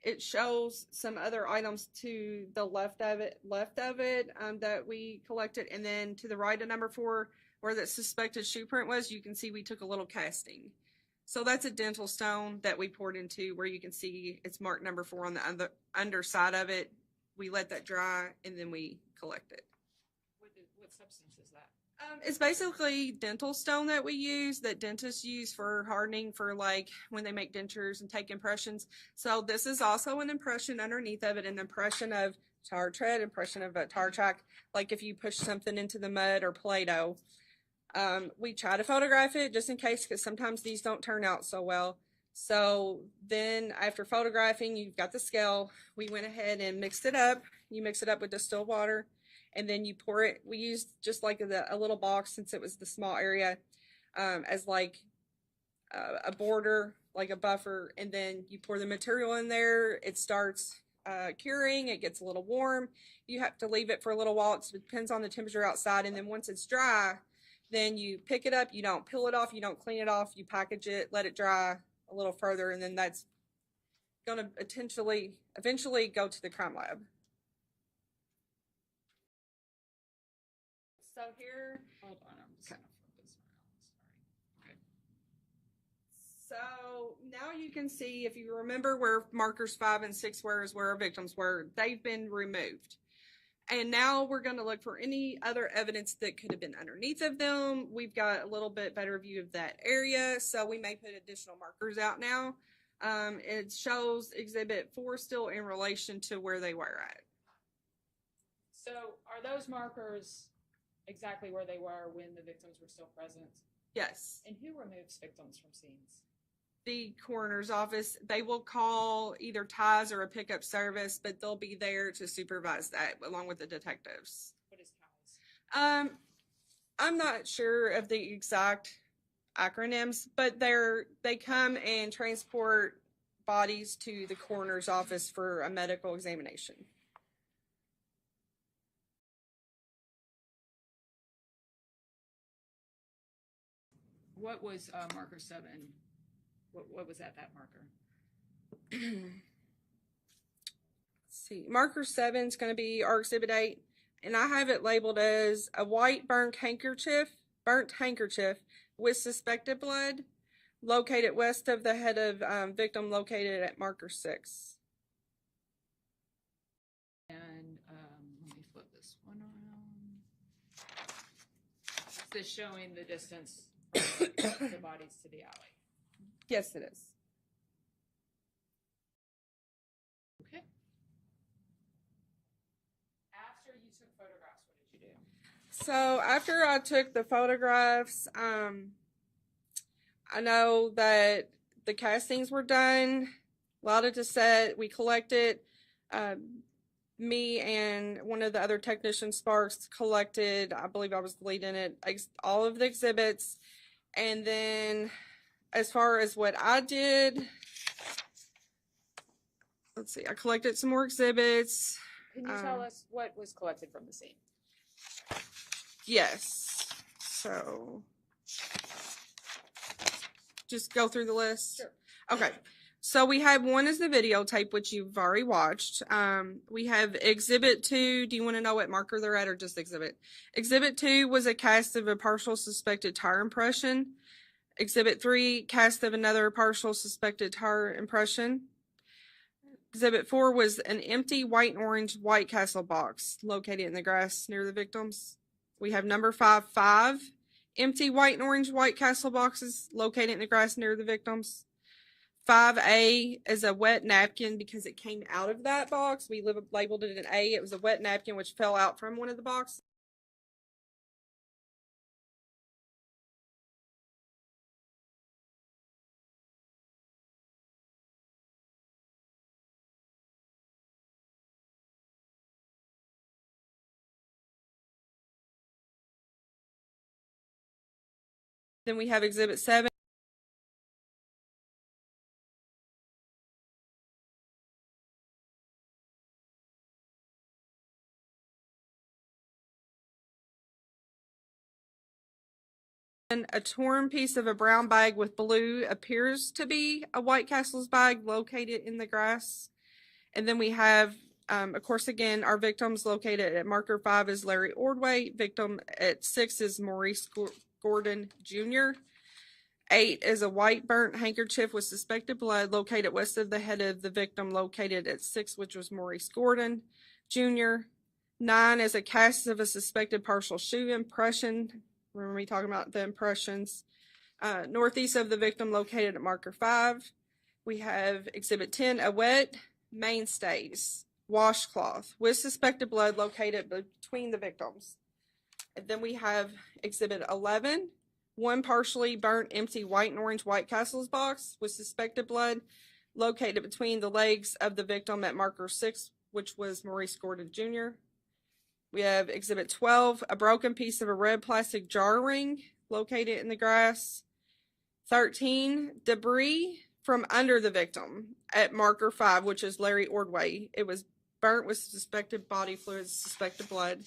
it shows some other items to the left of it that we collected, and then to the right of number 4, where the suspected shoe print was, you can see we took a little casting. So that's a dental stone that we poured into, where you can see it's marked number 4 on the underside of it. We let that dry, and then we collect it. What substance is that? It's basically dental stone that we use, that dentists use for hardening, for like when they make dentures and take impressions. So this is also an impression underneath of it, an impression of tire tread, impression of a tire track, like if you push something into the mud or Play-Doh. We try to photograph it just in case, because sometimes these don't turn out so well. So then after photographing, you've got the scale. We went ahead and mixed it up. You mix it up with distilled water, and then you pour it. We used just like a little box, since it was the small area, as like a border, like a buffer, and then you pour the material in there. It starts curing. It gets a little warm. You have to leave it for a little while. It depends on the temperature outside, and then once it's dry, then you pick it up. You don't peel it off. You don't clean it off. You package it, let it dry a little further, and then that's going to eventually go to the crime lab. So here, hold on, I'm just gonna flip this around. Sorry. So now you can see, if you remember where markers 5 and 6 were, is where our victims were. They've been removed. And now we're going to look for any other evidence that could have been underneath of them. We've got a little bit better view of that area, so we may put additional markers out now. It shows Exhibit 4 still in relation to where they were at. So are those markers exactly where they were when the victims were still present? Yes. And who removes victims from scenes? The coroner's office. They will call either ties or a pickup service, but they'll be there to supervise that along with the detectives. What is ties? I'm not sure of the exact acronyms, but they come and transport bodies to the coroner's office for a medical examination. What was marker 7? What was that marker? Let's see. Marker 7 is going to be our Exhibit 8, and I have it labeled as a white burnt handkerchief with suspected blood, located west of the head of victim, located at marker 6. And let me flip this one around. Is this showing the distance from the bodies to the alley? Yes, it is. Okay. After you took photographs, what did you do? So after I took the photographs, I know that the castings were done, allowed to set. We collected. Me and one of the other technicians, Sparks, collected. I believe I was the lead in it. All of the exhibits, and then, as far as what I did, let's see, I collected some more exhibits. Can you tell us what was collected from the scene? Yes. So, just go through the list? Sure. Okay. So we have one is the videotape, which you've already watched. We have Exhibit 2. Do you want to know what marker they're at, or just Exhibit? Exhibit 2 was a cast of a partial suspected tire impression. Exhibit 3, cast of another partial suspected tire impression. Exhibit 4 was an empty white and orange White Castle box located in the grass near the victims. We have number 5 empty white and orange White Castle boxes located in the grass near the victims. 5A is a wet napkin because it came out of that box. We labeled it an A. It was a wet napkin which fell out from one of the boxes. Then we have Exhibit 7. A torn piece of a brown bag with blue appears to be a White Castle's bag located in the grass. And then we have, of course, again, our victims located at marker 5 is Larry Ordway. Victim at 6 is Maurice Gordon Jr. 8 is a white burnt handkerchief with suspected blood located west of the head of the victim located at 6, which was Maurice Gordon Jr. 9 is a cast of a suspected partial shoe impression. Remember me talking about the impressions. Northeast of the victim located at marker 5. We have Exhibit 10, a wet mainstays, washcloth with suspected blood located between the victims. And then we have Exhibit 11, one partially burnt empty white and orange White Castles box with suspected blood located between the legs of the victim at marker 6, which was Maurice Gordon Jr. We have Exhibit 12, a broken piece of a red plastic jar ring located in the grass. 13, debris from under the victim at marker 5, which is Larry Ordway. It was burnt with suspected body fluids, suspected blood.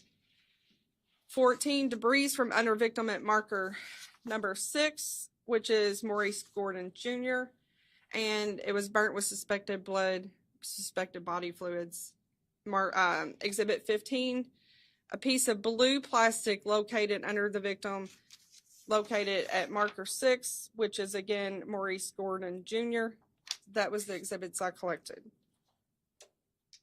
14, debris from under victim at marker number 6, which is Maurice Gordon Jr. And it was burnt with suspected blood, suspected body fluids. Exhibit 15, a piece of blue plastic located under the victim located at marker 6, which is again Maurice Gordon Jr. That was the exhibits I collected.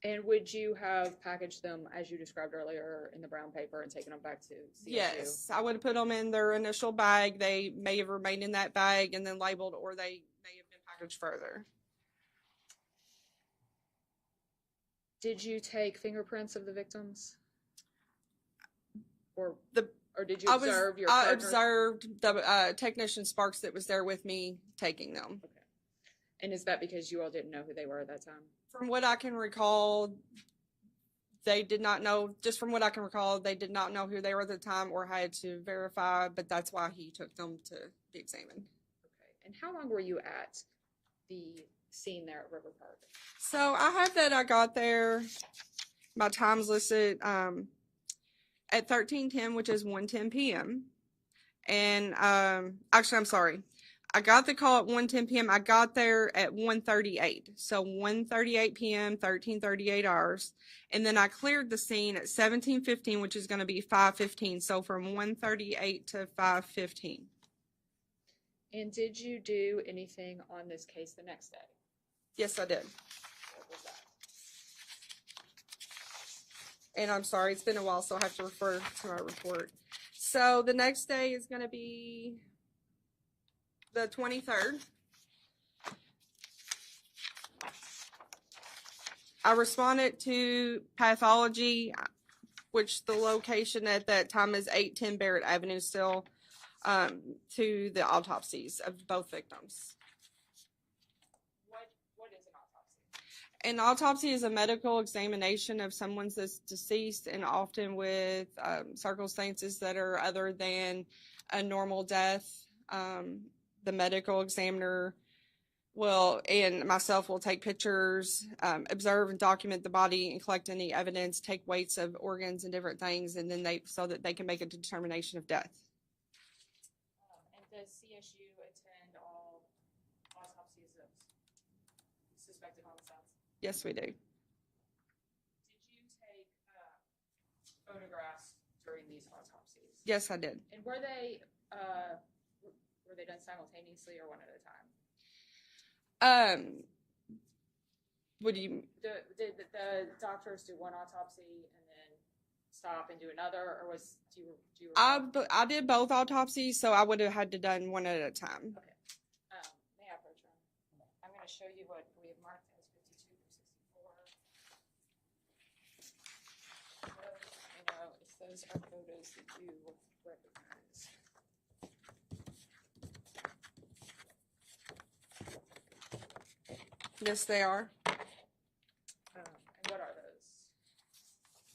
And would you have packaged them as you described earlier in the brown paper and taken them back to CSU? Yes, I would have put them in their initial bag. They may have remained in that bag and then labeled, or they may have been packaged further. Did you take fingerprints of the victims? Or did you observe your partner? I observed the technician Sparks that was there with me taking them. Okay. And is that because you all didn't know who they were at that time? From what I can recall, they did not know, just from what I can recall, they did not know who they were at the time or had to verify, but that's why he took them to be examined. Okay. And how long were you at the scene there at River Park? So I have that I got there, my time's listed, at 13:10, which is 1:10 p.m. And actually, I'm sorry. I got the call at 1:10 p.m. I got there at 1:38. So 1:38 p.m., 13:38 hours. And then I cleared the scene at 17:15, which is going to be 5:15. So from 1:38 to 5:15. And did you do anything on this case the next day? Yes, I did. What was that? And I'm sorry, it's been a while, so I have to refer to my report. So the next day is going to be the 23rd. I responded to pathology, which the location at that time is 810 Barrett Avenue still, to the autopsies of both victims. What is an autopsy? An autopsy is a medical examination of someone that's deceased, and often with circumstances that are other than a normal death. The medical examiner and myself will take pictures, observe and document the body and collect any evidence, take weights of organs and different things, and then so that they can make a determination of death. And does CSU attend all autopsies of suspected homicides? Yes, we do. Did you take photographs during these autopsies? Yes, I did. And were they done simultaneously or one at a time? What do you? Did the doctors do one autopsy and then stop and do another, or do you? I did both autopsies, so I would have had to done one at a time. Okay. May I approach her? I'm going to show you what we have marked as 52 through 64. You know, if those are photos that you recognize. Yes, they are. And what are those?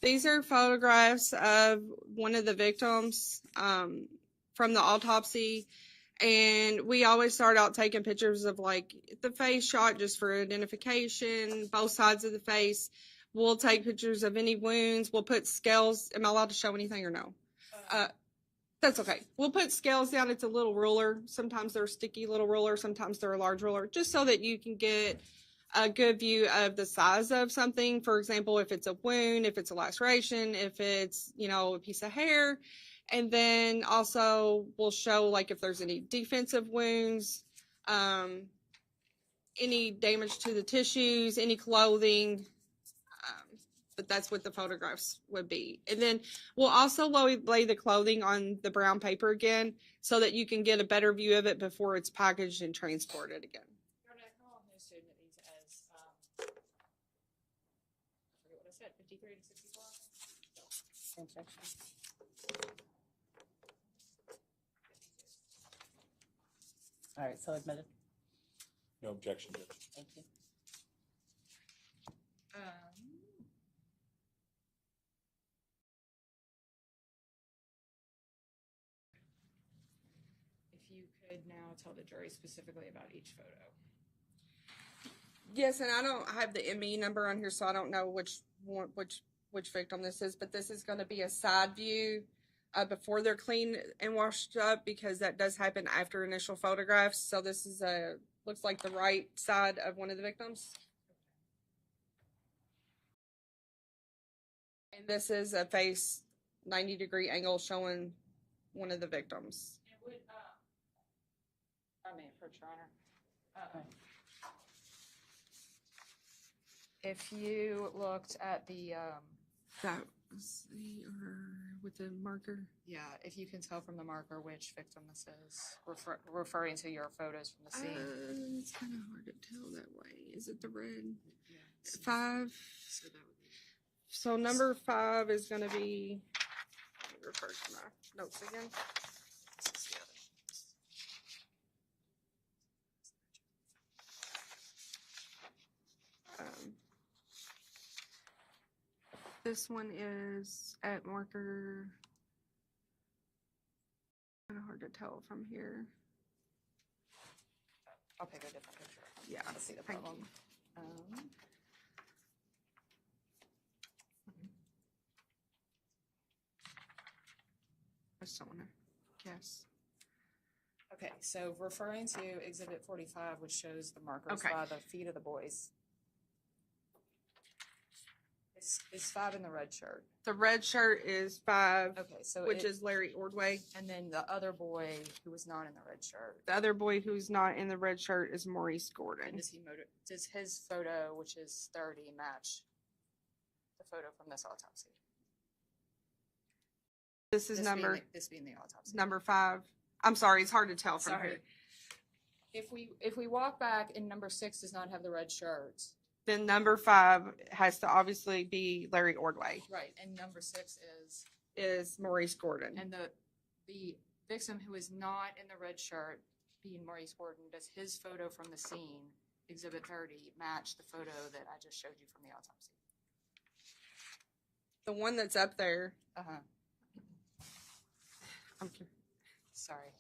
These are photographs of one of the victims from the autopsy. And we always start out taking pictures of like the face shot just for identification, both sides of the face. We'll take pictures of any wounds. We'll put scales. Am I allowed to show anything or no? That's okay. We'll put scales down. It's a little ruler. Sometimes they're a sticky little ruler. Sometimes they're a large ruler, just so that you can get a good view of the size of something. For example, if it's a wound, if it's a laceration, if it's, a piece of hair. And then also we'll show like if there's any defensive wounds, any damage to the tissues, any clothing. But that's what the photographs would be. And then we'll also lay the clothing on the brown paper again so that you can get a better view of it before it's packaged and transported again. How long has student these as, I forget what I said, 53 to 64? Same section. All right, so admitted. No objection, Judge. Thank you. If you could now tell the jury specifically about each photo. Yes, and I don't have the ME number on here, so I don't know which victim this is, but this is going to be a side view before they're cleaned and washed up, because that does happen after initial photographs. So this is looks like the right side of one of the victims. And this is a face 90-degree angle showing one of the victims. It would, I mean, for Your Honor. If you looked at the, That was with the marker. yeah, if you can tell from the marker which victim this is, referring to your photos from the scene. It's kind of hard to tell that way. Is it the red? Yeah. 5. So that would be. So number 5 is going to be. Let me refer to my notes again. This is the other. This one is at marker. Kind of hard to tell from here. I'll pick a different picture. Yeah, I see the thank problem. you. I just don't want to guess. Okay, so referring to Exhibit 45, which shows the markers Okay. by the feet of the boys. Is 5 in the red shirt? The red shirt is 5, Okay, so which is Larry Ordway. and then the other boy who was not in the red shirt. The other boy who's not in the red shirt is Maurice And Gordon. does his photo, which is 30, match the photo from this autopsy? This is This being the autopsy. number 5. I'm sorry, it's hard to tell from Sorry. here. If we walk back and number 6 does not have the red shirt. Then number 5 has to obviously be Larry Ordway. Right, and number 6 Is Maurice Gordon. and the victim who is not in the red shirt, being Maurice Gordon, does his photo from the scene, Exhibit 30, match the photo that I just showed you from the autopsy? The one that's up there. Uh-huh. I'm Sorry.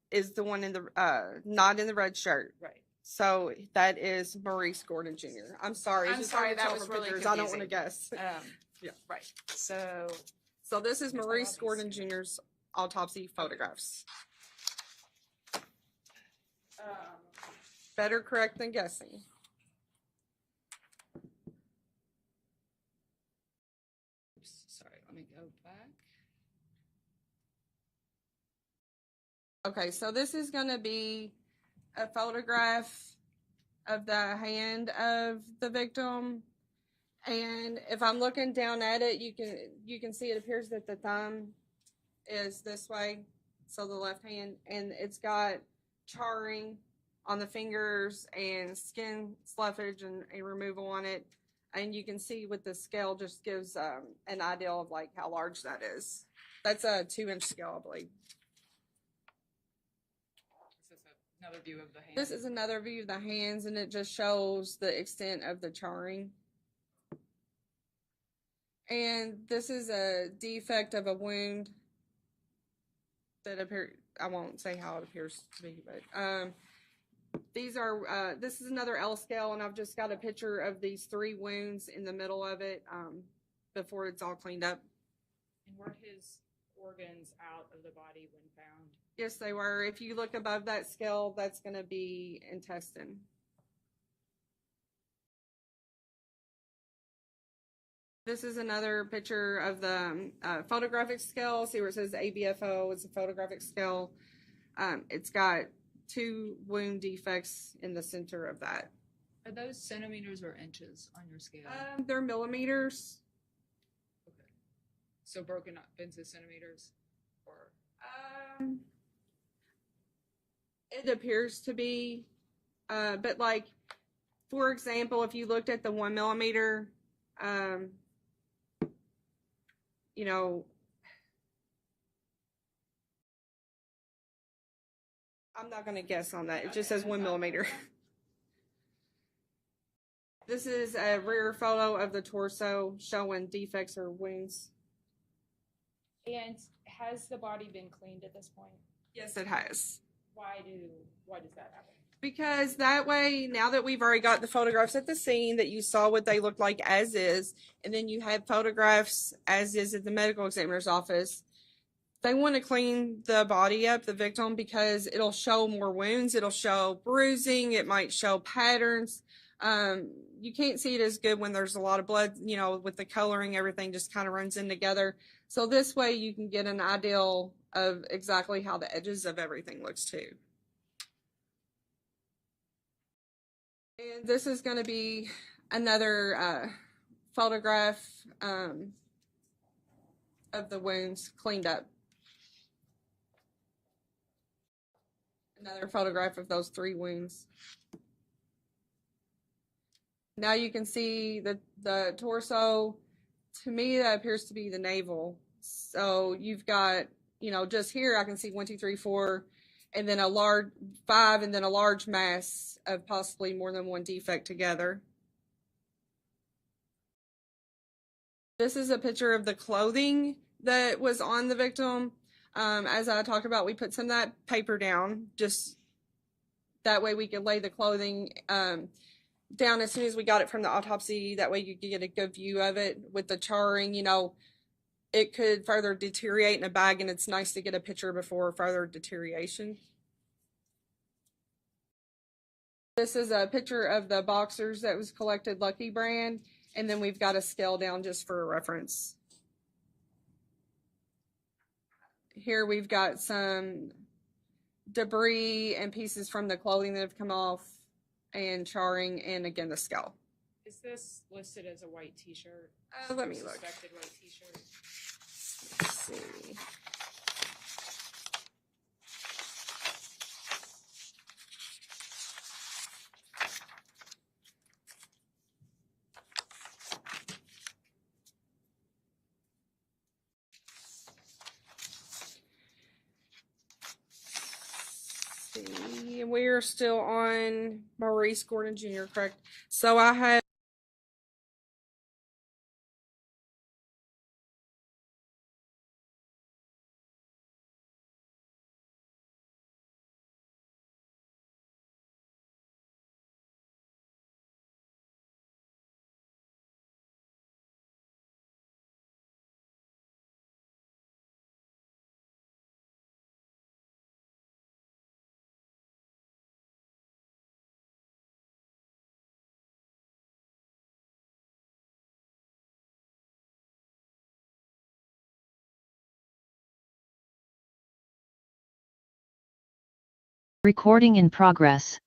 is the one in the not in the red shirt. Right. So that is Maurice Gordon Jr. I'm sorry. I'm it's just sorry, hard to that tell was from really pictures. I don't want to confusing. guess. Yeah. Right. So So this is Here's Maurice all these Gordon here. Jr.'s autopsy photographs. Better correct than guessing. sorry, let me go back. Okay, so this is going to be a photograph of the hand of the victim. And if I'm looking down at it, you can see it appears that the thumb is this way, so the left hand, and it's got charring on the fingers and skin sloughage and a removal on it. And you can see with the scale just gives an idea of like how large that is. That's a 2-inch scale, I believe. Is this another view of the hand? This is another view of the hands, and it just shows the extent of the charring. And this is a defect of a wound that I won't say how it appears to be, but these are, this is another L scale, and I've just got a picture of these 3 wounds in the middle of it before it's all cleaned up. And were his organs out of the body when found? Yes, they were. If you look above that scale, that's going to be intestine. This is another picture of the photographic scale. See where it says ABFO? It's a photographic scale. It's got 2 wound defects in the center of that. Are those centimeters or inches on your scale? They're millimeters. Okay. So broken up into centimeters, or It appears to be, but like, for example, if you looked at the 1 millimeter, you know, I'm not going to guess on that. It just says 1 millimeter. This is a rear photo of the torso showing defects or wounds. And has the body been cleaned at this point? Yes, it has. Why does that happen? Because that way, now that we've already got the photographs at the scene that you saw what they look like as is, and then you have photographs as is at the medical examiner's office, they want to clean the body up, the victim, because it'll show more wounds, it'll show bruising, it might show patterns. You can't see it as good when there's a lot of blood, you know, with the coloring, everything just kind of runs in together. So this way you can get an ideal of exactly how the edges of everything looks too. And this is going to be another photograph of the wounds cleaned up. Another photograph of those 3 wounds. Now you can see the torso. To me, that appears to be the navel. So you've got, you know, just here I can see 1, 2, 3, 4, and then a large 5, and then a large mass of possibly more than 1 defect together. This is a picture of the clothing that was on the victim. As I talked about, we put some of that paper down, just that way we could lay the clothing down as soon as we got it from the autopsy. That way you could get a good view of it. With the charring, you know, it could further deteriorate in a bag, and it's nice to get a picture before further deterioration. This is a picture of the boxers that was collected, Lucky brand, and then we've got a scale down just for reference. Here we've got some debris and pieces from the clothing that have come off, and charring, and again the scale. Is this listed as a white t-shirt? Let me look. Suspected white t-shirt. Let's see. We are still on Maurice Gordon Jr., correct? So I have Recording in progress.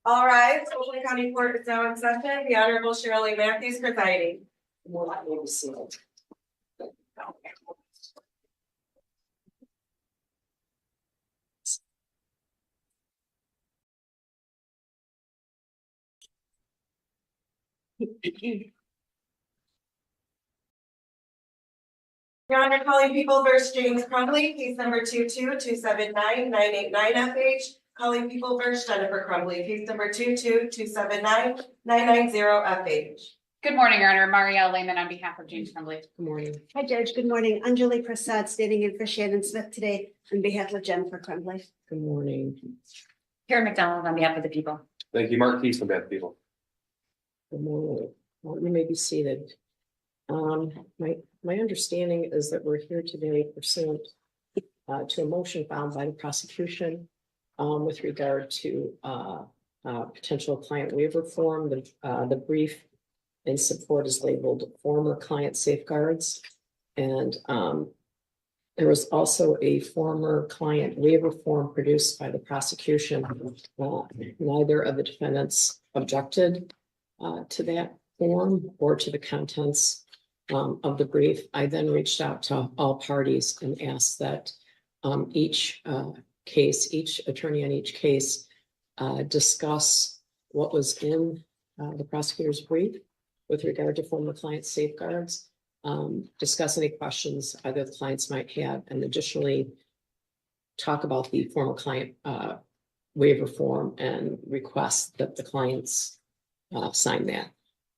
All right, Oakland County Court is now in session. The Honorable Shirley Matthews presiding. Your Honor, calling People versus James Crumbly, case number 22279989 FH. Calling People versus Jennifer Crumbly, case number 222799990 FH. Good morning, Your Honor. Marielle Lehman on behalf of James Crumbly. Good morning. Hi, Judge. Good morning. Anjali Prasad standing in for Shannon Smith today on behalf of Jennifer Crumbly. Good morning. Karen McDonald on behalf of the people. Thank you, Mark Keith, from Bad People. Good morning. Well, you may be seated. My understanding is that we're here today pursuant to a motion filed by the prosecution with regard to potential client waiver form. The brief in support is labeled former client safeguards. And there was also a former client waiver form produced by the prosecution. Neither of the defendants objected to that form or to the contents of the brief. I then reached out to all parties and asked that each attorney on each case discuss what was in the prosecutor's brief with regard to former client safeguards, discuss any questions either the clients might have, and additionally talk about the former client waiver form and request that the clients sign that.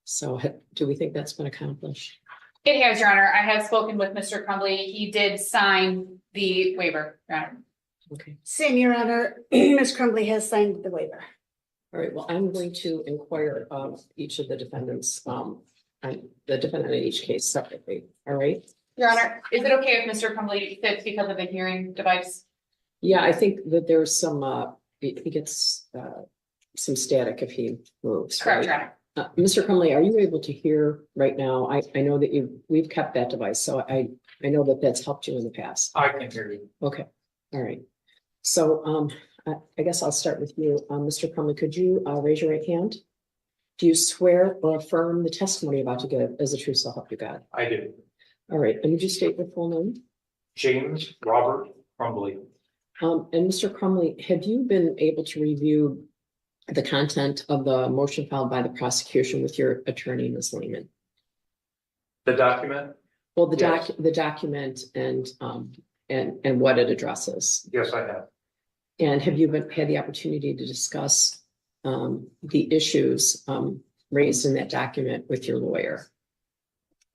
So do we think that's been accomplished? It has, Your Honor. I have spoken with Mr. Crumbly. He did sign the waiver, Your Honor. Okay. Same, Your Honor. Ms. Crumbly has signed the waiver. All right, well, I'm going to inquire of each of the defendants, and the defendant in each case separately, all right? Your Honor, is it okay if Mr. Crumbly sits because of the hearing device? Yeah, I think that there's some, he gets some static if he moves. Correct, right? Your Honor. Mr. Crumbly, are you able to hear right now? I know that we've kept that device, so I know that that's helped you in the past. I can hear you. Okay, all right. So I guess I'll start with you. Mr. Crumbly, could you raise your right hand? Do you swear or affirm the testimony about to give as a true self help you God? I do. All right, and would you state your full name? James Robert Crumbly. And Mr. Crumbly, have you been able to review the content of the motion filed by the prosecution with your attorney, Ms. Lehman? The document? Well, the Yes. document and what it addresses. Yes, I have. And have you had the opportunity to discuss the issues raised in that document with your lawyer?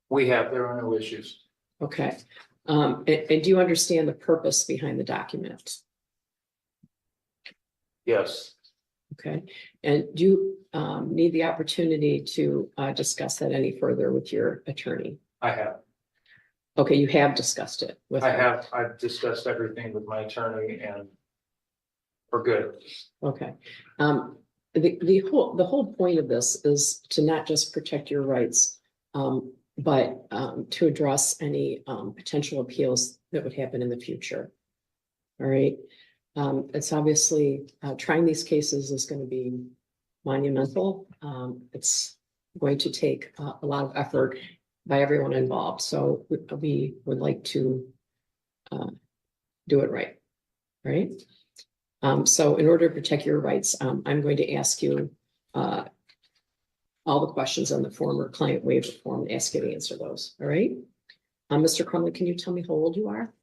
We have, there are no issues. Okay. And do you understand the purpose behind the document? Yes, Okay. And do you need the opportunity to discuss that any further with your attorney? I have. Okay, you have discussed it with her. I've discussed everything with my attorney and we're good. Okay. The whole point of this is to not just protect your rights, but to address any potential appeals that would happen in the future. All right. It's obviously trying these cases is going to be monumental. It's going to take a lot of effort by everyone involved. So we would like to do it right. Right. So in order to protect your rights, I'm going to ask you all the questions on the former client waiver form and ask you to answer those. All right. Mr. Crumbly, can you tell me how old you are?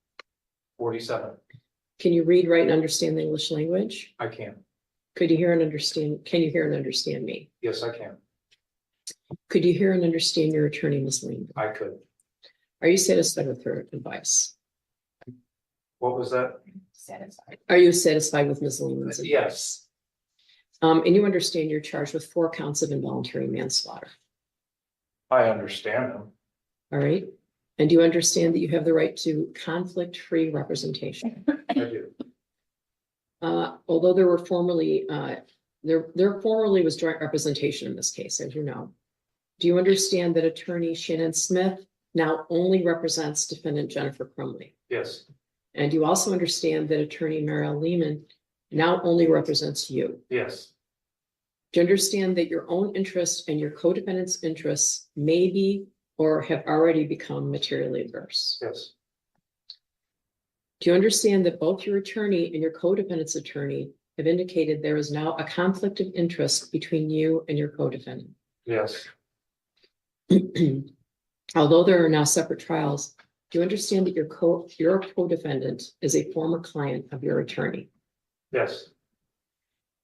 47. Can you read, write, and understand the English language? I can. Could you hear and understand? Can you hear and understand me? Yes, I can. Could you hear and understand your attorney, Ms. Lehman? I could. Are you satisfied with her advice? What was that? Satisfied. Are you satisfied with Ms. Lehman's advice? Yes. And you understand you're charged with 4 counts of involuntary manslaughter. I understand them. All right. And do you understand that you have the right to conflict-free representation? I do. Although there were formerly, there formerly was joint representation in this case, as you know. Do you understand that attorney Shannon Smith now only represents defendant Jennifer Crumbly? Yes. And you also understand that attorney Marielle Lehman now only represents you. Yes. Do you understand that your own interest and your co-defendant's interests may be or have already become materially adverse? Yes. Do you understand that both your attorney and your co-defendant's attorney have indicated there is now a conflict of interest between you and your co-defendant? Yes. Although there are now separate trials, do you understand that your co-defendant is a former client of your attorney? Yes.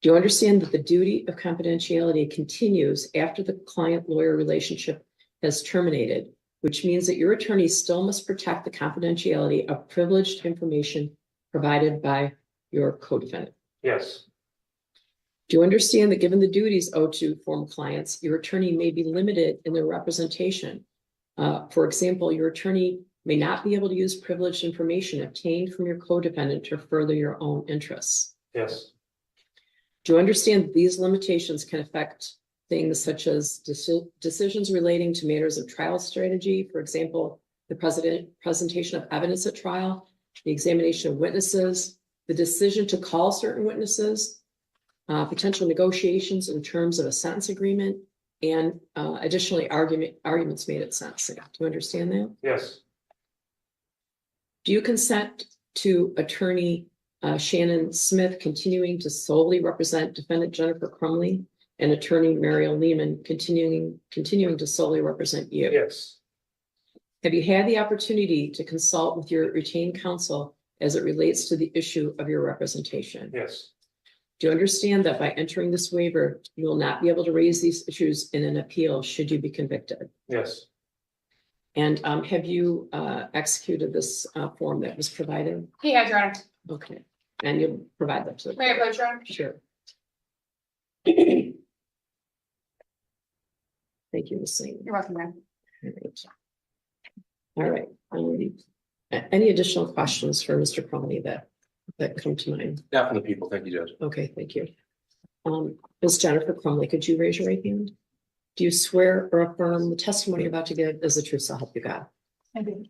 Do you understand that the duty of confidentiality continues after the client-lawyer relationship has terminated, which means that your attorney still must protect the confidentiality of privileged information provided by your co-defendant? Yes. Do you understand that given the duties owed to former clients, your attorney may be limited in their representation? For example, your attorney may not be able to use privileged information obtained from your co-defendant to further your own interests. Yes. Do you understand that these limitations can affect things such as decisions relating to matters of trial strategy? For example, the presentation of evidence at trial, the examination of witnesses, the decision to call certain witnesses, potential negotiations in terms of a sentence agreement, and additionally arguments made at sentencing. Do you understand that? Yes. Do you consent to attorney Shannon Smith continuing to solely represent defendant Jennifer Crumley and attorney Mariel Lehman continuing to solely represent you? Yes. Have you had the opportunity to consult with your retained counsel as it relates to the issue of your representation? Yes. Do you understand that by entering this waiver, you will not be able to raise these issues in an appeal should you be convicted? Yes. And have you executed this form that was provided? He has, Your Honor. Okay, and you'll provide that to the. May I approach, Your Honor? Sure. Thank you, Ms. Singh. You're welcome, ma'am. All right. Any additional questions for Mr. Crumley that come to mind? Not from the people. Thank you, Judge. Okay, thank you. Ms. Jennifer Crumley, could you raise your right hand? Do you swear or affirm the testimony you're about to give is the truth, so help you God? I do.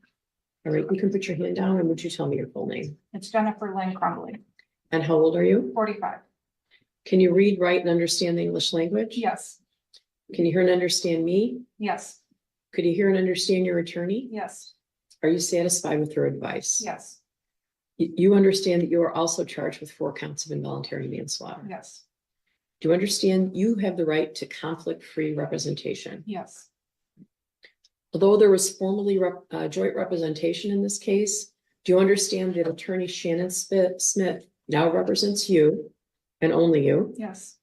All right, you can put your hand down, and would you tell me your full name? It's Jennifer Lynn Crumbly, And how old are you? 45. Can you read, write, and understand the English language? Yes, Can you hear and understand me? yes, Could you hear and understand your attorney? yes, Are you satisfied with her advice? yes, You understand that you are also charged with 4 counts of involuntary manslaughter. yes, Do you understand you have the right to conflict-free representation? yes, Although there was formally joint representation in this case, do you understand that attorney Shannon Smith now represents you and only you, yes,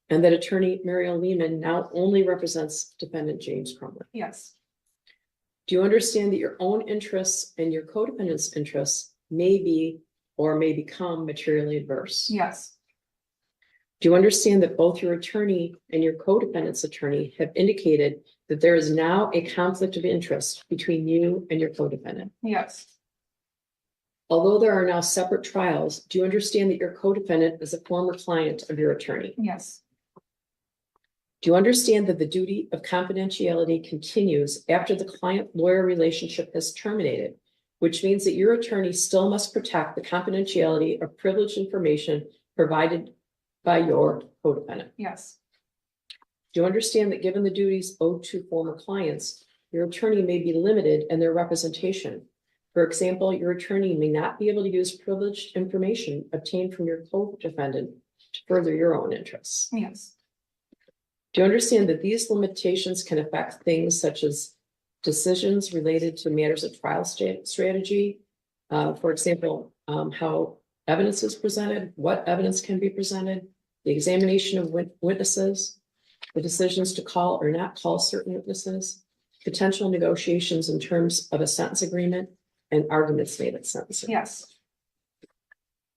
and that attorney Mariel Lehman now only represents defendant James Crumley? yes, Do you understand that your own interests and your co-defendant's interests may be or may become materially adverse? yes, Do you understand that both your attorney and your co-defendant's attorney have indicated that there is now a conflict of interest between you and your co-defendant? yes, Although there are now separate trials, do you understand that your co-defendant is a former client of your attorney? yes, Do you understand that the duty of confidentiality continues after the client-lawyer relationship has terminated, which means that your attorney still must protect the confidentiality of privileged information provided by your co-defendant? yes, Do you understand that given the duties owed to former clients, your attorney may be limited in their representation? For example, your attorney may not be able to use privileged information obtained from your co-defendant to further your own interests. yes, Do you understand that these limitations can affect things such as decisions related to matters of trial strategy? For example, how evidence is presented, what evidence can be presented, the examination of witnesses, the decisions to call or not call certain witnesses, potential negotiations in terms of a sentence agreement, and arguments made at sentencing. yes,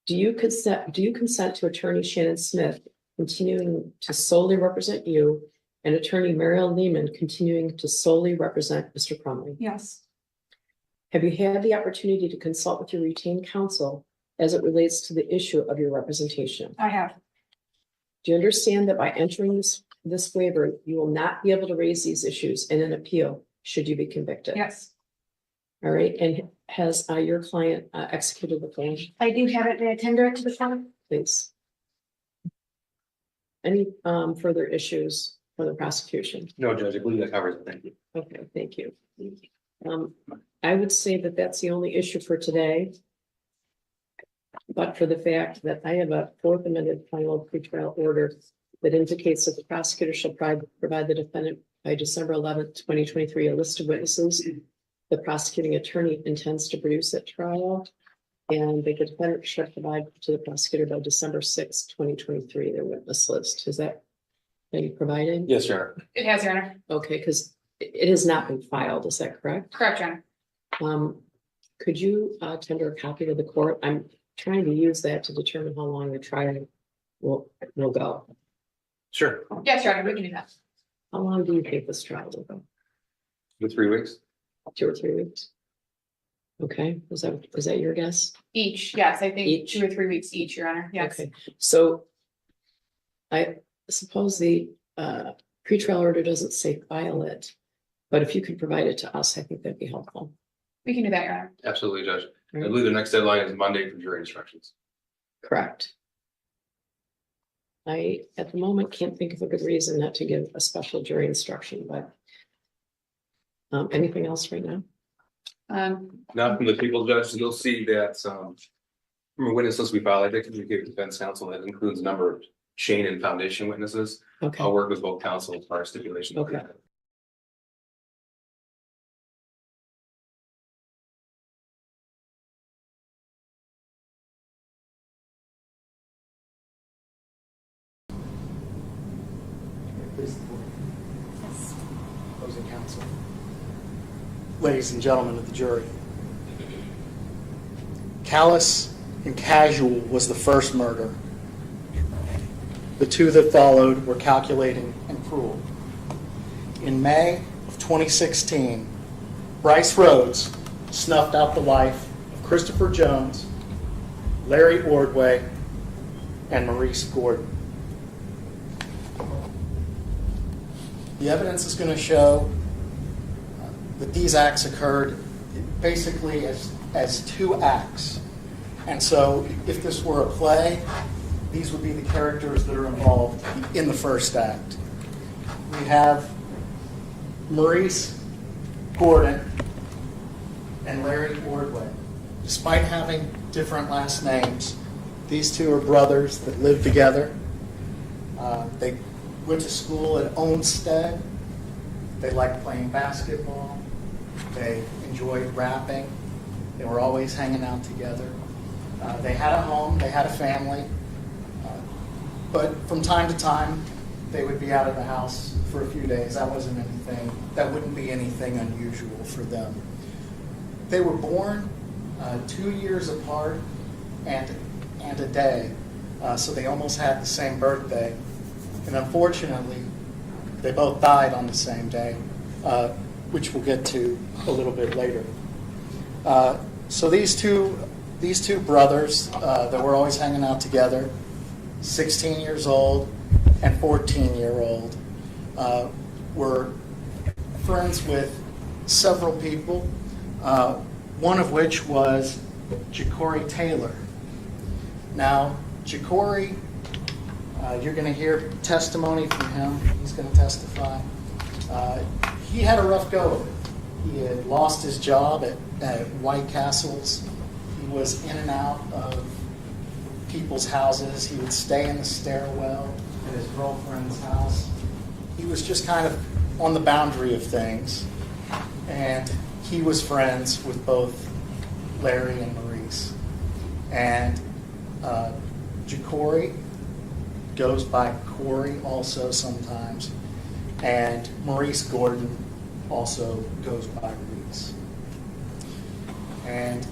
Do you consent to attorney Shannon Smith continuing to solely represent you and attorney Mariel Lehman continuing to solely represent Mr. Crumley? yes, Have you had the opportunity to consult with your retained counsel as it relates to the issue of your representation? I have. Do you understand that by entering this waiver, you will not be able to raise these issues in an appeal should you be convicted? Yes, All right, and has your client executed the form, I do have it. May I tender it to the court? please? Any further issues for the prosecution? No, Judge, I believe that covers it. Thank you. Okay, thank you. I would say that that's the only issue for today. But for the fact that I have a fourth amended final pretrial order that indicates that the prosecutor shall provide the defendant by December 11th, 2023, a list of witnesses the prosecuting attorney intends to produce at trial. And the defendant shall provide to the prosecutor by December 6th, 2023, their witness list. Is that been provided? Yes, Your Honor. It has, Your Honor. Okay, because it has not been filed, is that correct? Correct, Your Honor. Could you tender a copy to the court? I'm trying to use that to determine how long the trial will go. Sure. Yes, Your Honor, we can do that. How long do you think this trial will go? 3 weeks. 2 or 3 weeks? Okay, is that your guess? Each, yes, I think Each? 2 or 3 weeks each, Your Honor, yes. Okay, so I suppose the pretrial order doesn't say file it, but if you could provide it to us, I think that'd be helpful. We can do that, Your Honor. Absolutely, Judge. All I right. believe the next deadline is Monday for jury instructions. Correct. I, at the moment, can't think of a good reason not to give a special jury instruction, but anything else right now? Now from the people, Judge, you'll see that from a witness list we filed, I did communicate with defense counsel. That includes a number of chain and foundation witnesses. Okay, I'll work with both counsel as far as stipulation. Okay. Opposing counsel. Ladies and gentlemen of the jury. Callous and Casual was the first murder. The two that followed were calculating and cruel. In May of 2016, Brice Rhodes snuffed out the life of Christopher Jones, Larry Ordway, and Maurice Gordon. The evidence is going to show that these acts occurred basically as two acts. And so if this were a play, these would be the characters that are involved in the first act. We have Maurice Gordon and Larry Ordway. Despite having different last names, these two are brothers that live together. They went to school at Olmsted. They liked playing basketball. They enjoyed rapping. They were always hanging out together. They had a home. They had a family. But from time to time, they would be out of the house for a few days. That wouldn't be anything unusual for them. They were born 2 years apart and a day. So they almost had the same birthday. And unfortunately, they both died on the same day, which we'll get to a little bit later. So these two brothers that were always hanging out together, 16 years old and 14-year-old, were friends with several people, one of which was Jacory Taylor. Now, Jacory, you're going to hear testimony from him. He's going to testify. He had a rough go of it. He had lost his job at White Castles. He was in and out of people's houses. He would stay in the stairwell at his girlfriend's house. He was just kind of on the boundary of things. And he was friends with both Larry and Maurice. And Jacory goes by Corey also sometimes. And Maurice Gordon also goes by Reese. And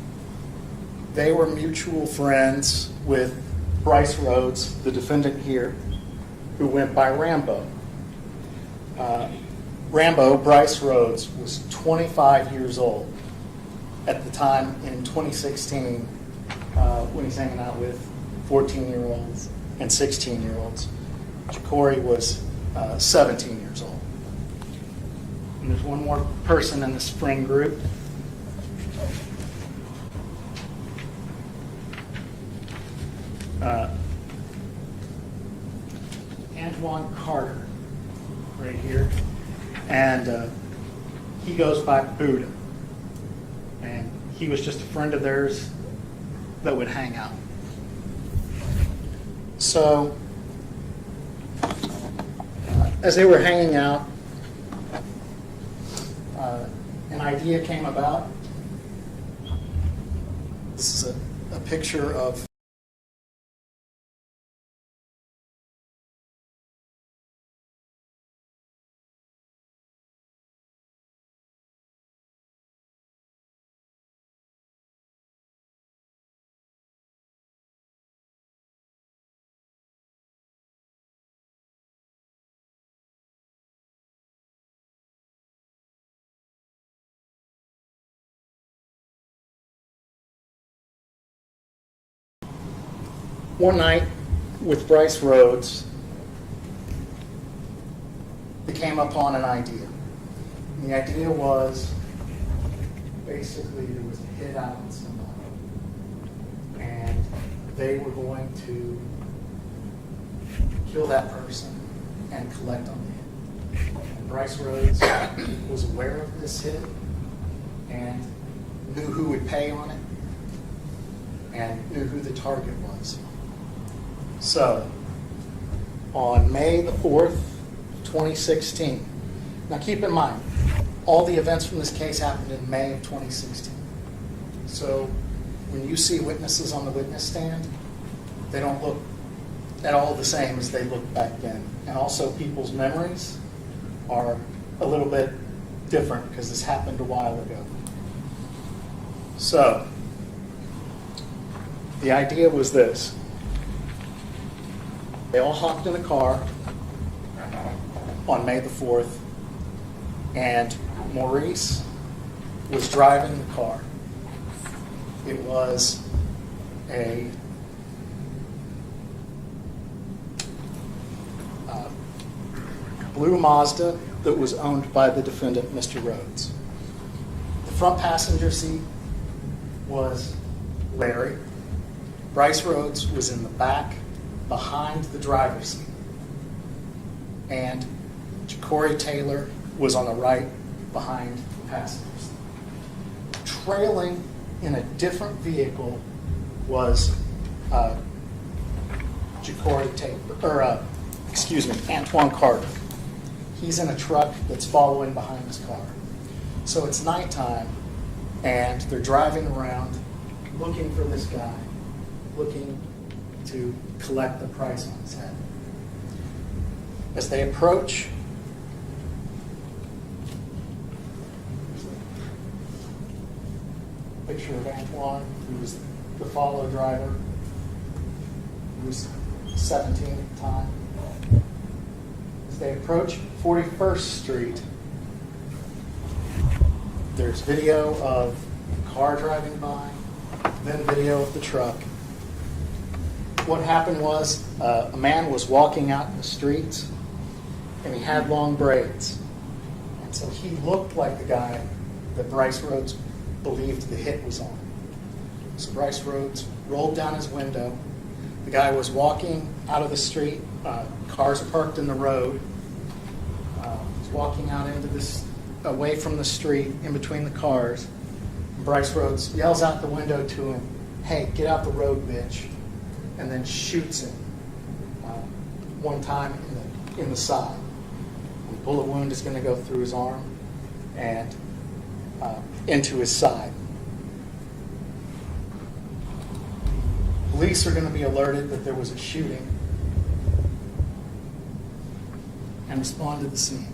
they were mutual friends with Brice Rhodes, the defendant here, who went by Rambo. Brice Rhodes, was 25 years old at the time in 2016 when he's hanging out with 14-year-olds and 16-year-olds. Jacory was 17 years old. And there's one more person in the spring group. Antoine Carter, right here. And he goes by Buddha. And he was just a friend of theirs that would hang out. So, as they were hanging out, an idea came about. This is a picture of one night with Brice Rhodes, they came upon an idea. And the idea was basically there was a hit out on somebody, and they were going to kill that person and collect on the hit. And Brice Rhodes was aware of this hit and knew who would pay on it and knew who the target was. So, on May the 4th, 2016, now keep in mind, all the events from this case happened in May of 2016. So, when you see witnesses on the witness stand, they don't look at all the same as they looked back then. And also, people's memories are a little bit different because this happened a while ago. So, the idea was this. They all hopped in a car on May the 4th, and Maurice was driving the car. It was a blue Mazda that was owned by the defendant, Mr. Rhodes. The front passenger seat was Larry. Brice Rhodes was in the back behind the driver's seat. And Ja'Cory Taylor was on the right behind the passenger seat. Trailing in a different vehicle was Ja'Cory Taylor, Antoine Carter. He's in a truck that's following behind his car. So it's nighttime, and they're driving around looking for this guy, looking to collect the price on his head. As they approach, picture of Antoine, who was the follow driver, who was 17 at the time. As they approach 41st Street, there's video of a car driving by, then video of the truck. What happened was a man was walking out in the streets, and he had long braids. And so he looked like the guy that Brice Rhodes believed the hit was on. So Brice Rhodes rolled down his window. The guy was walking out of the street. Cars parked in the road. He's walking out into this, away from the street, in between the cars. Brice Rhodes yells out the window to him, "Hey, get out the road, bitch," and then shoots him one time in the side. The bullet wound is going to go through his arm and into his side. Police are going to be alerted that there was a shooting and respond to the scene.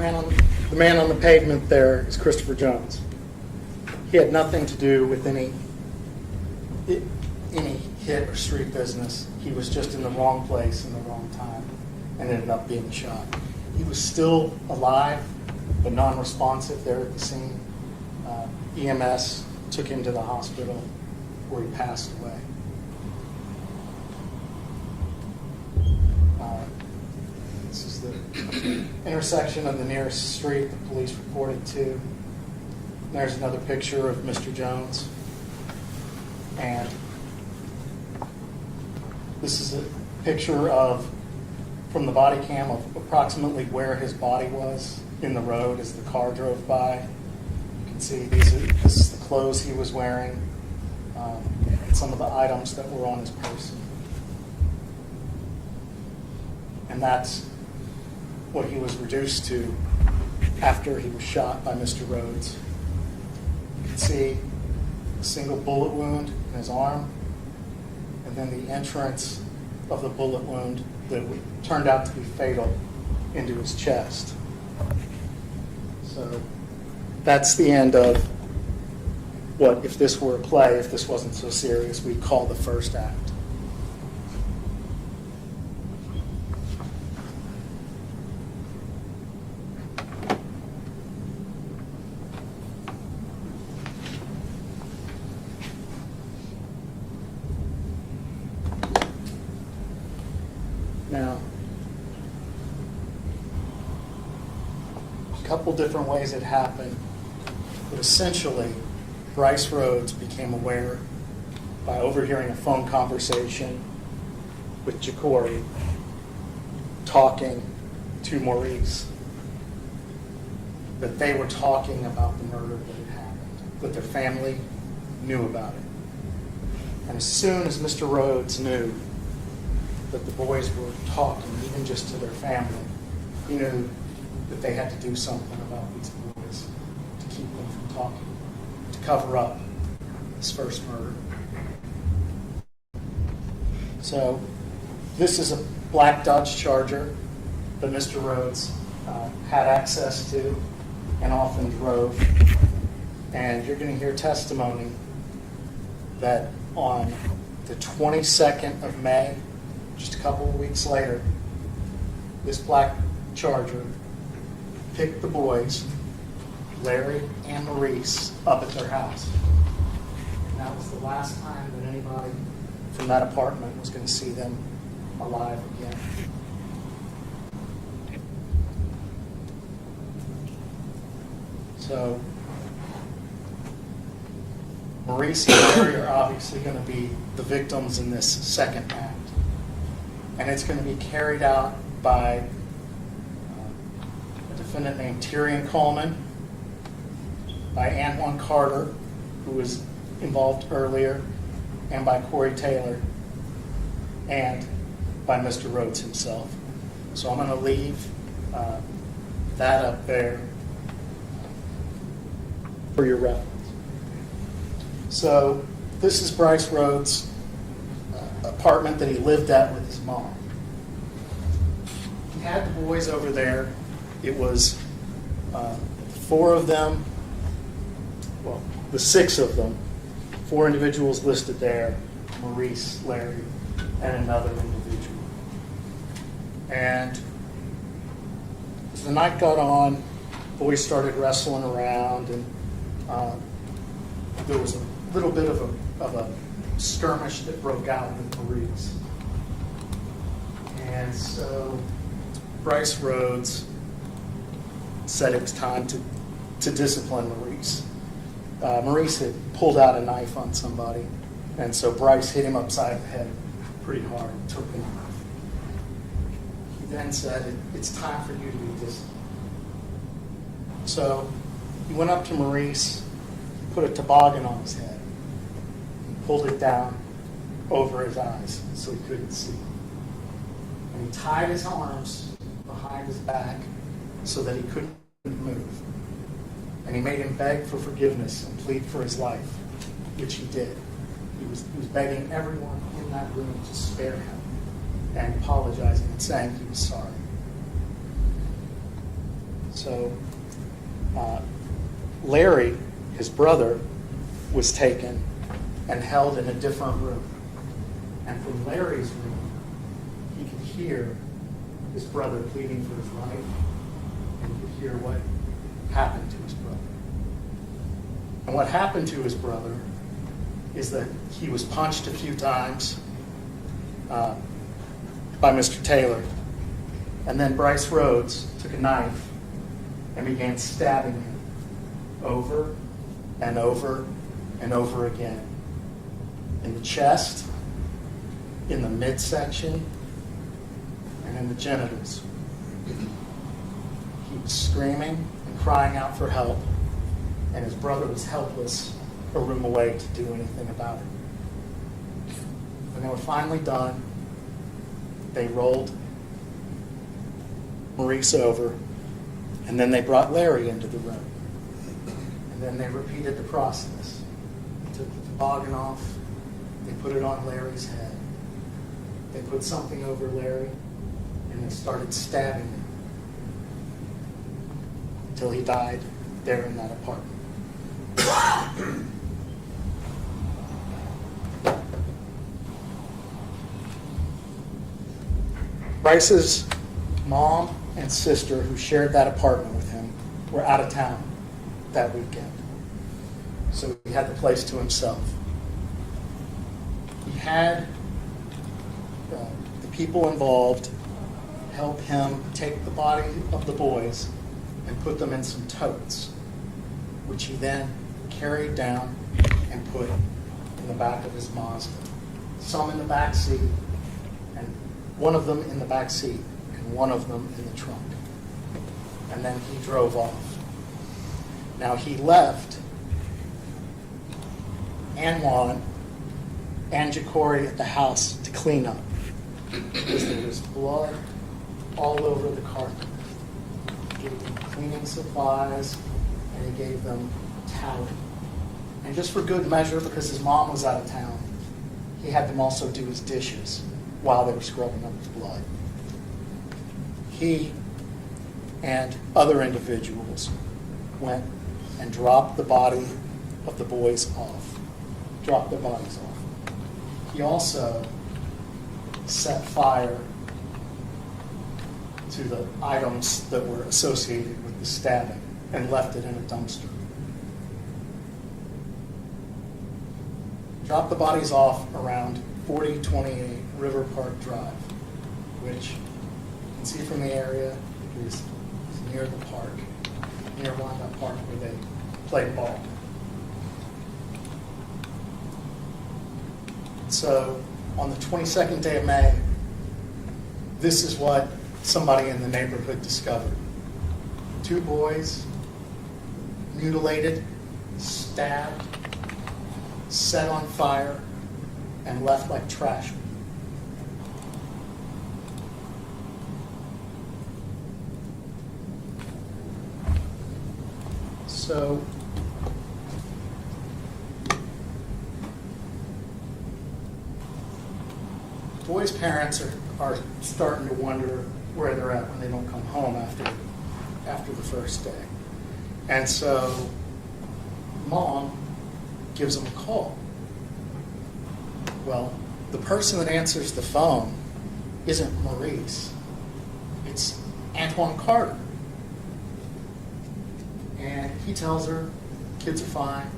The man on the pavement there is Christopher Jones. He had nothing to do with any hit or street business. He was just in the wrong place in the wrong time and ended up being shot. He was still alive, but non-responsive there at the scene. EMS took him to the hospital where he passed away. This is the intersection of the nearest street the police reported to. There's another picture of Mr. Jones. And this is a picture from the body cam of approximately where his body was in the road as the car drove by. You can see this is the clothes he was wearing, and some of the items that were on his person. And that's what he was reduced to after he was shot by Mr. Rhodes. You can see a single bullet wound in his arm, and then the entrance of the bullet wound that turned out to be fatal into his chest. So that's the end of what, if this were a play, if this wasn't so serious, we'd call the first act. Now, a couple different ways it happened, but essentially, Brice Rhodes became aware by overhearing a phone conversation with Jacory talking to Maurice that they were talking about the murder that had happened, that their family knew about it. And as soon as Mr. Rhodes knew that the boys were talking, even just to their family, he knew that they had to do something about these boys to keep them from talking, to cover up this first murder. So this is a black Dodge Charger that Mr. Rhodes had access to and often drove. And you're going to hear testimony that on the 22nd of May, just a couple of weeks later, this black Charger picked the boys, Larry and Maurice, up at their house. And that was the last time that anybody from that apartment was going to see them alive again. So Maurice and Larry are obviously going to be the victims in this second act. And it's going to be carried out by a defendant named Tyrion Coleman, by Antoine Carter, who was involved earlier, and by Corey Taylor, and by Mr. Rhodes himself. So I'm going to leave that up there for your reference. So this is Brice Rhodes' apartment that he lived at with his mom. He had the boys over there. It was 4 of them, well, the 6 of them, 4 individuals listed there, Maurice, Larry, and another individual. And as the night got on, boys started wrestling around, and there was a little bit of a skirmish that broke out with Maurice. And so Brice Rhodes said it was time to discipline Maurice. Maurice had pulled out a knife on somebody, and so Brice hit him upside the head pretty hard and took him off. He then said, "It's time for you to be disciplined." So he went up to Maurice, put a toboggan on his head, and pulled it down over his eyes so he couldn't see. And he tied his arms behind his back so that he couldn't move. And he made him beg for forgiveness and plead for his life, which he did. He was begging everyone in that room to spare him and apologizing and saying he was sorry. So Larry, his brother, was taken and held in a different room. And from Larry's room, he could hear his brother pleading for his life, and he could hear what happened to his brother. And what happened to his brother is that he was punched a few times by Mr. Taylor, and then Brice Rhodes took a knife and began stabbing him over and over and over again. In the chest, in the midsection, and in the genitals. He was screaming and crying out for help, and his brother was helpless a room away to do anything about it. When they were finally done, they rolled Maurice over, and then they brought Larry into the room. And then they repeated the process. They took the toboggan off, they put it on Larry's head, they put something over Larry, and they started stabbing him until he died there in that apartment. Brice's mom and sister, who shared that apartment with him, were out of town that weekend. So he had the place to himself. He had the people involved help him take the body of the boys and put them in some totes, which he then carried down and put in the back of his Mazda. Some in the back seat, and one of them in the back seat, and one of them in the trunk. And then he drove off. Now he left Anwan and Jacory at the house to clean up, because there was blood all over the carpet. He gave them cleaning supplies, and he gave them towel. And just for good measure, because his mom was out of town, he had them also do his dishes while they were scrubbing up his blood. He and other individuals went and dropped the body of the boys off, dropped their bodies off. He also set fire to the items that were associated with the stabbing and left it in a dumpster. Dropped the bodies off around 4028 River Park Drive, which you can see from the area is near the park, near Wyandotte Park, where they play ball. So on the 22nd day of May, this is what somebody in the neighborhood discovered. 2 boys mutilated, stabbed, set on fire, and left like trash. So boys' parents are starting to wonder where they're at when they don't come home after the first day. And so mom gives them a call. Well, the person that answers the phone isn't Maurice. It's Antoine Carter. And he tells her, kids are fine.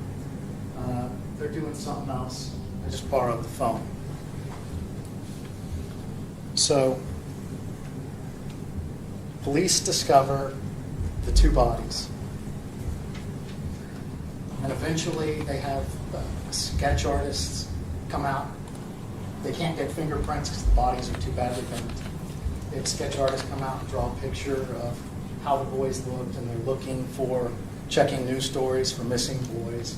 They're doing something else. I just borrowed the phone. So police discover the 2 bodies. And eventually they have sketch artists come out. They can't get fingerprints because the bodies are too badly bent. They have sketch artists come out and draw a picture of how the boys looked, and they're looking for, checking news stories for missing boys.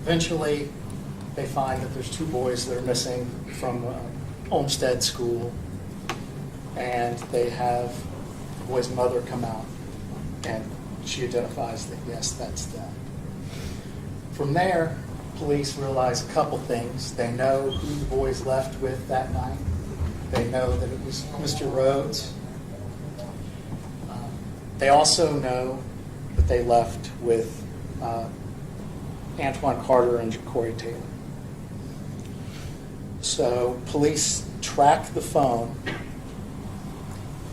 Eventually, they find that there's 2 boys that are missing from Olmsted School, and they have the boy's mother come out, and she identifies that, yes, that's them. From there, police realize a couple things. They know who the boys left with that night. They know that it was Mr. Rhodes. They also know that they left with Antoine Carter and Ja'Cory Taylor. So police track the phone,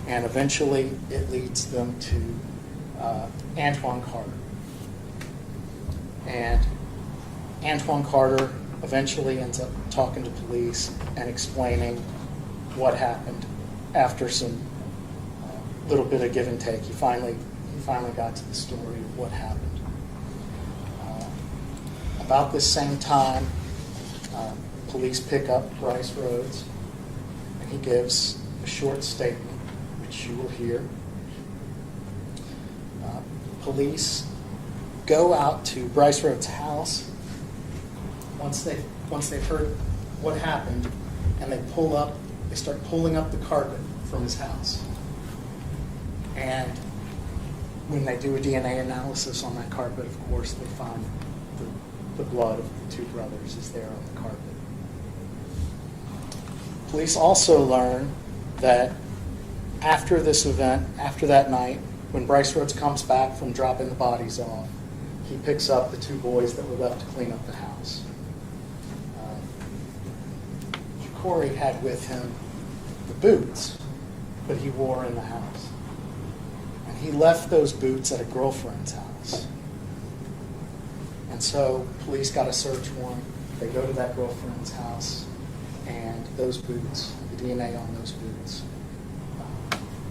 and eventually it leads them to Antoine Carter. And Antoine Carter eventually ends up talking to police and explaining what happened after some little bit of give and take. He finally got to the story of what happened. About this same time, police pick up Brice Rhodes, and he gives a short statement, which you will hear. Police go out to Brice Rhodes' house once they've heard what happened, and they start pulling up the carpet from his house. And when they do a DNA analysis on that carpet, of course, they find the blood of the two brothers is there on the carpet. Police also learn that after this event, after that night, when Brice Rhodes comes back from dropping the bodies off, he picks up the two boys that were left to clean up the house. Ja'Cory had with him the boots that he wore in the house. And he left those boots at a girlfriend's house. And so police got a search warrant. They go to that girlfriend's house, and those boots, the DNA on those boots,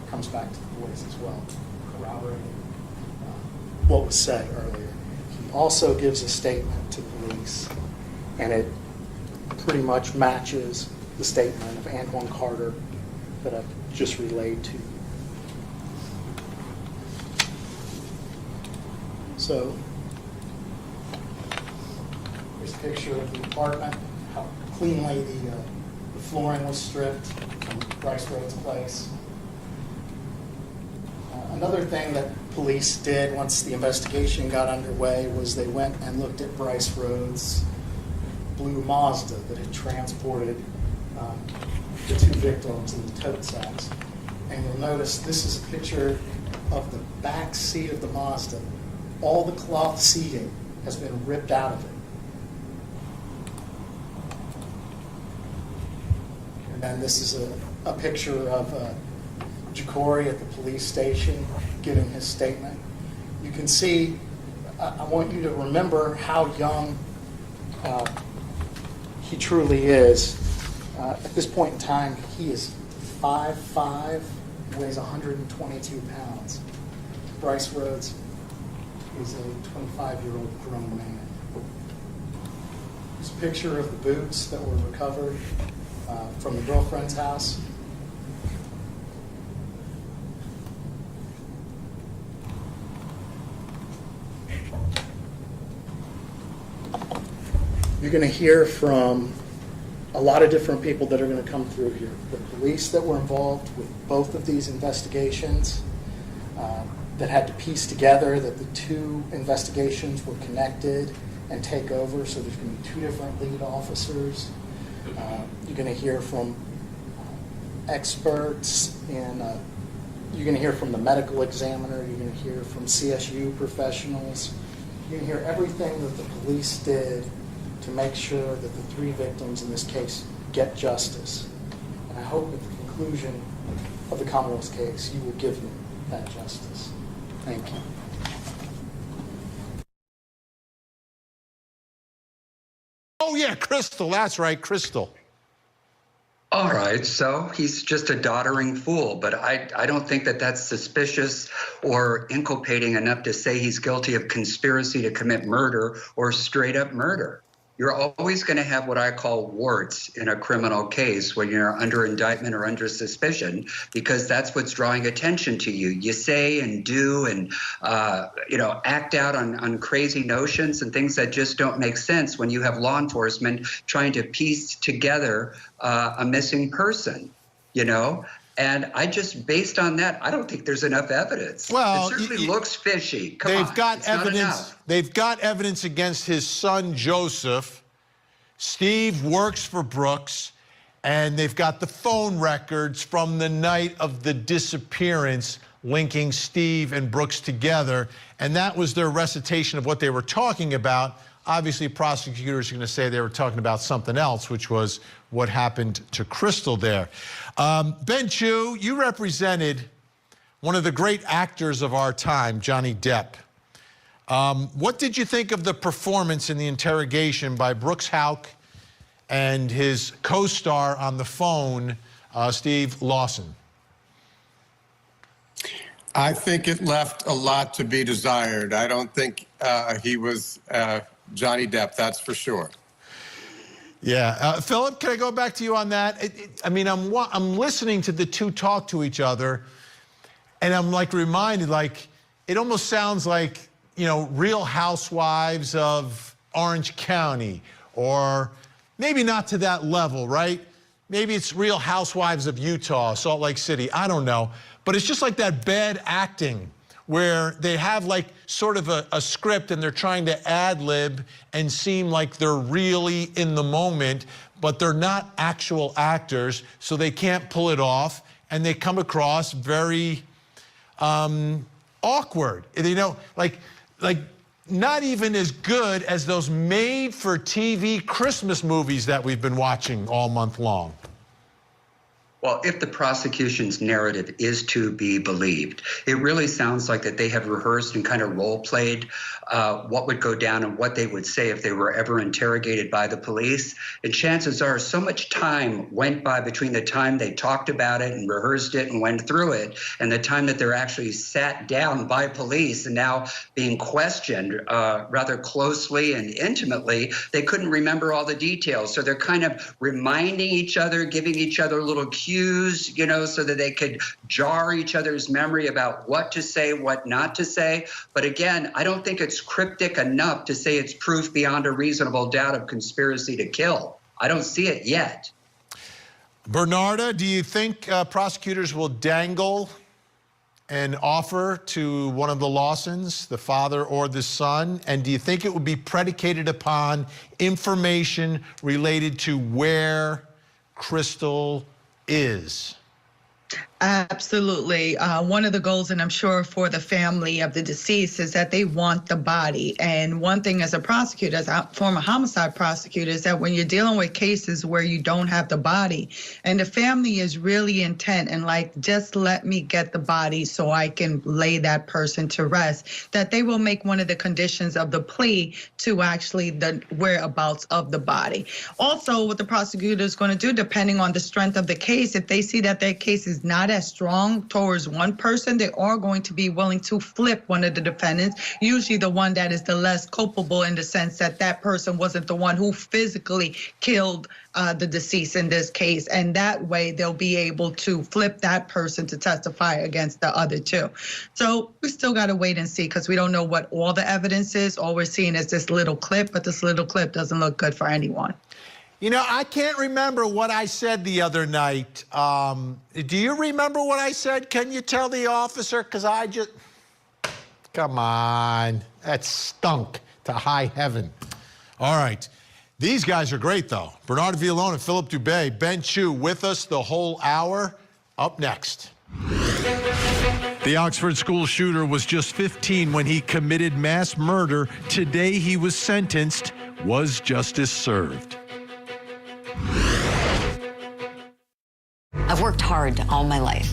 comes back to the boys as well, corroborating what was said earlier. He also gives a statement to police, and it pretty much matches the statement of Antoine Carter that I've just relayed to you. So, here's a picture of the apartment, how cleanly the flooring was stripped from Brice Rhodes' place. Another thing that police did once the investigation got underway was they went and looked at Brice Rhodes' blue Mazda that had transported the two victims in the tote sacks. And you'll notice this is a picture of the back seat of the Mazda. All the cloth seating has been ripped out of it. And then this is a picture of Ja'Cory at the police station giving his statement. You can see, I want you to remember how young he truly is. At this point in time, he is 5'5", weighs 122 pounds. Brice Rhodes is a 25-year-old grown man. There's a picture of the boots that were recovered from the girlfriend's house. You're going to hear from a lot of different people that are going to come through here. The police that were involved with both of these investigations, that had to piece together that the two investigations were connected and take over, so there's going to be two different lead officers. You're going to hear from experts, and you're going to hear from the medical examiner, you're going to hear from CSU professionals. You're going to hear everything that the police did to make sure that the three victims in this case get justice. And I hope at the conclusion of the Commonwealth's case, you will give them that justice. Thank you. Oh, yeah, Crystal. That's right, Crystal. All right, so he's just a doddering fool, but I don't think that that's suspicious or inculpating enough to say he's guilty of conspiracy to commit murder or straight up murder. You're always going to have what I call warts in a criminal case when you're under indictment or under suspicion, because that's what's drawing attention to you. You say and do and, act out on crazy notions and things that just don't make sense when you have law enforcement trying to piece together a missing person, And I just, based on that, I don't think there's enough evidence. Well, it certainly looks fishy. Come they've on, got it's not evidence. enough. They've got evidence against his son Joseph. Steve works for Brooks, and they've got the phone records from the night of the disappearance linking Steve and Brooks together, and that was their recitation of what they were talking about. Obviously, prosecutors are going to say they were talking about something else, which was what happened to Crystal there. Ben Chu, you represented one of the great actors of our time, Johnny Depp. What did you think of the performance in the interrogation by Brooks Houck and his co-star on the phone, Steve Lawson? I think it left a lot to be desired. I don't think he was Johnny Depp, that's for sure. Yeah. Philip, can I go back to you on that? I mean, I'm listening to the two talk to each other, and I'm like reminded, like, it almost sounds like, you know, Real Housewives of Orange County, or maybe not to that level, right? Maybe it's Real Housewives of Utah, Salt Lake City, I don't know. But it's just like that bad acting where they have like sort of a script and they're trying to ad-lib and seem like they're really in the moment, but they're not actual actors, so they can't pull it off, and they come across very awkward. You know, like not even as good as those made-for-TV Christmas movies that we've been watching all month long. Well, if the prosecution's narrative is to be believed, it really sounds like that they have rehearsed and kind of role-played what would go down and what they would say if they were ever interrogated by the police. And chances are so much time went by between the time they talked about it and rehearsed it and went through it and the time that they're actually sat down by police and now being questioned rather closely and intimately, they couldn't remember all the details. So they're kind of reminding each other, giving each other little cues, you know, so that they could jar each other's memory about what to say, what not to say. But again, I don't think it's cryptic enough to say it's proof beyond a reasonable doubt of conspiracy to kill. I don't see it yet. Bernarda, do you think prosecutors will dangle an offer to one of the Lawsons, the father or the son? And do you think it would be predicated upon information related to where Crystal is? Absolutely. One of the goals, and I'm sure for the family of the deceased, is that they want the body. And one thing as a prosecutor, as a former homicide prosecutor, is that when you're dealing with cases where you don't have the body and the family is really intent and like, just let me get the body so I can lay that person to rest, that they will make one of the conditions of the plea to actually the whereabouts of the body. Also, what the prosecutor is going to do, depending on the strength of the case, if they see that their case is not as strong towards one person, they are going to be willing to flip one of the defendants, usually the one that is the less culpable in the sense that that person wasn't the one who physically killed the deceased in this case. And that way they'll be able to flip that person to testify against the other two. So we still got to wait and see because we don't know what all the evidence is. All we're seeing is this little clip, but this little clip doesn't look good for anyone. You know, I can't remember what I said the other night. Do you remember what I said? Can you tell the officer? Because I just... Come on. That stunk to high heaven. All right. These guys are great, though. Bernard Villone and Philip Dubé. Ben Chu with us the whole hour. Up next. The Oxford school shooter was just 15 when he committed mass murder. Today he was sentenced. Was justice served? I've worked hard all my life.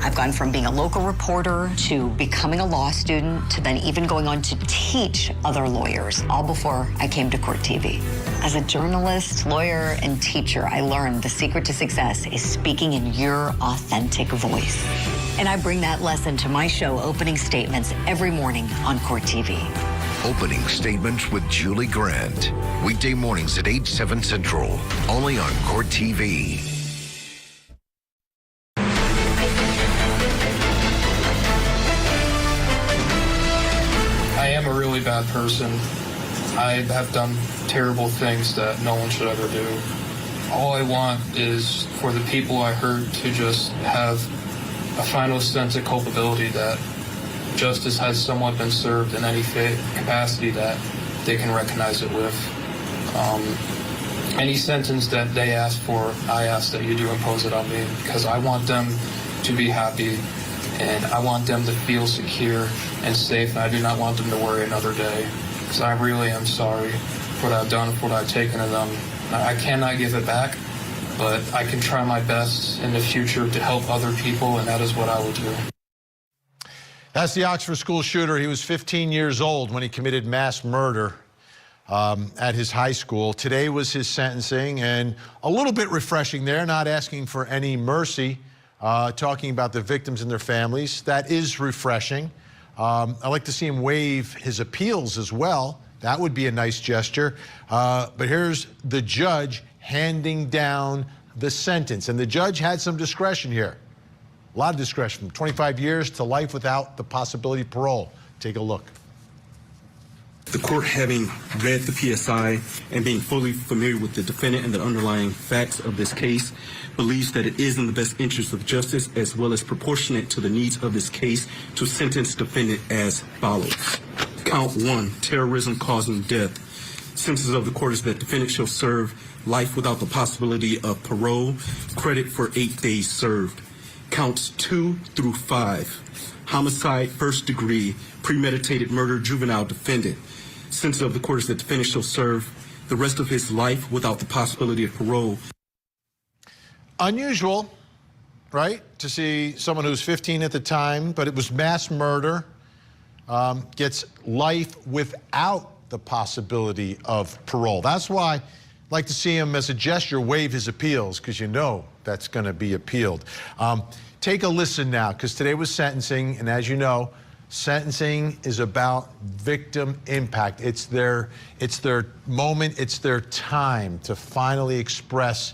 I've gone from being a local reporter to becoming a law student to then even going on to teach other lawyers, all before I came to Court TV. As a journalist, lawyer, and teacher, I learned the secret to success is speaking in your authentic voice. And I bring that lesson to my show, Opening Statements, every morning on Court TV. Opening Statements with Julie Grant. Weekday mornings at 8, 7 Central. Only on Court TV. I am a really bad person. I have done terrible things that no one should ever do. All I want is for the people I hurt to just have a final sense of culpability that justice has somewhat been served in any capacity that they can recognize it with. Any sentence that they ask for, I ask that you do impose it on me because I want them to be happy and I want them to feel secure and safe, and I do not want them to worry another day, because I really am sorry for what I've done, for what I've taken of them. I cannot give it back, but I can try my best in the future to help other people, and that is what I will do. That's the Oxford school shooter. He was 15 years old when he committed mass murder at his high school. Today was his sentencing, and a little bit refreshing there, not asking for any mercy, talking about the victims and their families. That is refreshing. I'd like to see him waive his appeals as well. That would be a nice gesture. But here's the judge handing down the sentence. And the judge had some discretion here. A lot of discretion, from 25 years to life without the possibility of parole. Take a look. The court, having read the PSI and being fully familiar with the defendant and the underlying facts of this case, believes that it is in the best interest of justice as well as proportionate to the needs of this case to sentence defendant as follows. Count 1, terrorism causing death. Sentence of the court is that defendant shall serve life without the possibility of parole, credit for 8 days served. Counts 2 through 5, homicide, first degree, premeditated murder, juvenile defendant. Sentence of the court is that defendant shall serve the rest of his life without the possibility of parole. Unusual, right, to see someone who's 15 at the time, but it was mass murder, gets life without the possibility of parole. That's why I'd like to see him, as a gesture, waive his appeals, because you know that's going to be appealed. Take a listen now, because today was sentencing, and as you know, sentencing is about victim impact. It's their moment, it's their time to finally express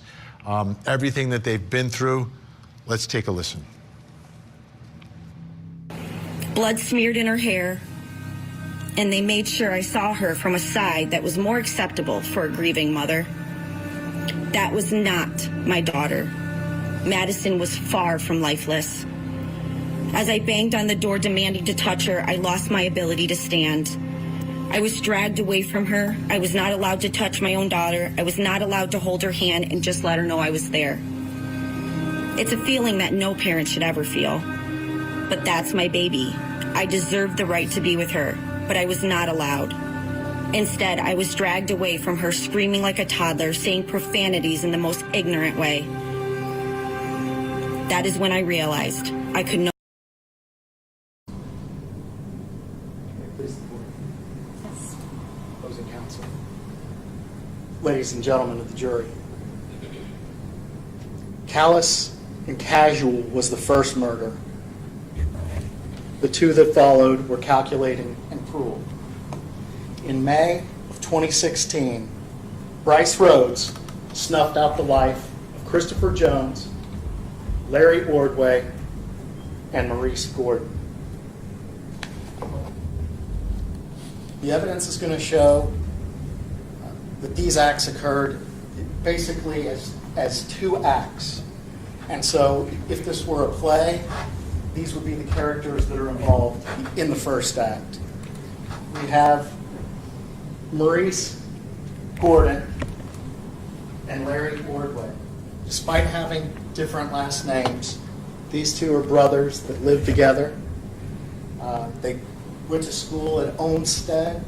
everything that they've been through. Let's take a listen. Blood smeared in her hair, and they made sure I saw her from a side that was more acceptable for a grieving mother. That was not my daughter. Madison was far from lifeless. As I banged on the door demanding to touch her, I lost my ability to stand. I was dragged away from her. I was not allowed to touch my own daughter. I was not allowed to hold her hand and just let her know I was there. It's a feeling that no parent should ever feel. But that's my baby. I deserved the right to be with her, but I was not allowed. Instead, I was dragged away from her, screaming like a toddler, saying profanities in the most ignorant way. That is when I realized I could no. Opposing counsel. Ladies and gentlemen of the jury, callous and casual was the first murder. The two that followed were calculating and cruel. In May of 2016, Brice Rhodes snuffed out the life of Christopher Jones, Larry Ordway, and Maurice Gordon. The evidence is going to show that these acts occurred basically as two acts. And so if this were a play, these would be the characters that are involved in the first act. We have Maurice Gordon and Larry Ordway. Despite having different last names, these two are brothers that live together. They went to school at Olmsted.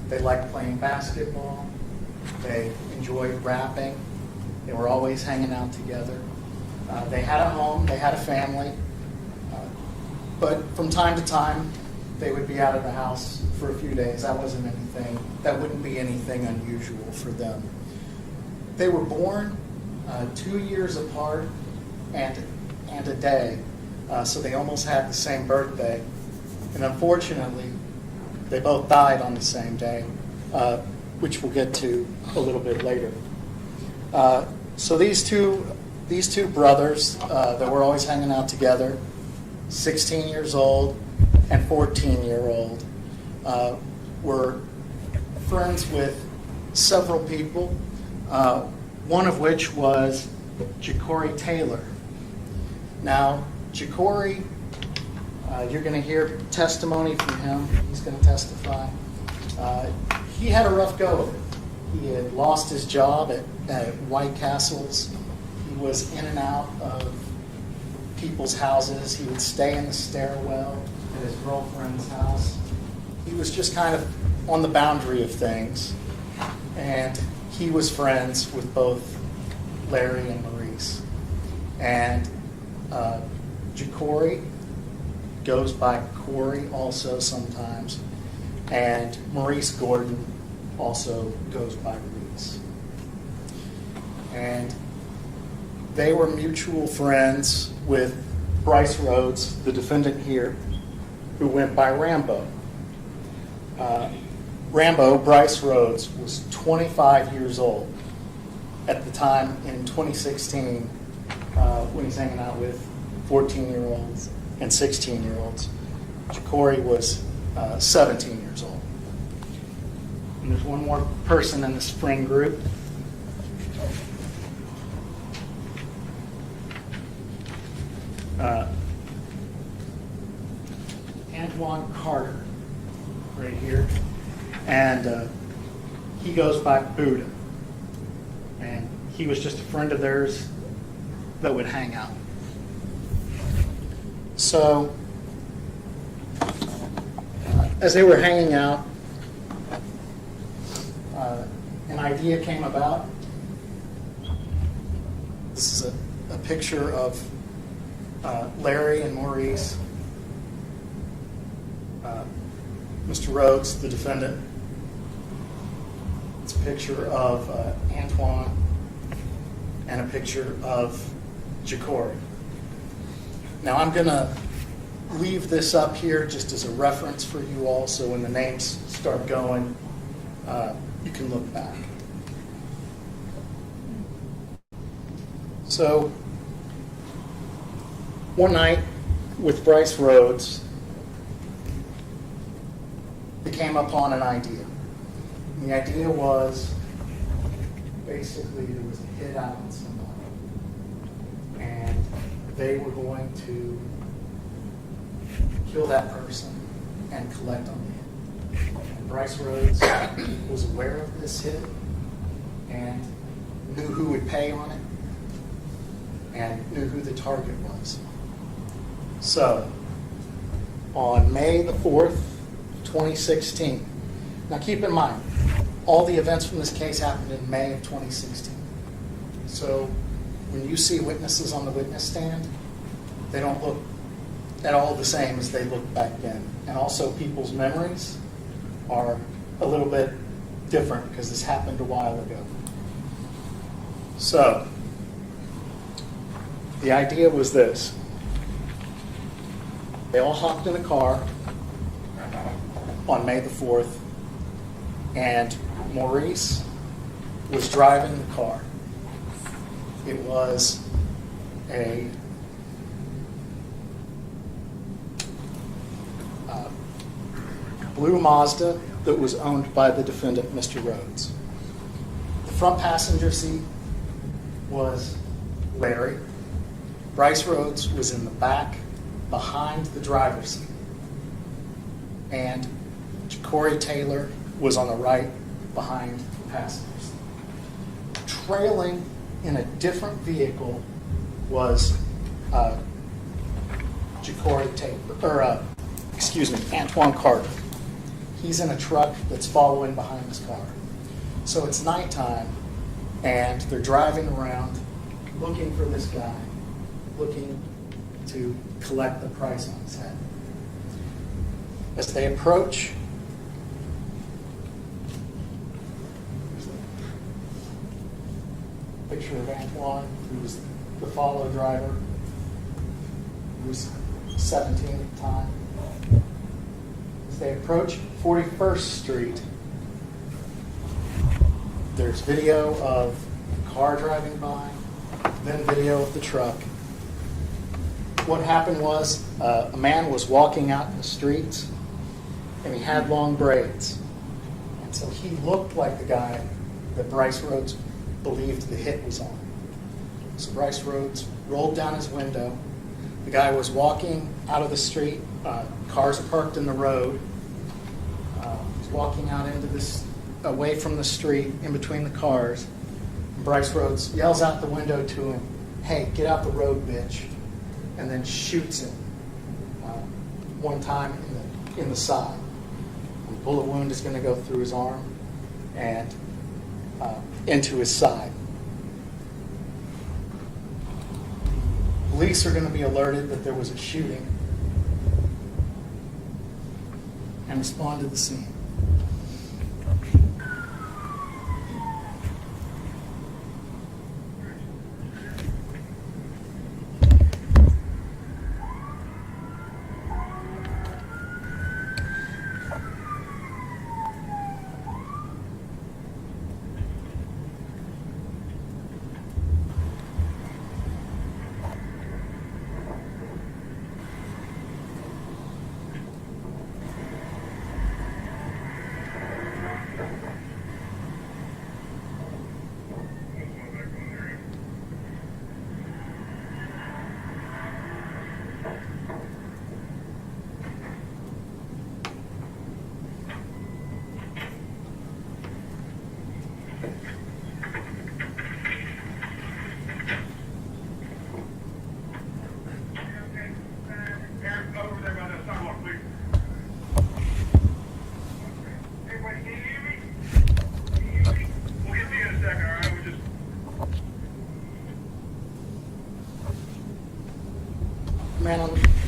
They liked playing basketball. They enjoyed rapping. They were always hanging out together. They had a home. They had a family. But from time to time, they would be out of the house for a few days. That wouldn't be anything unusual for them. They were born 2 years apart and a day, so they almost had the same birthday. And unfortunately, they both died on the same day, which we'll get to a little bit later. So these two brothers that were always hanging out together, 16 years old and 14-year-old, were friends with several people, one of which was Ja'Cory Taylor. Now, Ja'Cory, you're going to hear testimony from him. He's going to testify. He had a rough go of it. He had lost his job at White Castles. He was in and out of people's houses. He would stay in the stairwell at his girlfriend's house. He was just kind of on the boundary of things. And he was friends with both Larry and Maurice. And Jacory goes by Corey also sometimes. And Maurice Gordon also goes by Maurice. And they were mutual friends with Brice Rhodes, the defendant here, who went by Rambo. Rambo, Brice Rhodes, was 25 years old at the time in 2016 when he's hanging out with 14-year-olds and 16-year-olds. Jacory was 17 years old. And there's one more person in the spring group. Antoine Carter, right here. And he goes by Buddha. And he was just a friend of theirs that would hang out. So, as they were hanging out, an idea came about. This is a picture of Larry and Maurice, Mr. Rhodes, the defendant. It's a picture of Antoine and a picture of Jacory. Now I'm going to leave this up here just as a reference for you all, so when the names start going, you can look back. So one night with Brice Rhodes, they came upon an idea. And the idea was basically there was a hit out on somebody, and they were going to kill that person and collect on the hit. And Brice Rhodes was aware of this hit and knew who would pay on it and knew who the target was. So, on May the 4th, 2016, now keep in mind, all the events from this case happened in May of 2016. So, when you see witnesses on the witness stand, they don't look at all the same as they looked back then. And also, people's memories are a little bit different because this happened a while ago. So, the idea was this. They all hopped in a car on May the 4th, and Maurice was driving the car. It was a blue Mazda that was owned by the defendant, Mr. Rhodes. The front passenger seat was Larry. Brice Rhodes was in the back behind the driver's seat. And Jacory Taylor was on the right behind the passenger seat. Trailing in a different vehicle was Jacory Taylor, Antoine Carter. He's in a truck that's following behind his car. So it's nighttime, and they're driving around looking for this guy, looking to collect the price on his head. As they approach, picture of Antoine, who was the follow driver, who was 17 at the time. As they approach 41st Street, there's video of a car driving by, then video of the truck. What happened was a man was walking out in the streets, and he had long braids. And so he looked like the guy that Brice Rhodes believed the hit was on. So Brice Rhodes rolled down his window. The guy was walking out of the street. Cars parked in the road. He's walking out into this, away from the street, in between the cars. And Brice Rhodes yells out the window to him, "Hey, get out the road, bitch." and then shoots him one time in the side. The bullet wound is going to go through his arm and into his side. Police are going to be alerted that there was a shooting and respond to the scene.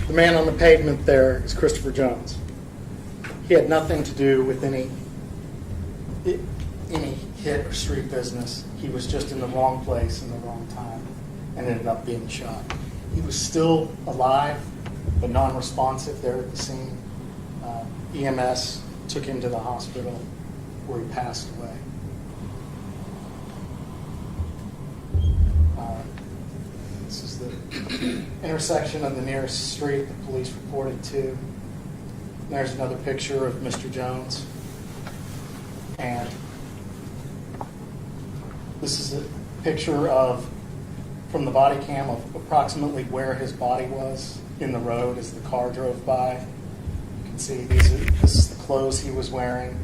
The man on the pavement there is Christopher Jones. He had nothing to do with any hit or street business. He was just in the wrong place in the wrong time and ended up being shot. He was still alive, but non-responsive there at the scene. EMS took him to the hospital where he passed away. This is the intersection of the nearest street the police reported to. There's another picture of Mr. Jones. And this is a picture from the body cam of approximately where his body was in the road as the car drove by. You can see this is the clothes he was wearing,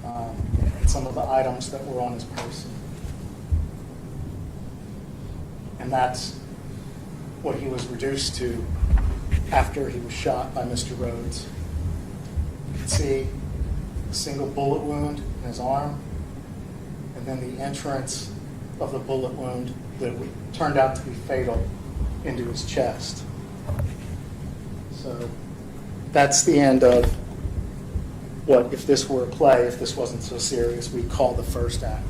and some of the items that were on his person. And that's what he was reduced to after he was shot by Mr. Rhodes. You can see a single bullet wound in his arm, and then the entrance of the bullet wound that turned out to be fatal into his chest. So that's the end of what, if this were a play, if this wasn't so serious, we'd call the first act.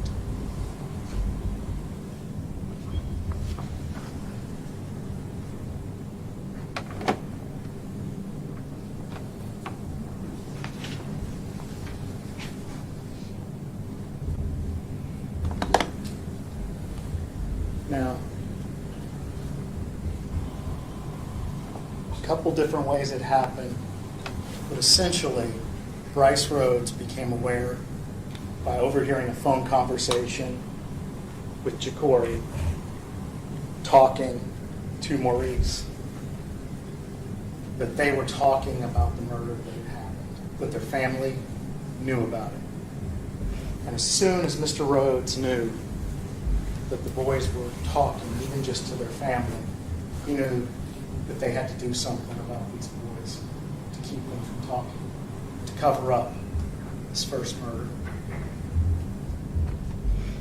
Now, a couple different ways it happened, but essentially, Brice Rhodes became aware by overhearing a phone conversation with Jacory talking to Maurice that they were talking about the murder that had happened, that their family knew about it. And as soon as Mr. Rhodes knew that the boys were talking, even just to their family, he knew that they had to do something about these boys to keep them from talking, to cover up this first murder.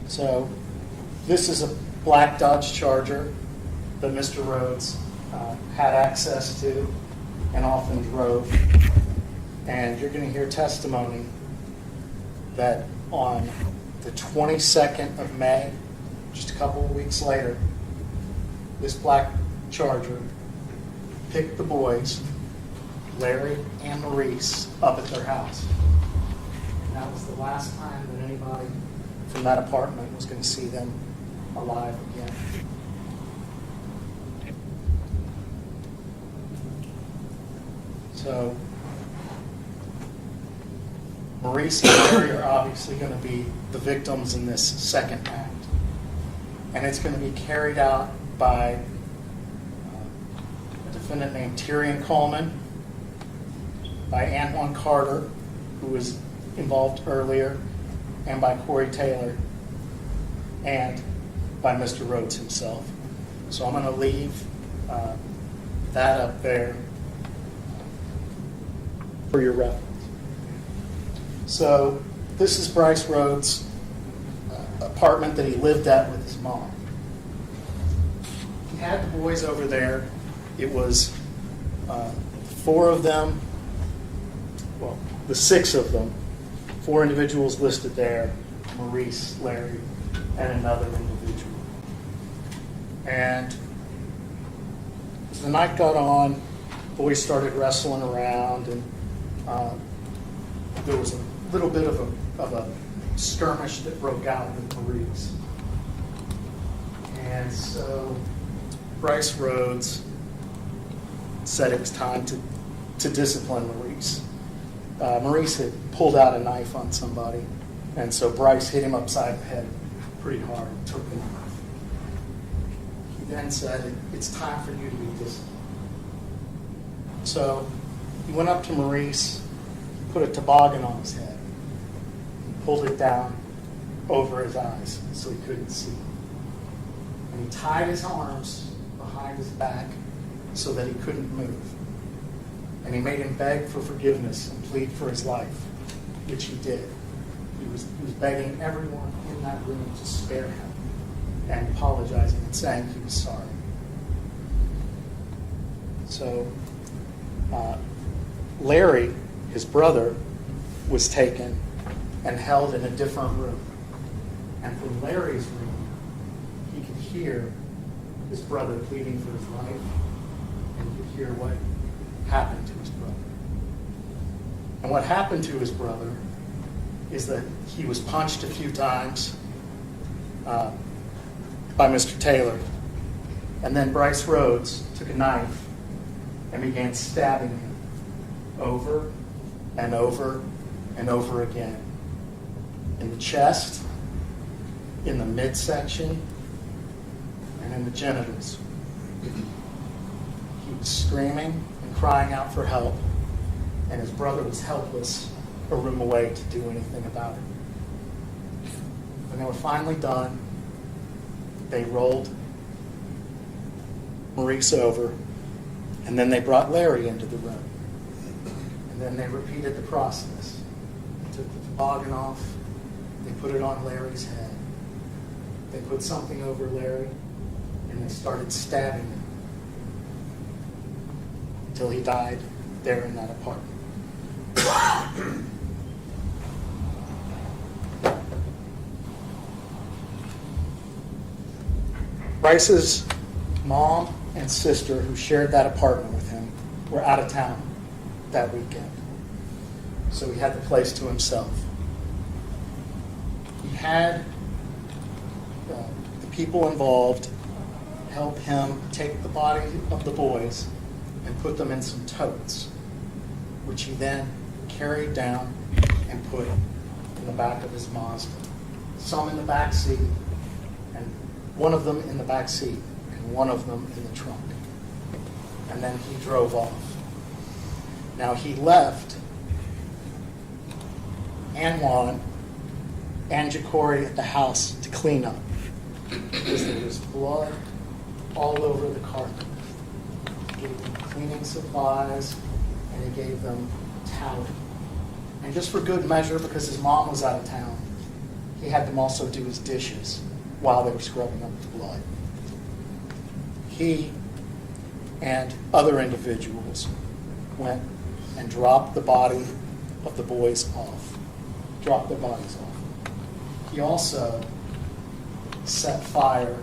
So this is a black Dodge Charger that Mr. Rhodes had access to and often drove. And you're going to hear testimony that on the 22nd of May, just a couple of weeks later, this black Charger picked the boys, Larry and Maurice, up at their house. And that was the last time that anybody from that apartment was going to see them alive again. So Maurice and Larry are obviously going to be the victims in this second act. And it's going to be carried out by a defendant named Tyrion Coleman, by Antoine Carter, who was involved earlier, and by Corey Taylor, and by Mr. Rhodes himself. So I'm going to leave that up there for your reference. So this is Brice Rhodes' apartment that he lived at with his mom. He had the boys over there. It was 4 of them, well, the 6 of them, 4 individuals listed there, Maurice, Larry, and another individual. And as the night got on, boys started wrestling around, and there was a little bit of a skirmish that broke out with Maurice. And so Brice Rhodes said it was time to discipline Maurice. Maurice had pulled out a knife on somebody, and so Brice hit him upside the head pretty hard and took the knife. He then said, "It's time for you to be disciplined." So he went up to Maurice, put a toboggan on his head, pulled it down over his eyes so he couldn't see. And he tied his arms behind his back so that he couldn't move. And he made him beg for forgiveness and plead for his life, which he did. He was begging everyone in that room to spare him and apologizing and saying he was sorry. So Larry, his brother, was taken and held in a different room. And from Larry's room, he could hear his brother pleading for his life, and he could hear what happened to his brother. And what happened to his brother is that he was punched a few times by Mr. Taylor, and then Brice Rhodes took a knife and began stabbing him over and over and over again. In the chest, in the midsection, and in the genitals. He was screaming and crying out for help, and his brother was helpless a room away to do anything about it. When they were finally done, they rolled Maurice over, and then they brought Larry into the room. And then they repeated the process. They took the toboggan off, they put it on Larry's head, they put something over Larry, and they started stabbing him until he died there in that apartment. Brice's mom and sister, who shared that apartment with him, were out of town that weekend. So he had the place to himself. He had the people involved help him take the body of the boys and put them in some totes, which he then carried down and put in the back of his Mazda. Some in the back seat, and one of them in the back seat, and one of them in the trunk. And then he drove off. Now he left Anwan and Jacory at the house to clean up, because there was blood all over the carpet. He gave them cleaning supplies, and he gave them towel. And just for good measure, because his mom was out of town, he had them also do his dishes while they were scrubbing up the blood. He and other individuals went and dropped the body of the boys off. Dropped their bodies off. He also set fire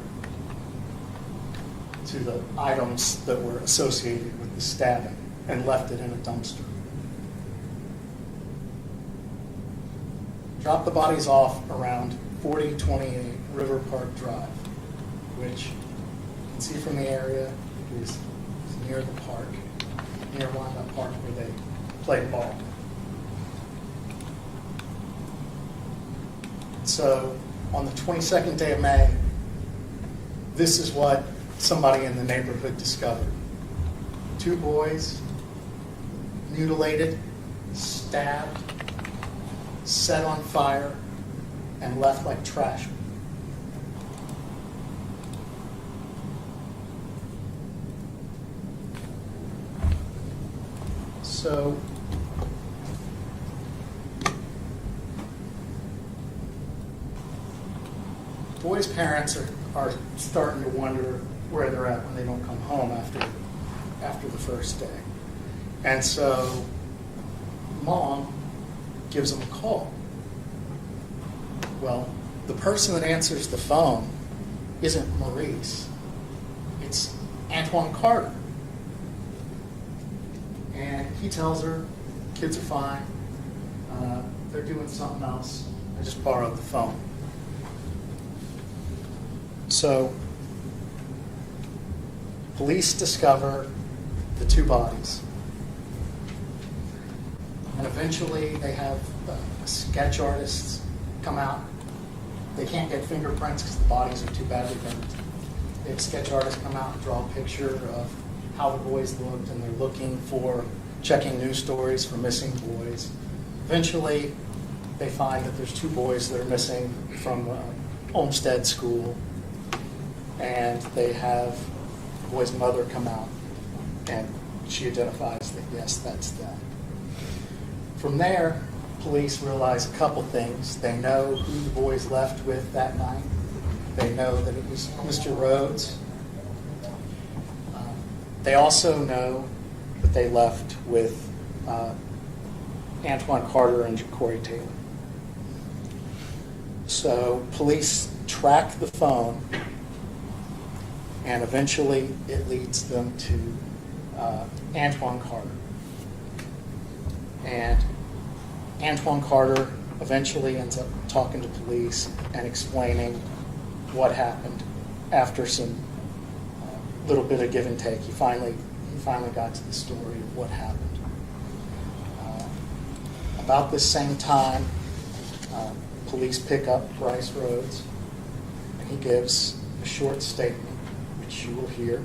to the items that were associated with the stabbing and left it in a dumpster. Dropped the bodies off around 4028 River Park Drive, which you can see from the area is near the park, near Wyandotte Park where they play ball. So on the 22nd day of May, this is what somebody in the neighborhood discovered. 2 boys, mutilated, stabbed, set on fire, and left like trash. So boys' parents are starting to wonder where they're at when they don't come home after the first day. And so mom gives them a call. Well, the person that answers the phone isn't Maurice. It's Antoine Carter. And he tells her, kids are fine. They're doing something else. I just borrowed the phone. So police discover the two bodies. And eventually they have sketch artists come out. They can't get fingerprints because the bodies are too badly burned. They have sketch artists come out and draw a picture of how the boys looked, and they're looking for, checking news stories for missing boys. Eventually, they find that there's two boys that are missing from Olmsted School, and they have the boy's mother come out, and she identifies that, yes, that's them. From there, police realize a couple things. They know who the boys left with that night. They know that it was Mr. Rhodes. They also know that they left with Antoine Carter and Ja'Cory Taylor. So police track the phone, and eventually it leads them to Antoine Carter. And Antoine Carter eventually ends up talking to police and explaining what happened after some little bit of give and take. He finally got to the story of what happened. About this same time, police pick up Brice Rhodes, and he gives a short statement, which you will hear.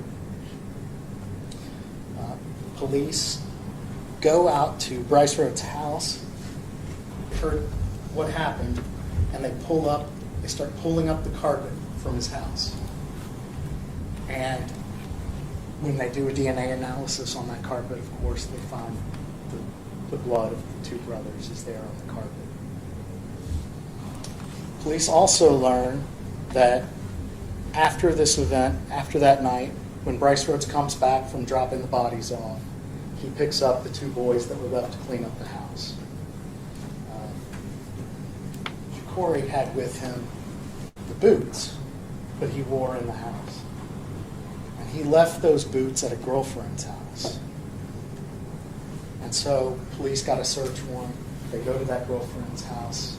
Police go out to Brice Rhodes' house, heard what happened, and they start pulling up the carpet from his house. And when they do a DNA analysis on that carpet, of course, they find the blood of the two brothers is there on the carpet. Police also learn that after this event, after that night, when Brice Rhodes comes back from dropping the bodies off, he picks up the two boys that were left to clean up the house. Ja'Cory had with him the boots that he wore in the house. And he left those boots at a girlfriend's house. And so police got a search warrant. They go to that girlfriend's house,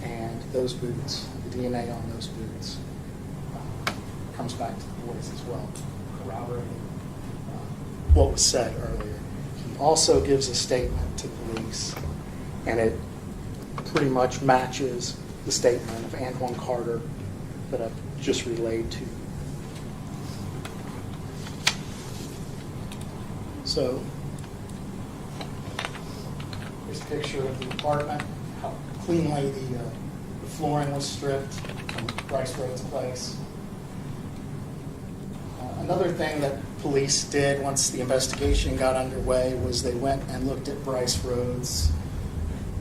and those boots, the DNA on those boots, comes back to the boys as well, corroborating what was said earlier. He also gives a statement to police, and it pretty much matches the statement of Antoine Carter that I've just relayed to you. So, here's a picture of the apartment, how cleanly the flooring was stripped from Brice Rhodes' place. Another thing that police did once the investigation got underway was they went and looked at Brice Rhodes'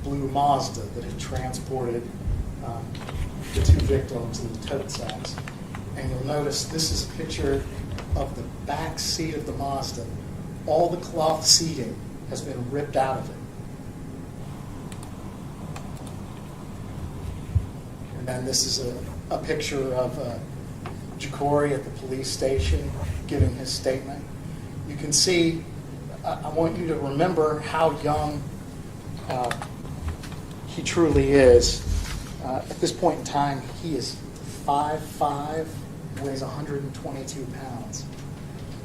blue Mazda that had transported the two victims in the tote sacks. And you'll notice this is a picture of the back seat of the Mazda. All the cloth seating has been ripped out of it. And then this is a picture of Ja'Cory at the police station giving his statement. You can see, I want you to remember how young he truly is. At this point in time, he is 5'5", weighs 122 pounds.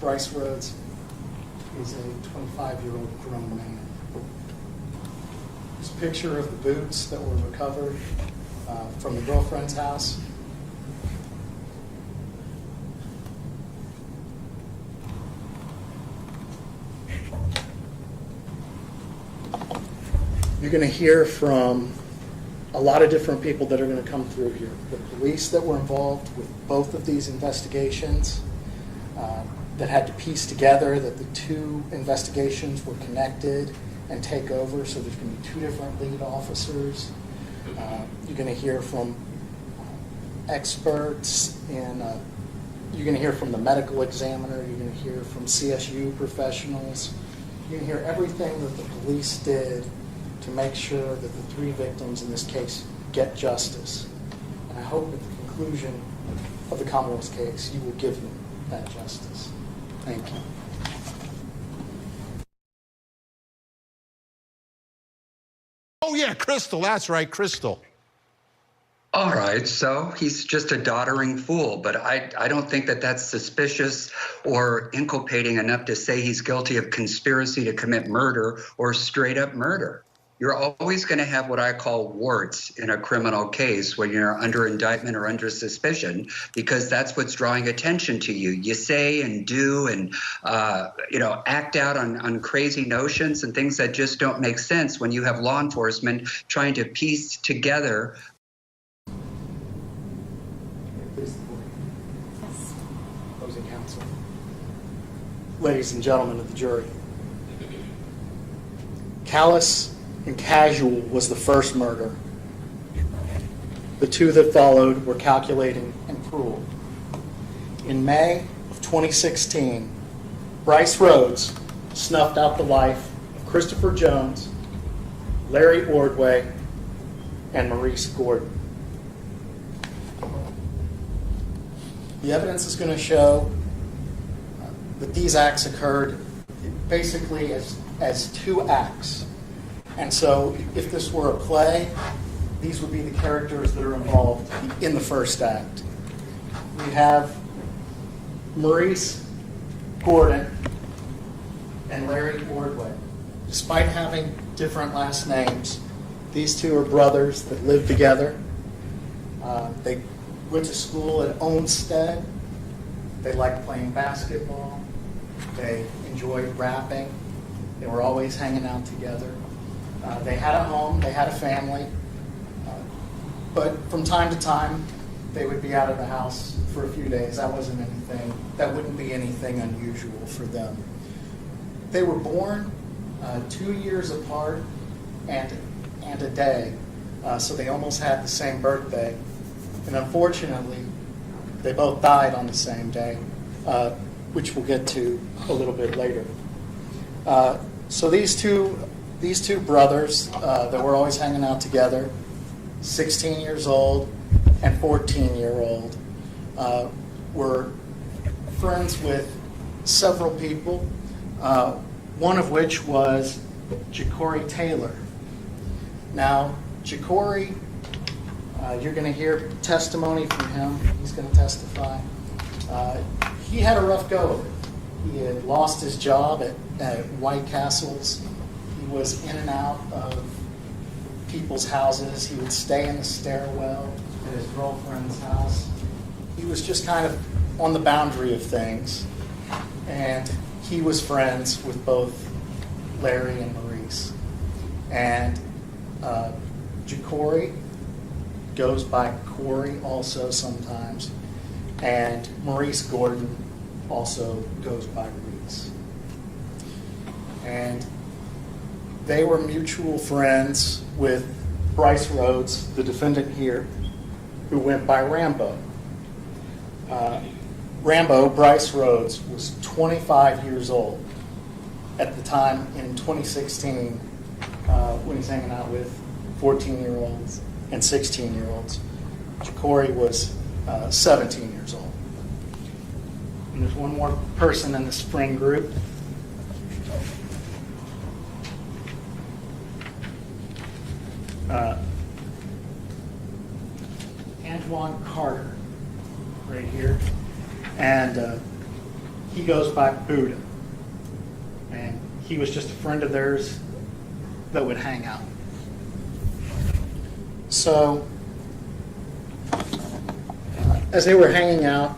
Brice Rhodes is a 25-year-old grown man. There's a picture of the boots that were recovered from the girlfriend's house. You're going to hear from a lot of different people that are going to come through here. The police that were involved with both of these investigations, that had to piece together that the two investigations were connected and take over. So there's going to be two different lead officers. You're going to hear from experts in, you're going to hear from the medical examiner, you're going to hear from CSU professionals. You're going to hear everything that the police did to make sure that the three victims in this case get justice. And I hope at the conclusion of the Commonwealth's case, you will give them that justice. Thank you. Oh yeah, Crystal, that's right, Crystal. All right, so he's just a doddering fool, but I don't think that that's suspicious or inculpating enough to say he's guilty of conspiracy to commit murder or straight up murder. You're always going to have what I call warts in a criminal case when you're under indictment or under suspicion, because that's what's drawing attention to you. You say and do and, act out on crazy notions and things that just don't make sense when you have law enforcement trying to piece together. Opposing counsel. Ladies and gentlemen of the jury, callous and casual was the first murder. The two that followed were calculating and cruel. In May of 2016, Brice Rhodes snuffed out the life of Christopher Jones, Larry Ordway, and Maurice Gordon. The evidence is going to show that these acts occurred basically as two acts. And so if this were a play, these would be the characters that are involved in the first act. We have Maurice Gordon and Larry Ordway. Despite having different last names, these two are brothers that live together. They went to school at Olmsted. They liked playing basketball. They enjoyed rapping. They were always hanging out together. They had a home, they had a family, but from time to time, they would be out of the house for a few days. That wouldn't be anything unusual for them. They were born 2 years apart and a day, so they almost had the same birthday. And unfortunately, they both died on the same day, which we'll get to a little bit later. So these two brothers that were always hanging out together, 16 years old and 14-year-old, were friends with several people, one of which was Jacory Taylor. Now, Jacory, you're going to hear testimony from him. He's going to testify. He had a rough go of it. He had lost his job at White Castles. He was in and out of people's houses. He would stay in the stairwell at his girlfriend's house. He was just kind of on the boundary of things. And he was friends with both Larry and Maurice. And Jacory goes by Corey also sometimes. And Maurice Gordon also goes by Reese. And they were mutual friends with Brice Rhodes, the defendant here, who went by Rambo. Rambo, Brice Rhodes, was 25 years old at the time in 2016 when he's hanging out with 14-year-olds and 16-year-olds. Jacory was 17 years old. And there's one more person in the spring group. Antoine Carter, right here. And he goes by Buddha. And he was just a friend of theirs that would hang out. So, as they were hanging out,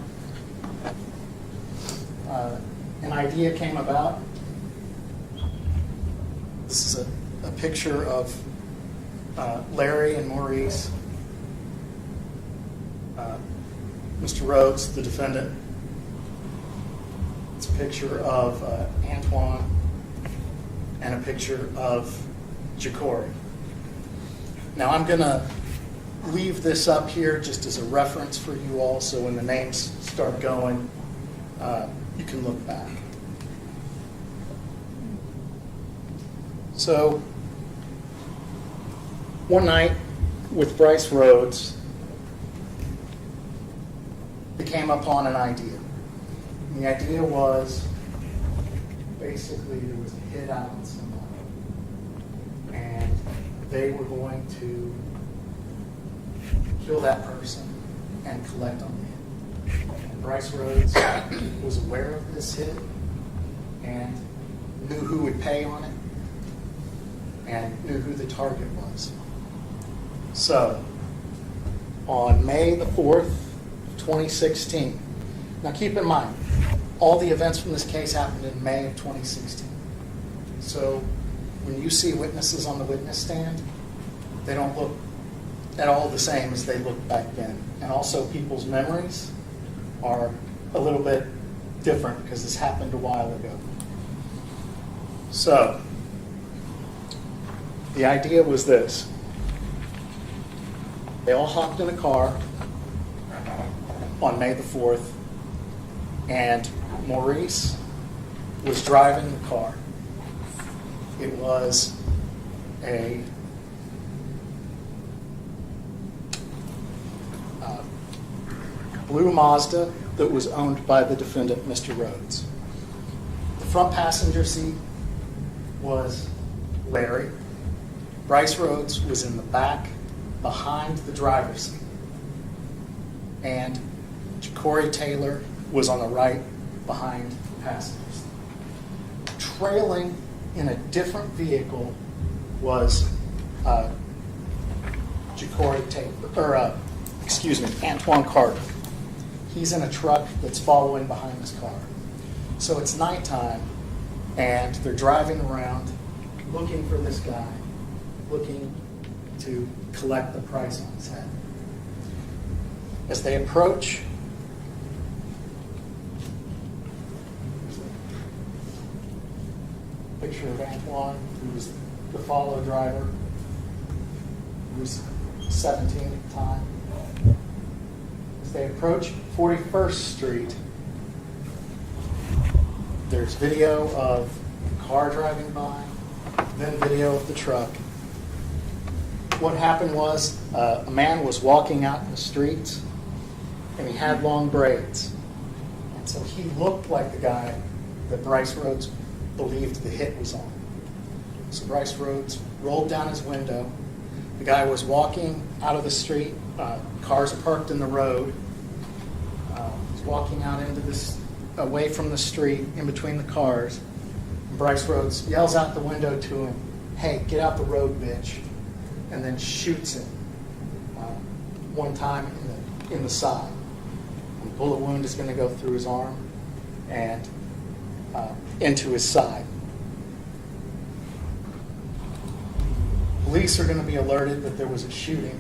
an idea came about. This is a picture of Larry and Maurice, Mr. Rhodes, the defendant. It's a picture of Antoine and a picture of Jacory. Now I'm gonna leave this up here just as a reference for you all, so when the names start going, you can look back. So one night with Brice Rhodes, they came upon an idea. And the idea was basically there was a hit out on somebody, and they were going to kill that person and collect on the hit. And Brice Rhodes was aware of this hit and knew who would pay on it and knew who the target was. So on May the 4th, 2016, now keep in mind, all the events from this case happened in May of 2016. So when you see witnesses on the witness stand, they don't look at all the same as they looked back then. And also people's memories are a little bit different because this happened a while ago. So the idea was this. They all hopped in a car on May the 4th, and Maurice was driving the car. It was a blue Mazda that was owned by the defendant, Mr. Rhodes. The front passenger seat was Larry. Brice Rhodes was in the back behind the driver's seat. And Jacory Taylor was on the right behind the passenger seat. Trailing in a different vehicle was Jacory Taylor, or Antoine Carter. He's in a truck that's following behind this car. So it's nighttime, and they're driving around looking for this guy, looking to collect the price on his head. As they approach, picture of Antoine, who was the follow driver, who was 17 at the time. As they approach 41st Street, there's video of the car driving by, then video of the truck. What happened was a man was walking out in the street, and he had long braids. And so he looked like the guy that Brice Rhodes believed the hit was on. So Brice Rhodes rolled down his window. The guy was walking out of the street. Cars parked in the road. He's walking out into this, away from the street, in between the cars. And Brice Rhodes yells out the window to him, "Hey, get out the road, bitch," and then shoots him one time in the side. The bullet wound is going to go through his arm and into his side. Police are going to be alerted that there was a shooting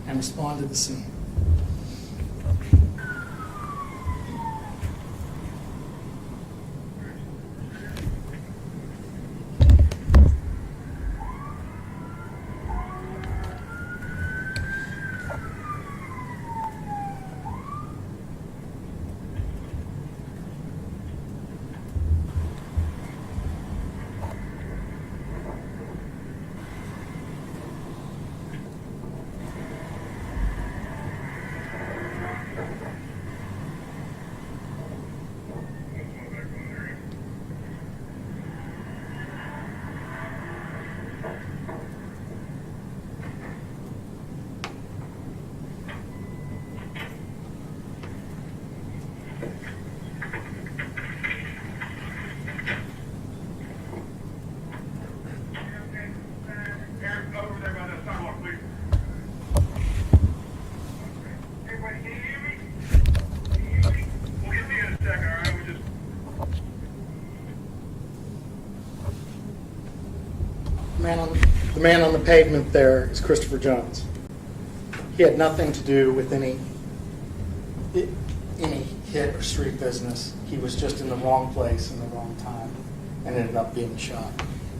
and respond to the scene. The man on the pavement there is Christopher Jones. He had nothing to do with any hit or street business. he was just in the wrong place in the wrong time and ended up being shot.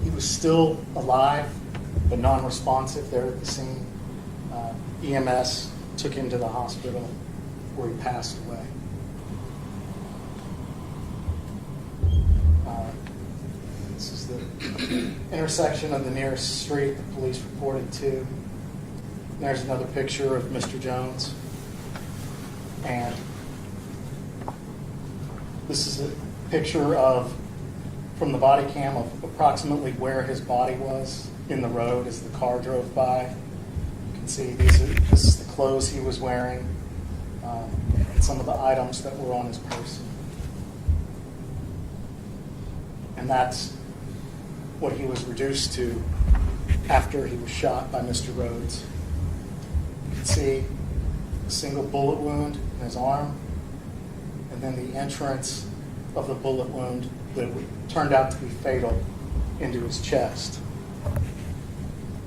He was still alive, but non-responsive there at the scene. EMS took him to the hospital where he passed away. This is the intersection of the nearest street the police reported to. There's another picture of Mr. Jones. And this is a picture from the body cam of approximately where his body was in the road as the car drove by. You can see this is the clothes he was wearing, and some of the items that were on his person. And that's what he was reduced to after he was shot by Mr. Rhodes. You can see a single bullet wound in his arm, and then the entrance of the bullet wound that turned out to be fatal into his chest.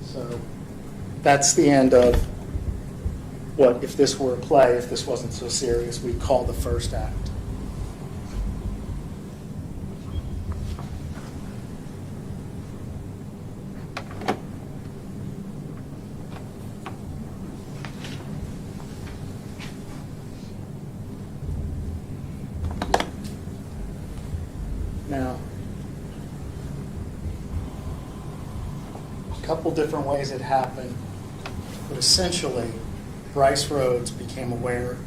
So that's the end of what, if this were a play, if this wasn't so serious, we'd call the first act. Now, a couple different ways it happened, but essentially, Brice Rhodes became aware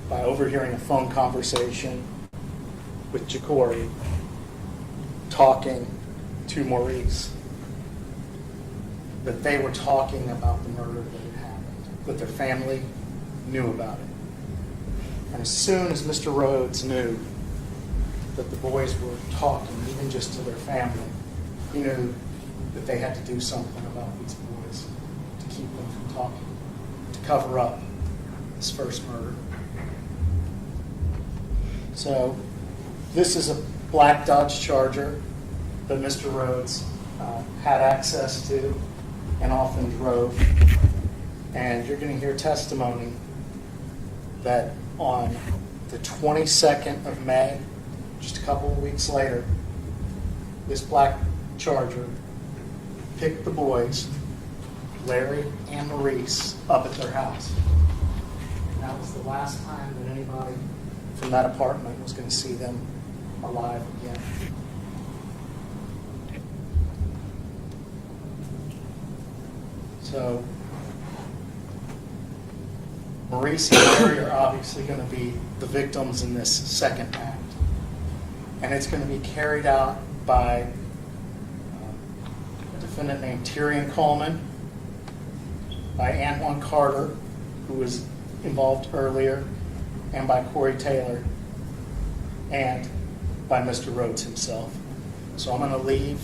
by overhearing a phone conversation with Jacory talking to Maurice that they were talking about the murder that had happened, that their family knew about it. And as soon as Mr. Rhodes knew that the boys were talking, even just to their family, he knew that they had to do something about these boys to keep them from talking, to cover up his first murder. So this is a black Dodge Charger that Mr. Rhodes had access to and often drove. And you're going to hear testimony that on the 22nd of May, just a couple of weeks later, this black Charger picked the boys, Larry and Maurice, up at their house. And that was the last time that anybody from that apartment was going to see them alive again. So Maurice and Larry are obviously going to be the victims in this second act. And it's going to be carried out by a defendant named Tyrion Coleman, by Antoine Carter, who was involved earlier, and by Corey Taylor, and by Mr. Rhodes himself. So I'm going to leave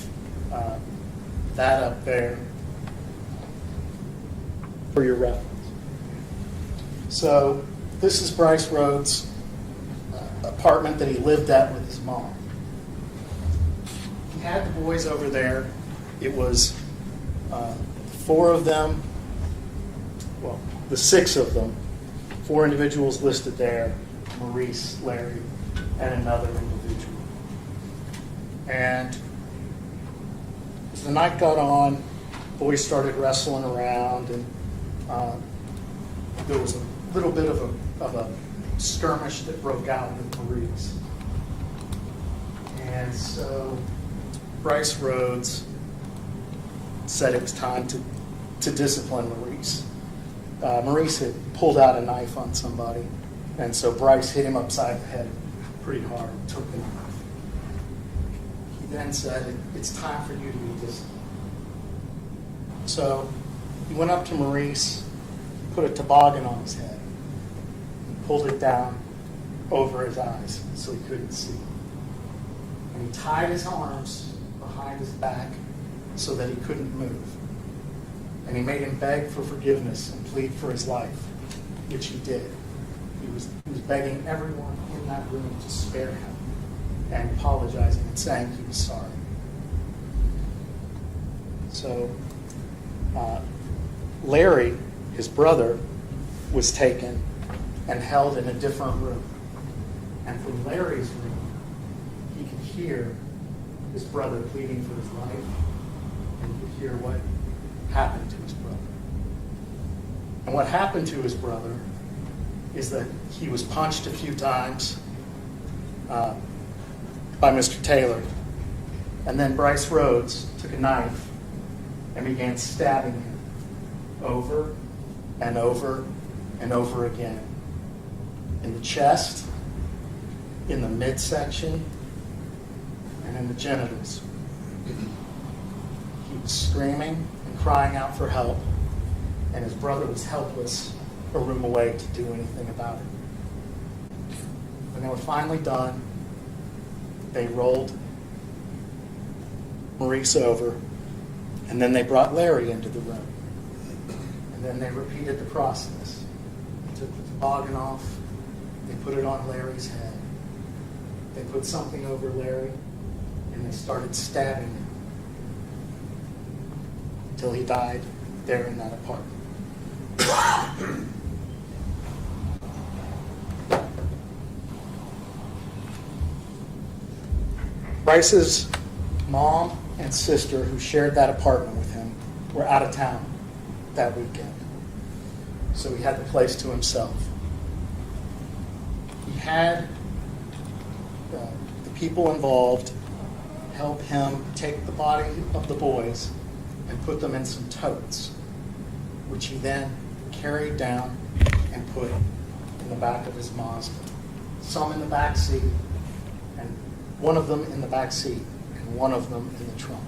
that up there for your reference. So this is Brice Rhodes' apartment that he lived at with his mom. He had the boys over there. It was 4 of them, well, the 6 of them, 4 individuals listed there, Maurice, Larry, and another individual. And as the night got on, boys started wrestling around, and there was a little bit of a skirmish that broke out with Maurice. And so Brice Rhodes said it was time to discipline Maurice. Maurice had pulled out a knife on somebody, and so Brice hit him upside the head pretty hard and took the knife. He then said, "It's time for you to be disciplined." So he went up to Maurice, put a toboggan on his head, and pulled it down over his eyes so he couldn't see. And he tied his arms behind his back so that he couldn't move. And he made him beg for forgiveness and plead for his life, which he did. He was begging everyone in that room to spare him and apologizing and saying he was sorry. So Larry, his brother, was taken and held in a different room. And from Larry's room, he could hear his brother pleading for his life, and he could hear what happened to his brother. And what happened to his brother is that he was punched a few times by Mr. Taylor, and then Brice Rhodes took a knife and began stabbing him over and over and over again. In the chest, in the midsection, and in the genitals. He was screaming and crying out for help, and his brother was helpless a room away to do anything about it. When they were finally done, they rolled Maurice over, and then they brought Larry into the room. And then they repeated the process. They took the toboggan off, they put it on Larry's head, they put something over Larry, and they started stabbing him until he died there in that apartment. Brice's mom and sister, who shared that apartment with him, were out of town that weekend. So he had the place to himself. He had the people involved help him take the body of the boys and put them in some totes, which he then carried down and put in the back of his Mazda. Some in the back seat, and one of them in the back seat, and one of them in the trunk.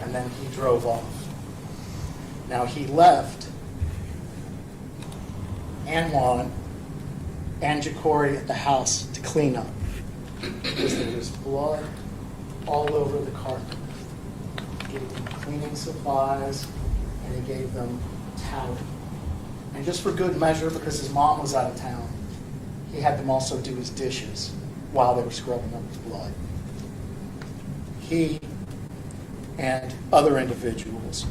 And then he drove off. Now he left Antoine and Jacory at the house to clean up because there was blood all over the carpet. He gave them cleaning supplies, and he gave them towel. And just for good measure, because his mom was out of town, he had them also do his dishes while they were scrubbing up his blood. He and other individuals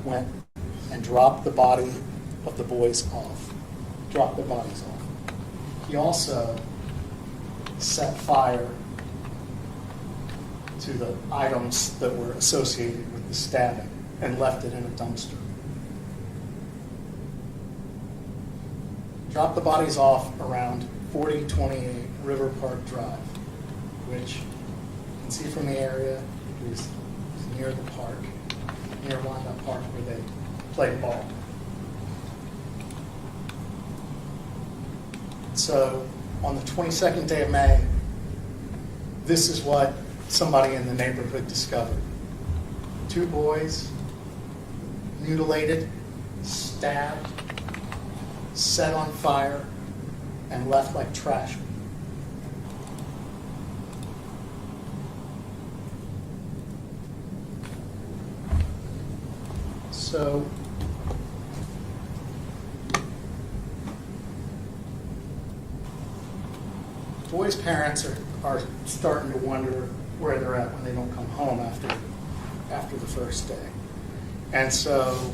went and dropped the body of the boys off, dropped their bodies off. He also set fire to the items that were associated with the stabbing and left it in a dumpster. Dropped the bodies off around 4028 River Park Drive, which you can see from the area is near the park, near Wyandotte Park where they play ball. So on the 22nd day of May, this is what somebody in the neighborhood discovered. 2 boys, mutilated, stabbed, set on fire, and left like trash. So boys' parents are starting to wonder where they're at when they don't come home after the first day. And so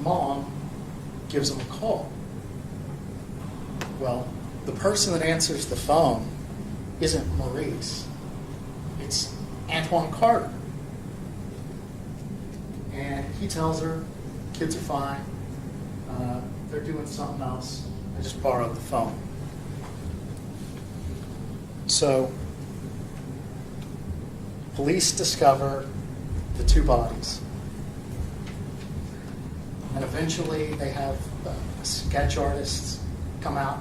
mom gives them a call. Well, the person that answers the phone isn't Maurice. It's Antoine Carter. And he tells her, kids are fine. They're doing something else. I just borrowed the phone. So police discover the 2 bodies. And eventually they have sketch artists come out.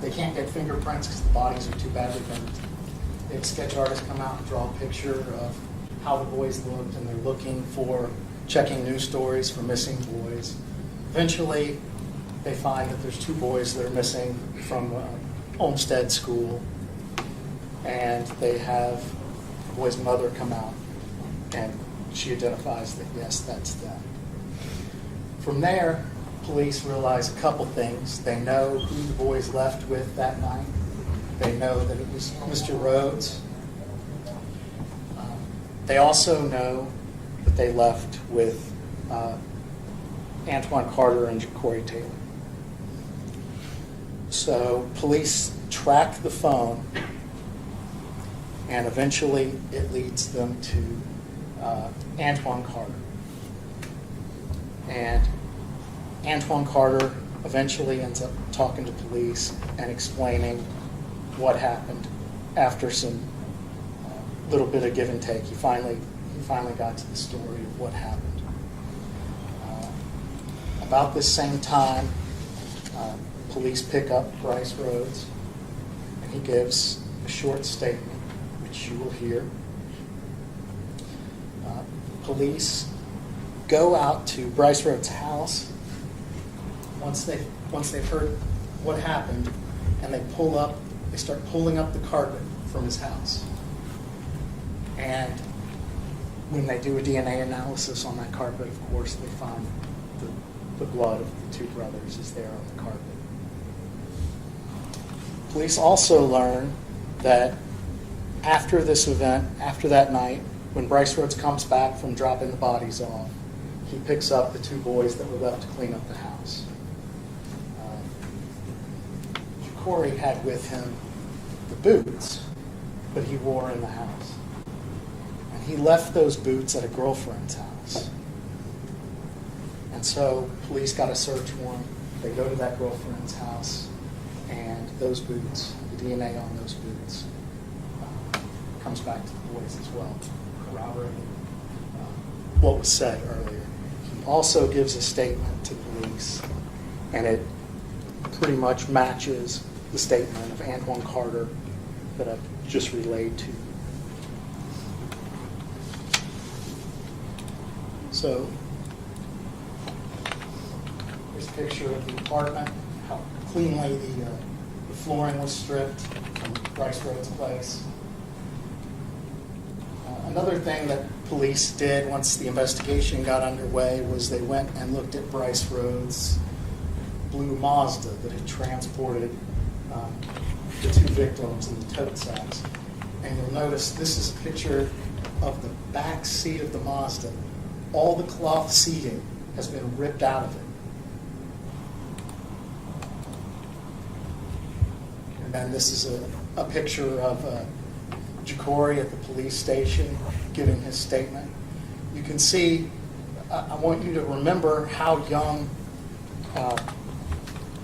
They can't get fingerprints because the bodies are too badly burned. They have sketch artists come out and draw a picture of how the boys looked, and they're looking for, checking news stories for missing boys. Eventually, they find that there's 2 boys that are missing from Olmsted School, and they have the boy's mother come out, and she identifies that, yes, that's them. From there, police realize a couple things. They know who the boys left with that night. They know that it was Mr. Rhodes. They also know that they left with Antoine Carter and Jacory Taylor. So police track the phone, and eventually it leads them to Antoine Carter. And Antoine Carter eventually ends up talking to police and explaining what happened after some little bit of give and take. He finally got to the story of what happened. About this same time, police pick up Brice Rhodes, and he gives a short statement, which you will hear. Police go out to Brice Rhodes' house once they've heard what happened, and they start pulling up the carpet from his house. And when they do a DNA analysis on that carpet, of course, they find the blood of the two brothers is there on the carpet. Police also learn that after this event, after that night, when Brice Rhodes comes back from dropping the bodies off, he picks up the two boys that were left to clean up the house. Corey had with him the boots that he wore in the house. And he left those boots at a girlfriend's house. And so police got a search warrant. They go to that girlfriend's house, and those boots, the DNA on those boots, comes back to the boys as well, corroborating what was said earlier. He also gives a statement to police, and it pretty much matches the statement of Antoine Carter that I've just relayed to you. So, here's a picture of the apartment, how cleanly the flooring was stripped from Brice Rhodes' place. Another thing that police did once the investigation got underway was they went and looked at Brice Rhodes' blue Mazda that had transported the two victims in the tote sacks. And you'll notice this is a picture of the back seat of the Mazda. All the cloth seating has been ripped out of it. And then this is a picture of Jacory at the police station giving his statement. You can see, I want you to remember how young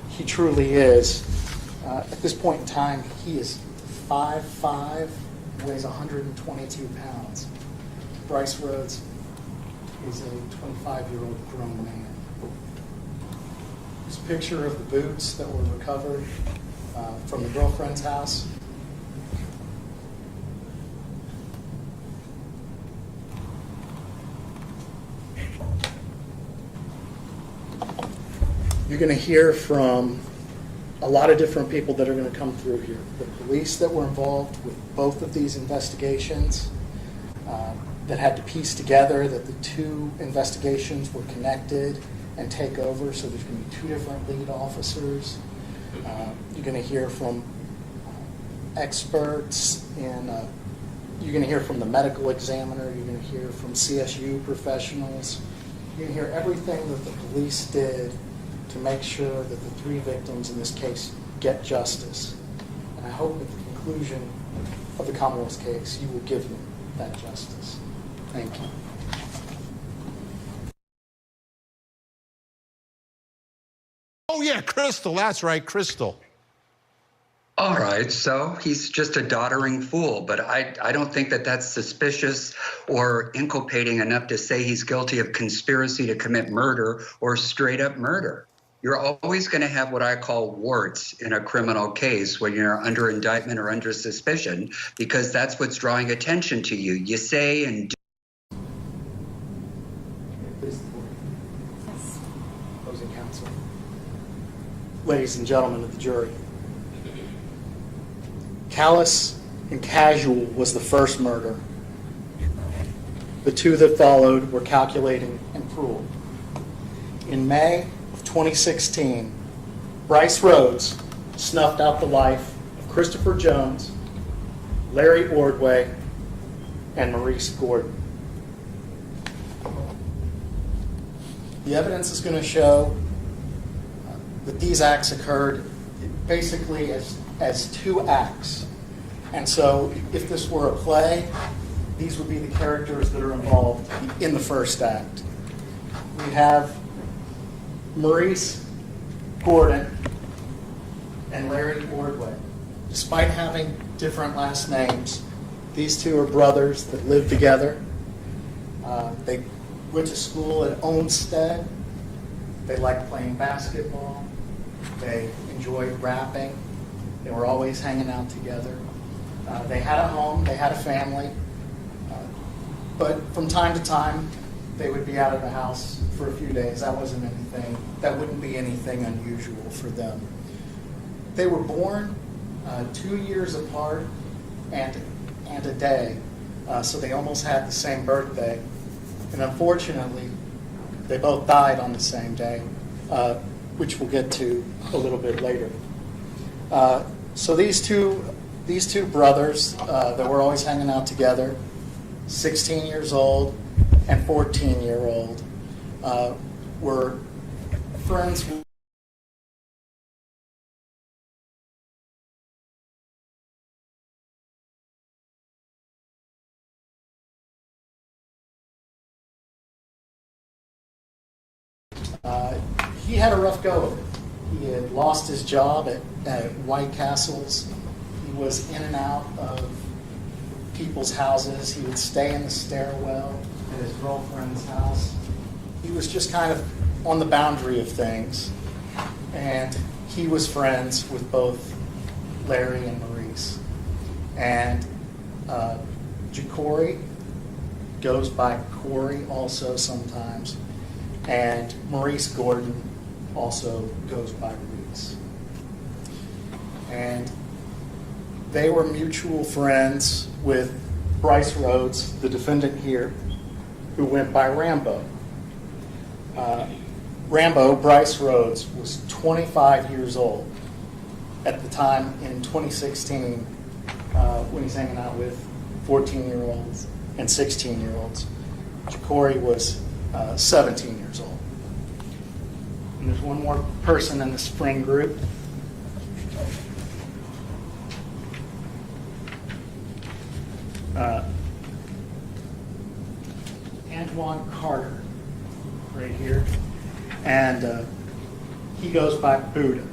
he truly is. At this point in time, he is 5'5", weighs 122 pounds. Brice Rhodes is a 25-year-old grown man. There's a picture of the boots that were recovered from the girlfriend's house. You're going to hear from a lot of different people that are going to come through here. The police that were involved with both of these investigations that had to piece together that the two investigations were connected and take over, so there's going to be two different lead officers. You're going to hear from experts you're going to hear from the medical examiner, you're going to hear from CSU professionals. You're going to hear everything that the police did to make sure that the three victims in this case get justice. And I hope at the conclusion of the Commonwealth's case, you will give them that justice. Thank you. Oh yeah, Crystal, that's right, Crystal. All right, so he's just a doddering fool, but I don't think that that's suspicious or inculpating enough to say he's guilty of conspiracy to commit murder or straight up murder. You're always going to have what I call warts in a criminal case when you're under indictment or under suspicion, because that's what's drawing attention to you. You say and do. Opposing counsel. Ladies and gentlemen of the jury. Callous and casual was the first murder. The two that followed were calculating and cruel. In May of 2016, Brice Rhodes snuffed out the life of Christopher Jones, Larry Ordway, and Maurice Gordon. The evidence is going to show that these acts occurred basically as two acts. And so if this were a play, these would be the characters that are involved in the first act. We have Maurice Gordon and Larry Ordway. Despite having different last names, these two are brothers that live together. They went to school at Olmsted. They liked playing basketball. They enjoyed rapping. They were always hanging out together. They had a home. They had a family. But from time to time, they would be out of the house for a few days. That wouldn't be anything unusual for them. They were born 2 years apart and a day, so they almost had the same birthday. And unfortunately, they both died on the same day, which we'll get to a little bit later. So these two brothers that were always hanging out together, 16 years old and 14-year-old, were friends. He had a rough go of it. He had lost his job at White Castles. He was in and out of people's houses. He would stay in the stairwell at his girlfriend's house. He was just kind of on the boundary of things. And he was friends with both Larry and Maurice. And Jacory goes by Corey also sometimes. And Maurice Gordon also goes by Maurice. And they were mutual friends with Brice Rhodes, the defendant here, who went by Rambo. Brice Rhodes, was 25 years old at the time in 2016 when he's hanging out with 14-year-olds and 16-year-olds. Jacory was 17 years old. And there's one more person in the spring group. Antoine Carter, right here. And he goes by Buddha.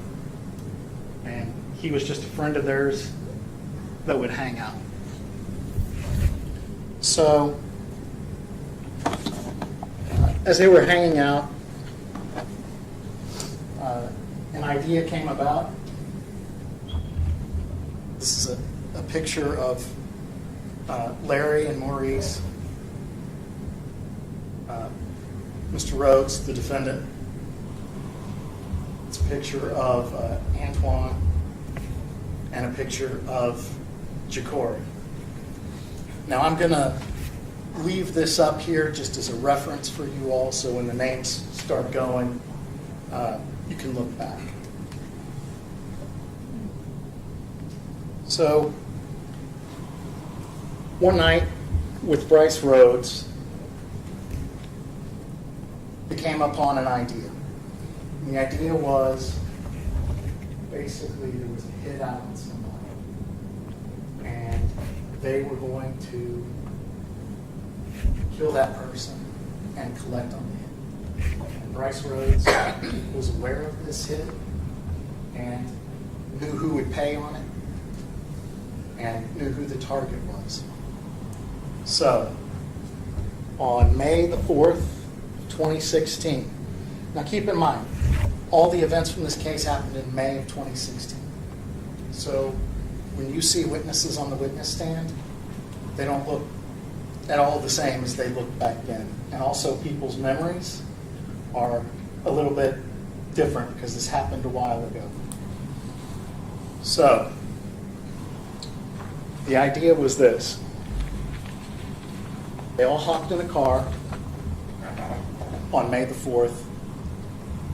And he was just a friend of theirs that would hang out. So, as they were hanging out, an idea came about. This is a picture of Larry and Maurice, Mr. Rhodes, the defendant. It's a picture of Antoine and a picture of Jacory. Now I'm going to leave this up here just as a reference for you all, so when the names start going, you can look back. So, one night with Brice Rhodes, we came upon an idea. And the idea was, basically, there was a hit out on somebody, and they were going to kill that person and collect on the hit. And Brice Rhodes was aware of this hit and knew who would pay on it and knew who the target was. So, on May the 4th, 2016, now keep in mind, all the events from this case happened in May of 2016. So, when you see witnesses on the witness stand, they don't look at all the same as they looked back then. And also people's memories are a little bit different because this happened a while ago. So, the idea was this. They all hopped in a car on May the 4th,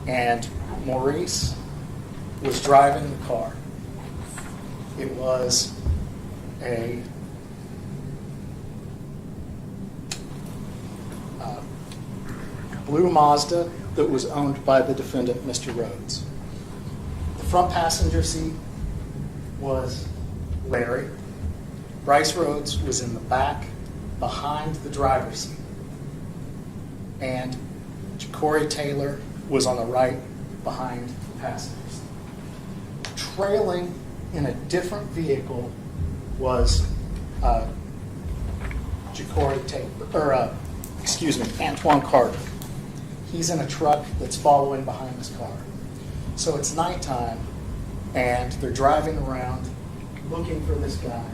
and Maurice was driving the car. It was a blue Mazda that was owned by the defendant, Mr. Rhodes. The front passenger seat was Larry. Brice Rhodes was in the back behind the driver's seat. And Jacory Taylor was on the right behind the passenger seat. Trailing in a different vehicle was Jacory Taylor, Antoine Carter. He's in a truck that's following behind his car. So it's nighttime, and they're driving around looking for this guy,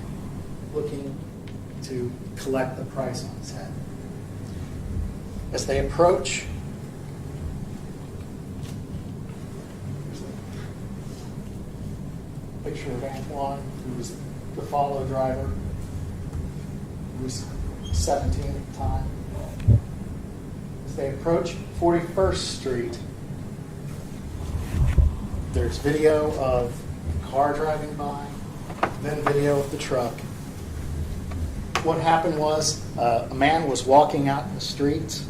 looking to collect the price on his head. As they approach, picture of Antoine, who was the follow driver, who was 17 at the time. As they approach 41st Street, there's video of the car driving by, then video of the truck. What happened was a man was walking out in the streets,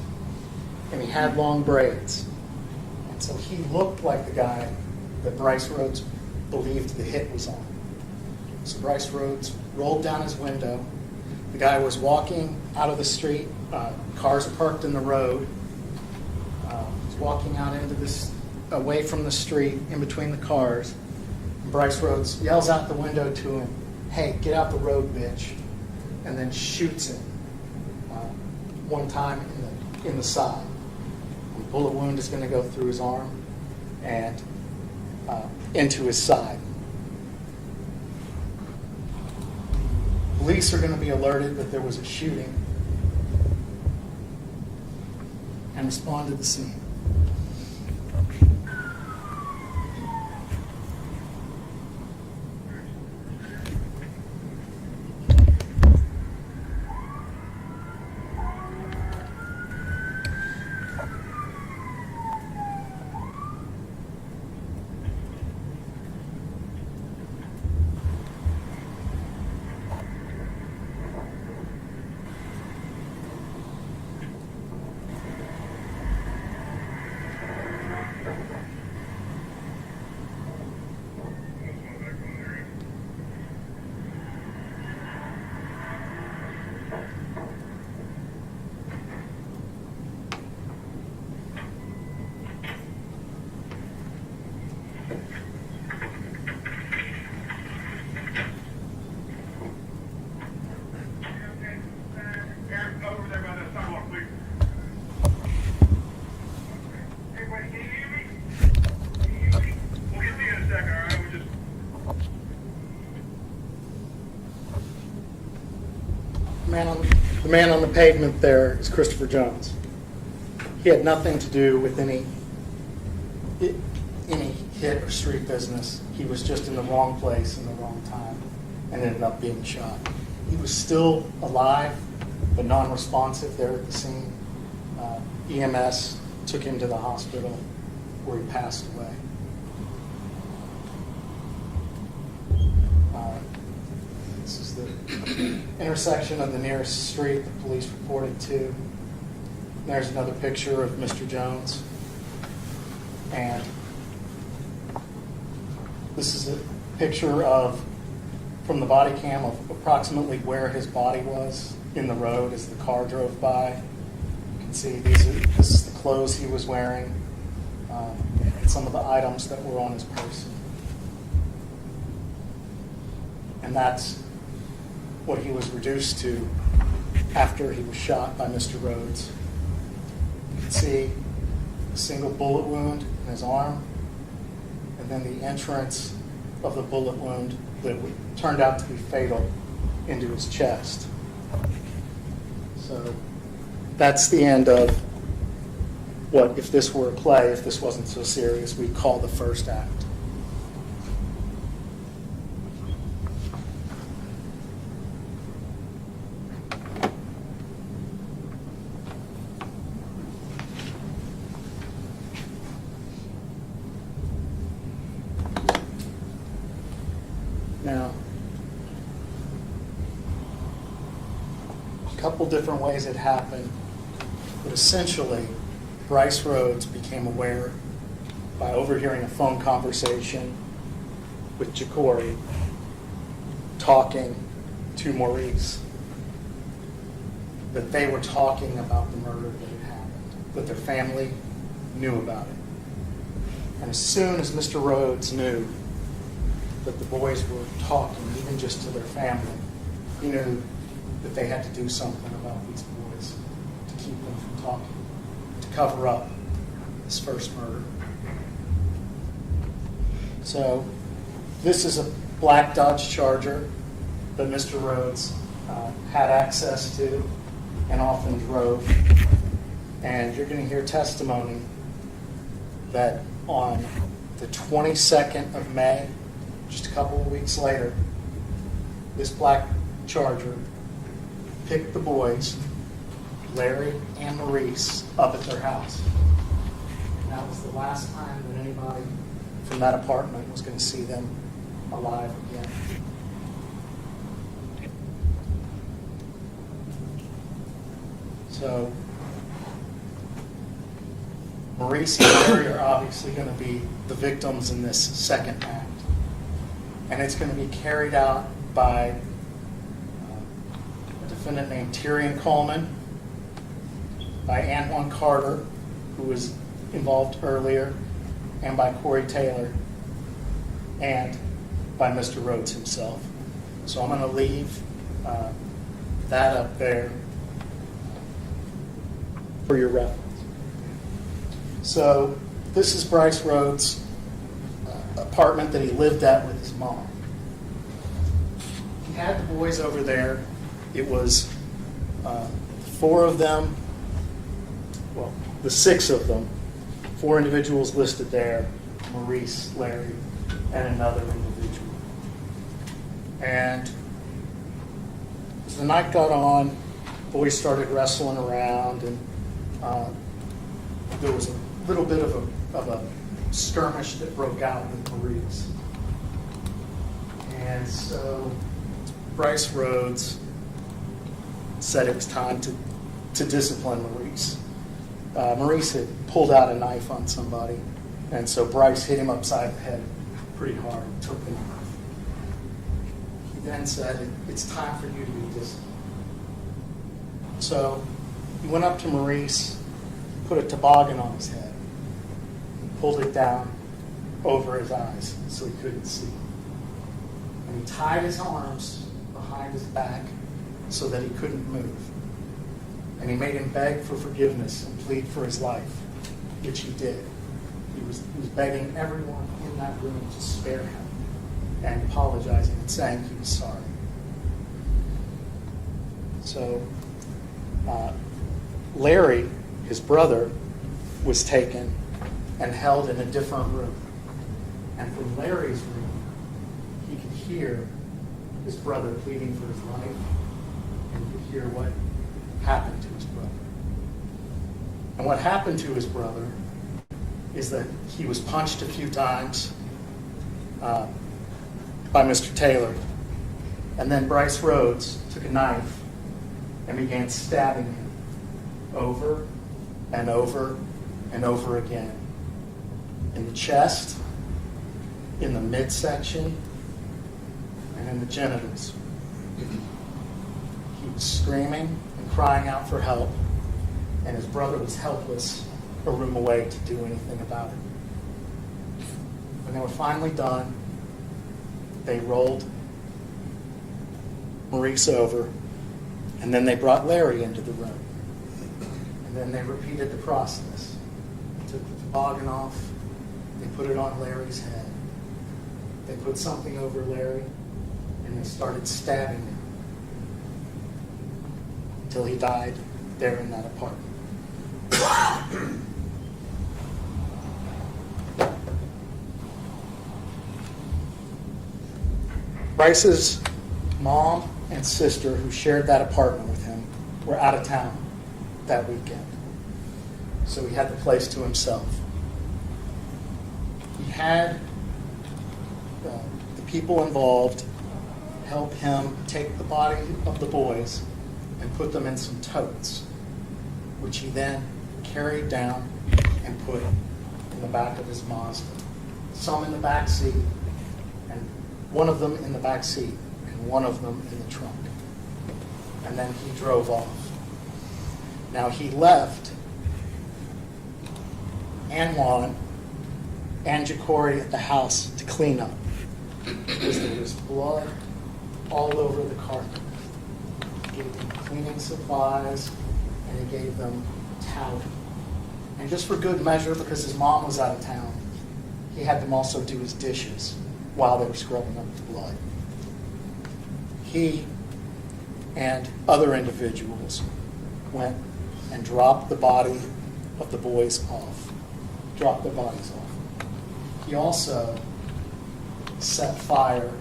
and he had long braids. And so he looked like the guy that Brice Rhodes believed the hit was on. So Brice Rhodes rolled down his window. The guy was walking out of the street. Cars parked in the road. He's walking out into this, away from the street, in between the cars. And Brice Rhodes yells out the window to him, "Hey, get out the road, bitch," and then shoots him one time in the side. The bullet wound is going to go through his arm and into his side. Police are going to be alerted that there was a shooting and respond to the scene. The man on the pavement there is Christopher Jones. He had nothing to do with any hit or street business. He was just in the wrong place in the wrong time and ended up being shot. He was still alive, but non-responsive there at the scene. EMS took him to the hospital where he passed away. This is the intersection of the nearest street the police reported to. There's another picture of Mr. Jones. And this is a picture from the body cam of approximately where his body was in the road as the car drove by. You can see this is the clothes he was wearing, and some of the items that were on his person. And that's what he was reduced to after he was shot by Mr. Rhodes. You can see a single bullet wound in his arm, and then the entrance of the bullet wound that turned out to be fatal into his chest. So that's the end of what, if this were a play, if this wasn't so serious, we'd call the first act. Now, a couple different ways it happened, but essentially, Brice Rhodes became aware by overhearing a phone conversation with Jacory talking to Maurice, that they were talking about the murder that had happened, that their family knew about it. And as soon as Mr. Rhodes knew that the boys were talking, even just to their family, he knew that they had to do something about these boys to keep them from talking, to cover up this first murder. So this is a black Dodge Charger that Mr. Rhodes had access to and often drove. And you're going to hear testimony that on the 22nd of May, just a couple of weeks later, this black Charger picked the boys, Larry and Maurice, up at their house. And that was the last time that anybody from that apartment was going to see them alive again. So Maurice and Larry are obviously going to be the victims in this second act. And it's going to be carried out by a defendant named Tyrion Coleman, by Antoine Carter, who was involved earlier, and by Corey Taylor, and by Mr. Rhodes himself. So I'm going to leave that up there for your reference. So this is Brice Rhodes' apartment that he lived at with his mom. He had the boys over there. It was 4 of them, well, the 6 of them, 4 individuals listed there, Maurice, Larry, and another individual. And as the night got on, boys started wrestling around, and there was a little bit of a skirmish that broke out with Maurice. And so Brice Rhodes said it was time to discipline Maurice. Maurice had pulled out a knife on somebody, and so Brice hit him upside the head pretty hard, took the knife. He then said, "It's time for you to be disciplined." So he went up to Maurice, put a toboggan on his head, pulled it down over his eyes so he couldn't see. And he tied his arms behind his back so that he couldn't move. And he made him beg for forgiveness and plead for his life, which he did. He was begging everyone in that room to spare him and apologizing and saying he was sorry. So Larry, his brother, was taken and held in a different room. And from Larry's room, he could hear his brother pleading for his life, and he could hear what happened to his brother. And what happened to his brother is that he was punched a few times by Mr. Taylor, and then Brice Rhodes took a knife and began stabbing him over and over and over again, in the chest, in the midsection, and in the genitals. He was screaming and crying out for help, and his brother was helpless a room away to do anything about it. When they were finally done, they rolled Maurice over, and then they brought Larry into the room. And then they repeated the process. They took the toboggan off, they put it on Larry's head, they put something over Larry, and they started stabbing him until he died there in that apartment. Brice's mom and sister, who shared that apartment with him, were out of town that weekend. So he had the place to himself. He had the people involved help him take the body of the boys and put them in some totes, which he then carried down and put in the back of his Mazda. Some in the back seat and one of them in the back seat and one of them in the trunk. And then he drove off. Now he left Antoine and Jacory at the house to clean up because there was blood all over the carpet. He gave them cleaning supplies and he gave them towel. And just for good measure, because his mom was out of town, he had them also do his dishes while they were scrubbing up the blood. He and other individuals went and dropped the body of the boys off, dropped their bodies off. He also set fire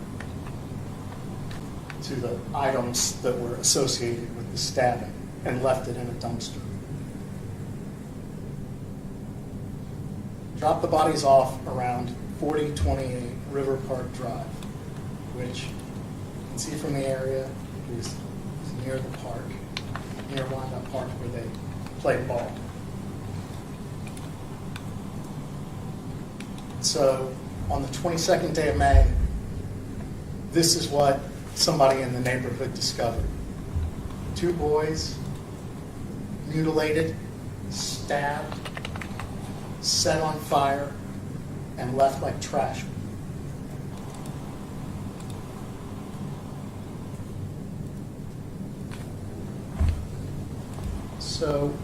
to the items that were associated with the stabbing and left it in a dumpster. Dropped the bodies off around 4028 River Park Drive, which you can see from the area is near the park, near Wyandotte Park where they play ball. So on the 22nd day of May, this is what somebody in the neighborhood discovered. 2 boys mutilated, stabbed, set on fire, and left like trash. So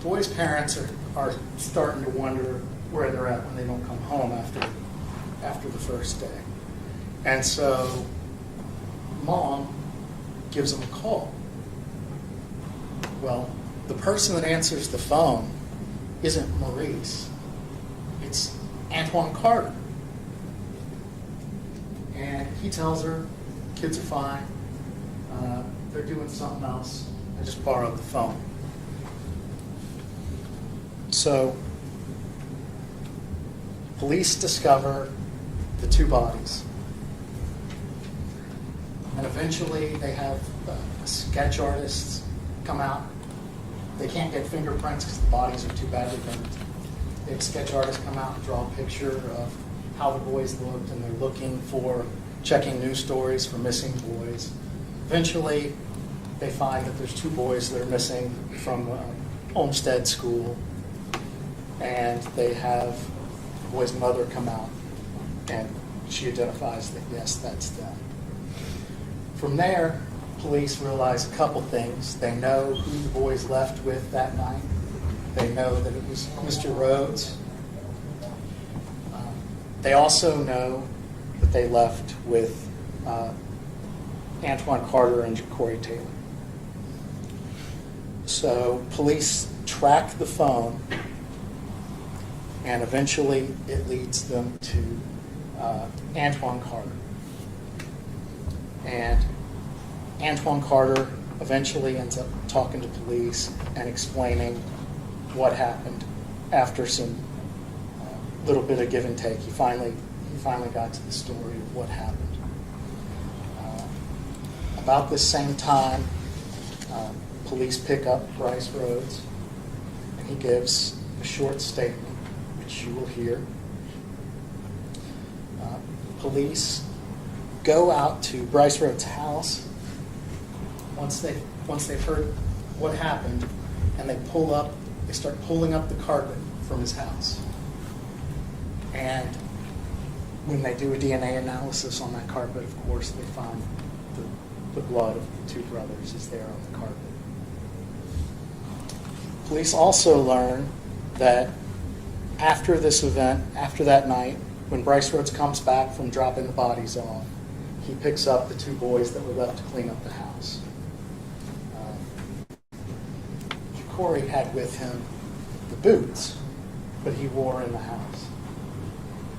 boys' parents are starting to wonder where they're at when they don't come home after the first day. And so mom gives them a call. Well, the person that answers the phone isn't Maurice, it's Antoine Carter. And he tells her, kids are fine, they're doing something else, I just borrowed the phone. So, police discover the 2 bodies. And eventually they have sketch artists come out. They can't get fingerprints because the bodies are too badly burnt. They have sketch artists come out and draw a picture of how the boys looked, and they're looking for, checking news stories for missing boys. Eventually, they find that there's 2 boys that are missing from Olmsted School, and they have the boy's mother come out, and she identifies that, yes, that's them. From there, police realize a couple things. They know who the boys left with that night. They know that it was Mr. Rhodes. They also know that they left with Antoine Carter and Jacory Taylor. So police track the phone, and eventually it leads them to Antoine Carter. And Antoine Carter eventually ends up talking to police and explaining what happened after some little bit of give and take. He finally got to the story of what happened. About this same time, police pick up Brice Rhodes, and he gives a short statement, which you will hear. Police go out to Brice Rhodes' house once they've heard what happened, and they start pulling up the carpet from his house. And when they do a DNA analysis on that carpet, of course, they find the blood of the 2 brothers is there on the carpet. Police also learn that after this event, after that night, when Brice Rhodes comes back from dropping the bodies off, he picks up the 2 boys that were left to clean up the house. Jacory had with him the boots that he wore in the house.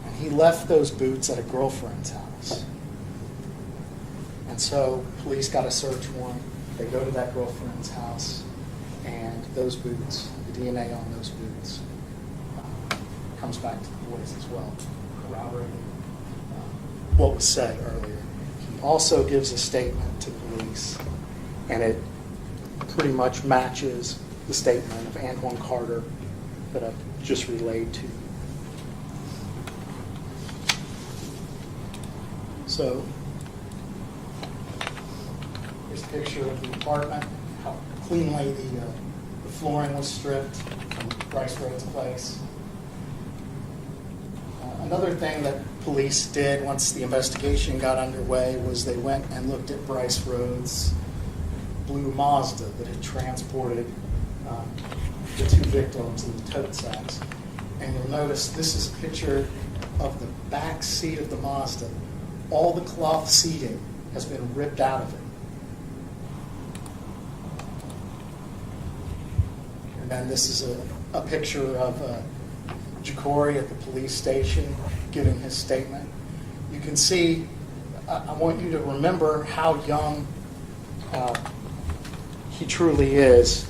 And he left those boots at a girlfriend's house. And so police got a search warrant. They go to that girlfriend's house, and those boots, the DNA on those boots, comes back to the boys as well, corroborating what was said earlier. He also gives a statement to police, and it pretty much matches the statement of Antoine Carter that I've just relayed to you. So, here's a picture of the apartment, how cleanly the flooring was stripped from Brice Rhodes' place. Another thing that police did once the investigation got underway was they went and looked at Brice Rhodes' blue Mazda that had transported the two victims in the tote sacks. And you'll notice this is a picture of the back seat of the Mazda. All the cloth seating has been ripped out of it. And then this is a picture of Jacory at the police station giving his statement. You can see, I want you to remember how young he truly is.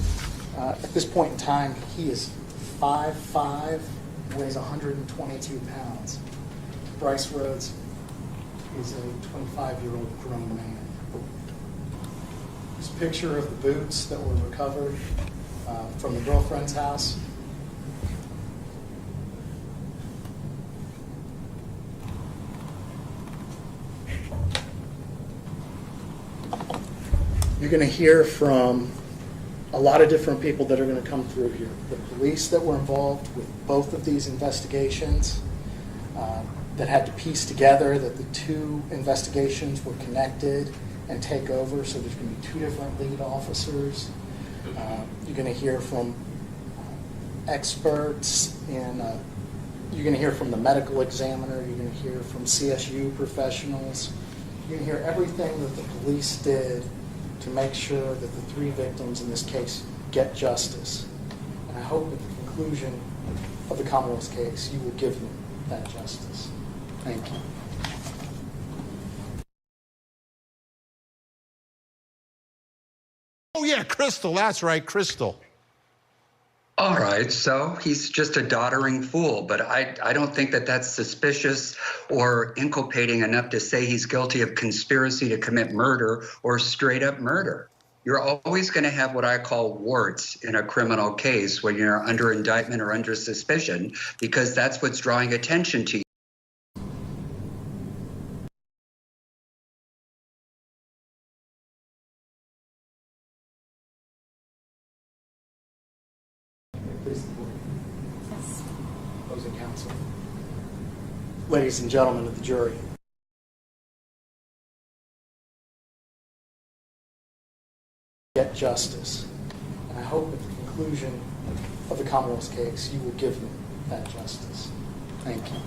At this point in time, he is 5'5", weighs 122 pounds. Brice Rhodes is a 25-year-old grown man. This picture of the boots that were recovered from the girlfriend's house. You're going to hear from a lot of different people that are going to come through here. The police that were involved with both of these investigations, that had to piece together that the two investigations were connected and take over, so there's going to be two different lead officers. You're going to hear from experts in, you're going to hear from the medical examiner, you're going to hear from CSU professionals. You're going to hear everything that the police did to make sure that the three victims in this case get justice. And I hope at the conclusion of the Commonwealth's case, you will give them that justice. Thank you. Oh, yeah, Crystal. That's right, Crystal. All right, so he's just a doddering fool, but I don't think that that's suspicious or inculpating enough to say he's guilty of conspiracy to commit murder or straight up murder. You're always going to have what I call warts in a criminal case when you're under indictment or under suspicion, because that's what's drawing attention to you. Opposing counsel. Ladies and gentlemen of the jury. Get justice. And I hope at the conclusion of the Commonwealth's case, you will give them that justice. Thank you.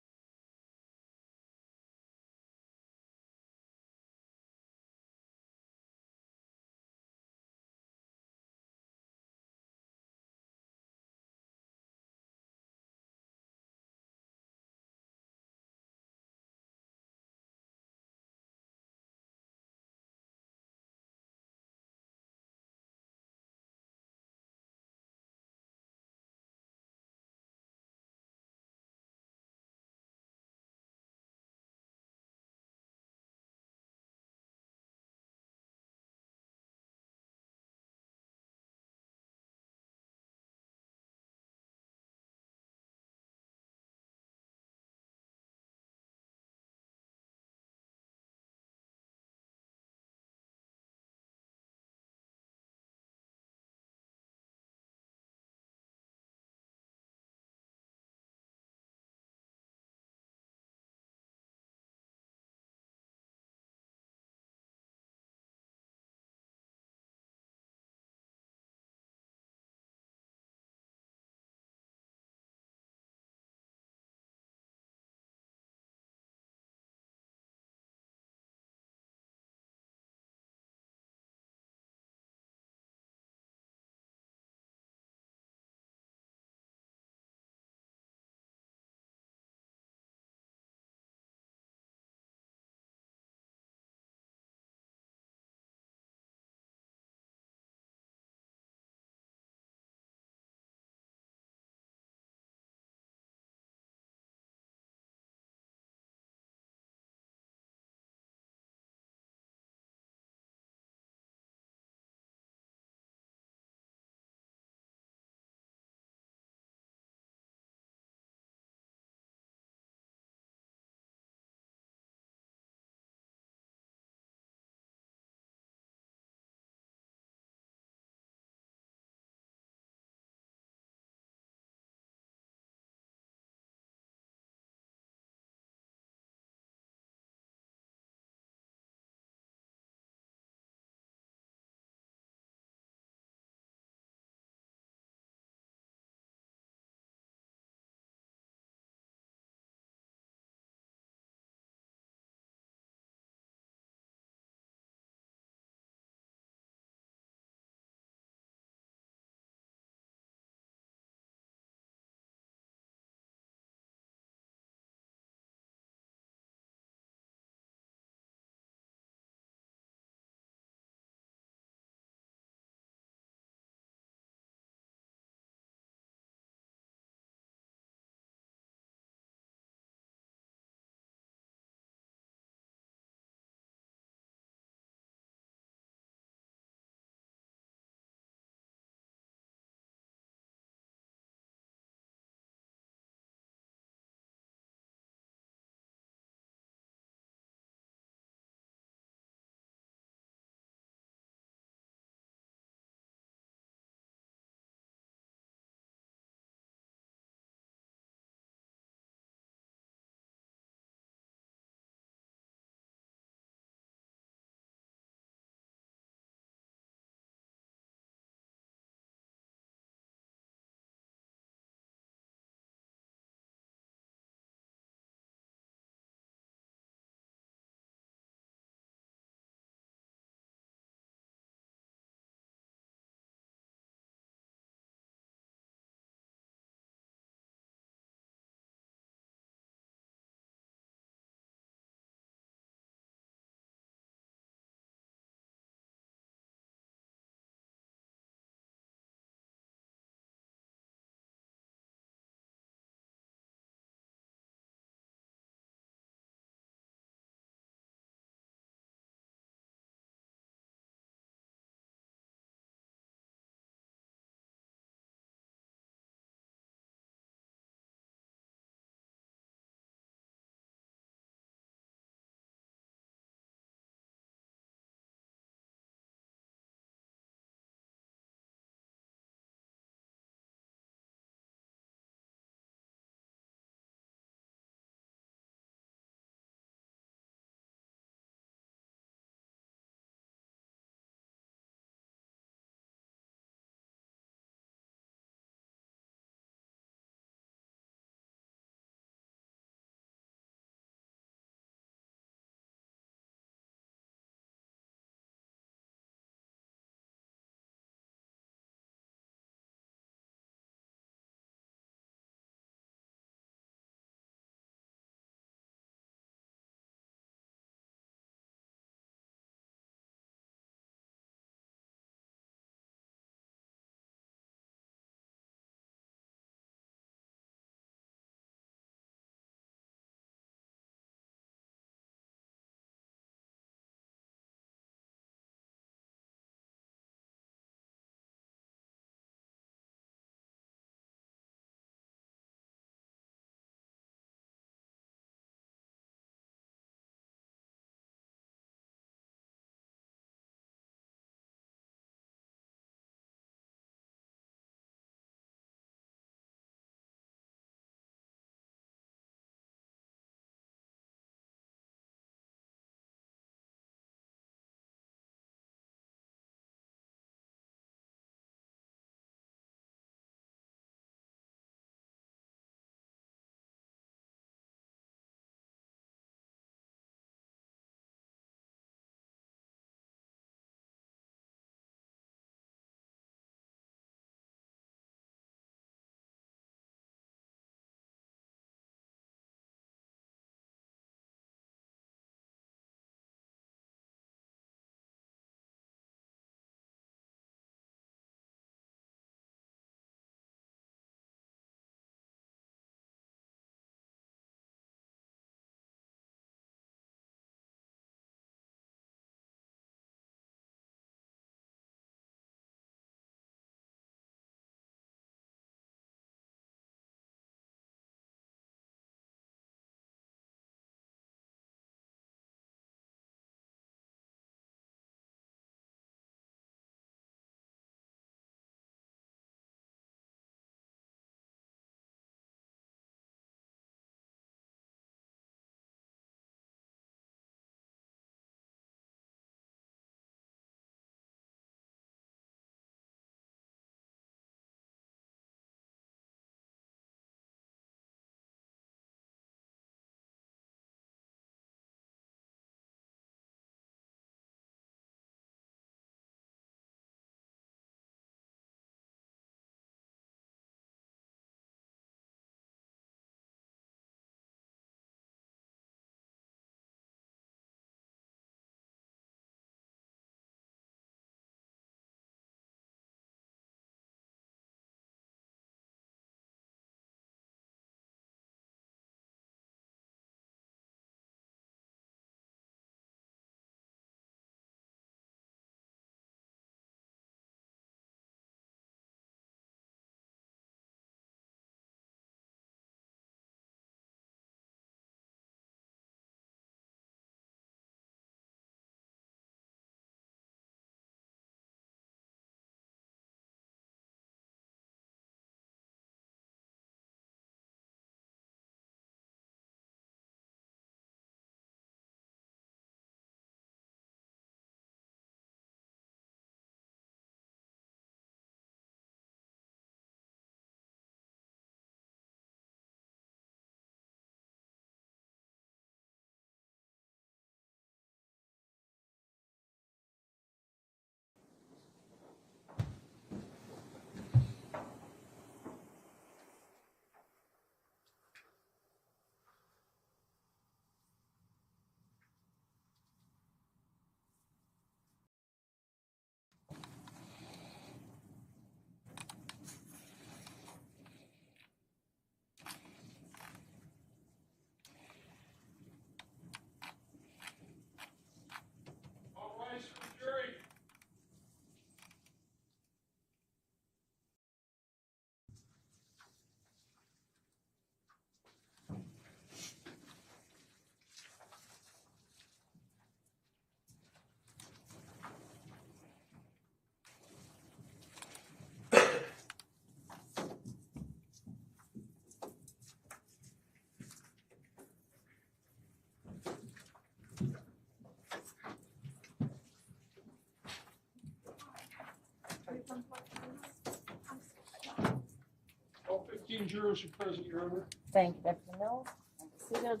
16 jurors are present, Your Honor. Thank you, Deputy Mills. Be seated.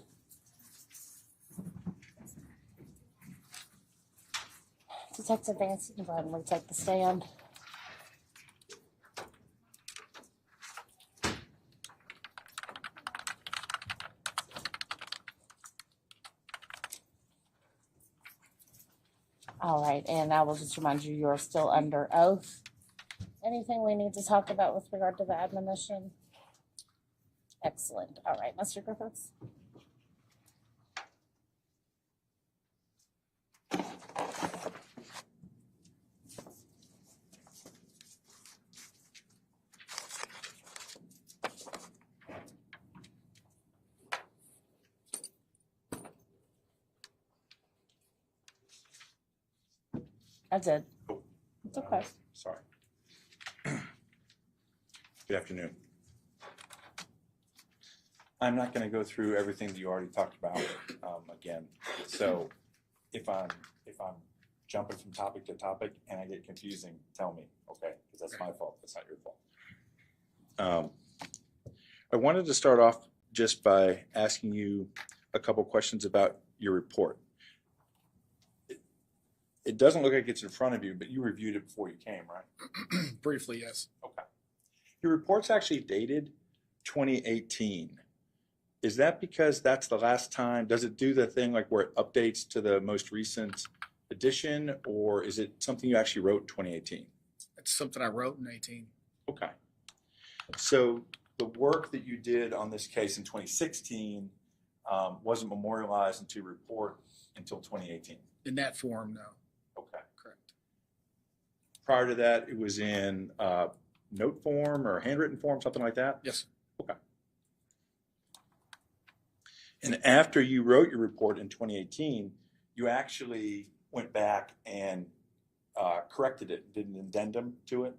Detective Vance, you can go ahead and retake the stand. All right, and I will just remind you, you're still under oath. Anything we need to talk about with regard to the admonition? Excellent. All right, Mr. Griffiths. I did. It's okay. Sorry. Good afternoon. I'm not going to go through everything that you already talked about again. So if I'm jumping from topic to topic and I get confusing, tell me, okay? Because that's my fault. That's not your fault. I wanted to start off just by asking you a couple questions about your report. It doesn't look like it's in front of you, but you reviewed it before you came, right? Briefly, yes. Okay. Your report's actually dated 2018. Is that because that's the last time? Does it do the thing like where it updates to the most recent edition, or is it something you actually wrote in 2018? It's something I wrote in 18. Okay. So the work that you did on this case in 2016 wasn't memorialized into your report until 2018? In that form, no. Okay. Correct. Prior to that, it was in note form or handwritten form, something like that? Yes. Okay. And after you wrote your report in 2018, you actually went back and corrected it, did an addendum to it?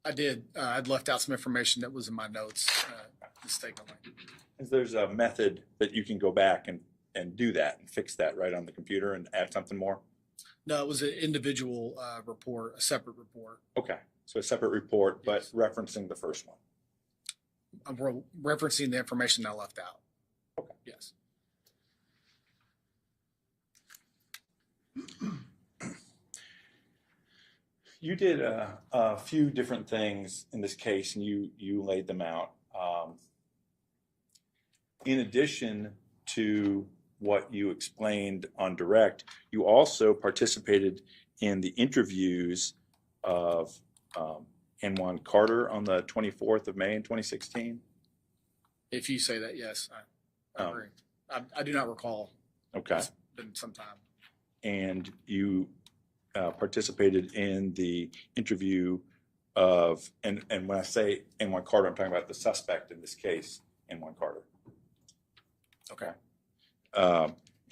I did. I'd left out some information that was in my notes mistakenly. There's a method that you can go back and do that and fix that right on the computer and add something more? No, it was an individual report, a separate report. Okay, so a separate report, but referencing the first one. I'm referencing the information I left out. Okay. Yes. You did a few different things in this case, and you laid them out. In addition to what you explained on direct, you also participated in the interviews of N1 Carter on the 24th of May in 2016? If you say that, yes, I agree. I do not recall. Okay. It's been some time. And you participated in the interview of, and when I say N1 Carter, I'm talking about the suspect in this case, N1 Carter. Okay.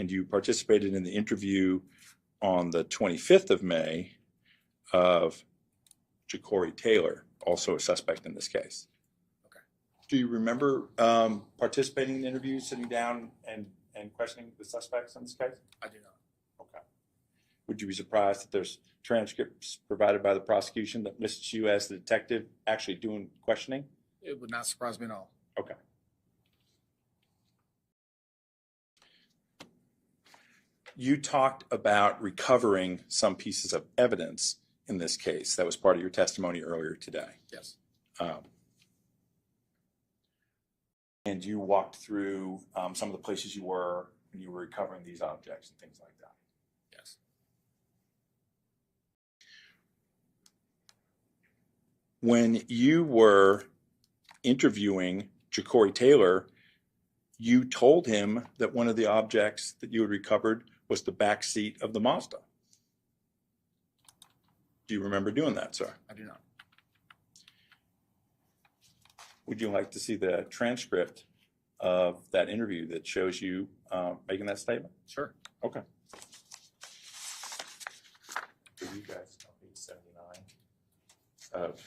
And you participated in the interview on the 25th of May of Jacory Taylor, also a suspect in this case. Okay. Do you remember participating in the interviews, sitting down and questioning the suspects in this case? I do not. Okay. Would you be surprised that there's transcripts provided by the prosecution that lists you as the detective actually doing questioning? It would not surprise me at all. Okay. You talked about recovering some pieces of evidence in this case. That was part of your testimony earlier today. Yes. And you walked through some of the places you were when you were recovering these objects and things like that. Yes. When you were interviewing Jacory Taylor, you told him that one of the objects that you had recovered was the back seat of the Mazda. Do you remember doing that, sir? I do not. Would you like to see the transcript of that interview that shows you making that statement? Sure. Okay. For you guys, page 79 of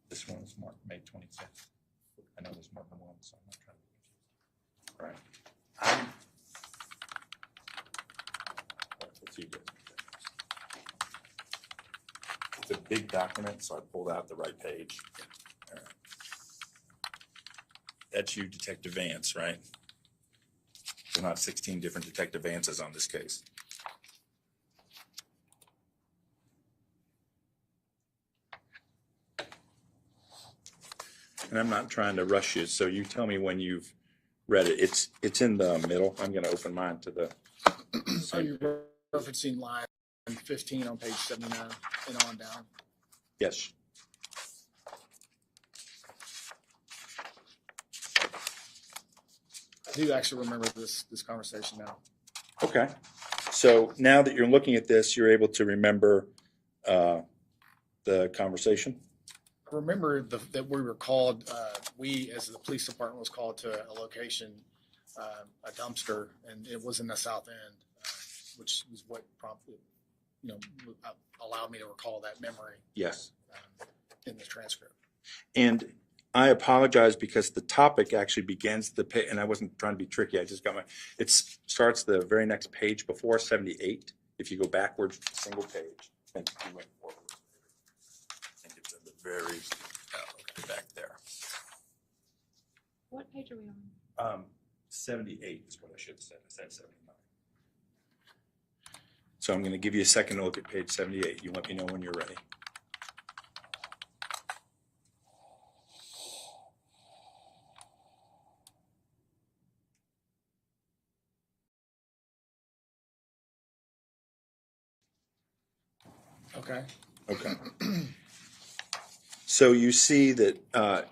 this one is marked May 26th. I know there's more than one, so I'm not trying to be confused. All right. Let's see. It's a big document, so I pulled out the right page. All right. That's you, Detective Vance, right? There's not 16 different Detective Vances on this case. And I'm not trying to rush you, so you tell me when you've read it. It's in the middle. I'm going to open mine to the. Are you referencing line 15 on page 79 and on down? Yes. I do actually remember this conversation now. Okay. So now that you're looking at this, you're able to remember the conversation? I remember that we were called, we as the police department was called to a location, a dumpster, and it was in the south end, which was what prompted, allowed me to recall that memory. Yes. In the transcript. And I apologize because the topic actually begins the page, and I wasn't trying to be tricky. I just got it starts the very next page before 78. If you go backwards, single page, and you went forward. I think it's at the very back there. What page are we on? 78 is what I should have said. I said 79. So I'm going to give you a second to look at page 78. You let me know when you're ready. Okay. Okay. So you see that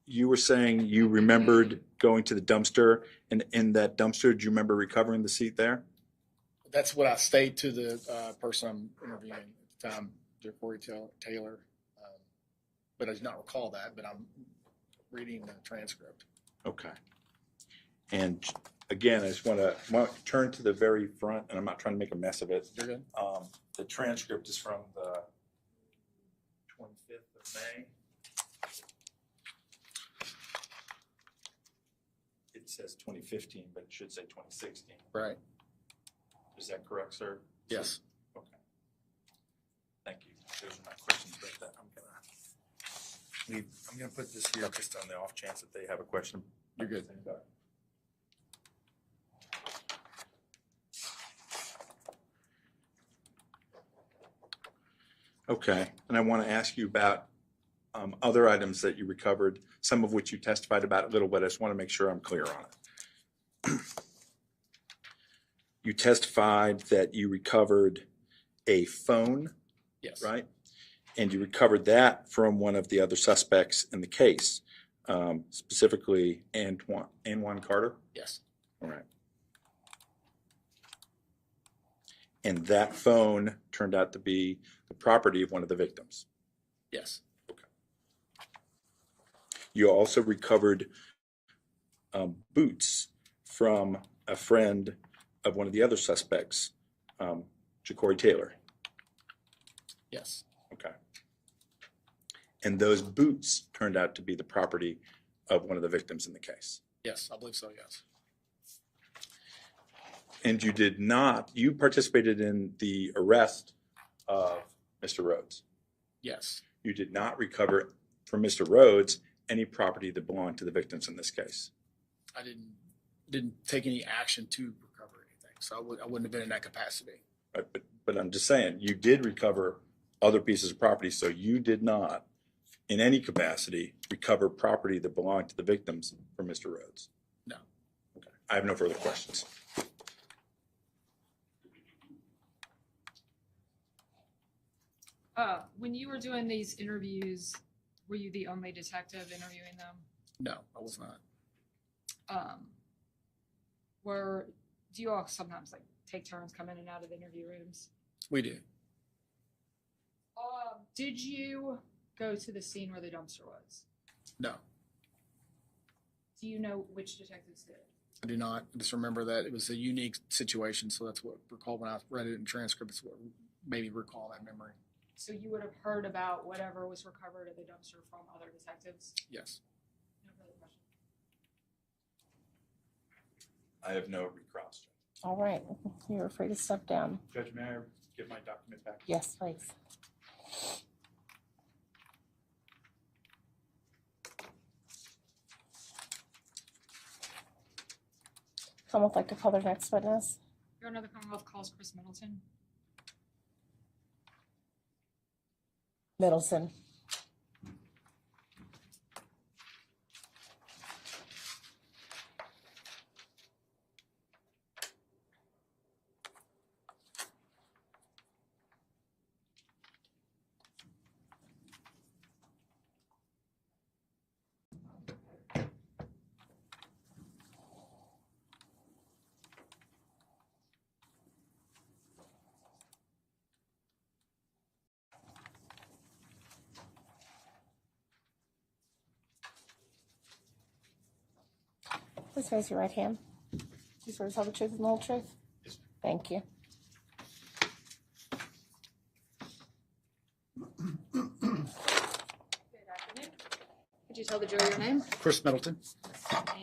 you were saying you remembered going to the dumpster, and in that dumpster, do you remember recovering the seat there? That's what I stated to the person I'm interviewing at the time, Corey Taylor. But I do not recall that, but I'm reading the transcript. Okay. And again, I just want to turn to the very front, and I'm not trying to make a mess of it. You're good. The transcript is from the 25th of May. It says 2015, but it should say 2016. Right. Is that correct, sir? Yes. Okay. Thank you. Those are my questions about that. I'm gonna put this here just on the off chance that they have a question. You're good. Okay, and I want to ask you about other items that you recovered, some of which you testified about a little bit. I just want to make sure I'm clear on it. You testified that you recovered a phone, yes, right? And you recovered that from one of the other suspects in the case, specifically Antoine Carter? Yes. All right. And that phone turned out to be the property of one of the victims? Yes. Okay. You also recovered boots from a friend of one of the other suspects, Corey Taylor? Yes. Okay. And those boots turned out to be the property of one of the victims in the case? Yes, I believe so, yes. And you participated in the arrest of Mr. Rhodes? Yes. You did not recover from Mr. Rhodes any property that belonged to the victims in this case? I didn't take any action to recover anything, so I wouldn't have been in that capacity. Right, but I'm just saying, you did recover other pieces of property, so you did not, in any capacity, recover property that belonged to the victims from Mr. Rhodes? No. Okay. I have no further questions. When you were doing these interviews, were you the only detective interviewing them? No, I was not. Do you all sometimes take turns come in and out of the interview rooms? We did. Did you go to the scene where the dumpster was? No, Do you know which detectives did? I do not. I just remember that it was a unique situation, so that's what recall when I read it in transcript. It's what made me recall that memory. So you would have heard about whatever was recovered at the dumpster from other detectives? Yes. No further questions. I have no recross. All right, you're free to step down. Judge, may I give my document back? Yes, please. Someone would like to call their next witness? Your Honor, the Commonwealth calls Chris Middleton. Middleton. Please raise your right hand. Do you swear to tell the truth and the whole truth? Thank you. Could you tell the jury your name? Chris Middleton.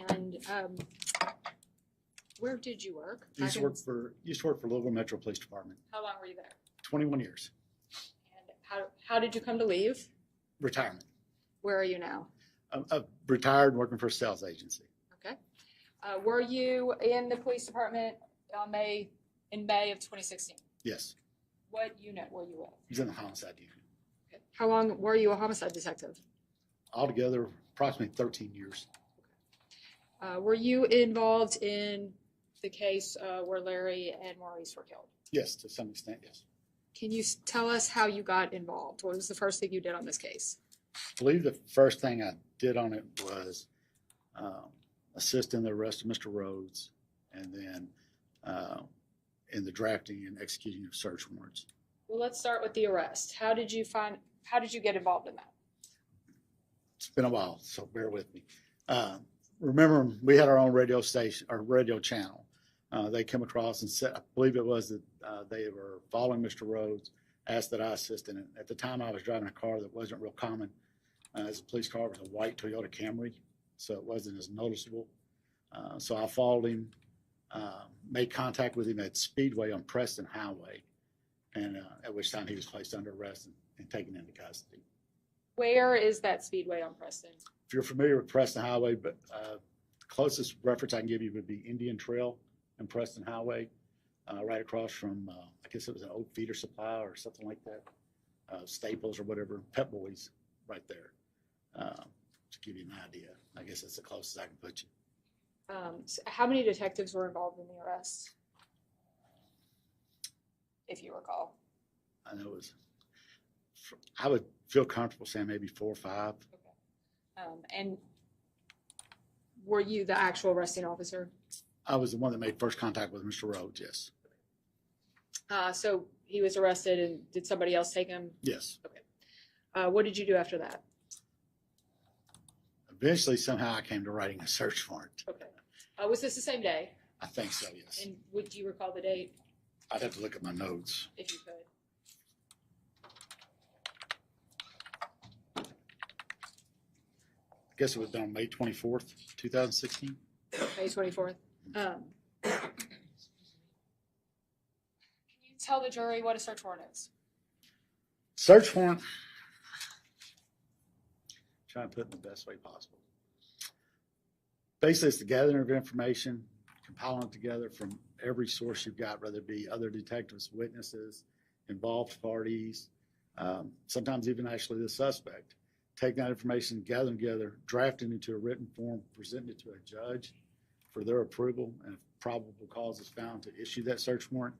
And where did you work? Used to work for Louisville Metro Police Department. How long were you there? 21 years. And how did you come to leave? Retirement. Where are you now? I'm retired, working for a sales agency. Okay. Were you in the police department in May of 2016? Yes. What unit were you with? He's in the homicide unit. Okay. How long were you a homicide detective? Altogether, approximately 13 years. Were you involved in the case where Larry and Maurice were killed? Yes, to some extent, yes. Can you tell us how you got involved? What was the first thing you did on this case? I believe the first thing I did on it was assist in the arrest of Mr. Rhodes, and then in the drafting and executing of search warrants. Well, let's start with the arrest. How did you get involved in that? It's been a while, so bear with me. Remember, we had our own radio station, our radio channel. They came across and said, I believe it was that they were following Mr. Rhodes, asked that I assist in it. At the time, I was driving a car that wasn't real common. As a police car, it was a white Toyota Camry, so it wasn't as noticeable. So I followed him, made contact with him at Speedway on Preston Highway, and at which time he was placed under arrest and taken into custody. Where is that Speedway on Preston? If you're familiar with Preston Highway, but the closest reference I can give you would be Indian Trail and Preston Highway, right across from, I guess it was an old feeder supply or something like that, Staples or whatever, Pep Boys right there. To give you an idea, I guess that's the closest I can put you. So how many detectives were involved in the arrest, if you recall? I know it was, I would feel comfortable saying maybe 4 or 5. And were you the actual arresting officer? I was the one that made first contact with Mr. Rhodes, yes. So he was arrested, and did somebody else take him? Yes. Okay. What did you do after that? Eventually, somehow I came to writing a search warrant. Okay. Was this the same day? I think so, yes. And would you recall the date, I'd have to look at my notes. if you could? I guess it was done on May 24th, 2016. May 24th. Can you tell the jury what a search warrant is? Search warrant, try and put it in the best way possible. Basically, it's the gathering of information, compiling it together from every source you've got, whether it be other detectives, witnesses, involved parties, sometimes even actually the suspect. Taking that information, gathering together, drafting it into a written form, presenting it to a judge for their approval, and if probable cause is found to issue that search warrant,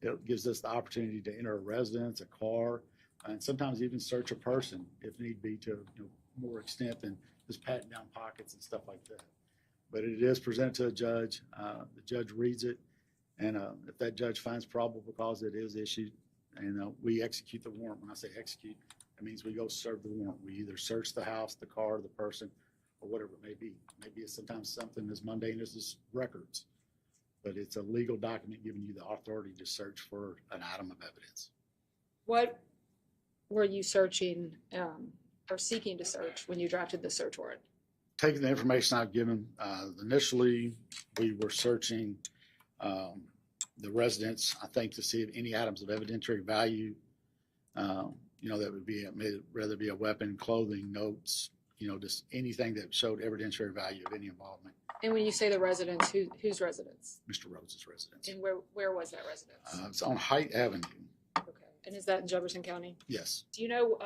it gives us the opportunity to enter a residence, a car, and sometimes even search a person if need be to more extent than just patting down pockets and stuff like that. But it is presented to a judge. The judge reads it, and if that judge finds probable cause, it is issued, and we execute the warrant. When I say execute, it means we go serve the warrant. We either search the house, the car, the person, or whatever it may be. Maybe it's sometimes something as mundane as just records, but it's a legal document giving you the authority to search for an item of evidence. What were you searching or seeking to search when you drafted the search warrant? Taking the information I've given, initially we were searching the residence, I think, to see if any items of evidentiary value, that would be, whether it be a weapon, clothing, notes, just anything that showed evidentiary value of any involvement. And when you say the residence, whose residence? Mr. Rhodes' residence. And where was that residence? It's on Height Avenue. Okay. And is that in Jefferson County? Yes. Do you know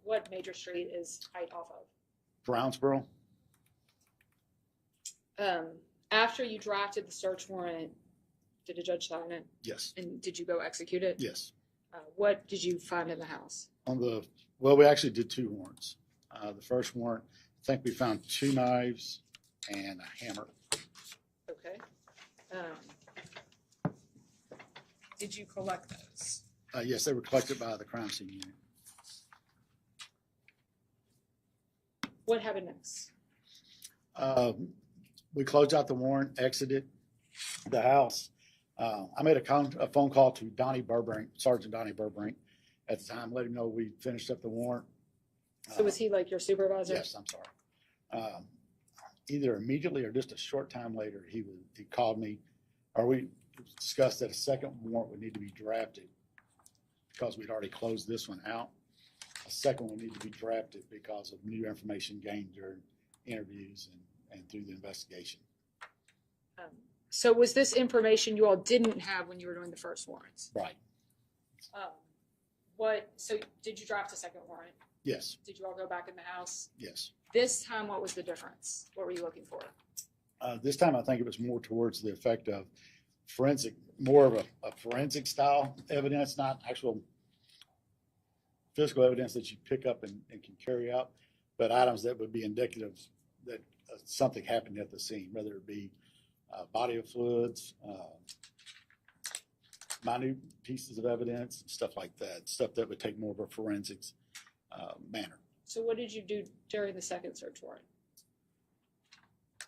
what major street is Height off of? Brownsboro. After you drafted the search warrant, did a judge sign it? Yes. And did you go execute it? Yes. What did you find in the house? Well, we actually did 2 warrants. The first warrant, I think we found 2 knives and a hammer. Okay. Did you collect those? Yes, they were collected by the crime scene unit. What happened next? We closed out the warrant, exited the house. I made a phone call to Donnie Burbrink, Sergeant Donnie Burbrink, at the time, let him know we finished up the warrant. So was he like your supervisor? Yes, I'm sorry. Either immediately or just a short time later, he called me, or we discussed that a second warrant would need to be drafted because we'd already closed this one out. A second one would need to be drafted because of new information gained during interviews and through the investigation. So was this information you all didn't have when you were doing the first warrants? Right. So did you draft a second warrant? Yes. Did you all go back in the house? Yes. This time, what was the difference? What were you looking for? This time, I think it was more towards the effect of forensic, more of a forensic style evidence, not actual physical evidence that you pick up and can carry out, but items that would be indicative that something happened at the scene, whether it be body of fluids, minute pieces of evidence, stuff like that, stuff that would take more of a forensics manner. So what did you do during the second search warrant?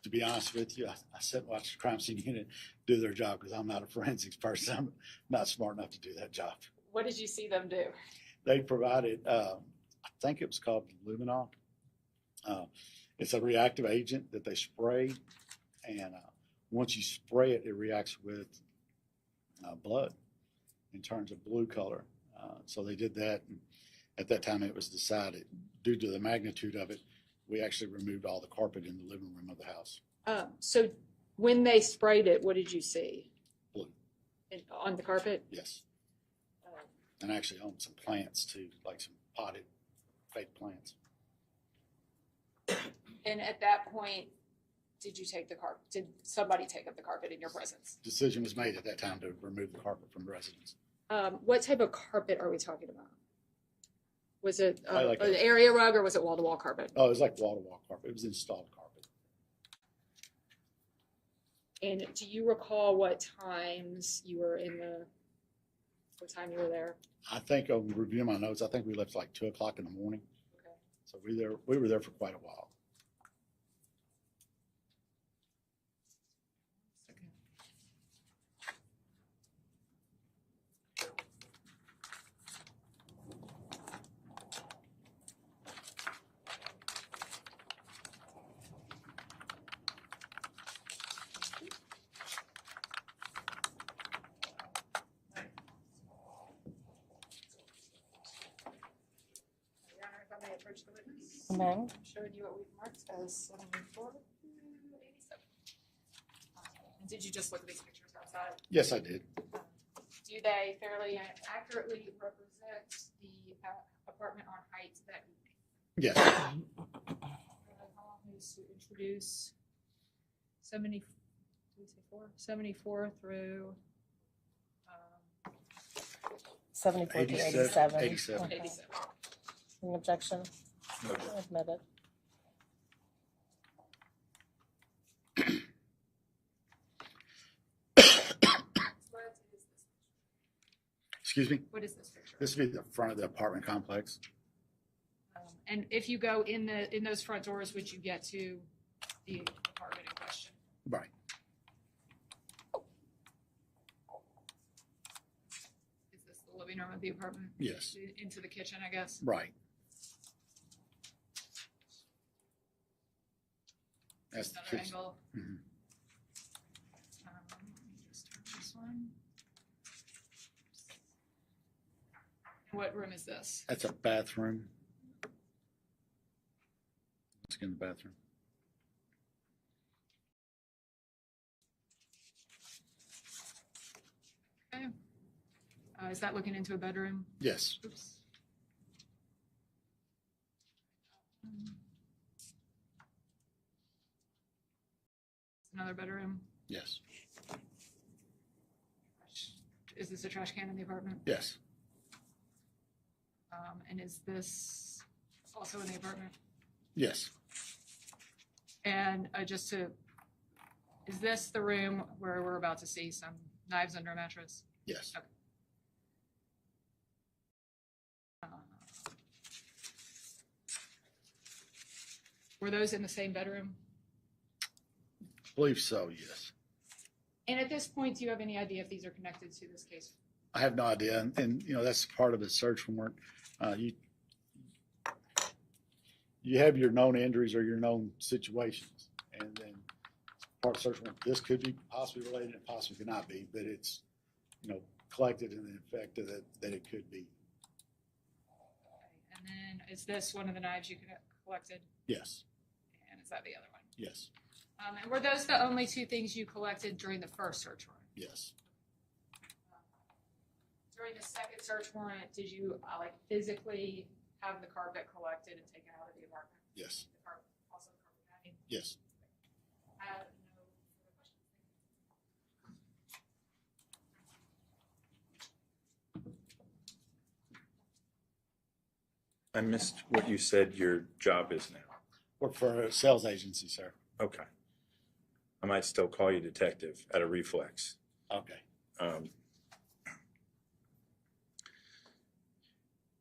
To be honest with you, I sat and watched the crime scene unit do their job because I'm not a forensics person. I'm not smart enough to do that job. What did you see them do? They provided, I think it was called luminol. It's a reactive agent that they spray, and once you spray it, it reacts with blood and turns a blue color. So they did that. And at that time, it was decided, due to the magnitude of it, we actually removed all the carpet in the living room of the house. So when they sprayed it, what did you see? Blue. On the carpet? Yes. And actually on some plants too, like some potted fake plants. And at that point, did you take the carpet? Did somebody take up the carpet in your presence? Decision was made at that time to remove the carpet from the residence. What type of carpet are we talking about? Was it Like an area rug or was it wall-to-wall carpet? Oh, it was like wall-to-wall carpet. It was installed carpet. And do you recall what times you were what time you were there? I think on reviewing my notes, I think we left like 2 o'clock in the morning. Okay. So we were there for quite a while. Approach the witness. Amen. I'm showing you what we've marked as 74 through 87. Did you just look at these pictures outside? Yes, I did. Do they fairly and accurately represent the apartment on Heights that evening? Yes. How long is to introduce 74 through 74 to 87. 87. 87. Any objection? No. Admitted. Excuse me? What is this picture? This would be the front of the apartment complex. And if you go in those front doors, would you get to the apartment in question? Right. Is this the living room of the apartment? Yes. Into the kitchen, I guess? Right. That's the Another kitchen. angle. Mhm. Let me just turn this one. And what room is this? That's a bathroom. Let's get in the bathroom. Okay. Is that looking into a bedroom? Yes. Oops. Another bedroom? Yes. Is this a trash can in the apartment? Yes. And is this also in the apartment? Yes. And is this the room where we're about to see some knives under a mattress? Yes. Okay. Were those in the same bedroom? I believe so, yes. And at this point, do you have any idea if these are connected to this case? I have no idea, and you know that's part of the search warrant. You have your known injuries or your known situations, and then part of the search warrant. This could be possibly related, and possibly could not be, but it's collected in the effect of that it could be. Okay. And then is this one of the knives you collected? Yes. And is that the other one? Yes. And were those the only two things you collected during the first search warrant? Yes. During the second search warrant, did you physically have the carpet collected and taken out of the apartment? Yes. The carpet, also carpet padding? Yes. I have no further questions. I missed what you said your job is now. Work for a sales agency, sir. Okay. I might still call you detective at a reflex. Okay.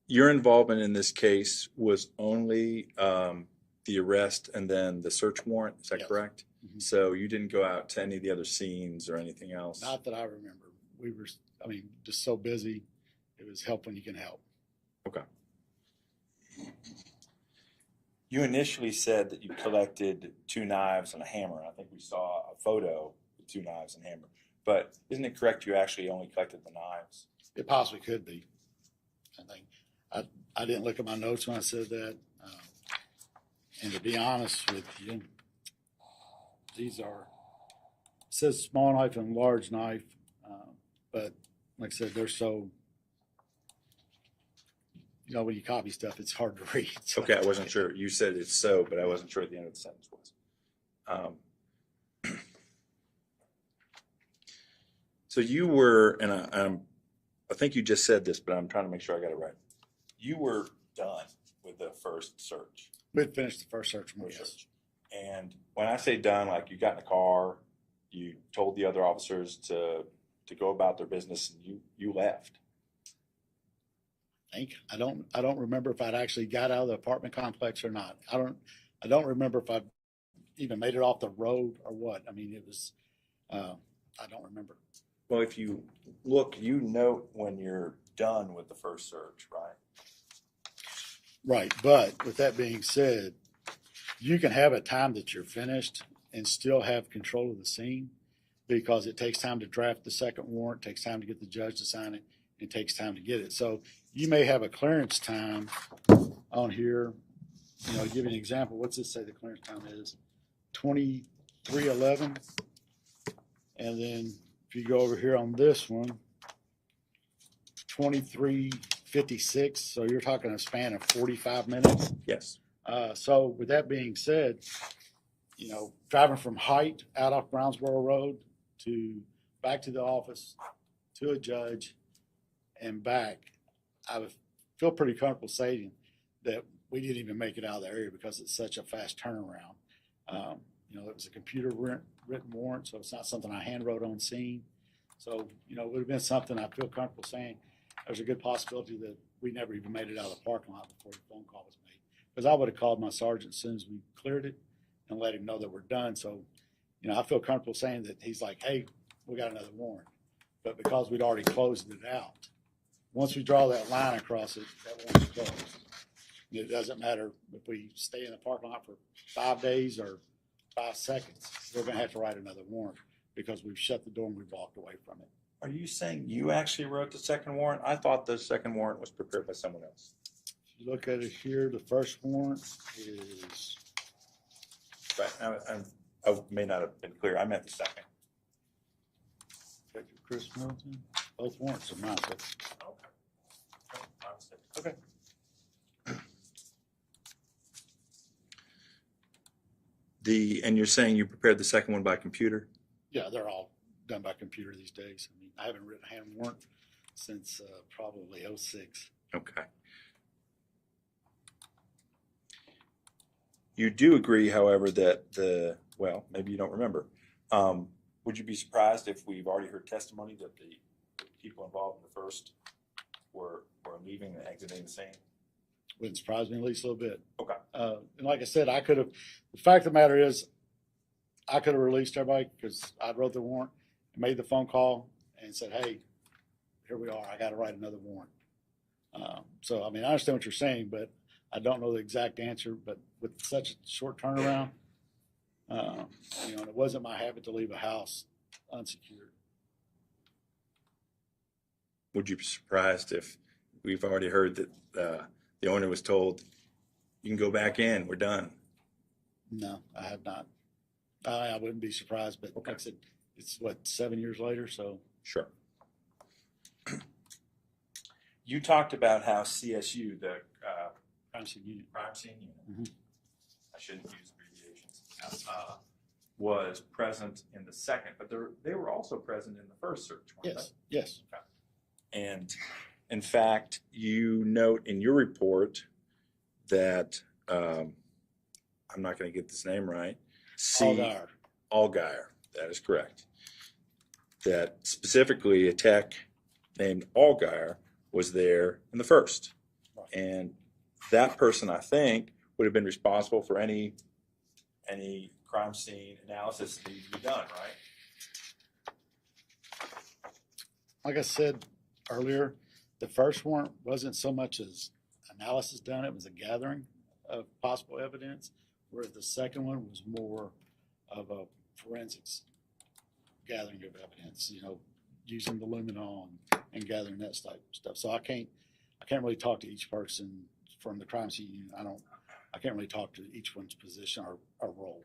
Your involvement in this case was only the arrest and then the search warrant, is that Yes. correct? Mm-hmm. So you didn't go out to any of the other scenes or anything else? Not that I remember. We were, just so busy. It was help when you can help. Okay. You initially said that you collected 2 knives and a hammer. I think we saw a photo with 2 knives and a hammer. But isn't it correct you actually only collected the knives? It possibly could be. I think I didn't look at my notes when I said that. And to be honest with you, these are, it says small knife and large knife, but like I said, they're so, when you copy stuff, it's hard to read. So. Okay, I wasn't sure. You said it's so, but I wasn't sure what the end of the sentence was. So you were, and I think you just said this, but I'm trying to make sure I got it right. You were done with the first search. We'd finished the first search warrant, yes. And when I say done, like you got in the car, you told the other officers to go about their business, and you left. I don't remember if I'd actually got out of the apartment complex or not. I don't remember if I even made it off the road or what. It was, I don't remember. Well, if you look, you note when you're done with the first search, right? Right, but with that being said, you can have a time that you're finished and still have control of the scene because it takes time to draft the second warrant, takes time to get the judge to sign it, and it takes time to get it. So you may have a clearance time on here. I'll give you an example. What's this say the clearance time is? 23:11. And then if you go over here on this one, 23:56. So you're talking a span of 45 minutes. Yes. So with that being said, driving from Height out off Brownsboro Road to back to the office, to a judge, and back, I would feel pretty comfortable saying that we didn't even make it out of the area because it's such a fast turnaround. It was a computer written warrant, so it's not something I hand wrote on scene. So, it would have been something I feel comfortable saying. There's a good possibility that we never even made it out of the parking lot before the phone call was made. Because I would have called my sergeant as soon as we cleared it and let him know that we're done. So, I feel comfortable saying that he's like, hey, we got another warrant. But because we'd already closed it out, once we draw that line across it, that warrant's closed. And it doesn't matter if we stay in the parking lot for 5 days or 5 seconds, we're going to have to write another warrant because we've shut the door and we've walked away from it. Are you saying you actually wrote the second warrant? I thought the second warrant was prepared by someone else. If you look at it here, the first warrant is. Right. I may not have been clear. I meant the second. Detective Chris Milton. Both warrants are mine. Okay. And you're saying you prepared the second one by computer? Yeah, they're all done by computer these days. I mean, I haven't written a hand warrant since probably '06. Okay. You do agree, however, that well, maybe you don't remember. Would you be surprised if we've already heard testimony that the people involved in the first were leaving and exiting the scene? Wouldn't surprise me at least a little bit. Okay. And like I said, I could have, the fact of the matter is, I could have released everybody because I wrote the warrant, made the phone call, and said, hey, here we are. I got to write another warrant. So, I mean, I understand what you're saying, but I don't know the exact answer. But with such a short turnaround, you know, and it wasn't my habit to leave a house unsecured. Would you be surprised if we've already heard that the owner was told, you can go back in, we're done? No, I have not. I wouldn't be surprised, but like I said, it's what, 7 years later, so. Sure. You talked about how CSU, the crime scene unit, I shouldn't use abbreviations, was present in the second, but they were also present in the first search, weren't yes, yes. they? And in fact, you note in your report that I'm not going to get this name right. Allgaier, that is correct. That specifically a tech named Allgaier was there in the first. Right. And that person, I think, would have been responsible for any crime scene analysis that needs to be done, right? Like I said earlier, the first warrant wasn't so much as analysis done, it was a gathering of possible evidence, whereas the second one was more of a forensics gathering of evidence, you know, using the luminol and gathering that type of stuff. So I can't really talk to each person from the crime scene unit. I can't really talk to each one's position or role.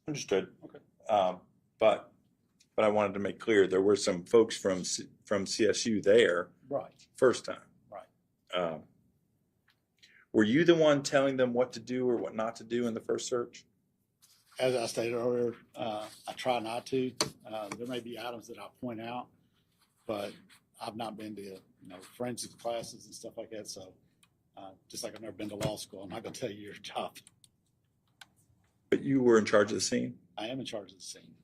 Understood. Okay. But I wanted to make clear there were some folks from CSU there. Right. First time. Right. Were you the one telling them what to do or what not to do in the first search? As I stated earlier, I try not to. There may be items that I point out, but I've not been to forensics classes and stuff like that. So just like I've never been to law school, I'm not going to tell you your job. But you were in charge of the scene? I am in charge of the scene.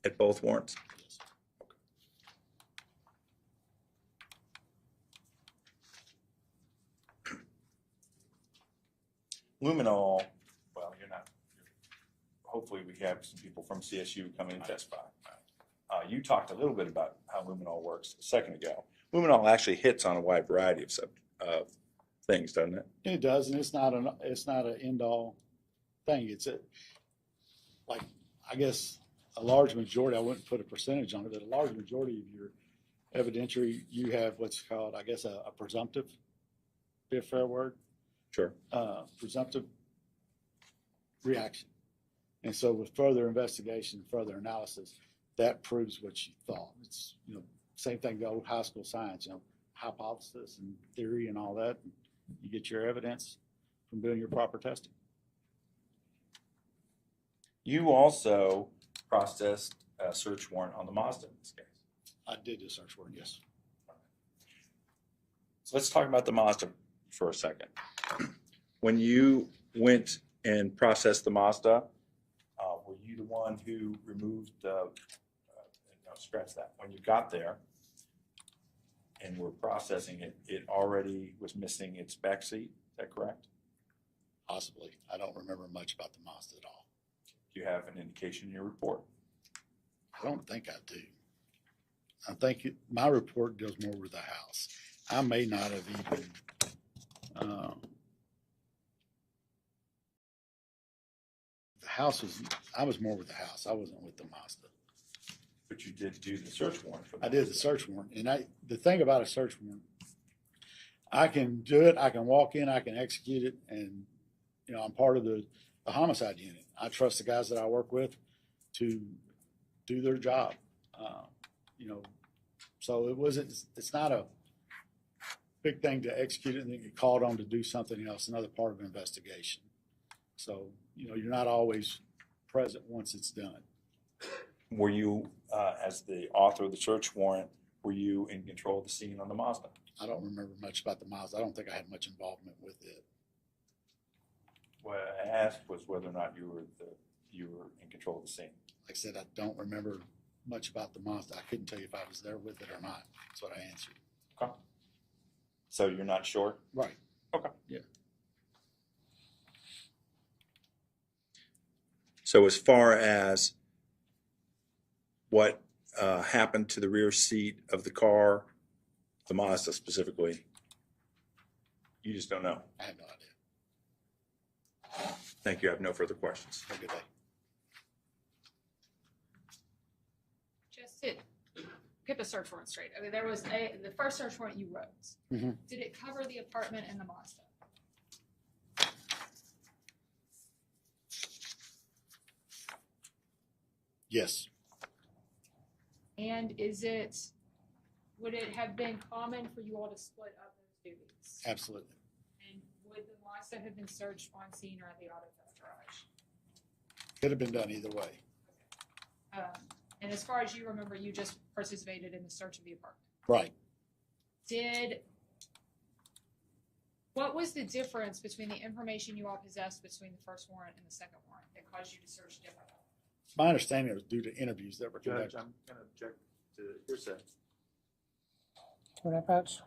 At both warrants? Yes. Okay. Luminol, well, you're not. Hopefully we have some people from CSU come in and testify. You talked a little bit about how luminol works a second ago. Luminol actually hits on a wide variety of things, doesn't it? It does, and it's not an end all thing. It's I guess a large majority. I wouldn't put a percentage on it, but a large majority of your evidentiary, you have what's called, I guess, a presumptive. Be a fair word. Sure. Presumptive reaction, and so with further investigation, further analysis, that proves what you thought. It's same thing to old high school science. Hypothesis and theory and all that. And you get your evidence from doing your proper testing. You also processed a search warrant on the Mazda in this case. I did do a search warrant, yes. So let's talk about the Mazda for a second. When you went and processed the Mazda, were you the one who removed scratch that? When you got there and were processing it, it already was missing its back seat. Is that correct? Possibly. I don't remember much about the Mazda at all. Do you have an indication in your report? I don't think I do. I think my report deals more with the house. I may not have even the house was, I was more with the house. I wasn't with the Mazda. But you did do the search warrant for that. I did the search warrant. And the thing about a search warrant, I can do it, I can walk in, I can execute it, and I'm part of the homicide unit. I trust the guys that I work with to do their job. So it's not a big thing to execute it and then get called on to do something else, another part of an investigation. So, you're not always present once it's done. Were you, as the author of the search warrant, were you in control of the scene on the Mazda? I don't remember much about the Mazda. I don't think I had much involvement with it. What I asked was whether or not you were in control of the scene. Like I said, I don't remember much about the Mazda. I couldn't tell you if I was there with it or not. That's what I answered. Okay. So you're not sure? Right. Okay. Yeah. So as far as what happened to the rear seat of the car, the Mazda specifically, you just don't know? I have no idea. Thank you. I have no further questions. Have a good day. Just to get the search warrant straight. I mean, there was the first search warrant you wrote. Mm-hmm. Did it cover the apartment and the Mazda? Yes. And would it have been common for you all to split up those duties? Absolutely. And would the Mazda have been searched on scene or at the auto garage? Could have been done either way. And as far as you remember, you just participated in the search of the apartment. Right. What was the difference between the information you all possessed between the first warrant and the second warrant that caused you to search differently? My understanding was due to interviews that were Judge, conducted. I'm going to object to hearsay. What approach?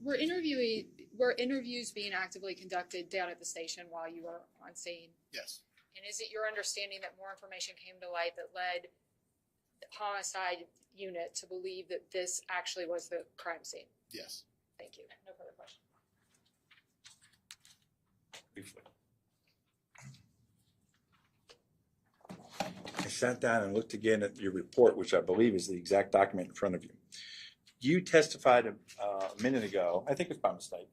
Were interviews being actively conducted down at the station while you were on scene? Yes. And is it your understanding that more information came to light that led the homicide unit to believe that this actually was the crime scene? Yes. Thank you. No further questions. Briefly. I sat down and looked again at your report, which I believe is the exact document in front of you. You testified a minute ago, I think it's by mistake,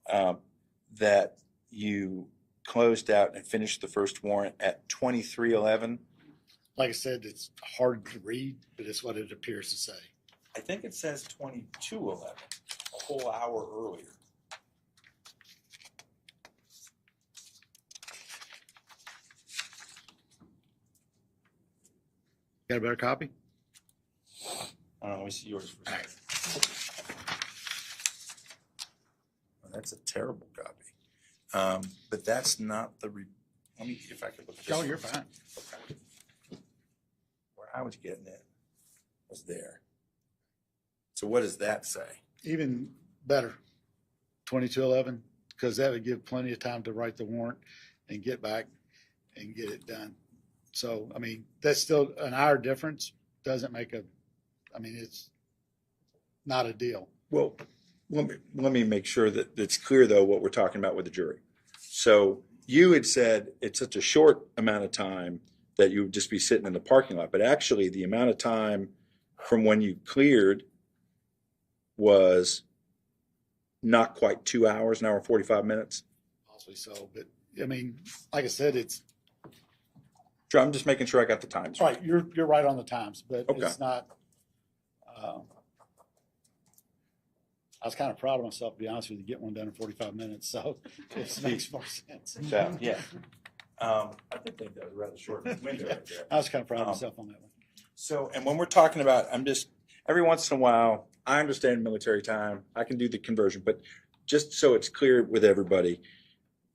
that you closed out and finished the first warrant at 23:11. Like I said, it's hard to read, but it's what it appears to say. I think it says 22:11, a whole hour earlier. Got a better copy? Let me see yours for a second. Well, that's a terrible copy. But that's not the, let me see if I can look at this. Oh, you're one. fine. Okay. Where I was getting it was there. So what does that say? Even better, 2211, because that would give plenty of time to write the warrant and get back and get it done. So, I mean, that's still an hour difference. Doesn't make it's not a deal. Well, let me make sure that it's clear, though, what we're talking about with the jury. So you had said it's such a short amount of time that you would just be sitting in the parking lot. But actually, the amount of time from when you cleared was not quite 2 hours, an hour and 45 minutes. Possibly so. But, I mean, like I said, it's. Sure, I'm just making sure I got the times Right. You're right on the times, but Okay. it's not. I was kind of proud of myself, to be honest with you, to get one done in 45 minutes. So it makes more sense. So, yeah. I did think that was a rather short window right there. I was kind of proud of myself on that one. So, and when we're talking about, every once in a while, I understand military time, I can do the conversion, but just so it's clear with everybody,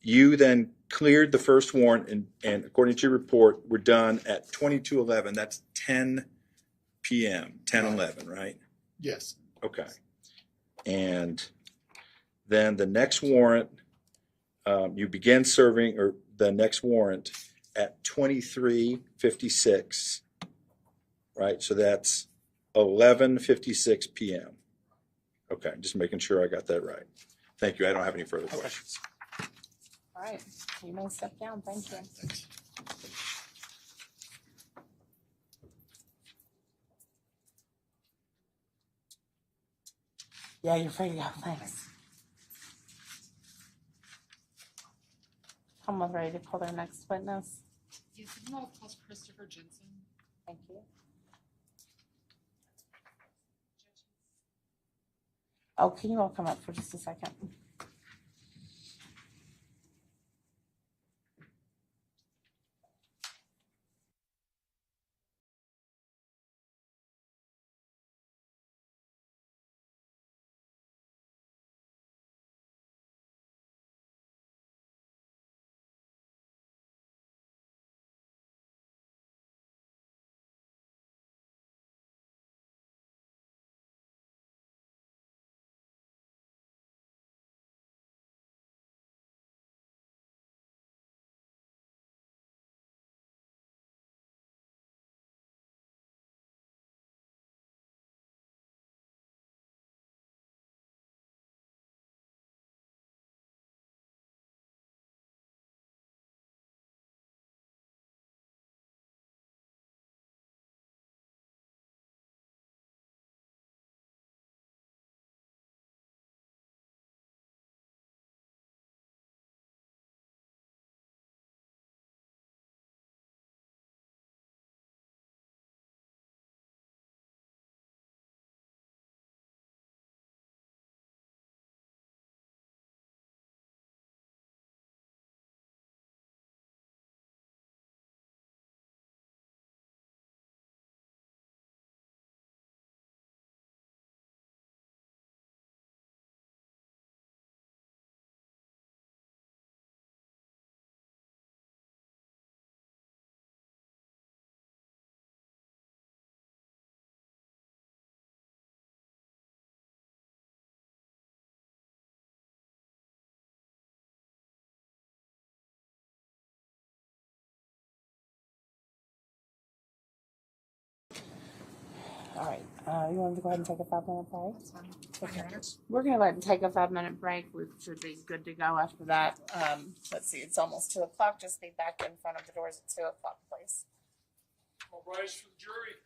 you then cleared the first warrant and according to your report, we're done at 22:11. That's 10 p.m., 10:11, right? Yes. Okay. And then the next warrant, you began serving, or the next warrant at 23:56, right? So that's 11:56 p.m. Okay, just making sure I got that right. Thank you. I don't have any further questions. All right, you may step down. Thank you. Yeah, you're free to go. Thanks. Someone's ready to call their next witness. Yes, you all call Christopher Jensen. Thank you. Oh, can you all come up for just a second? All right, you want to go ahead and take a 5-minute break? Okay. We're gonna go ahead and take a 5-minute break. We should be good to go after that. Let's see, it's almost 2 o'clock. Just be back in front of the doors at 2 o'clock, please. All rise for the jury.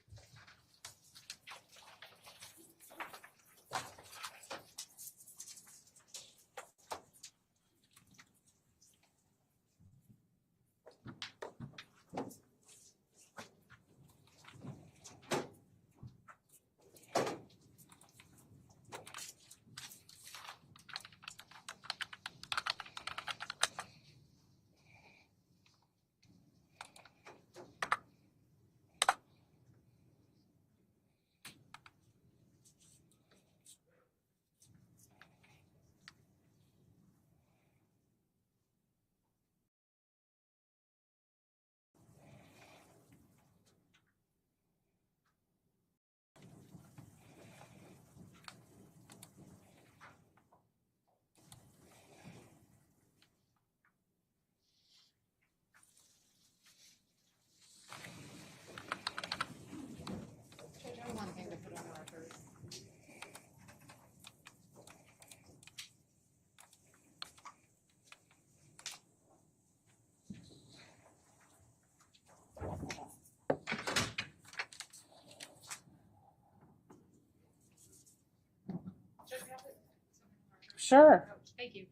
Sure. Thank you.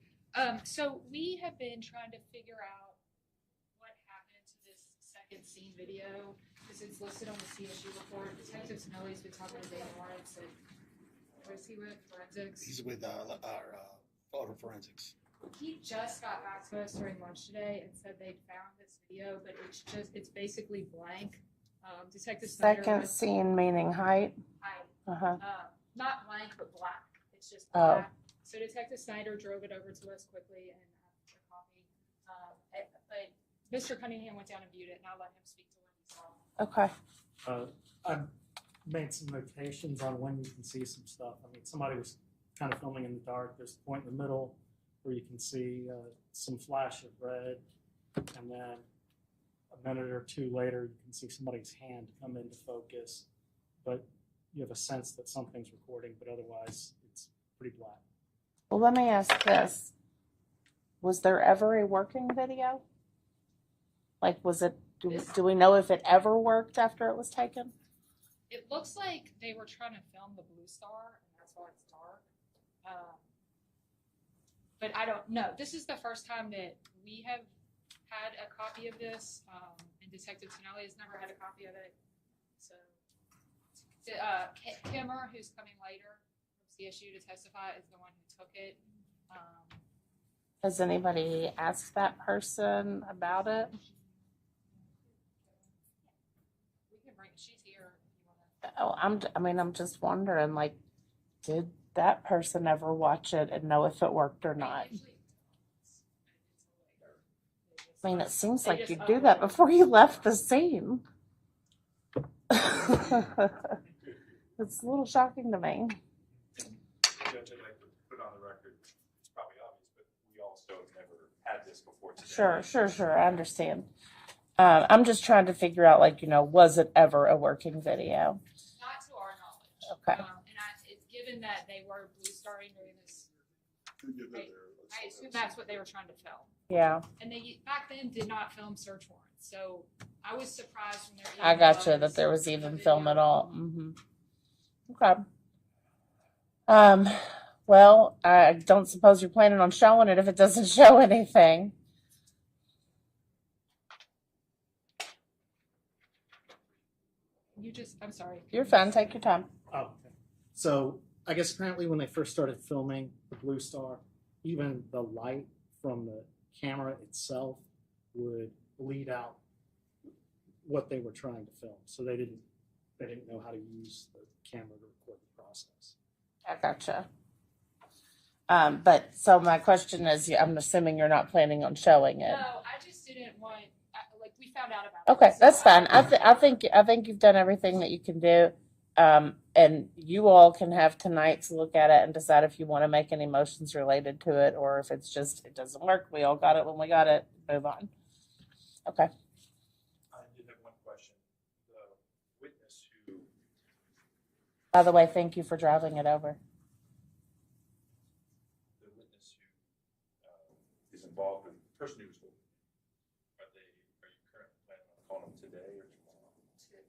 So we have been trying to figure out what happened to this second scene video because it's listed on the CSU report. Detective Snelly's been talking to Dana Lawrence and what is he with? Forensics? He's with our photo forensics. He just got back to us during lunch today and said they'd found this video, but it's basically blank. Detective Snyder Second scene meaning height. Uh-huh. Not blank, but black. It's just Oh. black. So Detective Snyder drove it over to us quickly and asked for a copy. But Mr. Cunningham went down and viewed it, and I'll let him speak to what he saw. Okay. I've made some notations on when you can see some stuff. I mean, somebody was kind of filming in the dark. There's a point in the middle where you can see some flash of red, and then a minute or two later, you can see somebody's hand come into focus, but you have a sense that something's recording, but otherwise it's pretty black. Well, let me ask this. Was there ever a working video? Like, was it, do we know if it ever worked after it was taken? It looks like they were trying to film the Blue Star, and that's why it's dark. But I don't know. This is the first time that we have had a copy of this, and Detective Tonelli has never had a copy of it. So, Kimmer, who's coming later from CSU to testify, is the one who took it. Has anybody asked that person about it? We can bring. She's here. If you want Oh, I'm just wondering, like, did that person ever watch it and know if it worked or not? I mean, it seems like you do that before you left the scene. It's a little shocking to me. Judge, I'd like to put on the record, it's probably obvious, but we also have never had this before today. Sure. I understand. I'm just trying to figure out, like, was it ever a working video? Not to our knowledge. Okay. It's given that they were blue starring during this. I assume that's what they were trying to film. Yeah. And they back then did not film search warrants, so I was surprised when there. I gotcha that there was even film at all. Mm-hmm. Okay. Well, I don't suppose you're planning on showing it if it doesn't show anything. I'm sorry. You're fine. Take your time. Oh, okay. So I guess apparently when they first started filming the Blue Star, even the light from the camera itself would bleed out what they were trying to film. So they didn't know how to use the camera to record the process. I gotcha. But so my question is, I'm assuming you're not planning on showing it. No, I just didn't want. We found out about. Okay, that's fine. I think you've done everything that you can do, and you all can have tonight to look at it and decide if you want to make any motions related to it, or if it's just it doesn't work. We all got it when we got it. Move on. Okay. I did have one question. The witness who. By the way, thank you for driving it over. The witness who is involved in the person who was. Are you currently planning on calling them today or tomorrow? Today.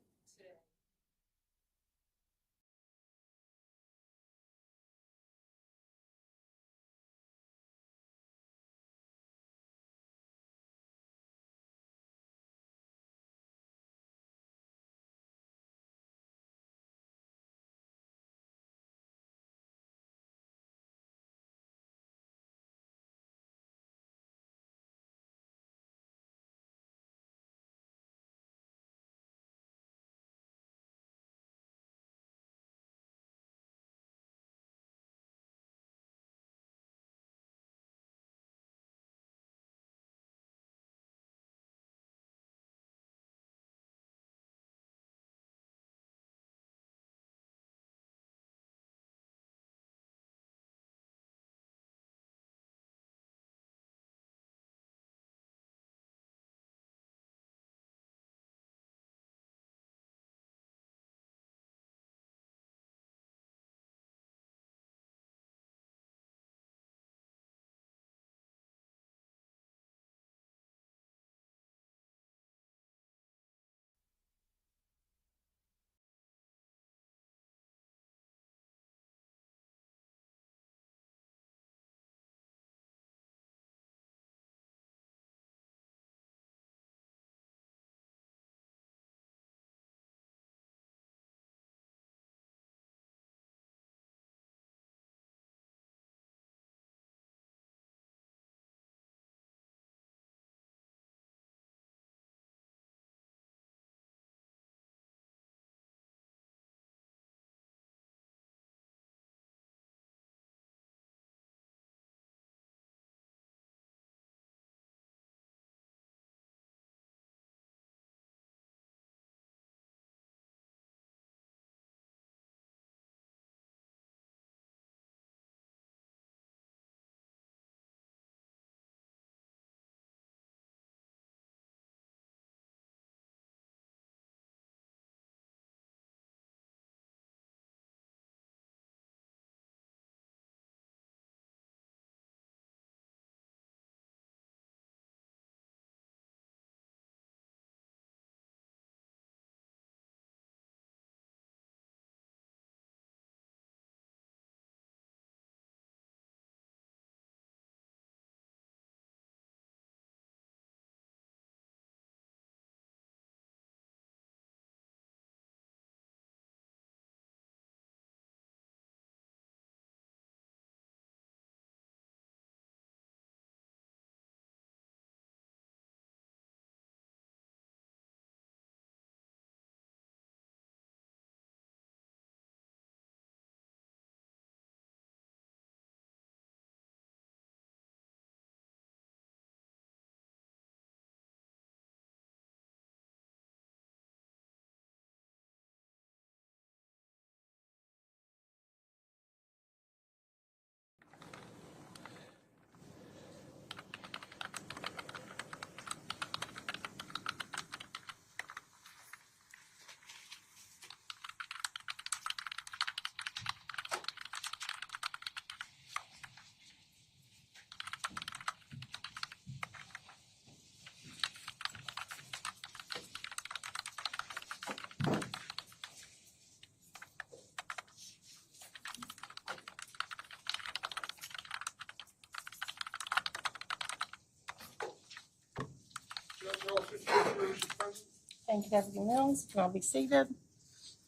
Thank you, Deputy Mills. You can all be seated.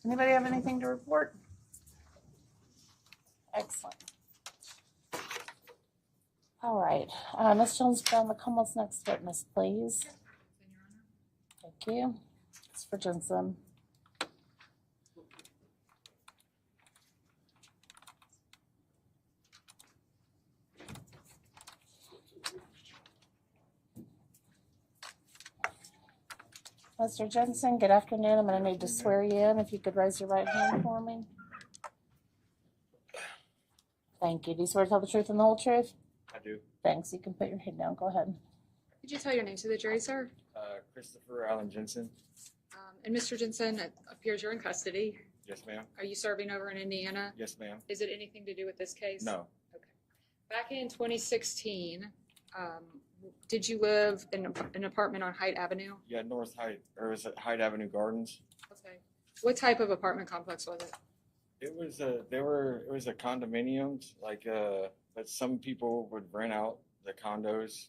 Anybody have anything to report? Excellent. All right, Ms. Jones-Brown, come what's next witness, please. Thank you. It's for Jensen. Mr. Jensen, good afternoon. I'm going to need to swear you in. If you could raise your right hand for me. Thank you. Do you swear to tell the truth and the whole truth? I do. Thanks. You can put your head down. Go ahead. Could you tell your name to the jury, sir? Christopher Allen Jensen. And Mr. Jensen, it appears you're in custody. Yes, ma'am. Are you serving over in Indiana? Yes, ma'am. Is it anything to do with this case? No. Back in 2016, did you live in an apartment on Haight Avenue? Yeah, North Height, or is it Haight Avenue Gardens? Okay. What type of apartment complex was it? It was a condominiums, but some people would rent out the condos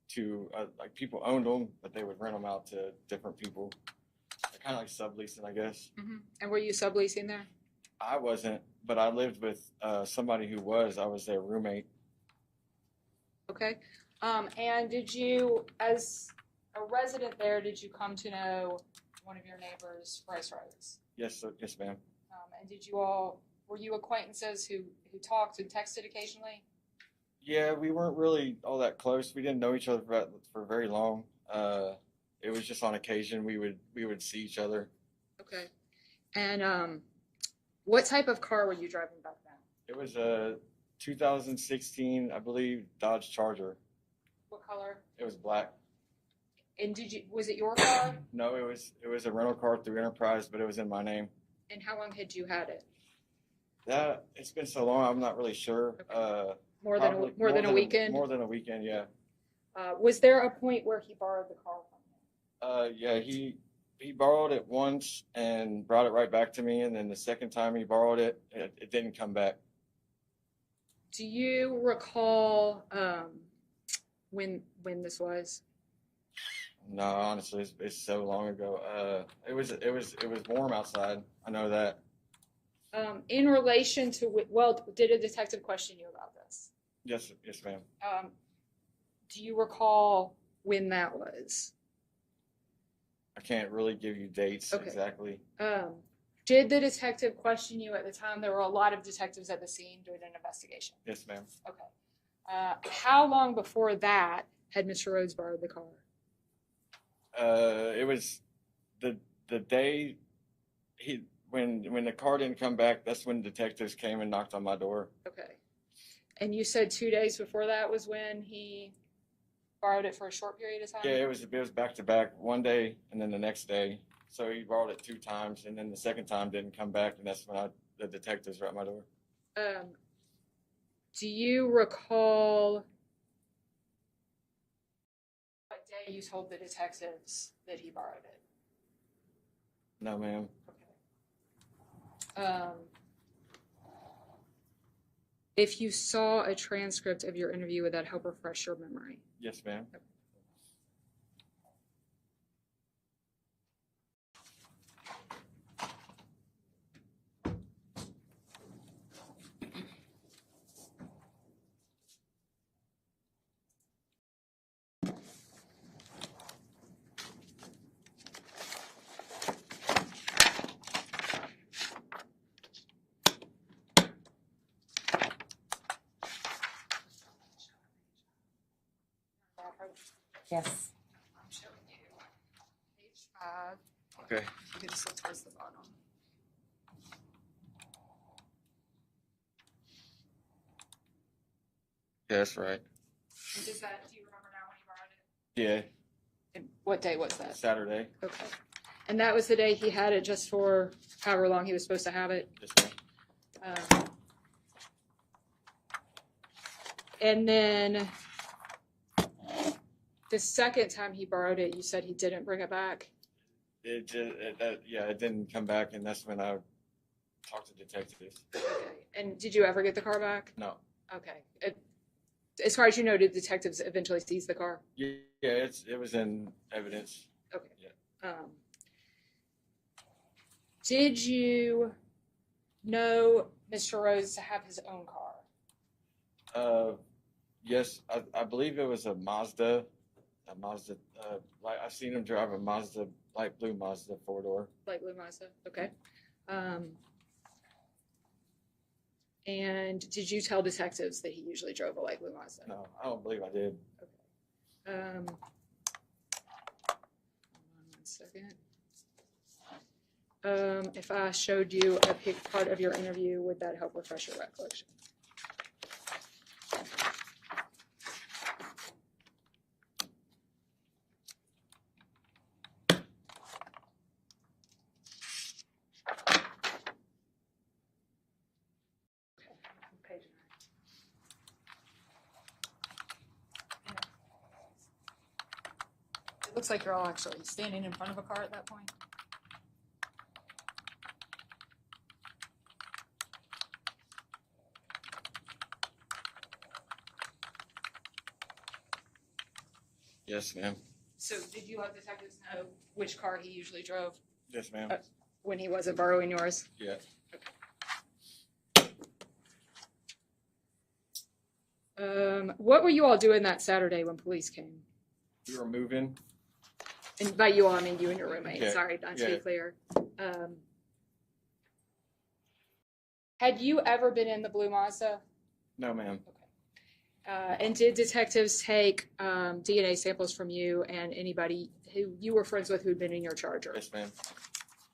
to, like people owned them, but they would rent them out to different people. Kind of like subleasing, I guess. Mm-hmm. And were you subleasing there? I wasn't, but I lived with somebody who was. I was their roommate. Okay. And did you, as a resident there, did you come to know one of your neighbors, Brice Rhodes? Yes, yes, ma'am. And were you acquaintances who talked and texted occasionally? Yeah, we weren't really all that close. We didn't know each other for very long. It was just on occasion we would see each other. Okay. And what type of car were you driving back then? It was a 2016, I believe, Dodge Charger. What color? It was black. And was it your car? No, it was a rental car through Enterprise, but it was in my name. And how long had you had it? It's been so long, I'm not really sure. Okay. More than a weekend? More than a weekend, yeah. Was there a point where he borrowed the car from you? Yeah, he borrowed it once and brought it right back to me, and then the second time he borrowed it, it didn't come back. Do you recall when this was? No, honestly, it's so long ago. It was warm outside. I know that. In relation to, did a detective question you about this? Yes, ma'am. Do you recall when that was? I can't really give you dates exactly. Did the detective question you at the time? There were a lot of detectives at the scene doing an investigation. Yes, ma'am. Okay. How long before that had Mr. Rhodes borrowed the car? It was the day when the car didn't come back. That's when detectives came and knocked on my door. Okay. And you said 2 days before that was when he borrowed it for a short period of time? Yeah, it was back to back, one day and then the next day. So he borrowed it 2 times, and then the second time didn't come back, and that's when the detectives were at my door. Do you recall what day you told the detectives that he borrowed it? No, ma'am. If you saw a transcript of your interview, would that help refresh your memory? Yes, ma'am. Okay. Yes. I'm showing you page 5. Okay. You can just look towards the bottom. Yeah, that's right. And do you remember now when he borrowed it? Yeah. And what day was that? Saturday. Okay. And that was the day he had it just for however long he was supposed to have it? Yes, ma'am. And then the second time he borrowed it, you said he didn't bring it back? It didn't come back, and that's when I talked to detectives. Okay. And did you ever get the car back? No. Okay. As far as you know, did detectives eventually seize the car? Yeah, it was in evidence. Okay. Yeah. Did you know Mr. Rhodes to have his own car? Yes, I believe it was a Mazda. Like I've seen him drive a Mazda, light blue Mazda 4-door. Light blue Mazda, okay. And did you tell detectives that he usually drove a light blue Mazda? No, I don't believe I did. Hold on 1 second. If I showed you a part of your interview, would that help refresh your recollection? It looks like you're all actually standing in front of a car at that point. Yes, ma'am. So did you let detectives know which car he usually drove Yes, ma'am. when he wasn't borrowing yours? Yeah. What were you all doing that Saturday when police came? We were moving. And by you all, I mean you and your roommate. Okay. Sorry, not to Yeah. be clear. Had you ever been in the blue Mazda? No, ma'am. And did detectives take DNA samples from you and anybody who you were friends with who'd been in your Charger? Yes, ma'am.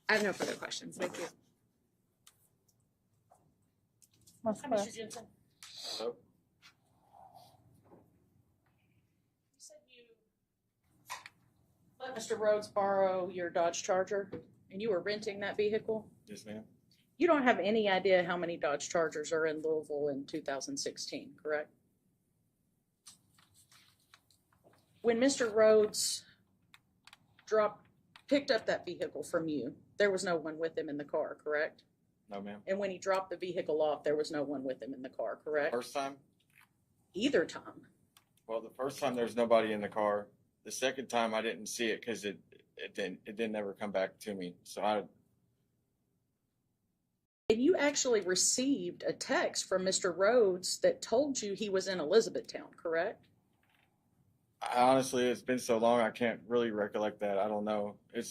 I have no further questions. Thank you. Mr. Jensen. So, You said you let Mr. Rhodes borrow your Dodge Charger and you were renting that vehicle? yes, ma'am. You don't have any idea how many Dodge Chargers are in Louisville in 2016, correct? When Mr. Rhodes picked up that vehicle from you, there was no one with him in the car, correct? No, ma'am. And when he dropped the vehicle off, there was no one with him in the car, correct? First time? Either time. Well, the first time there's nobody in the car. The second time I didn't see it because it didn't ever come back to me. So And you actually received a text from Mr. Rhodes that told you he was in Elizabethtown, correct? honestly, it's been so long, I can't really recollect that. I don't know. It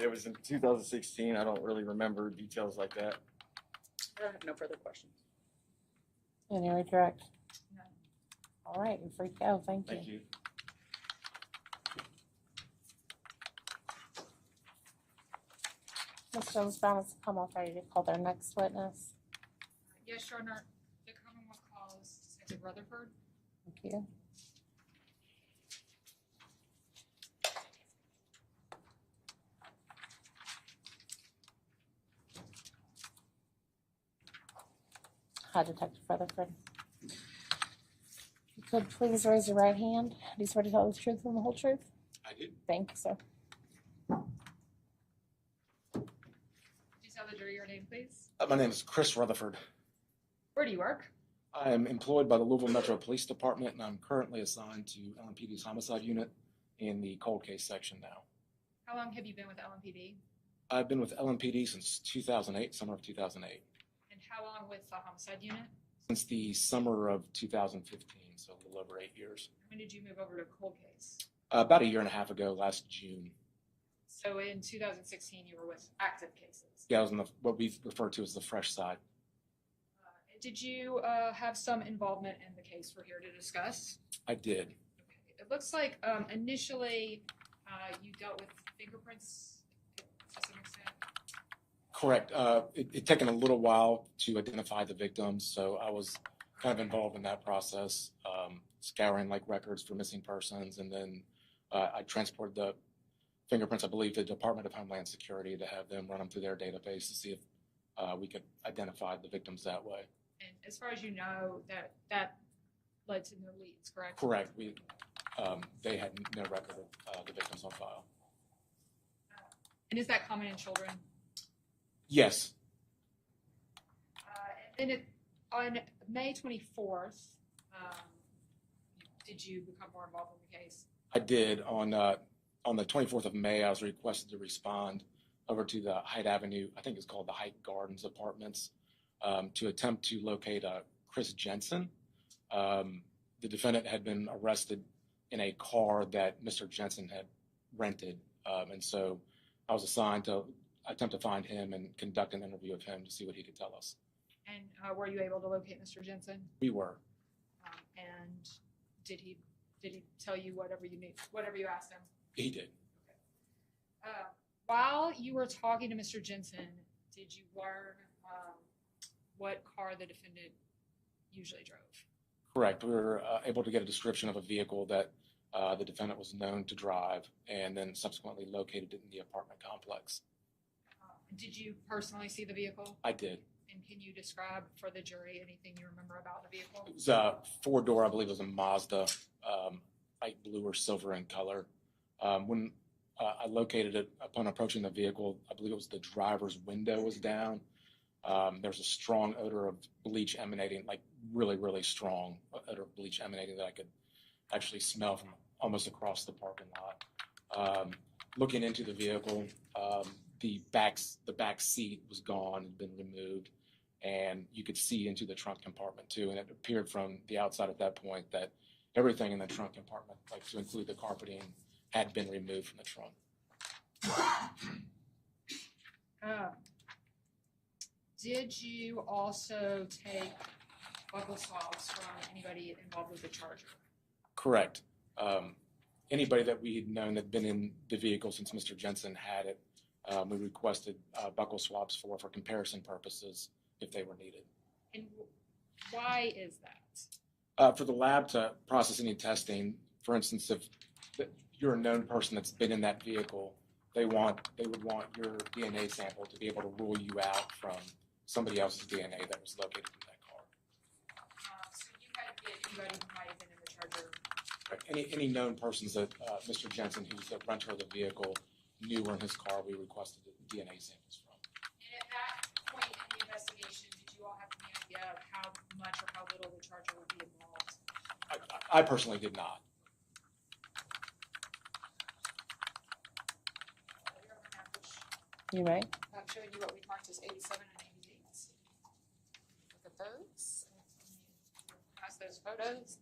was in 2016. I don't really remember details like that. I have no further questions. Any redirect? No. All right, you're free to go. Thank you. Thank you. Ms. Jones Brown has come off ready to call their next witness. Yes, Your Honor. The Commonwealth calls Detective Rutherford. Thank you. Hi, Detective Rutherford. If you could please raise your right hand. Do you swear to tell the truth and the whole truth? I do. Thank you, sir. Could you tell the jury your name, please? My name is Chris Rutherford. Where do you work? I am employed by the Louisville Metro Police Department, and I'm currently assigned to LMPD's homicide unit in the cold case section now. How long have you been with LMPD? I've been with LMPD since 2008, summer of 2008. And how long with the homicide unit? Since the summer of 2015, so a little over 8 years. When did you move over to cold case? About a year and a half ago, last June. So in 2016, you were with active cases. Yeah, I was on what we refer to as the fresh side. Did you have some involvement in the case we're here to discuss? I did. Okay. It looks like initially you dealt with fingerprints to some extent. Correct. It taken a little while to identify the victims, so I was kind of involved in that process, scouring like records for missing persons, and then I transported the fingerprints, I believe, to the Department of Homeland Security to have them run them through their database to see if we could identify the victims that way. And as far as you know, that led to no leads, correct? Correct. They had no record of the victims on file. And is that common in children? Yes. And then on May 24th, did you become more involved in the case? I did. On the 24th of May, I was requested to respond over to the Hyde Avenue, I think it's called the Hyde Gardens Apartments, to attempt to locate Chris Jensen. The defendant had been arrested in a car that Mr. Jensen had rented. And so I was assigned to attempt to find him and conduct an interview of him to see what he could tell us. And were you able to locate Mr. Jensen? We were. And did he tell you whatever you asked him? He did. While you were talking to Mr. Jensen, did you learn what car the defendant usually drove? Correct. We were able to get a description of a vehicle that the defendant was known to drive, and then subsequently located it in the apartment complex. Did you personally see the vehicle? I did. And can you describe for the jury anything you remember about the vehicle? It was a four-door, I believe it was a Mazda, light blue or silver in color. When I located it upon approaching the vehicle, I believe it was the driver's window was down. There's a strong odor of bleach emanating, like really, really strong odor of bleach emanating that I could actually smell from almost across the parking lot. Looking into the vehicle, the back seat was gone and been removed, and you could see into the trunk compartment too. And it appeared from the outside at that point that everything in the trunk compartment, like to include the carpeting, had been removed from the trunk. Did you also take buckle swabs from anybody involved with the Charger? Correct. Anybody that we had known that had been in the vehicle since Mr. Jensen had it, we requested buckle swabs for comparison purposes if they were needed. And why is that? For the lab to process any testing, for instance, if you're a known person that's been in that vehicle, they would want your DNA sample to be able to rule you out from somebody else's DNA that was located in that car. So you had to get anybody who might have been in the Charger. Right. Any known persons that Mr. Jensen, who's the renter of the vehicle, knew were in his car, we requested DNA samples from. And at that point in the investigation, did you all have any idea of how much or how little the Charger would be involved? I personally did not. You may. I'm showing you what we marked as 87 and 88. Look at those. Pass those photos.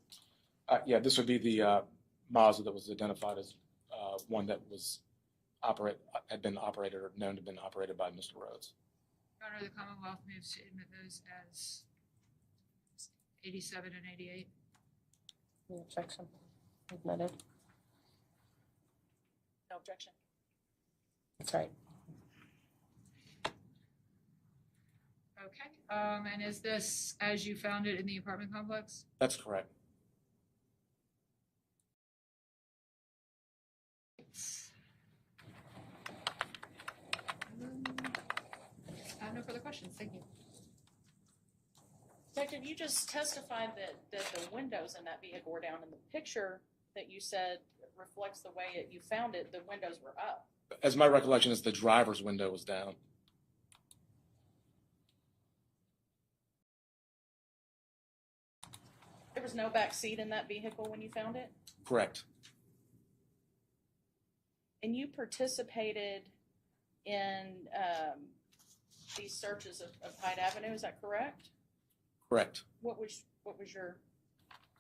Yeah, this would be the Mazda that was identified as one that was had been operated or known to have been operated by Mr. Rhodes. Your Honor, the Commonwealth moves to admit those as 87 and 88. No objection. Admitted. No objection. That's right. Okay. And is this as you found it in the apartment complex? That's correct. I have no further questions. Thank you. Detective, you just testified that the windows in that vehicle were down. In the picture that you said reflects the way you found it, the windows were up. As my recollection is, the driver's window was down. There was no back seat in that vehicle when you found it? Correct. And you participated in these searches of Hyde Avenue, is that correct? Correct. What was your?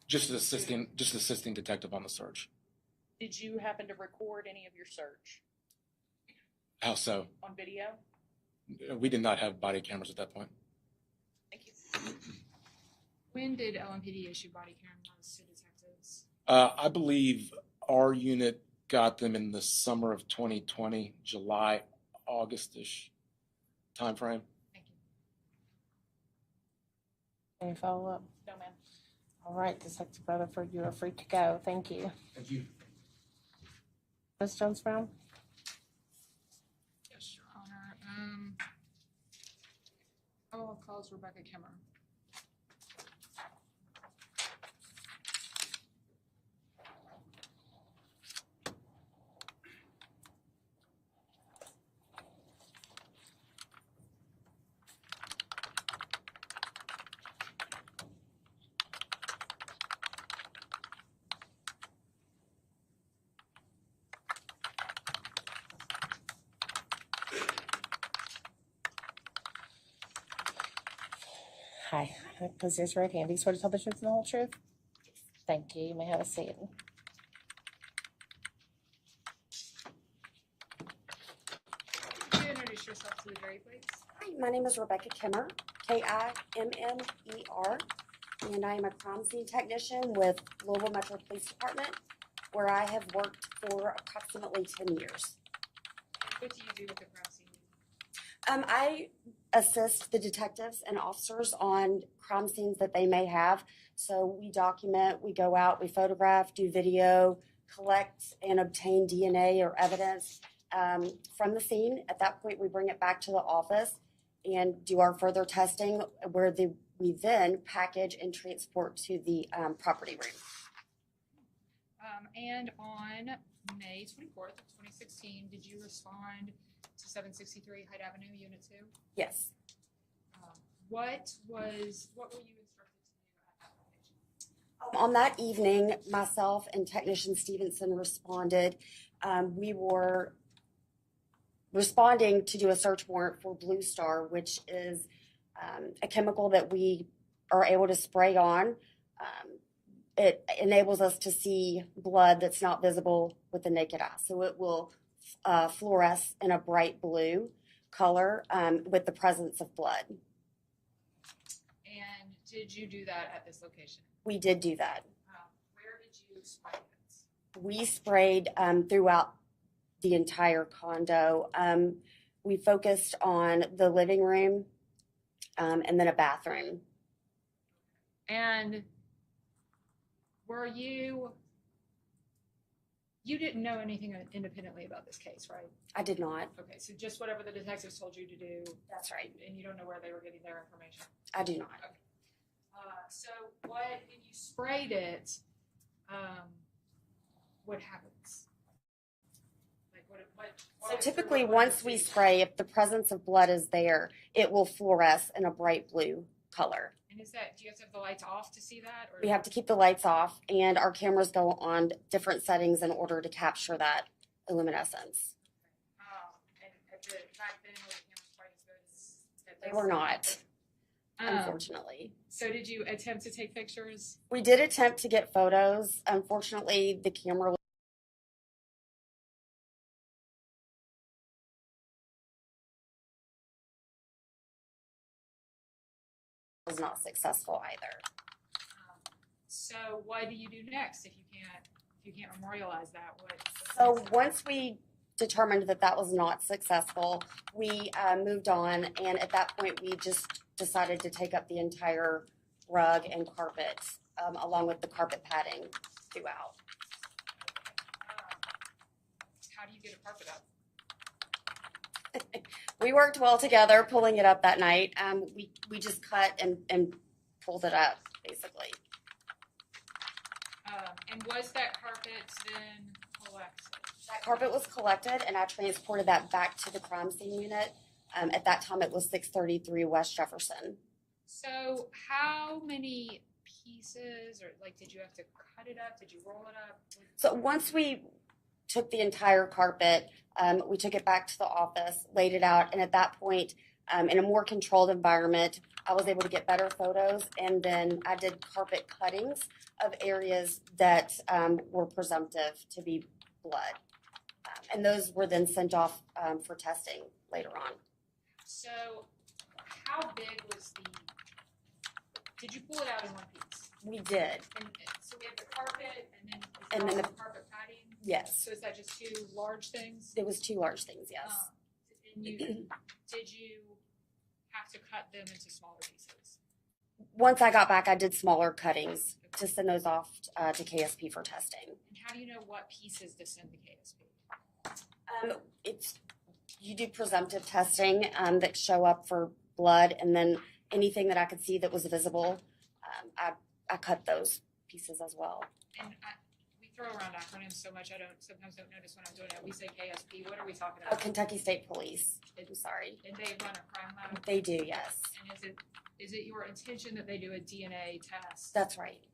Just assisting detective on the search. Did you happen to record any of your search? How so? On video? We did not have body cameras at that point. Thank you. When did LMPD issue body cameras to detectives? I believe our unit got them in the summer of 2020, July, August-ish timeframe. Thank you. Any follow-up? No, ma'am. All right, Detective Rutherford, you are free to go. Thank you. Thank you. Ms. Jones-Brown? Yes, Your Honor. I'll call Rebecca Kimmer. Hi, please raise your right hand. Do you swear to tell the truth and the whole truth? Thank you. You may have a seat. Could you introduce yourself to the jury, please? Hi, my name is Rebecca Kimmer, Kimmer, and I am a crime scene technician with Louisville Metro Police Department, where I have worked for approximately 10 years. What do you do with the crime scene? I assist the detectives and officers on crime scenes that they may have. So we document, we go out, we photograph, do video, collect and obtain DNA or evidence from the scene. At that point, we bring it back to the office and do our further testing, where we then package and transport to the property room. And on May 24th of 2016, did you respond to 763 Hyde Avenue, Unit 2? Yes. What were you instructed to do at that location? On that evening, myself and Technician Stevenson responded. We were responding to do a search warrant for Blue Star, which is a chemical that we are able to spray on. It enables us to see blood that's not visible with the naked eye. So it will fluoresce in a bright blue color with the presence of blood. And did you do that at this location? We did do that. Where did you spray it? We sprayed throughout the entire condo. We focused on the living room and then a bathroom. And were you didn't know anything independently about this case, right? I did not. Okay, so just whatever the detectives told you to do. That's right. And you don't know where they were getting their information? I do not. Okay. So when you sprayed it, what happens? Like So typically, once we spray, if the presence of blood is there, it will fluoresce in a bright blue color. And do you have to have the lights off to see that? Or? We have to keep the lights off, and our cameras go on different settings in order to capture that luminescence. And back then, were the cameras quite as good as They were not, unfortunately. So did you attempt to take pictures? We did attempt to get photos. Unfortunately, the camera was not successful either. So what do you do next if you can't memorialize that? So once we determined that that was not successful, we moved on, and at that point we just decided to take up the entire rug and carpet along with the carpet padding throughout. How do you get a carpet up? We worked well together pulling it up that night. We just cut and pulled it up, basically. And was that carpet then collected? That carpet was collected, and I transported that back to the crime scene unit. At that time, it was 633 West Jefferson. So how many pieces, or did you have to cut it up? Did you roll it up? So once we took the entire carpet, we took it back to the office, laid it out, and at that point, in a more controlled environment, I was able to get better photos, and then I did carpet cuttings of areas that were presumptive to be blood. And those were then sent off for testing later on. So how big was did you pull it out in one piece? We did. And so we have the carpet And then the the carpet padding? Yes. So is that just two large things? It was two large things, yes. And did you have to cut them into smaller pieces? Once I got back, I did smaller cuttings to send those off to KSP for testing. And how do you know what pieces to send to KSP? You do presumptive testing that show up for blood, and then anything that I could see that was visible, I cut those pieces as well. And we throw around acronyms so much, I sometimes don't notice when I'm doing it. We say KSP. What are we talking about? Kentucky State Police. I'm sorry. And they run a crime lab? They do, yes. And is it your intention that they do a DNA test? That's right.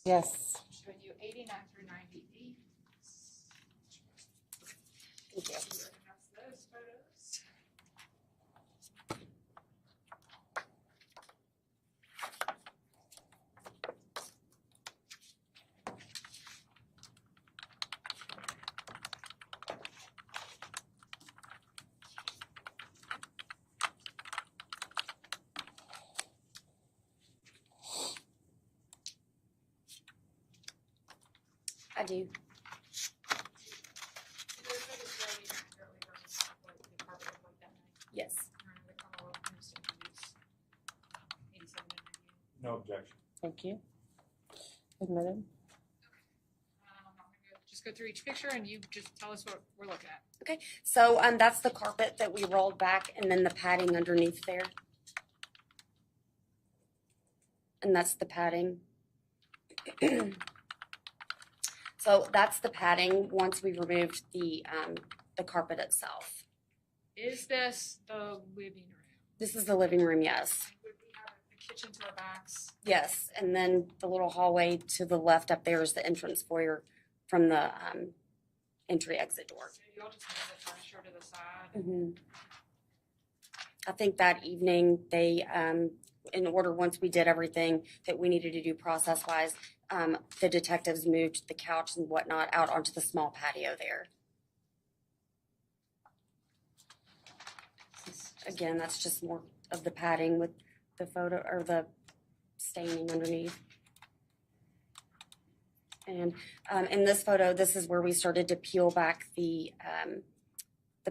Yes. Showing you 89 through 98. do. Yes. No objection. Thank you. Admitted. Just go through each picture and you just tell us what we're looking at. Okay, so that's the carpet that we rolled back and then the padding underneath there. And that's the padding. So that's the padding once we removed the carpet itself. Is this the living room? This is the living room, yes. Would we have the kitchen to our backs? Yes, and then the little hallway to the left up there is the entrance foyer from the entry exit door. So you'll just move the furniture to the side? Mm-hmm. I think that evening they, in order, once we did everything that we needed to do process-wise, the detectives moved the couch and whatnot out onto the small patio there. Again, that's just more of the padding with the photo or the staining underneath. And in this photo, this is where we started to peel back the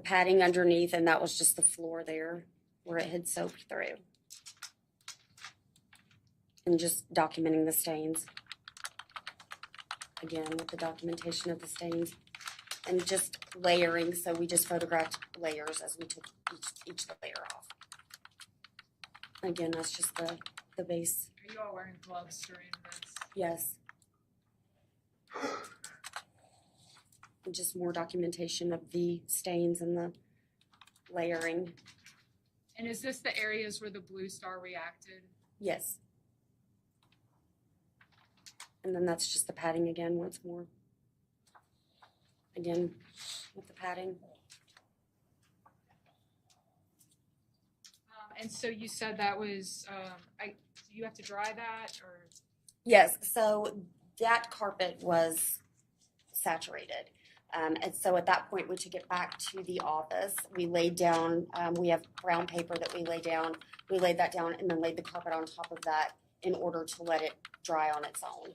padding underneath, and that was just the floor there where it had soaked through. And just documenting the stains. Again, with the documentation of the stains. And just layering, so we just photographed layers as we took each layer off. Again, that's just the base. Are you all wearing gloves during this? Yes. And just more documentation of the stains and the layering. And is this the areas where the blue star reacted? Yes. And then that's just the padding again once more. Again, with the padding. And so you said that was, you have to dry that or? Yes, so that carpet was saturated. And so at that point, we took it back to the office. We laid down, we have brown paper that we lay down. We laid that down and then laid the carpet on top of that in order to let it dry on its own.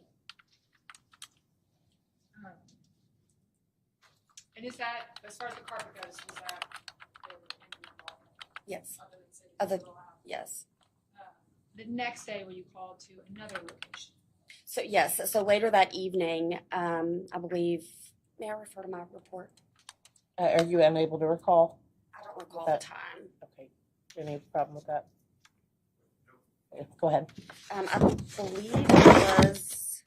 And is that, as far as the carpet goes, was that? Yes. Other than city? Yes. The next day, were you called to another location? So yes, so later that evening, I believe, may I refer to my report? Are you unable to recall? I don't recall the time. Okay. Any problem with that? Okay, go ahead. I believe it was,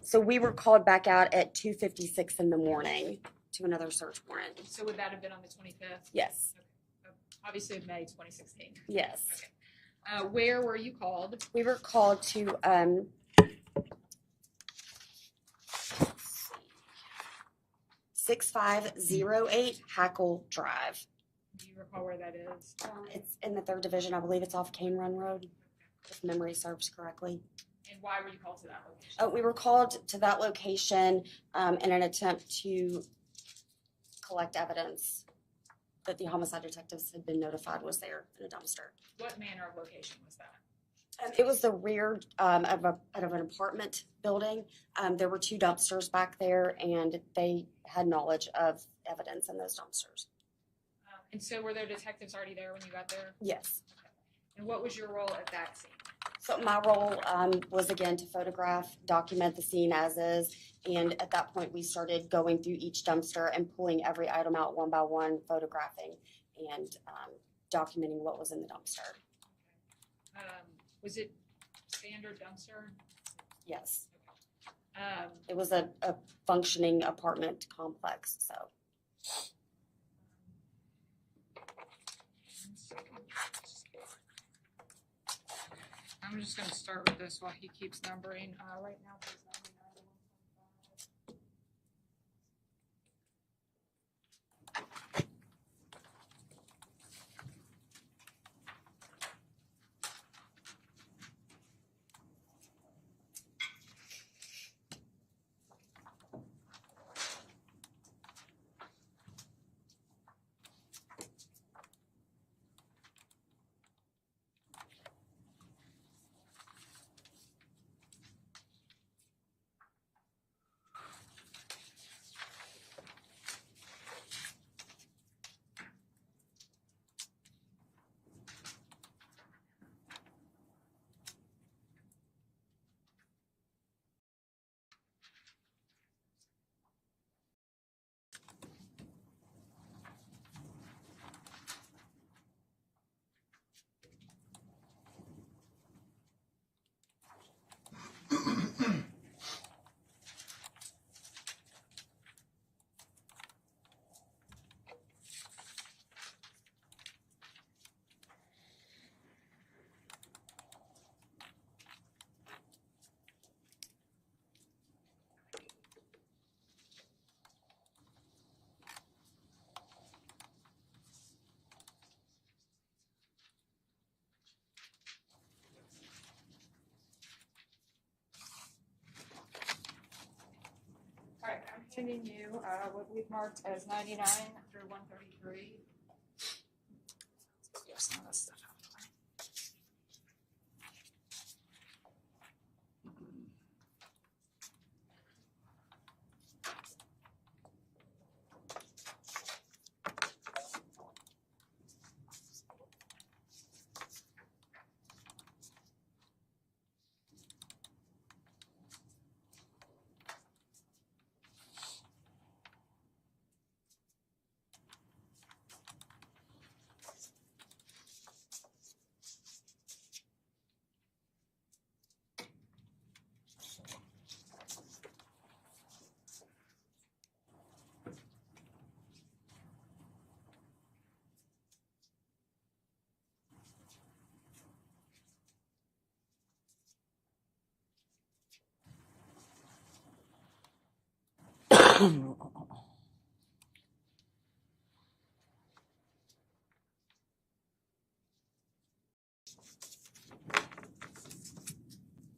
so we were called back out at 2:56 in the morning to another search warrant. So would that have been on the 25th? Yes. Okay. Obviously of May 2016. Yes. Okay. Where were you called? We were called to 6508 Hackle Drive. Do you recall where that is? It's in the 3rd Division. I believe it's off Cane Run Road, if memory serves correctly. And why were you called to that location? We were called to that location in an attempt to collect evidence that the homicide detectives had been notified was there in a dumpster. What manner of location was that? It was the rear of an apartment building. There were 2 dumpsters back there, and they had knowledge of evidence in those dumpsters. And so were there detectives already there when you got there? Yes. Okay. And what was your role at that scene? So my role was, again, to photograph, document the scene as is, and at that point we started going through each dumpster and pulling every item out one by one, photographing and documenting what was in the dumpster. Was it standard dumpster? Yes. Okay. It was a functioning apartment complex, so. I'm just going to start with this while he keeps numbering. Right now, he's numbering 91.5. sending you what we've marked as 99 through 133. Let's get some of this stuff out of the way.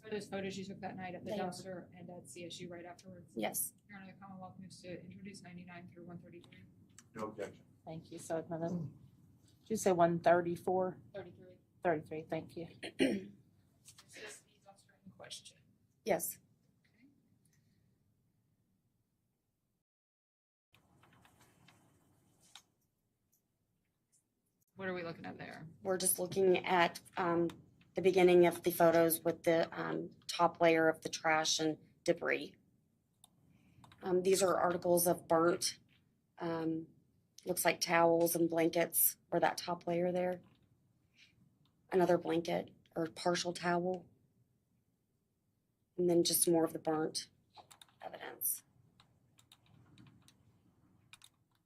Are those photos you took that night at the They are. dumpster and at CSU right afterwards? Yes. Your Honor, the Commonwealth moves to introduce 99 through 133. No objection. Thank you. So admitted. Did you say 134? 33. 33, thank you. Is this the dumpster in question? Yes. What are we looking at there? We're just looking at the beginning of the photos with the top layer of the trash and debris. These are articles of burnt, looks like towels and blankets, or that top layer there. Another blanket or partial towel. And then just more of the burnt evidence.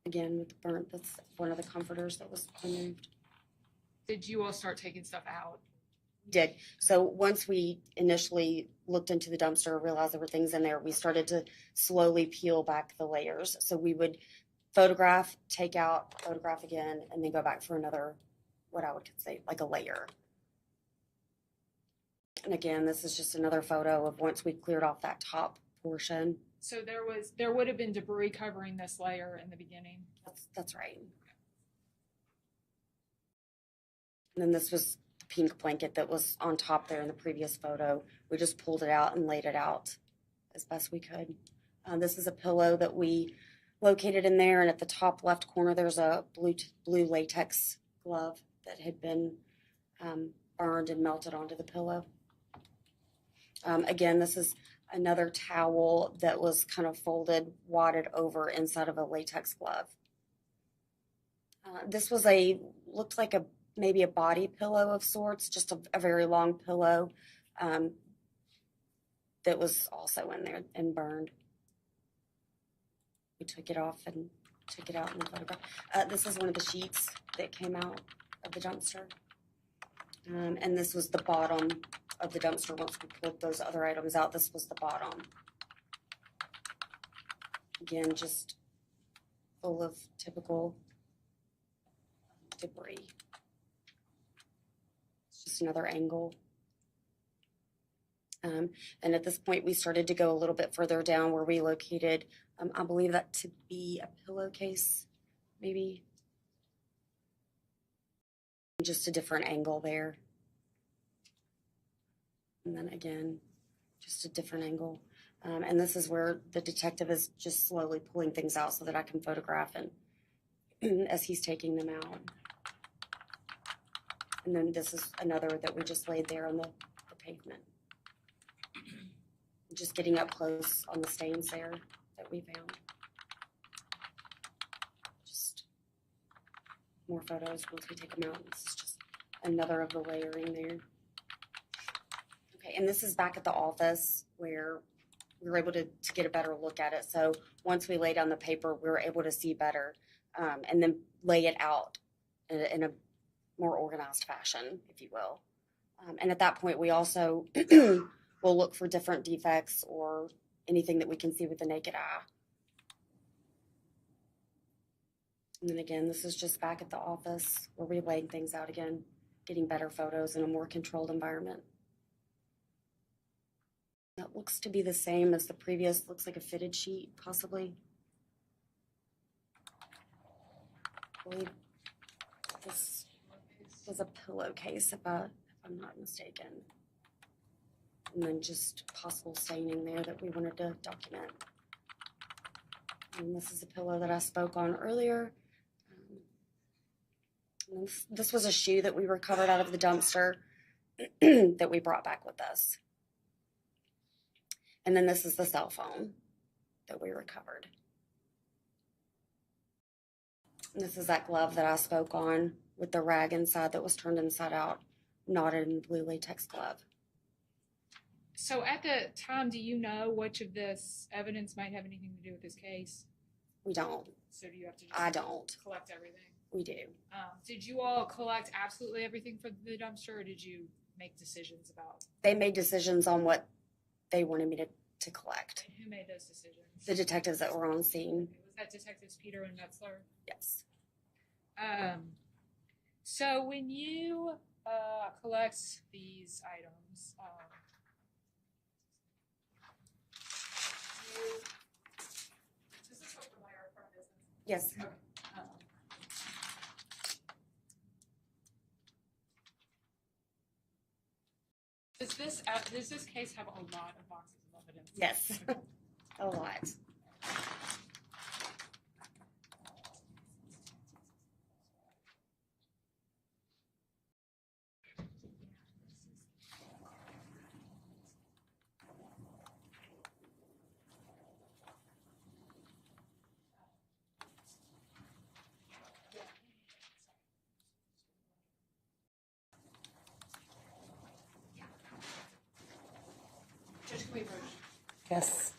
Again, with the burnt, that's one of the comforters that was removed. Did you all start taking stuff out? Did. So once we initially looked into the dumpster, realized everything's in there, we started to slowly peel back the layers. So we would photograph, take out, photograph again, and then go back for another, what I would say, like a layer. And again, this is just another photo of once we cleared off that top portion. So there would have been debris covering this layer in the beginning. That's right. And then this was the pink blanket that was on top there in the previous photo. We just pulled it out and laid it out as best we could. This is a pillow that we located in there, and at the top left corner there's a blue latex glove that had been burned and melted onto the pillow. Again, this is another towel that was kind of folded, wadded over inside of a latex glove. This was looked like maybe a body pillow of sorts, just a very long pillow that was also in there and burned. We took it off and took it out in the photograph. This is one of the sheets that came out of the dumpster. And this was the bottom of the dumpster. Once we pulled those other items out, this was the bottom. Again, just full of typical debris. It's just another angle. And at this point, we started to go a little bit further down where we located, I believe that to be a pillowcase, maybe. Just a different angle there. And then again, just a different angle. And this is where the detective is just slowly pulling things out so that I can photograph and as he's taking them out. And then this is another that we just laid there on the pavement. Just getting up close on the stains there that we found. Just more photos once we take them out. This is just another of the layering there. Okay, and this is back at the office where we were able to get a better look at it. So once we lay down the paper, we were able to see better and then lay it out in a more organized fashion, if you will. And at that point, we also will look for different defects or anything that we can see with the naked eye. And then again, this is just back at the office where we're laying things out again, getting better photos in a more controlled environment. That looks to be the same as the previous, looks like a fitted sheet, possibly. I believe this was a pillowcase, if I'm not mistaken. And then just possible staining there that we wanted to document. And this is a pillow that I spoke on earlier. And this was a shoe that we recovered out of the dumpster that we brought back with us. And then this is the cell phone that we recovered. And this is that glove that I spoke on with the rag inside that was turned inside out, knotted in blue latex glove. So at the time, do you know which of this evidence might have anything to do with this case? We don't. So do you have to just I don't. collect everything? We do. Did you all collect absolutely everything from the dumpster, or did you make decisions about? They made decisions on what they wanted me to collect. And who made those decisions? The detectives that were on scene. Was that Detectives Peter and Metzler? Yes. So when you collect these items, does this open my front business? Yes. Okay. Does this case have a lot of boxes of evidence? Yes. A lot. Judge, can we approach? Yes.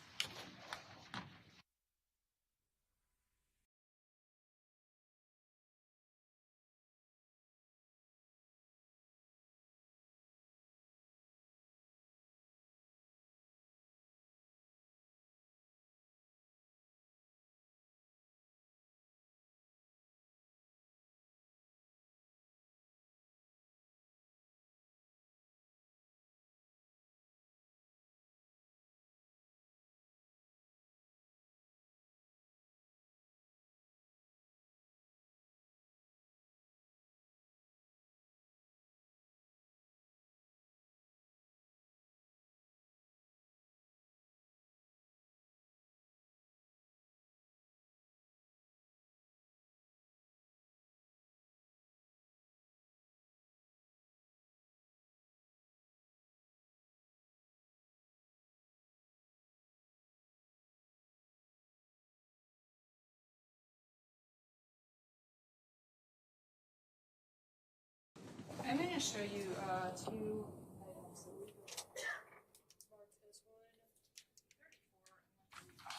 I'm going to show you two items that we marked as 134 and 135.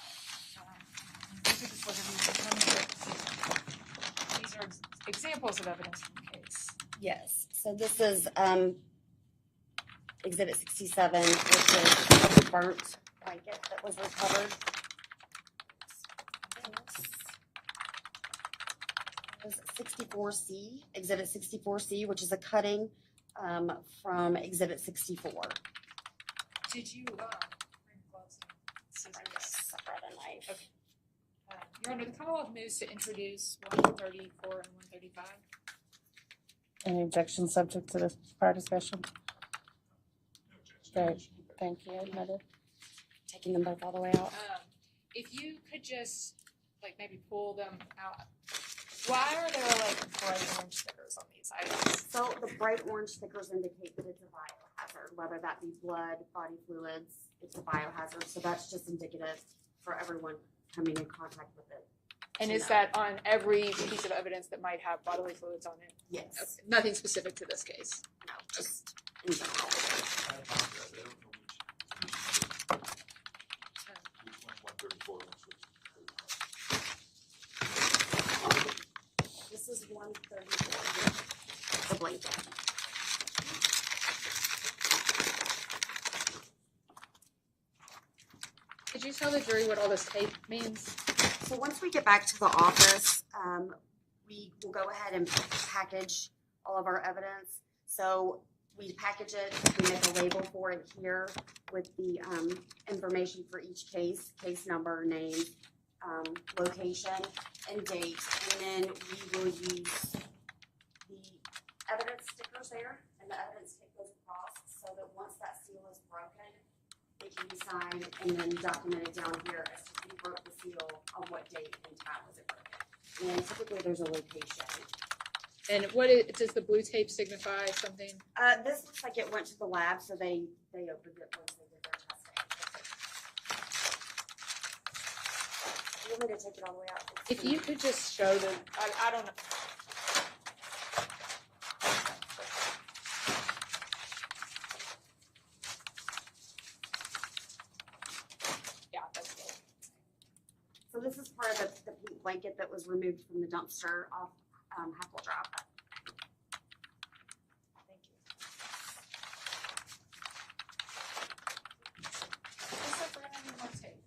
These are just what these are examples of evidence from the case. Yes. So this is Exhibit 67, which is a burnt blanket that was recovered. This is 64C, Exhibit 64C, which is a cutting from Exhibit 64. Did you bring gloves and scissors? I brought a knife. Okay. Your Honor, the Commonwealth moves to introduce 134 and 135. Any objection subject to this prior discussion? Great, thank you. Noted. Taking them both all the way out. If you could just maybe pull them out. Why are there bright orange stickers on these items? So the bright orange stickers indicate that it's a biohazard, whether that be blood, body fluids, it's a biohazard. So that's just indicative for everyone coming in contact with it. And is that on every piece of evidence that might have bodily fluids on it? Yes. Okay. Nothing specific to this case? No, just in general. This is 134, the blanket. Could you tell the jury what all this tape means? So once we get back to the office, we will go ahead and package all of our evidence. So we package it, we make a label for it here with the information for each case, case number, name, location, and date. And then we will use the evidence stickers there, and the evidence stick goes across so that once that seal is broken, it can be signed and then documented down here as to who broke the seal, on what date and time was it broken. And typically there's a location. And does the blue tape signify something? This looks like it went to the lab, so they opened it once they did their testing. You want me to take it all the way out? If you could just show them, I don't know. Yeah, that's good. So this is part of the pink blanket that was removed from the dumpster off Hackle Drive. Thank you. Looks like we're gonna need more tape.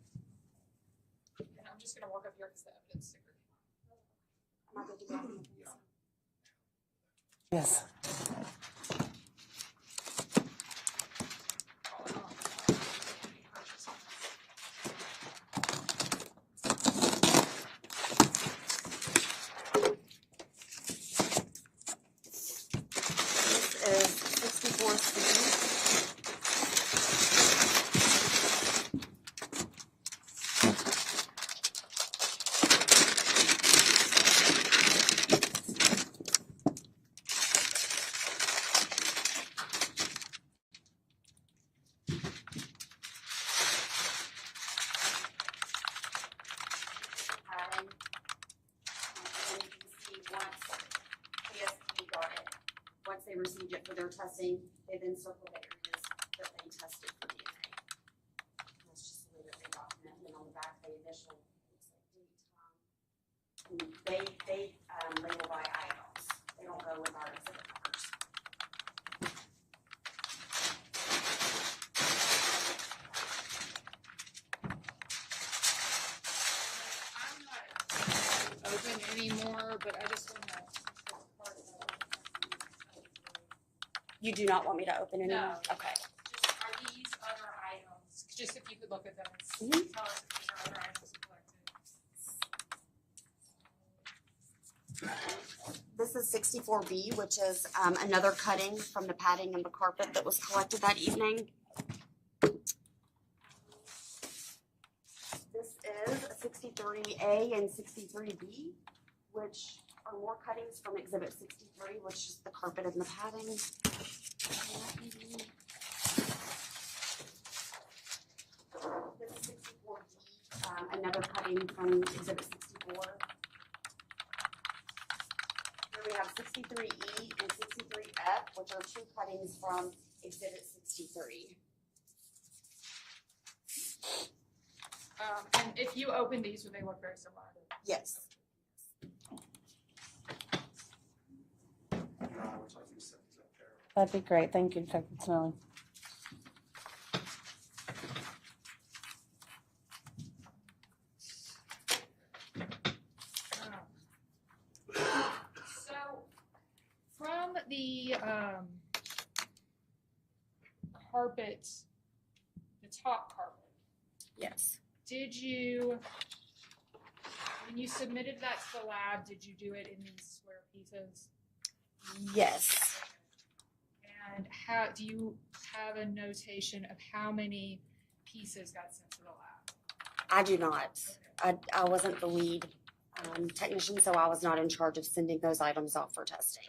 And I'm just gonna work up here because the evidence sticker. Am I good to go? Yes. This is 64C. Padding. And you can see once PSP got it, once they received it for their testing, they then circled the areas that they tested for DNA. That's just the way that they document. And then on the back, they initial, looks like date, time. And they label by items. They don't go with our exhibit numbers. I'm not open anymore, but I just want to. You do not want me to open any? No. Okay. Just are these other items? Just if you could look at them and tell us if these are other items collected. This is 64B, which is another cutting from the padding and the carpet that was collected that evening. This is 63A and 63B, which are more cuttings from Exhibit 63, which is the carpet and the padding. This is 64D, another cutting from Exhibit 64. Here we have 63E and 63F, which are two cuttings from Exhibit 63. And if you open these, would they look very similar? Yes. That'd be great. Thank you, Detective Snelling. So, from the carpet, the top carpet, Yes. did you, when you submitted that to the lab, did you do it in these square pieces? Yes. And how, do you have a notation of how many pieces got sent to the lab? I do not. I wasn't the lead technician, so I was not in charge of sending those items off for testing.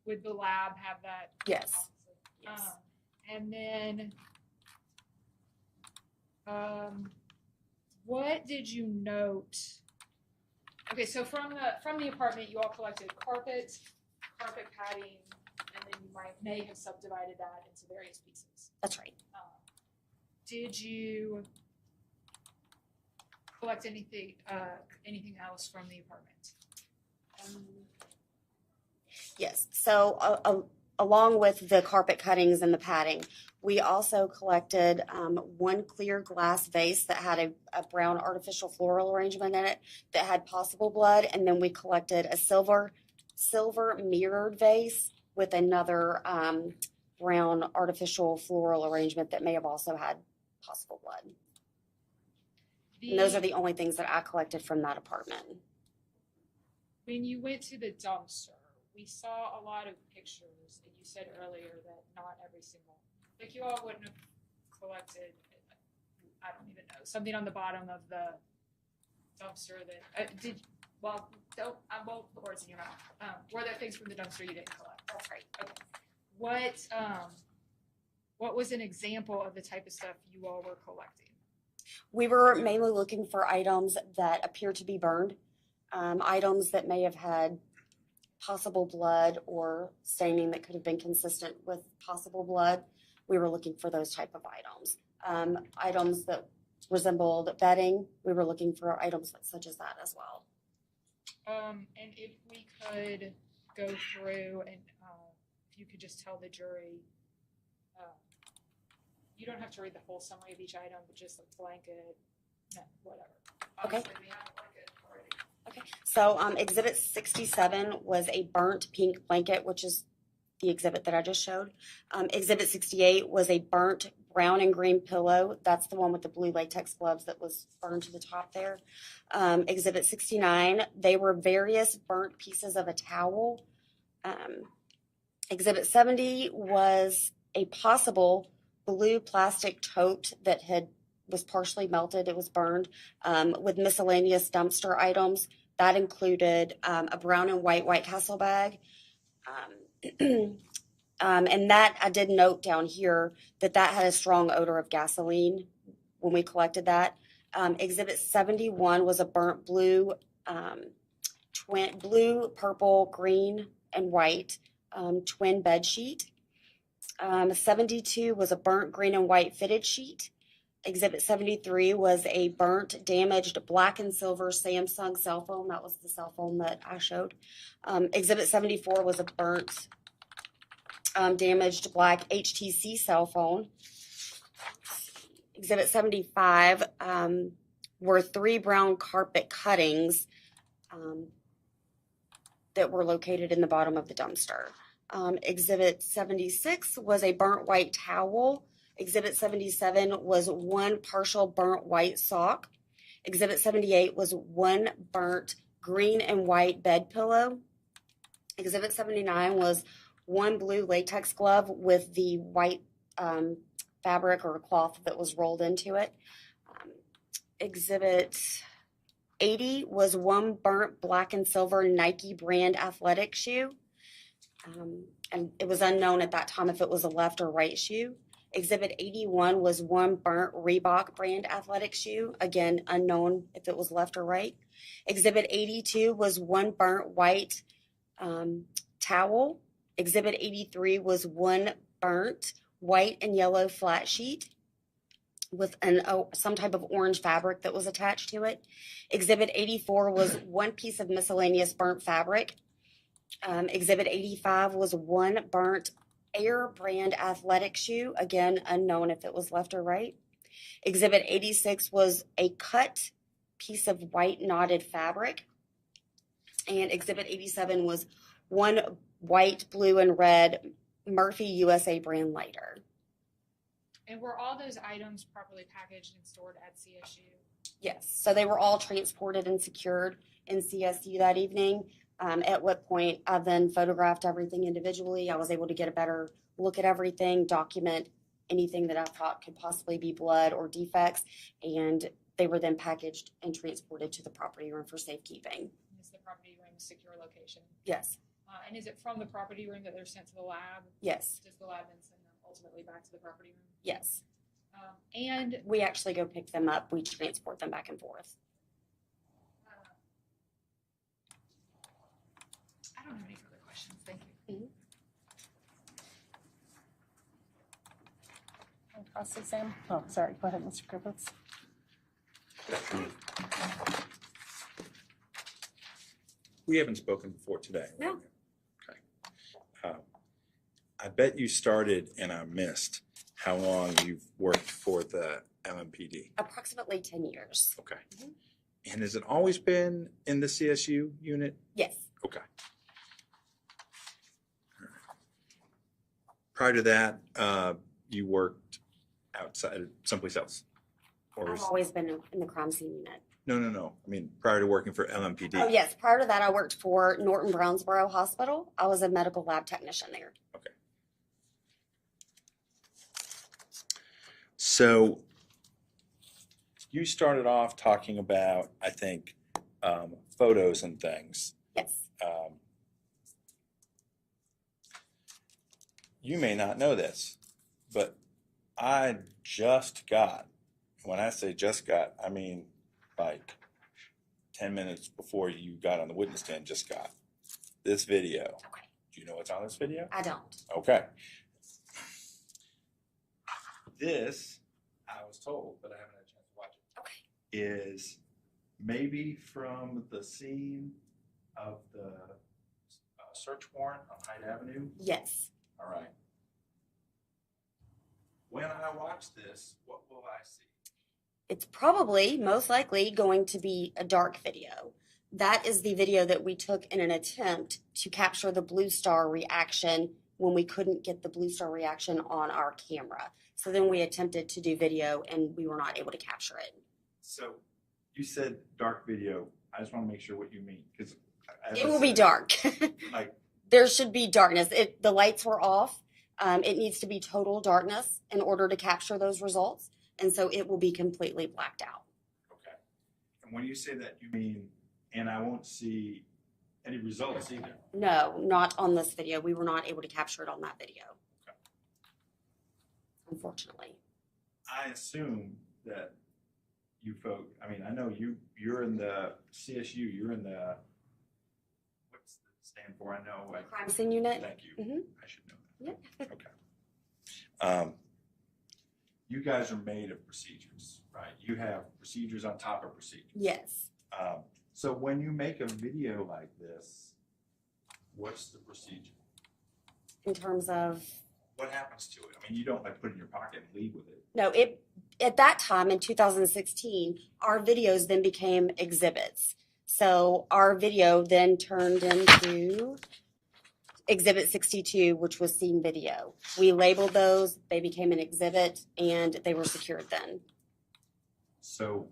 Would the lab have that? Yes. Yes. And then, what did you note? Okay, so from the apartment, you all collected carpet padding, and then you may have subdivided that into various pieces. That's right. Did you collect anything else from the apartment? Yes. So along with the carpet cuttings and the padding, we also collected one clear glass vase that had a brown artificial floral arrangement in it that had possible blood, and then we collected a silver mirrored vase with another brown artificial floral arrangement that may have also had possible blood. And those are the only things that I collected from that apartment. When you went to the dumpster, we saw a lot of pictures, and you said earlier that not every single, like you all wouldn't have collected, I don't even know, something on the bottom of the dumpster that, I won't put words in your mouth. Were there things from the dumpster you didn't collect? That's right. Okay. What was an example of the type of stuff you all were collecting? We were mainly looking for items that appear to be burned, items that may have had possible blood or staining that could have been consistent with possible blood. We were looking for those type of items. Items that resembled bedding, we were looking for items such as that as well. And if we could go through and if you could just tell the jury, you don't have to read the whole summary of each item, but just a blanket, whatever. Obviously, we have a blanket already. Okay, so exhibit 67 was a burnt pink blanket, which is the exhibit that I just showed. Exhibit 68 was a burnt brown and green pillow. That's the one with the blue latex gloves that was burned to the top there. Exhibit 69, they were various burnt pieces of a towel. Exhibit 70 was a possible blue plastic tote that was partially melted. It was burned with miscellaneous dumpster items. That included a brown and white White Castle bag. And that I did note down here that had a strong odor of gasoline when we collected that. Exhibit 71 was a burnt blue, blue, purple, green, and white twin bed sheet. 72 was a burnt green and white fitted sheet. Exhibit 73 was a burnt, damaged black and silver Samsung cell phone. That was the cell phone that I showed. Exhibit 74 was a burnt, damaged black HTC cell phone. Exhibit 75 were 3 brown carpet cuttings that were located in the bottom of the dumpster. Exhibit 76 was a burnt white towel. Exhibit 77 was 1 partial burnt white sock. Exhibit 78 was 1 burnt green and white bed pillow. Exhibit 79 was 1 blue latex glove with the white fabric or cloth that was rolled into it. Exhibit 80 was 1 burnt black and silver Nike brand athletic shoe. And it was unknown at that time if it was a left or right shoe. Exhibit 81 was 1 burnt Reebok brand athletic shoe. Again, unknown if it was left or right. Exhibit 82 was 1 burnt white towel. Exhibit 83 was 1 burnt white and yellow flat sheet with some type of orange fabric that was attached to it. Exhibit 84 was 1 piece of miscellaneous burnt fabric. Exhibit 85 was 1 burnt Air brand athletic shoe. Again, unknown if it was left or right. Exhibit 86 was a cut piece of white knotted fabric. And Exhibit 87 was 1 white, blue, and red Murphy USA brand lighter. And were all those items properly packaged and stored at CSU? Yes, so they were all transported and secured in CSU that evening. At what point I then photographed everything individually. I was able to get a better look at everything, document anything that I thought could possibly be blood or defects, and they were then packaged and transported to the property room for safekeeping. Is the property room a secure location? Yes. And is it from the property room that they're sent to the lab? Yes. Does the lab then send them ultimately back to the property room? Yes. And we actually go pick them up. We transport them back and forth. I don't have any further questions. Thank you. Cross exam. Oh, sorry. Go ahead, Mr. Griffiths. We haven't spoken before today. No. Okay. I bet you started and I missed how long you've worked for the MMPD. Approximately 10 years. Okay. And has it always been in the CSU unit? Yes. Okay. prior to that, you worked outside, someplace else? Or I've always been in the crime scene unit. No. I mean, prior to working for LMPD. Oh, yes. Prior to that, I worked for Norton Brownsboro Hospital. I was a medical lab technician there. Okay. So you started off talking about, I think, photos and things. Yes. You may not know this, but I just got, when I say just got, I mean like 10 minutes before you got on the witness stand, just got this video. Okay. Do you know what's on this video? I don't. Okay. This, I was told, but I haven't had a chance to watch it. Okay. Is maybe from the scene of the search warrant on Hyde Avenue. Yes. All right. When I watch this, what will I see? It's probably, most likely, going to be a dark video. That is the video that we took in an attempt to capture the Blue Star reaction when we couldn't get the Blue Star reaction on our camera. So then we attempted to do video and we were not able to capture it. So you said dark video. I just want to make sure what you mean, because It will be dark. Like, there should be darkness. The lights were off. It needs to be total darkness in order to capture those results. And so it will be completely blacked out. okay. And when you say that, you mean, and I won't see any results either. No, not on this video. We were not able to capture it on that video. Okay. Unfortunately. I assume that you folks, I mean, I know you're in the CSU, you're in the, what's the stand for? I know. Crime scene unit? Thank you. Mhm. I should know that. Yeah. Okay. You guys are made of procedures, right? You have procedures on top of procedures. Yes. So when you make a video like this, what's the procedure? In terms of, What happens to it? I mean, you don't like put it in your pocket and leave with it. no, at that time in 2016, our videos then became exhibits. So our video then turned into Exhibit 62, which was scene video. We labeled those, they became an exhibit, and they were secured then. So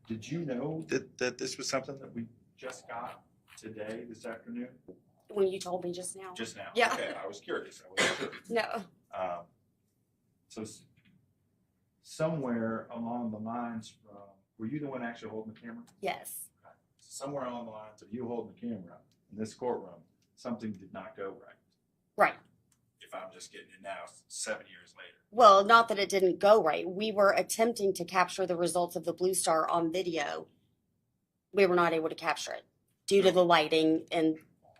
did you know that this was something that we just got today, this afternoon? When you told me just now. Just now? Yeah. Okay, I was curious. I wasn't sure. No. So somewhere along the lines from, were you the one actually holding the camera? Yes. Okay. Somewhere along the lines of you holding the camera in this courtroom, something did not go right. Right. If I'm just getting it now, 7 years later. Well, not that it didn't go right. We were attempting to capture the results of the Blue Star on video. We were not able to capture it due to the lighting, and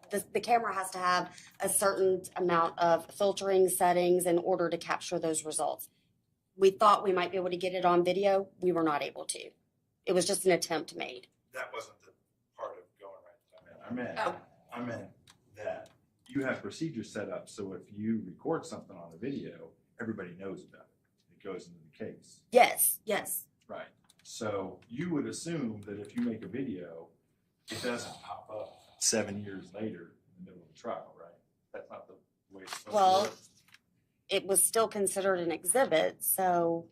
the camera has to have a certain amount of filtering settings in order to capture those results. We thought we might be able to get it on video. We were not able to. It was just an attempt made. That wasn't the part of going right. I meant that you have procedures set up so if you record something on a video, everybody knows about it. It goes into the case. Yes, yes. Right. So you would assume that if you make a video, it doesn't pop up 7 years later in the middle of the trial, right? That's not the way it's supposed to Well, work. it was still considered an exhibit, so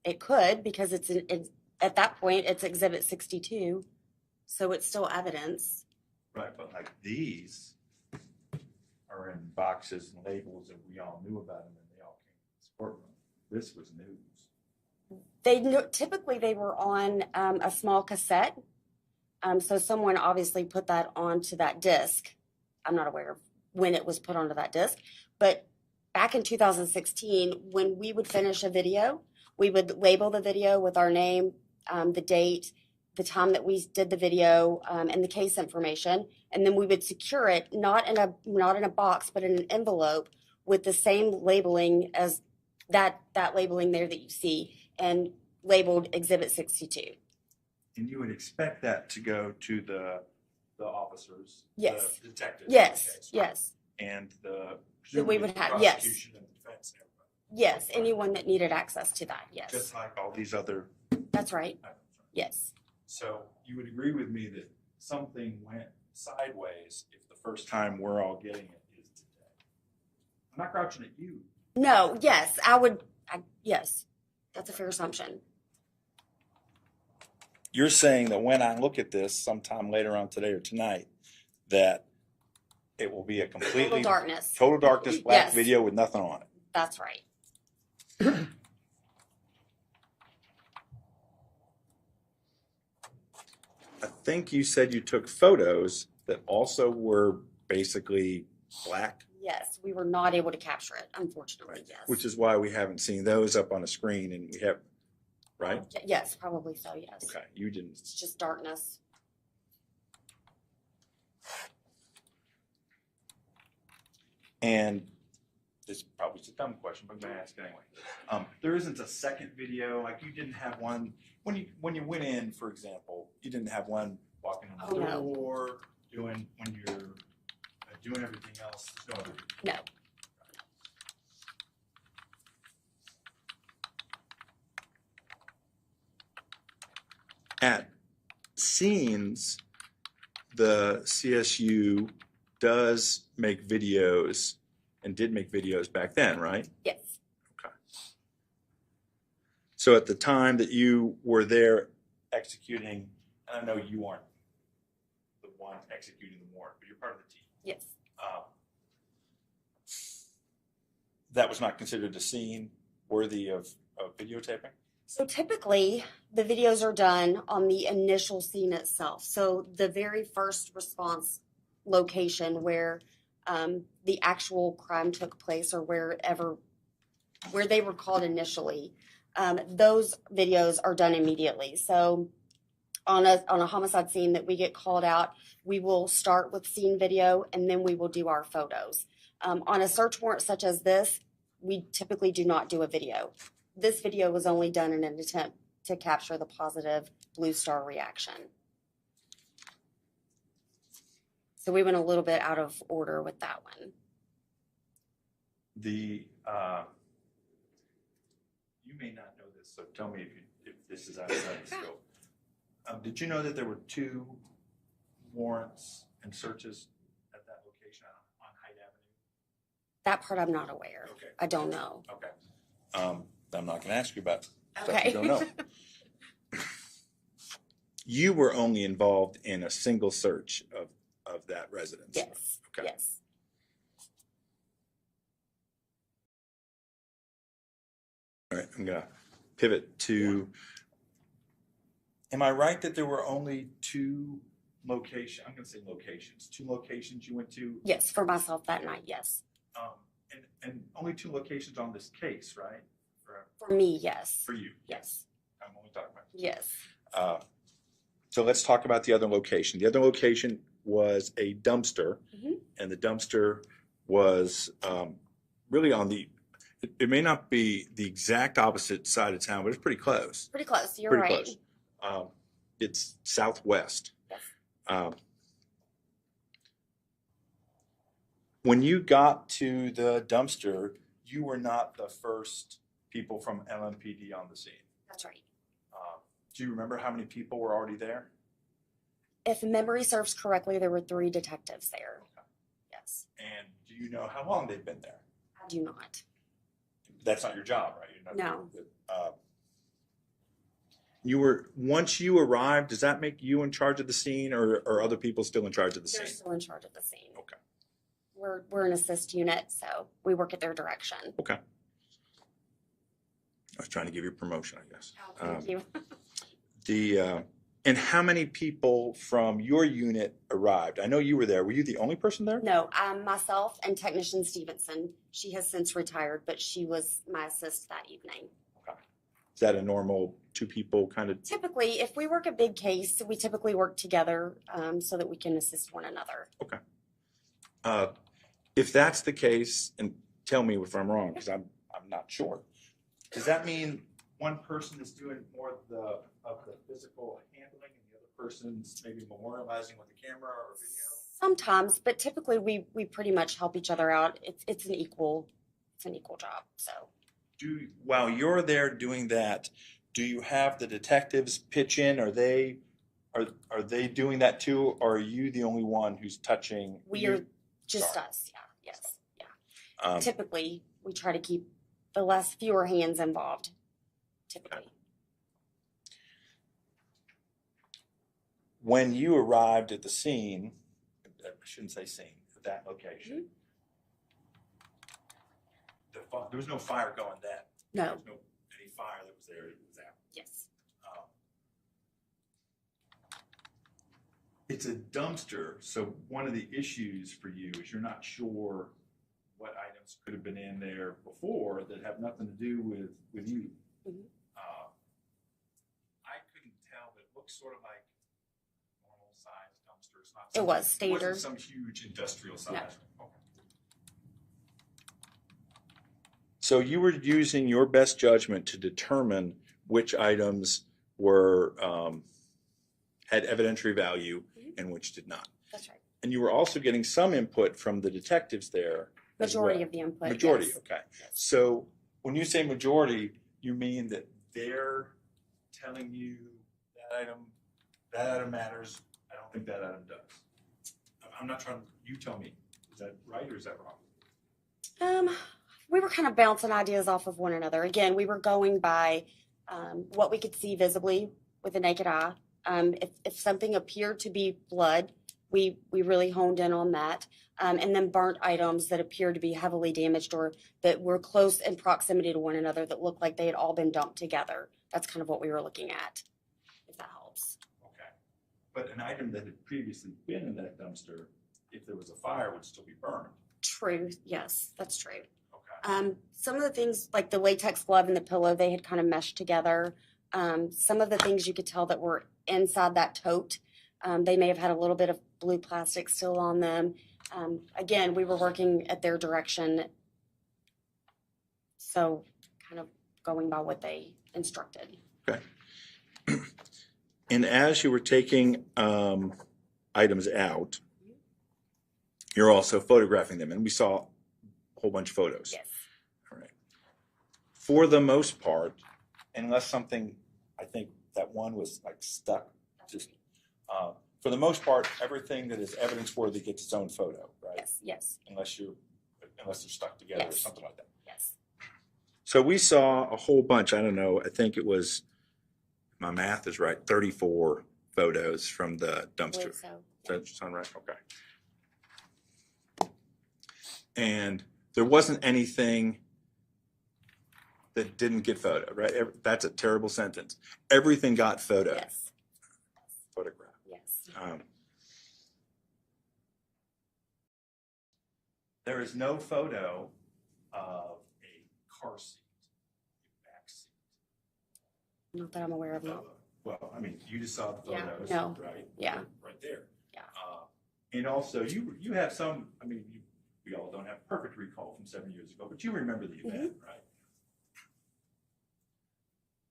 it could, because it's at that point, it's Exhibit 62, so it's still evidence. Right, but like these are in boxes and labels that we all knew about them and they all came to this courtroom. This was news. Typically, they were on a small cassette, so someone obviously put that onto that disc. I'm not aware of when it was put onto that disc, but back in 2016, when we would finish a video, we would label the video with our name, the date, the time that we did the video, and the case information, and then we would secure it not in a box, but in an envelope with the same labeling as that labeling there that you see, and labeled Exhibit 62. And you would expect that to go to the officers, Yes. the detectives. Yes, in the case, yes. And the That we would have, yes. prosecution and defense and everybody. Yes, anyone that needed access to that, yes. Just like all these other. That's right. Yes. So you would agree with me that something went sideways if the first time we're all getting it is today. I'm not crouching at you. No, yes, yes, that's a fair assumption. You're saying that when I look at this sometime later on today or tonight, that it will be a completely total darkness, black Yes. video with nothing on it. That's right. I think you said you took photos that also were basically black, Yes, we were not able to capture it, unfortunately, yes. which is why we haven't seen those up on the screen, and we have, right? Yes, probably so, yes. Okay, you didn't. It's just darkness. And this probably is a dumb question, but I'm going to ask anyway. There isn't a second video, like you didn't have one when you went in, for example. You didn't have one walking in the door, doing when you're doing everything else. No. No. At scenes, the CSU does make videos and did make videos back then, right? Yes. Okay. So at the time that you were there executing, and I know you aren't the one executing the warrant, but you're part of the team. Yes. That was not considered a scene worthy of videotaping? So typically, the videos are done on the initial scene itself. So the very first response location where the actual crime took place, or where they were called initially, those videos are done immediately. So on a homicide scene that we get called out, we will start with scene video, and then we will do our photos. On a search warrant such as this, we typically do not do a video. This video was only done in an attempt to capture the positive blue star reaction. So we went a little bit out of order with that one. You may not know this, so tell me if this is outside the scope. Did you know that there were 2 warrants and searches at that location on Hyde Avenue? That part I'm not aware. Okay. I don't know. Okay. I'm not going to ask you about stuff Okay. you don't know. You were only involved in a single search of that residence? Yes. Okay. Yes. All right, I'm going to pivot to, am I right that there were only 2 locations, I'm going to say locations, 2 locations you went to? Yes, for myself that night, yes. And only 2 locations on this case, right? For me, yes. For you? Yes. I'm only talking about you. Yes. So let's talk about the other location. The other location was a dumpster, and the dumpster was really on it may not be the exact opposite side of town, but it's pretty close. Pretty close, you're Pretty right. close. It's southwest. Yes. When you got to the dumpster, you were not the first people from LMPD on the scene. That's right. Do you remember how many people were already there? If memory serves correctly, there were 3 detectives there. Okay. Yes. And do you know how long they've been there? I do not. That's not your job, right? You're not No. Once you arrived, does that make you in charge of the scene, or are other people still in charge of the They're scene? still in charge of the scene. Okay. We're an assist unit, so we work at their direction. Okay. I was trying to give you a promotion, I guess. Thank you. And how many people from your unit arrived? I know you were there. Were you the only person there? No, myself and technician Stevenson. She has since retired, but she was my assist that evening. Okay. Is that a normal 2 people kind of? Typically, if we work a big case, we typically work together so that we can assist one another. Okay. If that's the case, and tell me if I'm wrong, because I'm not sure. Does that mean one person is doing more of the physical handling, and the other person's maybe memorializing with a camera or video? Sometimes, but typically we pretty much help each other out. It's an equal job. So While you're there doing that, do you have the detectives pitch in? Are they doing that too, or are you the only one who's touching? we are just us. Yeah. Yes. Yeah. Typically, we try to keep fewer hands involved, typically. When you arrived at the scene, I shouldn't say scene, at that location, there was no fire going then. No. There was no any fire that was there. It was out. Yes. It's a dumpster, so one of the issues for you is you're not sure what items could have been in there before that have nothing to do with you. I couldn't tell, but it looks sort of like normal size dumpster. It's not It was standard. It wasn't some huge industrial size. No. Okay. So you were using your best judgment to determine which items were had evidentiary value and which did not. That's right. And you were also getting some input from the detectives there. as Majority well. of the input. Majority, yes. okay. So when you say majority, you mean that they're telling you that item matters. I don't think that item does. I'm not trying. You tell me. Is that right or is that wrong? We were kind of bouncing ideas off of one another. Again, we were going by what we could see visibly with the naked eye. If something appeared to be blood, we really honed in on that. And then burnt items that appeared to be heavily damaged or that were close in proximity to one another that looked like they had all been dumped together. That's kind of what we were looking at, if that helps. Okay. But an item that had previously been in that dumpster, if there was a fire, would still be burned. True. Yes, that's true. Okay. Some of the things, like the latex glove and the pillow, they had kind of meshed together. Some of the things you could tell that were inside that tote, they may have had a little bit of blue plastic still on them. Again, we were working at their direction, so kind of going by what they instructed. Okay. And as you were taking items out, you're also photographing them, and we saw a whole bunch of photos. Yes. All right. For the most part, unless something, I think that one was like stuck, just for the most part, everything that is evidence worthy gets its own photo, right? Yes. Yes. Unless they're stuck together or Yes. something like that. Yes. So we saw a whole bunch. I don't know. I think it was, my math is right, 34 photos from the dumpster. So. Does that sound right? Okay. And there wasn't anything that didn't get photoed, right? That's a terrible sentence. Everything got photoed. Yes. Photographed. Yes. There is no photo of a car seat, back seat. Not that I'm aware of. No. Well, I mean, you just saw the Yeah, photos, no. right? Yeah. Right there. Yeah. And also, you have some. I mean, we all don't have perfect recall from 7 years ago, but you remember the event, right?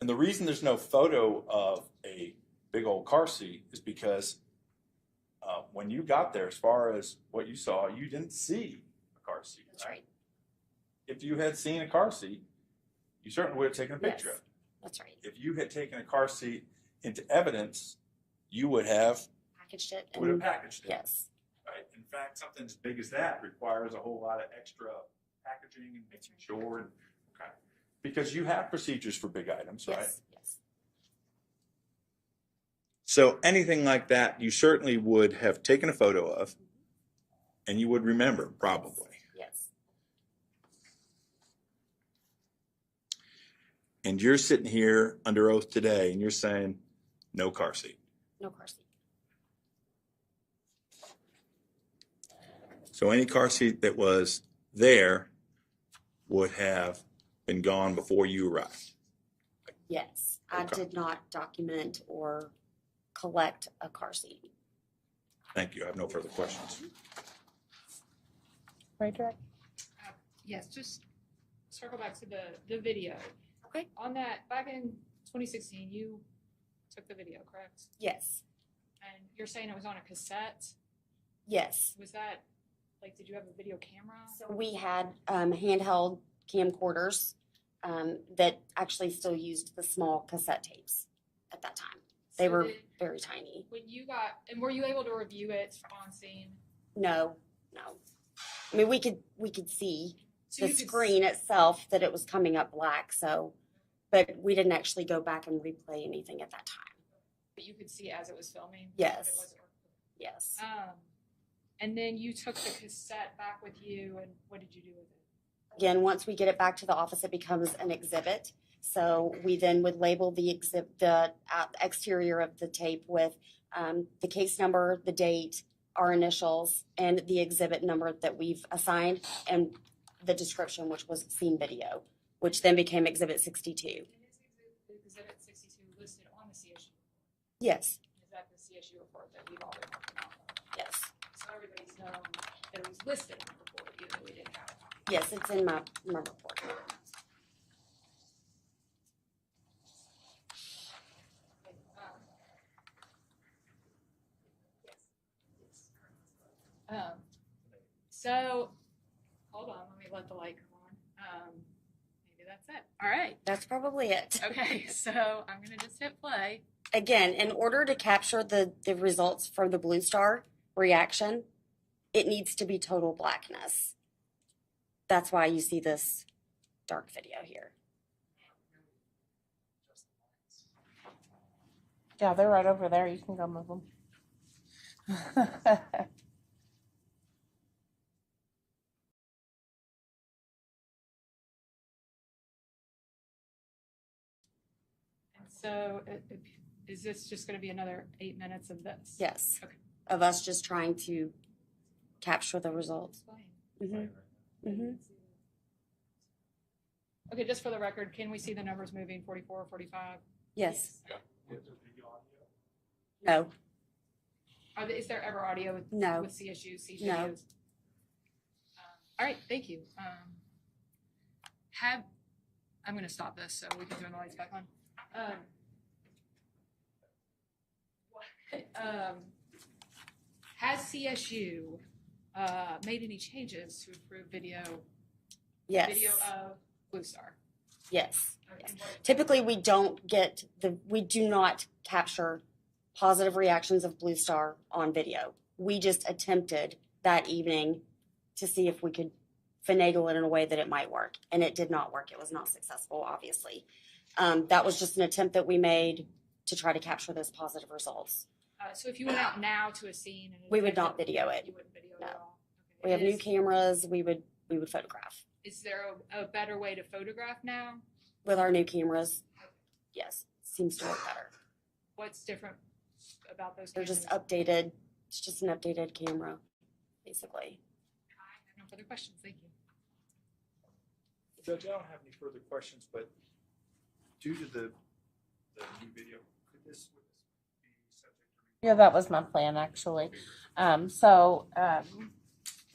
And the reason there's no photo of a big old car seat is because when you got there, as far as what you saw, you didn't see a car seat. That's right. If you had seen a car seat, you certainly would have taken a picture of it. That's right. If you had taken a car seat into evidence, you would have Packaged it. packaged it. Yes. Right. In fact, something as big as that requires a whole lot of extra packaging and making sure. And, okay. Because you have procedures for big items, right? Yes. Yes. So anything like that, you certainly would have taken a photo of, and you would remember probably. Yes. And you're sitting here under oath today, and you're saying, no car seat. No car seat. So any car seat that was there would have been gone before you arrived. Yes. I Okay. did not document or collect a car seat. Thank you. I have no further questions. Right, Direct? Yes, just circle back to the video. Okay. On that, back in 2016, you took the video, correct? Yes. And you're saying it was on a cassette? Yes. Was that, like, did you have a video camera? So we had handheld camcorders that actually still used the small cassette tapes at that time. They So were did- very tiny. When you got, and were you able to review it on scene? No, no. I mean, we could see So the you could screen itself that it was coming up black. So, but we didn't actually go back and replay anything at that time. But you could see as it was filming? Yes. It wasn't- Yes. And then you took the cassette back with you, and what did you do with it? Again, once we get it back to the office, it becomes an exhibit. So we then would label the exterior of the tape with the case number, the date, our initials, and the exhibit number that we've assigned, and the description, which was scene video, which then became Exhibit 62. And is Exhibit 62 listed on the CSU? Yes. Is that the CSU report that we've all been working on? Yes. So everybody's known that it was listed in the report, even though we didn't have it. Yes, it's in my report. So, hold on, let me let the light come on. Maybe that's it. All right. That's probably it. Okay, so I'm gonna just hit play. Again, in order to capture the results from the Blue Star reaction, it needs to be total blackness. That's why you see this dark video here. Yeah, they're right over there. You can go move them. And so, is this just gonna be another 8 minutes of this? Yes. Okay. Of us just trying to capture the results. Okay, just for the record, can we see the numbers moving 44, 45? Yes. Yeah. No. Is there ever audio with, No. with CSU, videos? No. All right, thank you. I'm going to stop this so we can turn the lights back on. Has CSU made any changes to improve video? Yes. Video of Blue Star. Yes. Typically, we do not capture positive reactions of Blue Star on video. We just attempted that evening to see if we could finagle it in a way that it might work, and it did not work. It was not successful, obviously. That was just an attempt that we made to try to capture those positive results. So if you went out now to a scene, and We would not video it. You wouldn't video it No. at all. We have new cameras. We would photograph Is there a better way to photograph now? with our new cameras. Yes, seems to work better. What's different about those? They're just updated. It's just an updated camera, basically. I have no further questions. Thank you. Judge, I don't have any further questions, but due to the new video, could this be subject to? Yeah, that was my plan, actually.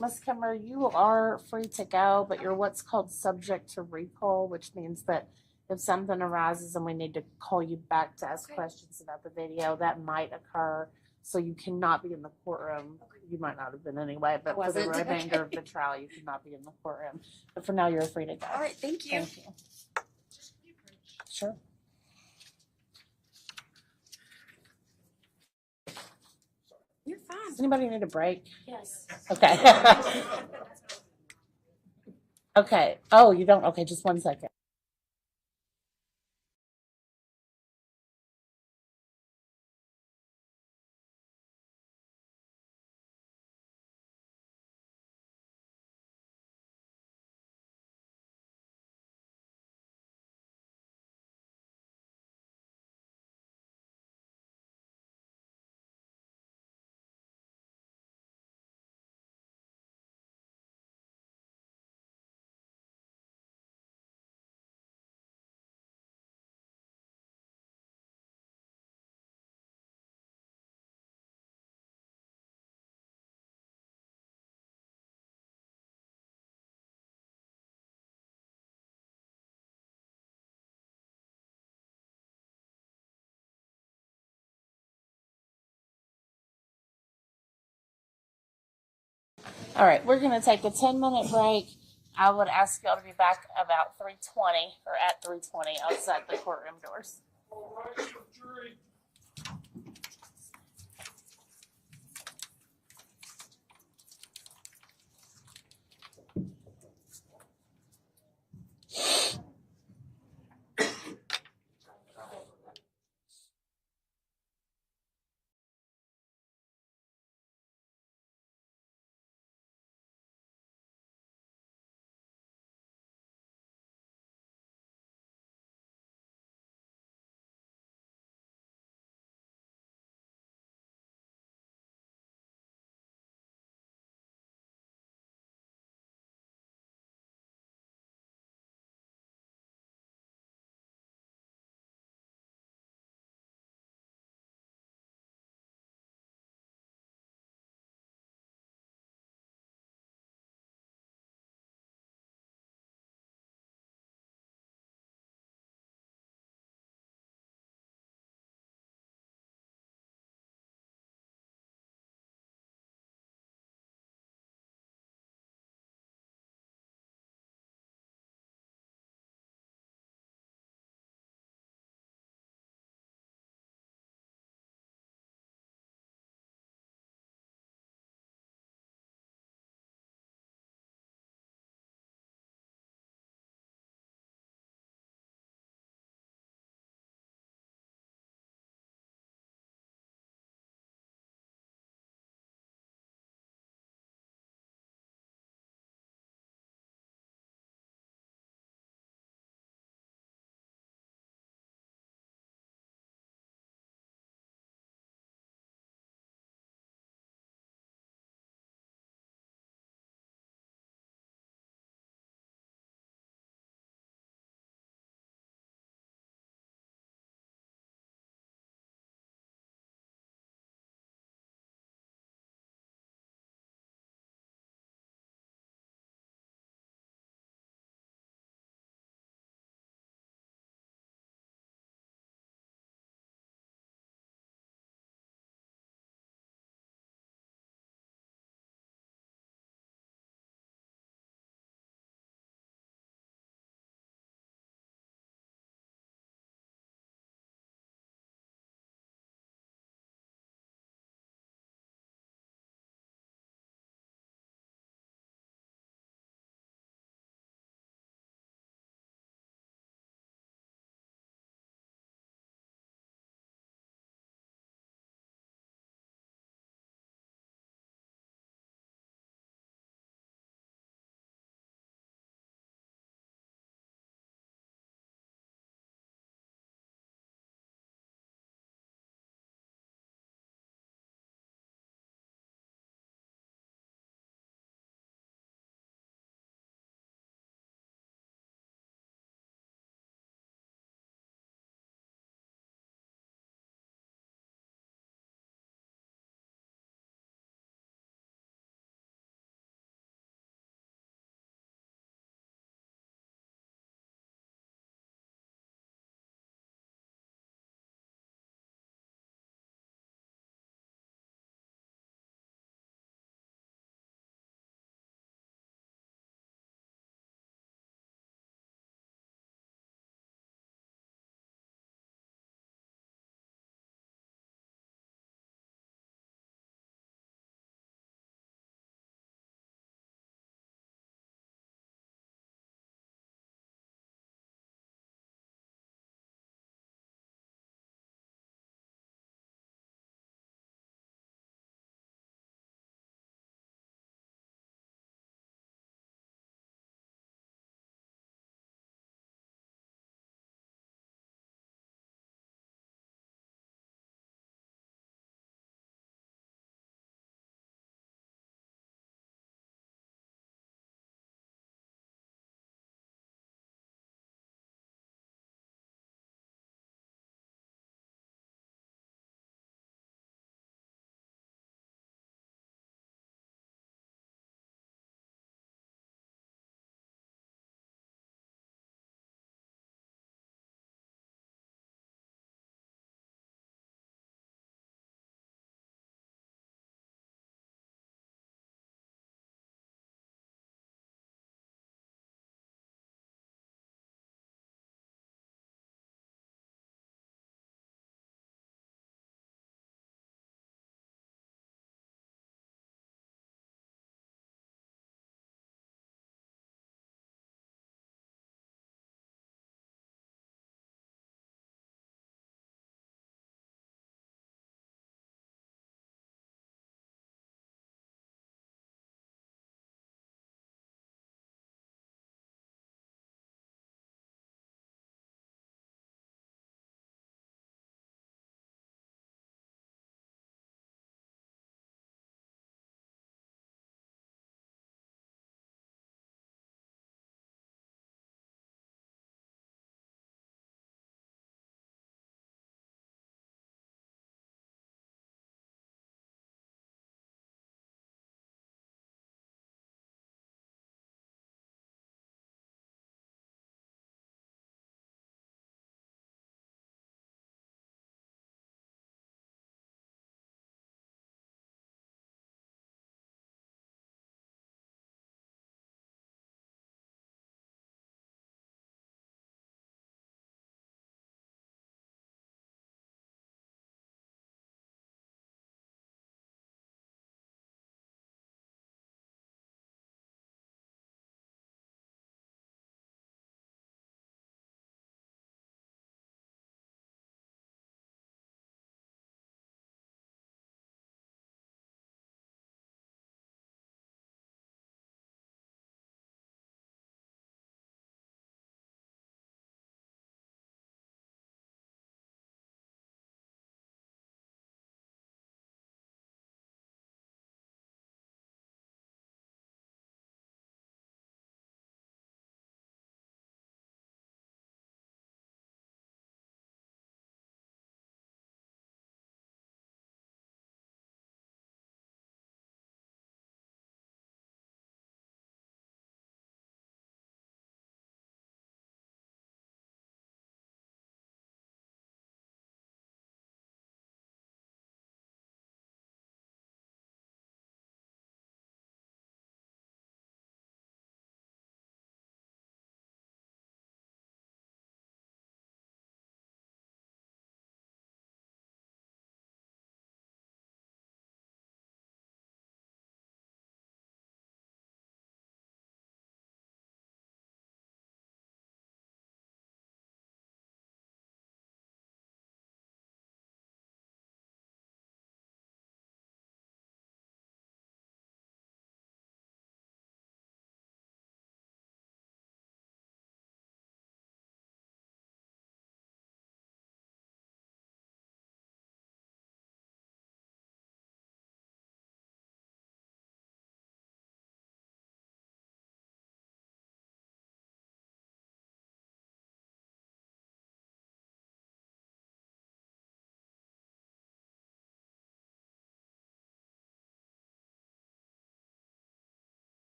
Ms. Kimmer, you are free to go, but you're what's called subject to recall, which means that if something arises and we need to call you back to ask questions about the video, that might occur. So you cannot be in the courtroom. You might not have been anyway, but for the Wasn't. remainder of the trial, you cannot be in the courtroom. But for now, you're free to go. All right, thank you. Thank you. Sure. You're fine. Does anybody need a break? Yes. Okay. Okay. Oh, you don't? Okay, just 1 second. All right, we're going to take a 10-minute break. I would ask y'all to be back about 3:20 or at 3:20 outside the courtroom doors.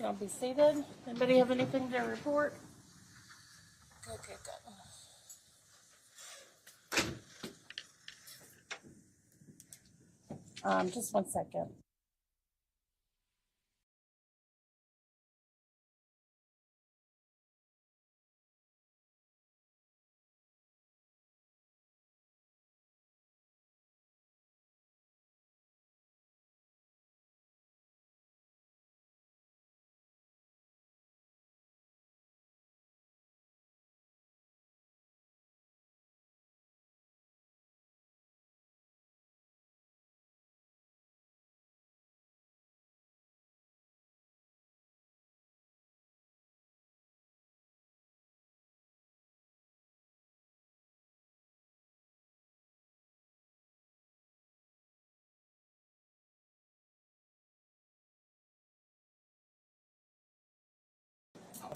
Y'all be seated. Anybody have anything to report? Okay, good. Just 1 second.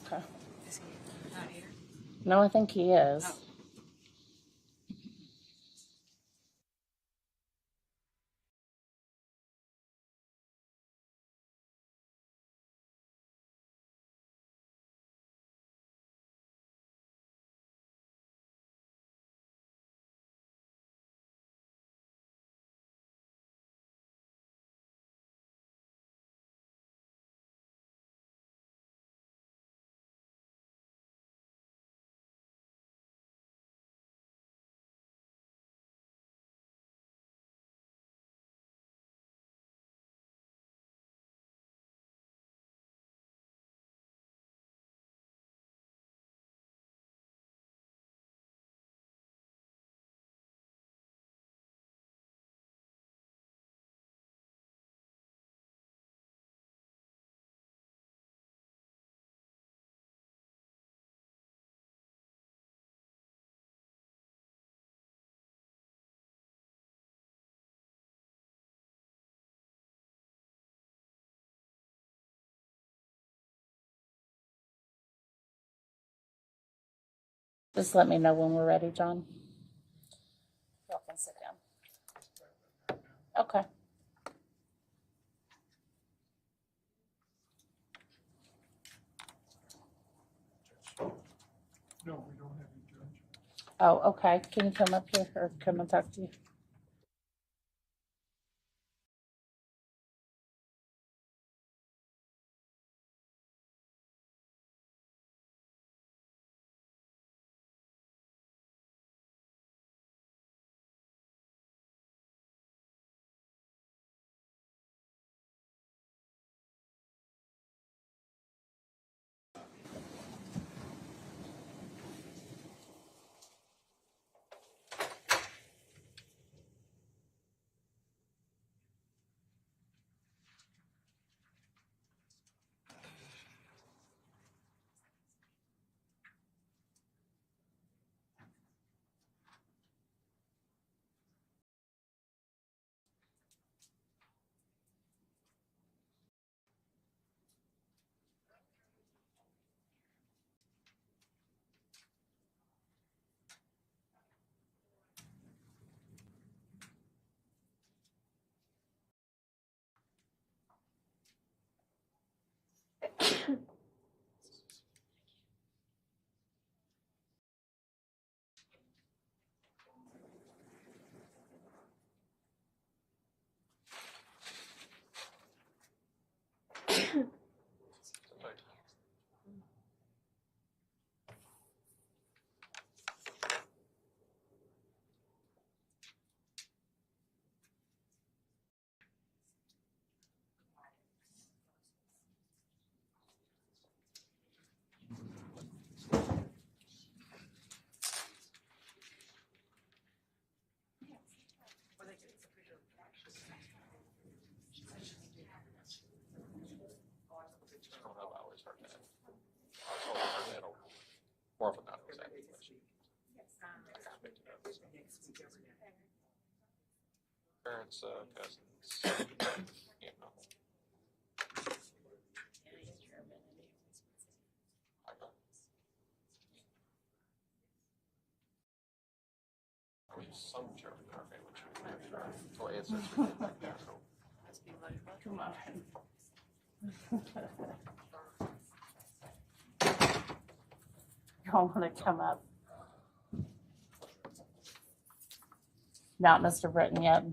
Okay. No, I think he is. Just let me know when we're ready, John. Y'all can sit down. Okay. No, we don't have any judge. Oh, okay. Can you come up here or come and talk to you? More often not. Parents, cousins, you know. Some children are family. Well, ancestors like that, so. Come on. you all want to come up. Not Mr. Britton yet.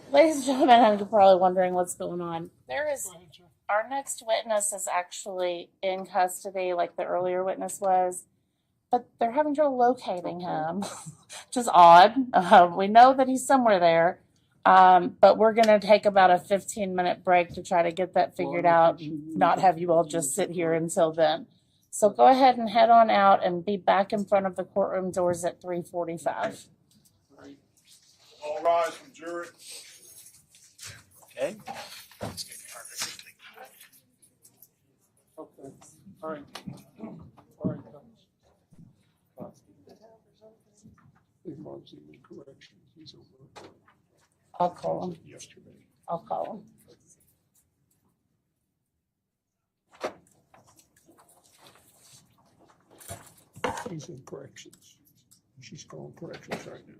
Ladies and gentlemen, I'm probably wondering what's going on. Our next witness is actually in custody, like the earlier witness was, but they're having trouble locating him, which is odd. We know that he's somewhere there, but we're going to take about a 15-minute break to try to get that figured out, not have you all just sit here until then. So go ahead and head on out and be back in front of the courtroom doors at 3:45. All rise from jury. Okay. Okay. All right. All right. Corrections. He's over. I'll call him. Yesterday. I'll call him. He's in corrections. She's calling corrections right now.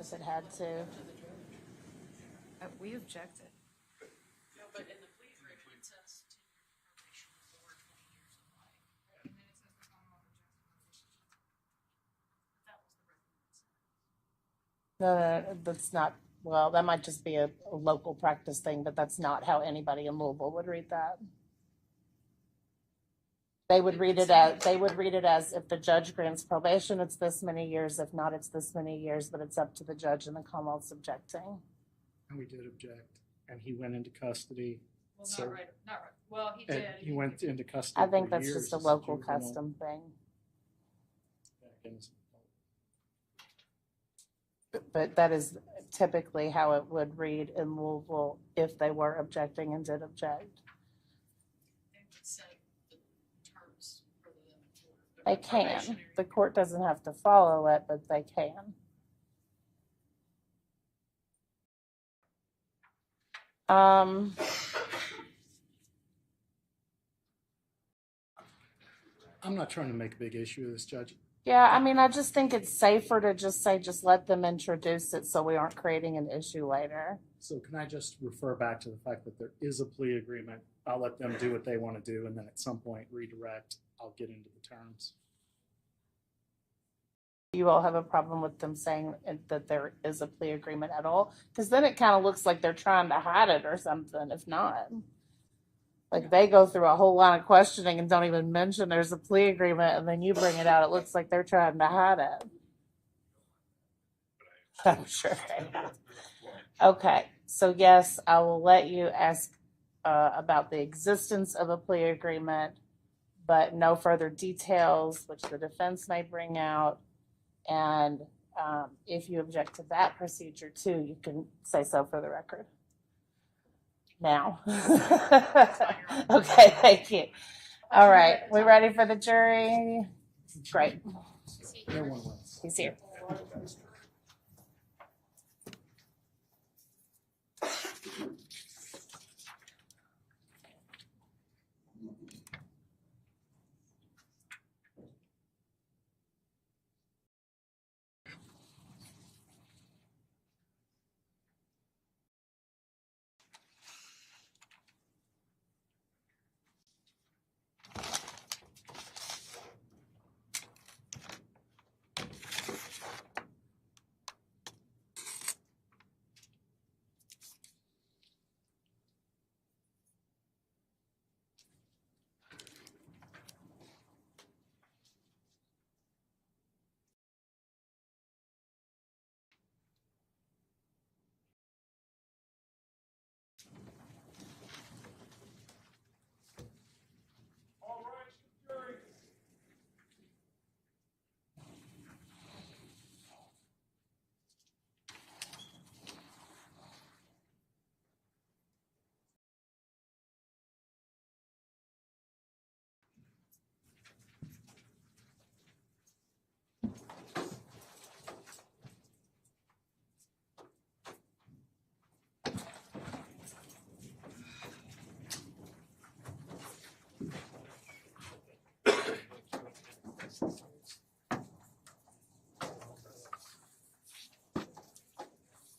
Because it had to. We objected. No, but in the plea agreement, it says 10 years probation or 20 years of life. And then it says the Commonwealth objected. But that was the recommended sentence. No, that's not, well, that might just be a local practice thing, but that's not how anybody in Louisville would read that. They would read it as if the judge grants probation, it's this many years. If not, it's this many years, but it's up to the judge and the Commonwealth's objecting. And we did object, and he went into custody. Well, So- not right. Well, he and did. he went into custody. I think for that's years just a as local juvenile custom thing. back in his- But that is typically how it would read in Louisville if they were objecting and did object. They would set the terms for the They can. probationary. The court doesn't have to follow it, but they can. I'm not trying to make a big issue of this, Judge. Yeah, I mean, I just think it's safer to just say, just let them introduce it so we aren't creating an issue later. So can I just refer back to the fact that there is a plea agreement? I'll let them do what they want to do, and then at some point redirect. I'll get into the terms. You all have a problem with them saying that there is a plea agreement at all? Because then it kind of looks like they're trying to hide it or something, if not. Like they go through a whole line of questioning and don't even mention there's a plea agreement, and then you bring it out, it looks like they're trying to hide it. I'm sure they have. Okay, so yes, I will let you ask about the existence of a plea agreement, but no further details, which the defense may bring out. And if you object to that procedure too, you can say so for the record. Now. Okay, thank you. All right, we ready for the jury? Great. No one wins. He's here.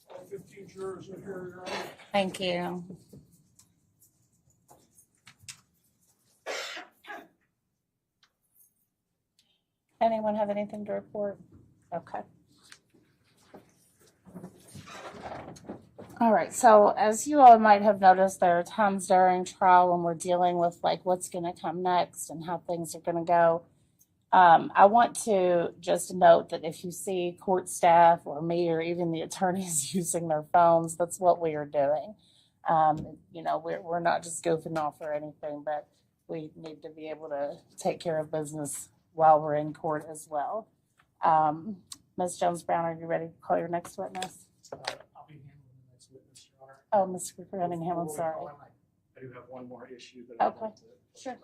All 15 jurors are here, Your Honor. Thank you. Anyone have anything to report? Okay. All right, so as you all might have noticed, there are times during trial when we're dealing with like what's going to come next and how things are going to go. I want to just note that if you see court staff or me or even the attorneys using their phones, that's what we are doing. You know, we're not just goofing off or anything, but we need to be able to take care of business while we're in court as well. Ms. Jones-Brown, are you ready to call your next witness? I'll be handling the next witness, Your Honor. Oh, Mr. Cunningham, I'm Before we sorry. call him, I do have one more issue that I'd Okay, like to. sure.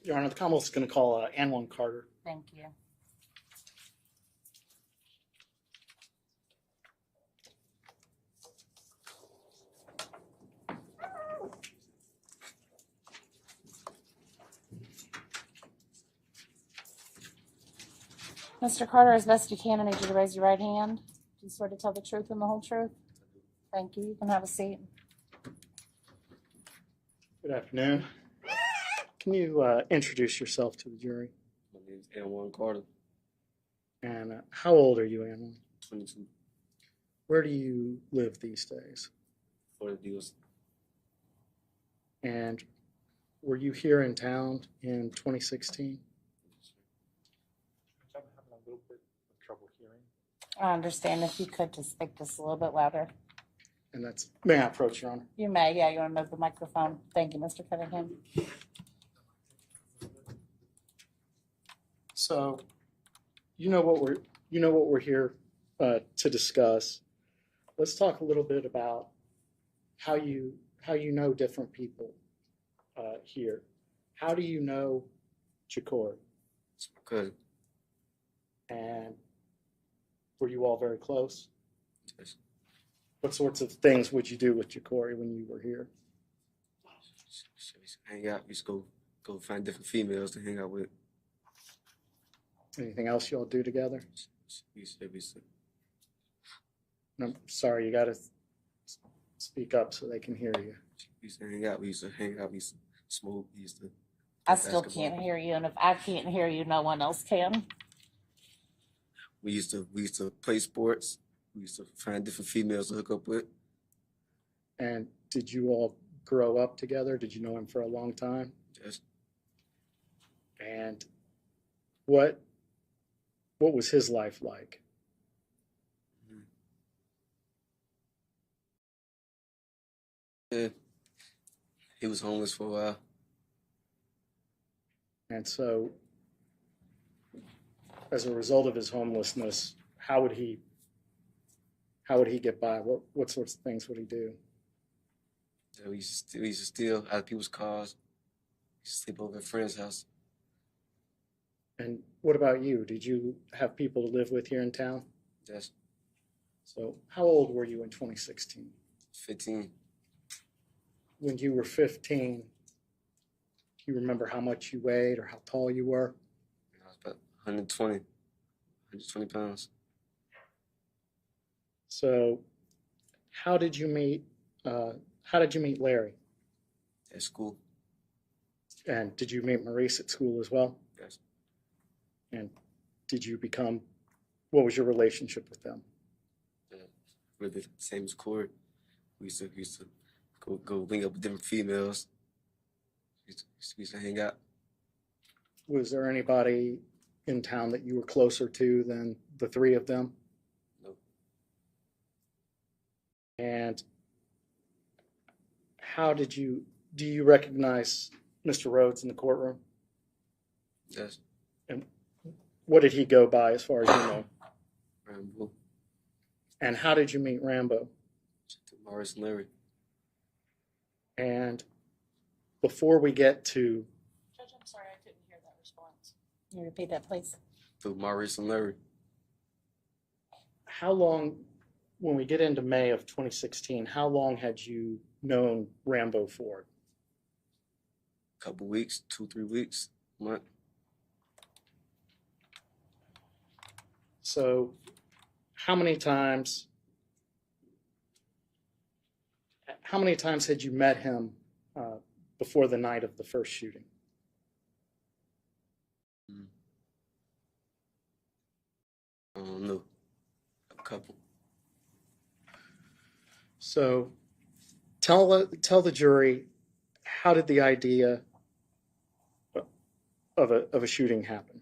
Your Honor, the Commonwealth is going to call Ann Carter. Thank you. Mr. Carter, as best you can, I need you to raise your right hand. Do you swear to tell the truth and the whole truth? Thank you. You can have a seat. Good afternoon. Can you introduce yourself to the jury? My name is Ann Carter, And how old are you, Ann? 22, Where do you live these days? for the deals. And were you here in town in 2016? I'm having a little bit of trouble hearing. I understand if you could just speak just a little bit louder. And that's, may I approach, Your Honor? You may, yeah, you want to move the microphone. Thank you, Mr. Cunningham. So, you know what we're here to discuss. Let's talk a little bit about how you know different people here. How do you know Chakor? Good. And were you all very close? Yes. What sorts of things would you do with Chakori when you were here? Hang out. We used to go find different females to hang out with. Anything else you all do together? We used to. I'm sorry, you got to speak up so they can hear you. We used to hang out. We used to hang out. We used to smoke. We used to. I still can't hear you, and if I can't hear you, no one else can. We used to play sports. We used to find different females to hook up with. And did you all grow up together? Did you know him for a long time? Yes. And what was his life like? Yeah. He was homeless for a while. And so, as a result of his homelessness, how would he get by? What sorts of things would he do? Yeah, we used to steal out of people's cars. We used to sleep over at a friend's house. And what about you? Did you have people to live with here in town? Yes. So how old were you in 2016? 15. When you were 15, you remember how much you weighed or how tall you were? I was about 120 pounds. So how did you meet Larry? At school. And did you meet Maurice at school as well? Yes. And what was your relationship with them? We're the same as Corey. We used to go link up with different females. We used to hang out. Was there anybody in town that you were closer to than the three of them? No. And do you recognize Mr. Rhodes in the courtroom? Yes. And what did he go by as far as you know? Rambo. And how did you meet Rambo? Maurice and Larry. And before we get to... Judge, I'm sorry, I couldn't hear that response. Can you repeat that, please? Through Maurice and Larry. How long, when we get into May of 2016, how long had you known Rambo for? A couple weeks, 2-3 weeks, month. So how many times had you met him before the night of the first shooting? I don't know. A couple. So tell the jury, how did the idea of a shooting happen?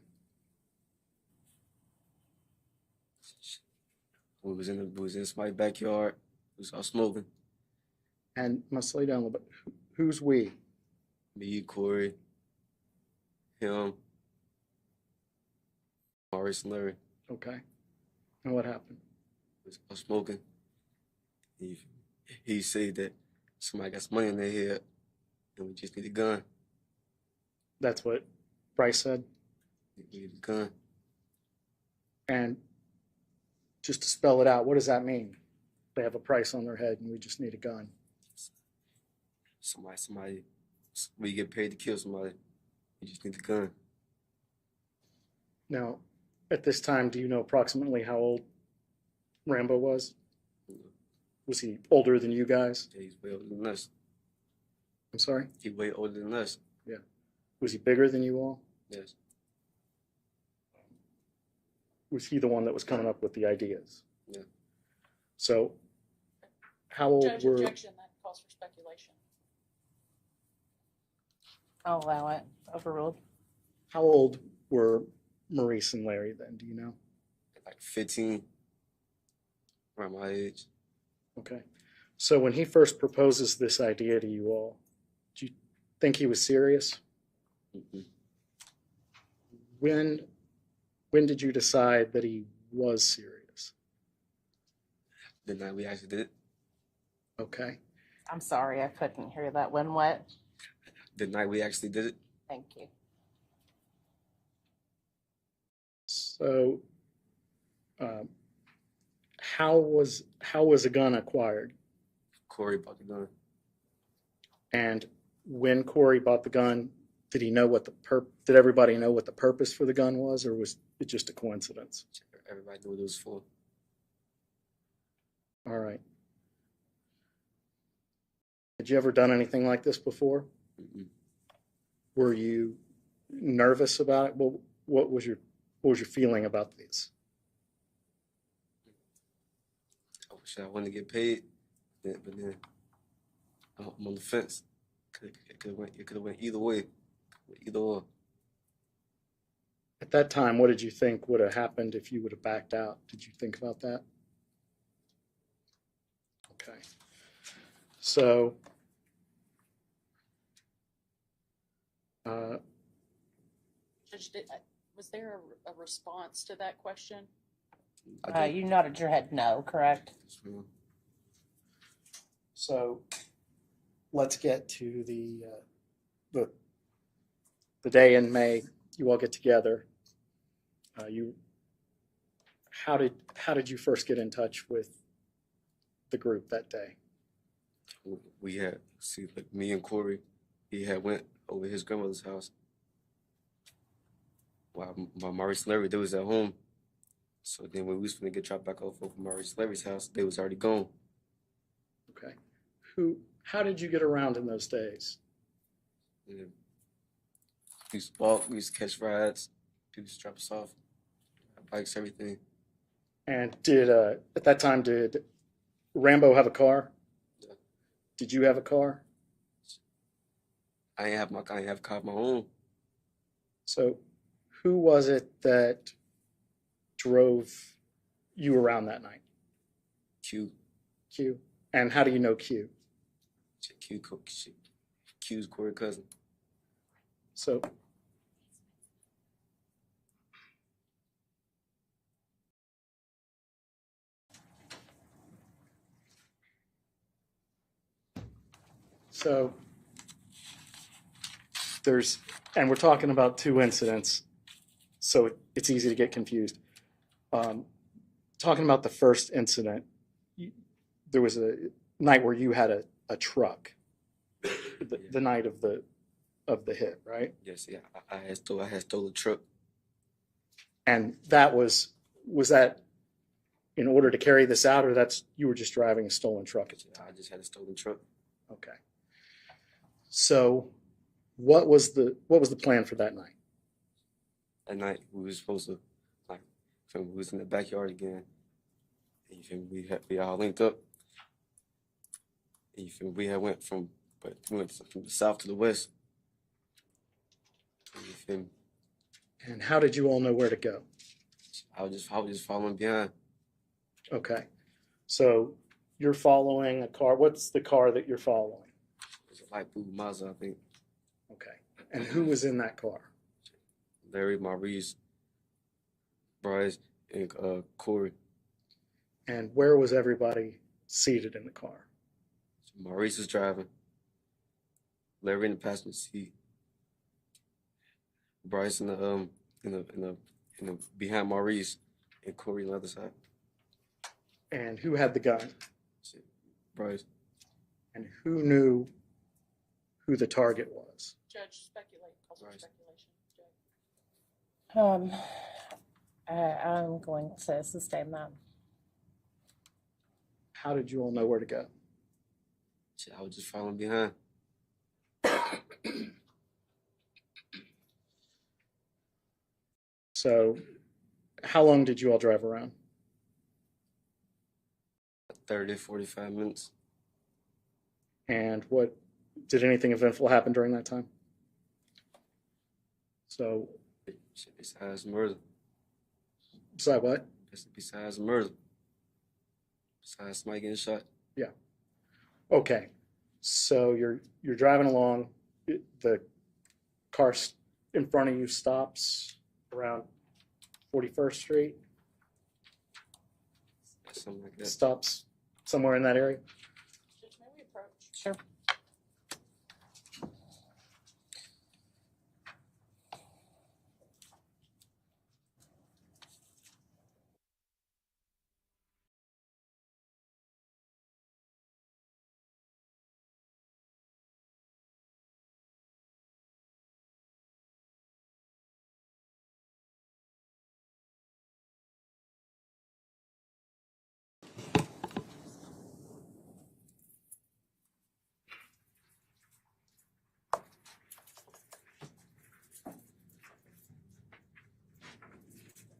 We was in somebody's backyard. We was all smoking. And must slow down a little bit. Who's we? Me, Corey, him, Maurice and Larry. Okay. And what happened? We was all smoking. He said that somebody got some money in their head and we just need a gun. That's what Brice said. We need a gun. And just to spell it out, what does that mean? They have a price on their head and we just need a gun. We get paid to kill somebody. You just need a gun. Now, at this time, do you know approximately how old Rambo was? Was he older than you guys? Yeah, he's way older than us. I'm sorry? He's way older than us. Yeah. Was he bigger than you all? Yes. Was he the one that was coming up with the ideas? Yeah. So, how old Judge, were... objection, that calls for speculation. I'll allow it. Overruled. How old were Maurice and Larry then? Do you know? Like 15, around my age. Okay. So when he first proposes this idea to you all, do you think he was serious? Mm-hmm. When did you decide that he was serious? The night we actually did it. Okay. I'm sorry, I couldn't hear that. When what? The night we actually did it. Thank you. So, how was a gun acquired? Corey bought the gun. And when Corey bought the gun, did he know what did everybody know what the purpose for the gun was, or was it just a coincidence? Everybody knew what it was for. All right. Had you ever done anything like this before? Mm-mm. Were you nervous about it? Well, what was your feeling about this? I wish I wanted to get paid, but then I'm on the fence. It could have went either way, either or. At that time, what did you think would have happened if you would have backed out? Did you think about that? Okay. So, Judge, was there a response to that question? You nodded your head no, correct? So let's get to the day in May. You all get together. How did you first get in touch with the group that day? We had like me and Corey. He had went over his grandmother's house. While Maurice and Larry, they was at home. So then when we was finna get dropped back off of Maurice and Larry's house, they was already gone. Okay. How did you get around in those days? Yeah. We used to walk, we used to catch rides, people used to drop us off, bikes, everything. And at that time, did Rambo have a car? Yeah. Did you have a car? I didn't have a car of my own. So who was it that drove you around that night? Q. Q. And how do you know Q? Q's Corey's cousin. So and we're talking about two incidents, so it's easy to get confused. Talking about the first incident, there was a night where you had a truck, the night of the hit, right? Yes, yeah. I had stole a truck. And that was that in order to carry this out, or you were just driving a stolen truck? I just had a stolen truck. Okay. So what was the plan for that night? That night we were supposed to we was in the backyard again. And you feel me? We all linked up. And you feel me? We went from the south to the west. And you feel me? And how did you all know where to go? I was just following behind. Okay. So you're following a car. What's the car that you're following? It's a light blue Mazda, I think. Okay. And who was in that car? Larry, Maurice, Brice, and Corey. And where was everybody seated in the car? So Maurice was driving. Larry in the passenger seat. Brice in the behind Maurice and Corey on the other side. And who had the gun? Brice. And who knew who the target was? Judge, speculate, cause for speculation. I'm going to sustain that. How did you all know where to go? Shit, I was just following behind. So, how long did you all drive around? 30, 45 minutes. And what did anything eventful happen during that time? So, Shit, besides murder. besides what? Besides murder. Besides somebody getting shot. Yeah. Okay. So you're driving along. The car in front of you stops around 41st Street. Something like that. Stops somewhere in that area. Judge, may we approach? Sure.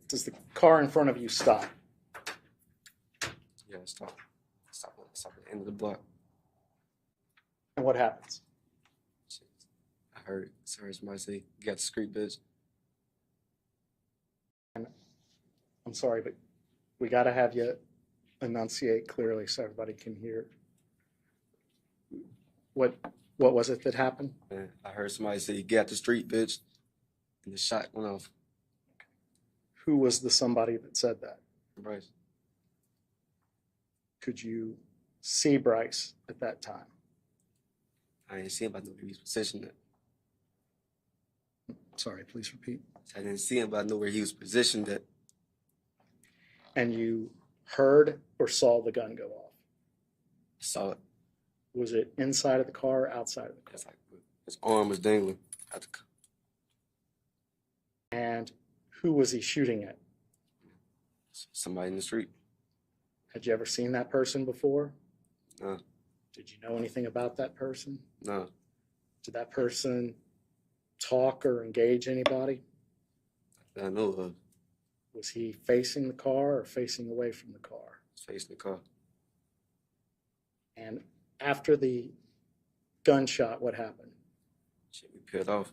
Does the car in front of you stop? Yeah, stop at the end of the block. And what happens? I heard somebody say, "You got the street, bitch." And I'm sorry, but we got to have you enunciate clearly so everybody can hear. What was it that happened? And I heard somebody say, "You got the street, bitch," and the shot went off. Who was the somebody that said that? Brice. Could you see Brice at that time? I didn't see him, but I knew where he was positioned at. Sorry, please repeat. I didn't see him, but I knew where he was positioned at. And you heard or saw the gun go off? I saw it. Was it inside of the car or outside of the car? It's like his arm was dangling out the car. And who was he shooting at? Somebody in the street. Had you ever seen that person before? No. Did you know anything about that person? No. Did that person talk or engage anybody? That I know of. Was he facing the car or facing away from the car? Facing the car. And after the gunshot, what happened? Shit, we peeled off.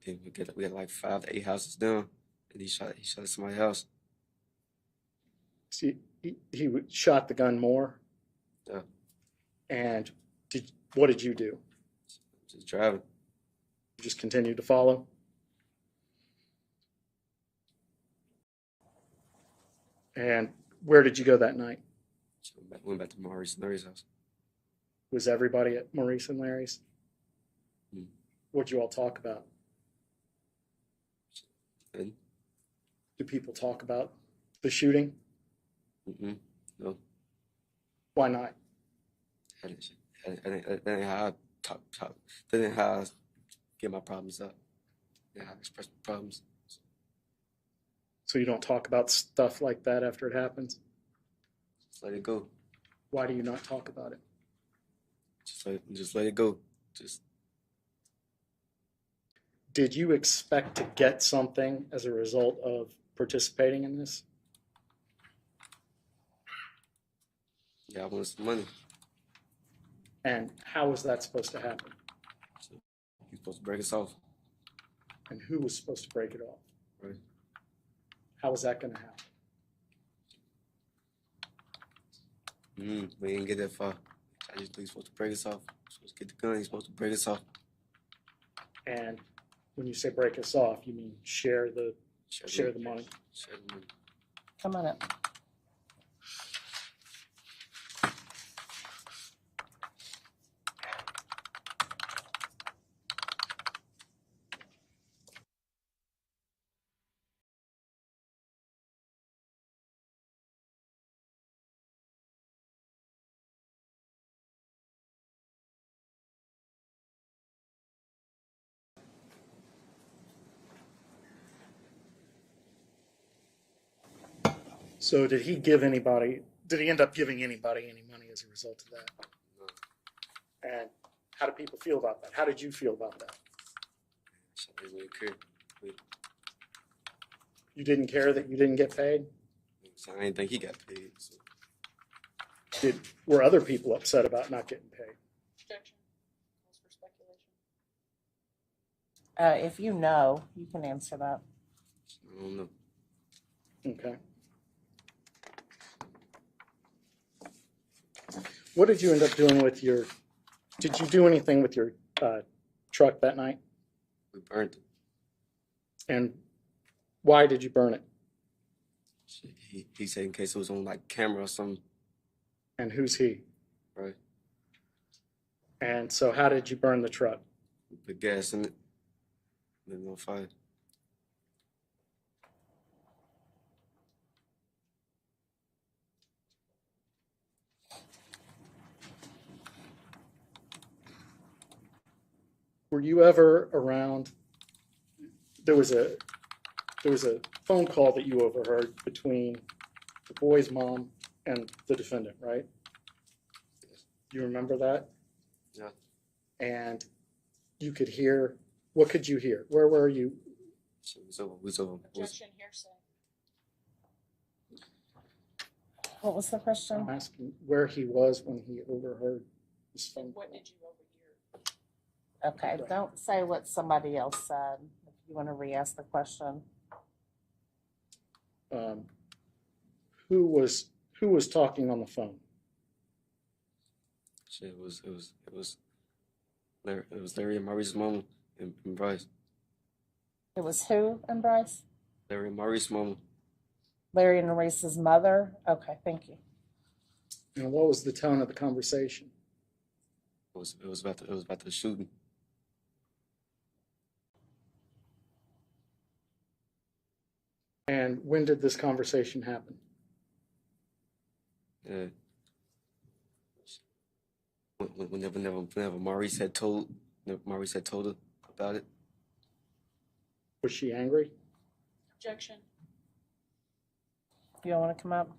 Then we had like 5 to 8 houses down, and he shot at somebody's house. See, he shot the gun more. Yeah. And what did you do? Just driving. You just continued to follow? And where did you go that night? So went back to Maurice and Larry's house. Was everybody at Maurice and Larry's? Mm. What'd you all talk about? And? Do people talk about the shooting? No. Why not? That ain't how I talk. That ain't how I get my problems up. That ain't how I express my problems. So you don't talk about stuff like that after it happens? Just let it go. Why do you not talk about it? Just let it go. Did you expect to get something as a result of participating in this? Yeah, I wanted some money. And how was that supposed to happen? So you're supposed to break us off. And who was supposed to break it off? Right. How was that going to happen? We didn't get that far. I just think he's supposed to break us off. He's supposed to get the gun. He's supposed to break us off. And when you say break us off, you mean share the money? Share the money. Come on up. So did he give anybody, did he end up giving anybody any money as a result of that? No. And how do people feel about that? How did you feel about that? I didn't really care. You didn't care that you didn't get paid? So I didn't think he got paid. So. Were other people upset about not getting paid? Objection. Calls for speculation. If you know, you can answer that. I don't know. Okay. What did you end up doing with your, did you do anything with your truck that night? We burned it. And why did you burn it? He said in case it was on like camera or something. And who's he? Right. And so how did you burn the truck? Put gas in it. Lit it on fire. Were you ever around? There was a phone call that you overheard between the boy's mom and the defendant, right? You remember that? Yeah. And you could hear, what could you hear? Where were you? Objection, hearsay. What was the question? I'm asking where he was when he overheard this phone call. What did you overhear? Okay, don't say what somebody else said. If you want to re-ask the question. Who was talking on the phone? Shit, it was Larry and Maurice's mom and Brice. It was who and Brice? Larry and Maurice's mom. Larry and Maurice's mother? Okay, thank you. And what was the tone of the conversation? It was about the shooting. And when did this conversation happen? Whenever Maurice had told her about it. Was she angry? Objection. You don't want to come up?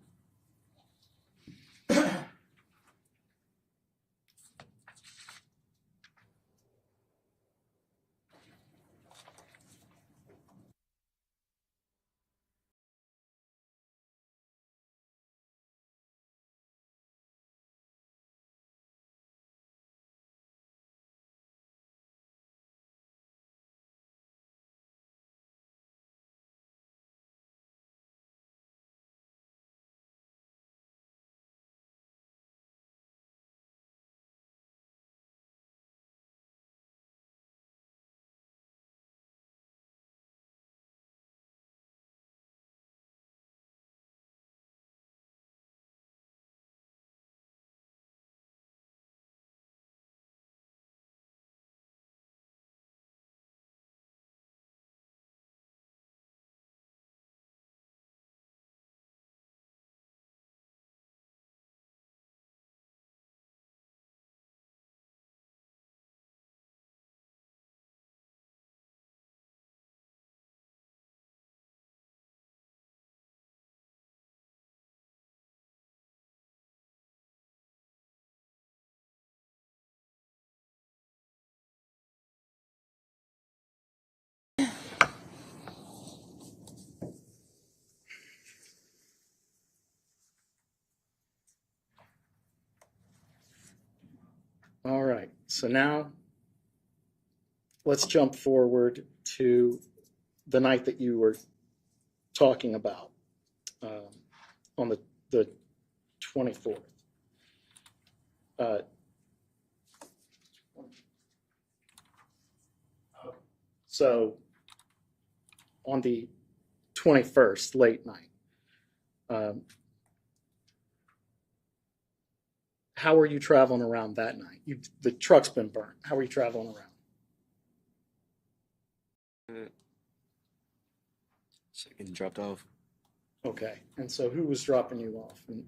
All right, so now let's jump forward to the night that you were talking about on the 24th. So on the 21st, late night, how are you traveling around that night? The truck's been burnt. How are you traveling around? Getting dropped off. Okay, and so who was dropping you off? And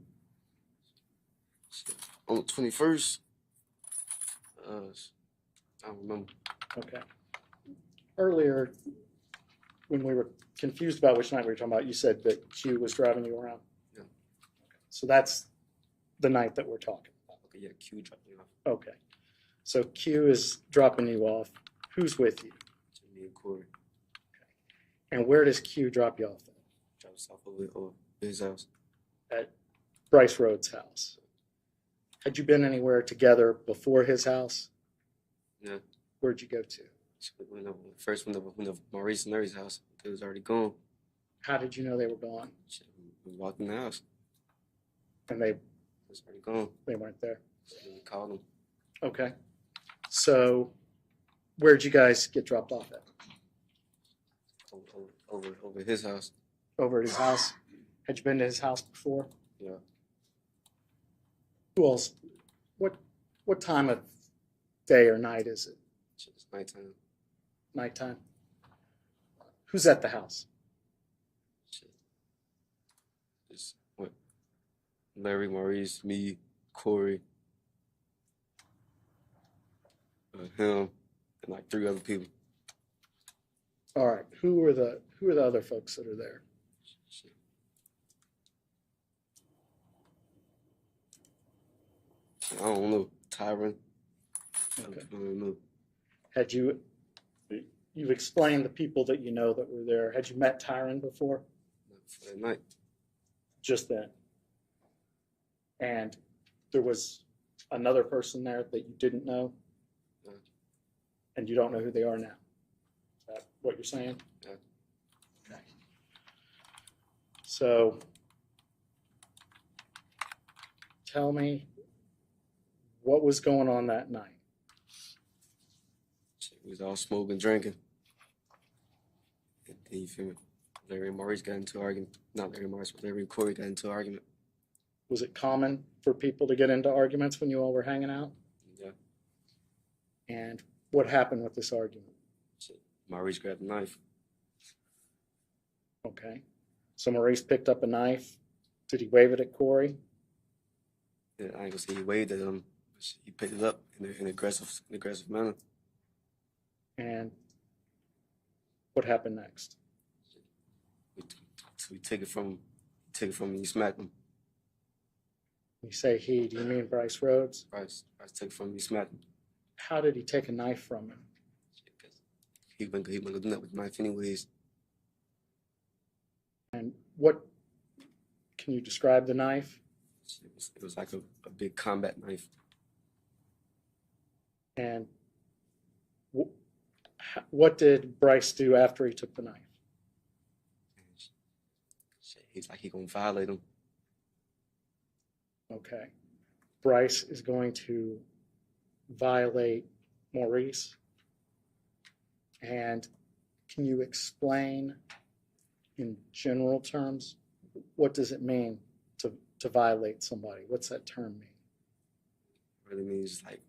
on the 21st, I don't remember. Okay. Earlier, when we were confused about which night we were talking about, you said that Q was driving you around. So that's the night that we're talking about. Okay, yeah, Q dropped me off. Okay. So Q is dropping you off. Who's with you? Me and Corey. And where does Q drop you off at? Drop us off over his house. At Brice Rhodes' house. Had you been anywhere together before his house? Yeah. Where'd you go to? First went to Maurice and Larry's house. They was already gone. How did you know they were gone? We walked in the house. And they was already gone. They weren't there. So we called them. Okay. So where'd you guys get dropped off at? Over his house. Over at his house? Had you been to his house before? Yeah. Who else? What time of day or night is it? It's nighttime. Nighttime. Who's at the house? It's what? Larry, Maurice, me, Corey, him, and like 3 other people. All right. Who are the other folks that are there? I don't know. Tyron. Okay. I don't know. Had you've explained the people that you know that were there. Had you met Tyron before? For that night. Just then. And there was another person there that you didn't know? Yeah. And you don't know who they are now? Is that what you're saying? Yeah. Okay. So tell me what was going on that night? We was all smoking, drinking. And then you feel me? Larry and Maurice got into an argument. Not Larry and Maurice, but Larry and Corey got into an argument. Was it common for people to get into arguments when you all were hanging out? Yeah. And what happened with this argument? Maurice grabbed a knife. Okay. So Maurice picked up a knife. Did he wave it at Corey? Yeah, I ain't gonna say he waved at him. He picked it up in an aggressive manner. And what happened next? So we take it from him and he smacked him. You say he, do you mean Brice Rhodes? Brice took it from him, he smacked him. How did he take a knife from him? He went to do that with the knife anyways. And what, can you describe the knife? It was like a big combat knife. And what did Brice do after he took the knife? He's like he gonna violate him. Okay. Brice is going to violate Maurice. And can you explain in general terms, what does it mean to violate somebody? What's that term mean? It really means like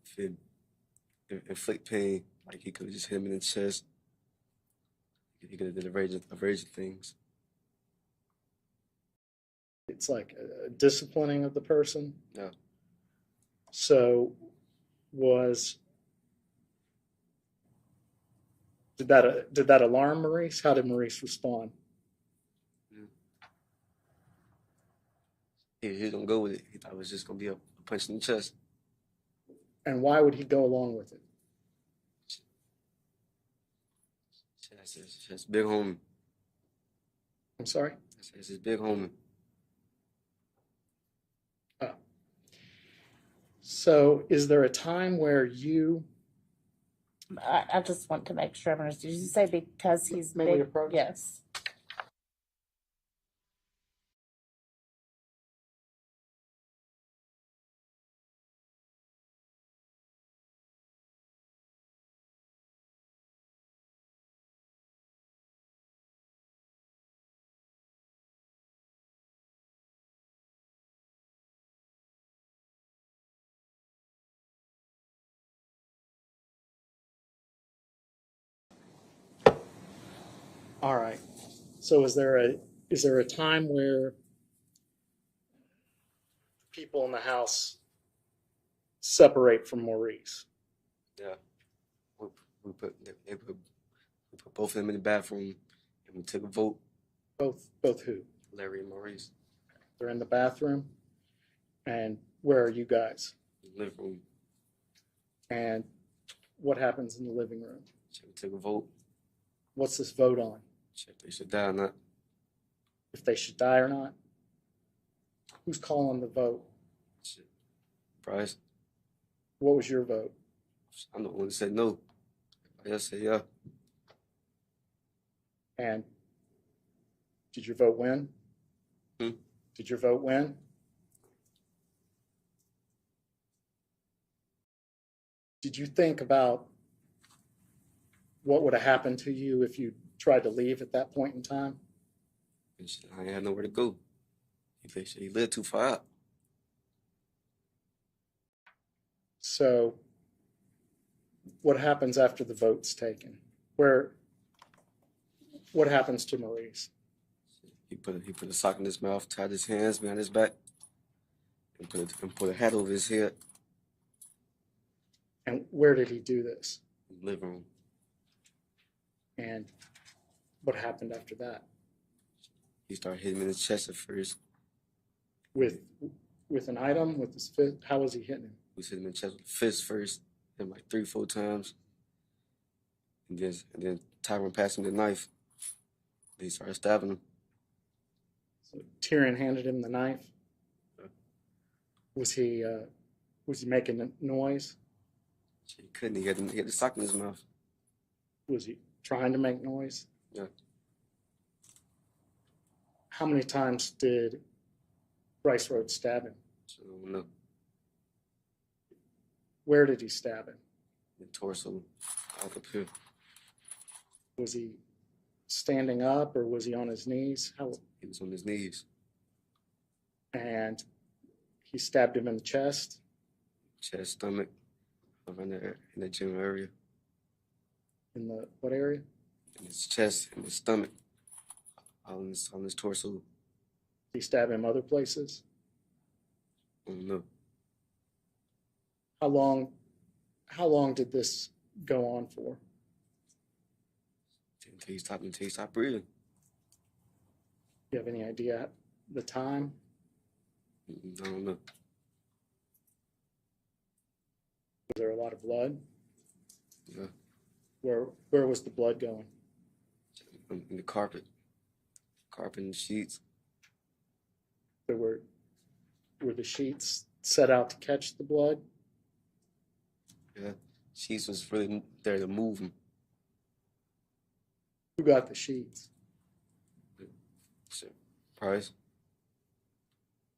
inflict pain. Like he could have just hit him in the chest. He could have did a range of things. It's like a disciplining of the person. Yeah. So did that alarm Maurice? How did Maurice respond? He didn't go with it. He thought it was just gonna be a punch in the chest. And why would he go along with it? That's big homie. I'm sorry? That's his big homie. Oh. So is there a time where you... I just want to make sure. Did you say because he's May we big? approach? Yes. All right. So is there a time where people in the house separate from Maurice? Yeah. We put both of them in the bathroom and we took a vote. Both who? Larry and Maurice. They're in the bathroom. And where are you guys? Living room. And what happens in the living room? We took a vote. What's this vote on? If they should die or not. If they should die or not? Who's calling the vote? Brice. What was your vote? I'm the one who said no. Everybody else said yeah. And did your vote win? Did your vote win? Did you think about what would have happened to you if you tried to leave at that point in time? I ain't had nowhere to go. He lived too far out. So what happens after the vote's taken? What happens to Maurice? He put a sock in his mouth, tied his hands behind his back, and put a hat over his head. And where did he do this? In the living room. And what happened after that? He started hitting him in the chest at first. With an item, with his fist? How was he hitting him? We hit him in the chest with a fist first, hit him like 3-4 times. And then Tyron passed him the knife. Then he started stabbing him. So Tyrion handed him the knife. Was he making a noise? He couldn't. He had the sock in his mouth. Was he trying to make noise? Yeah. How many times did Brice Rhodes stab him? So I don't know. Where did he stab him? The torso, out up here. Was he standing up or was he on his knees? He was on his knees. And he stabbed him in the chest? Chest, stomach, around there in the general area. In the what area? In his chest, in his stomach, on his torso. Did he stab him other places? I don't know. How long did this go on for? Until he stopped breathing. Do you have any idea the time? I don't know. Was there a lot of blood? Yeah. Where was the blood going? In the carpet and the sheets. Were the sheets set out to catch the blood? Yeah, sheets was really there to move him. Who got the sheets? Brice.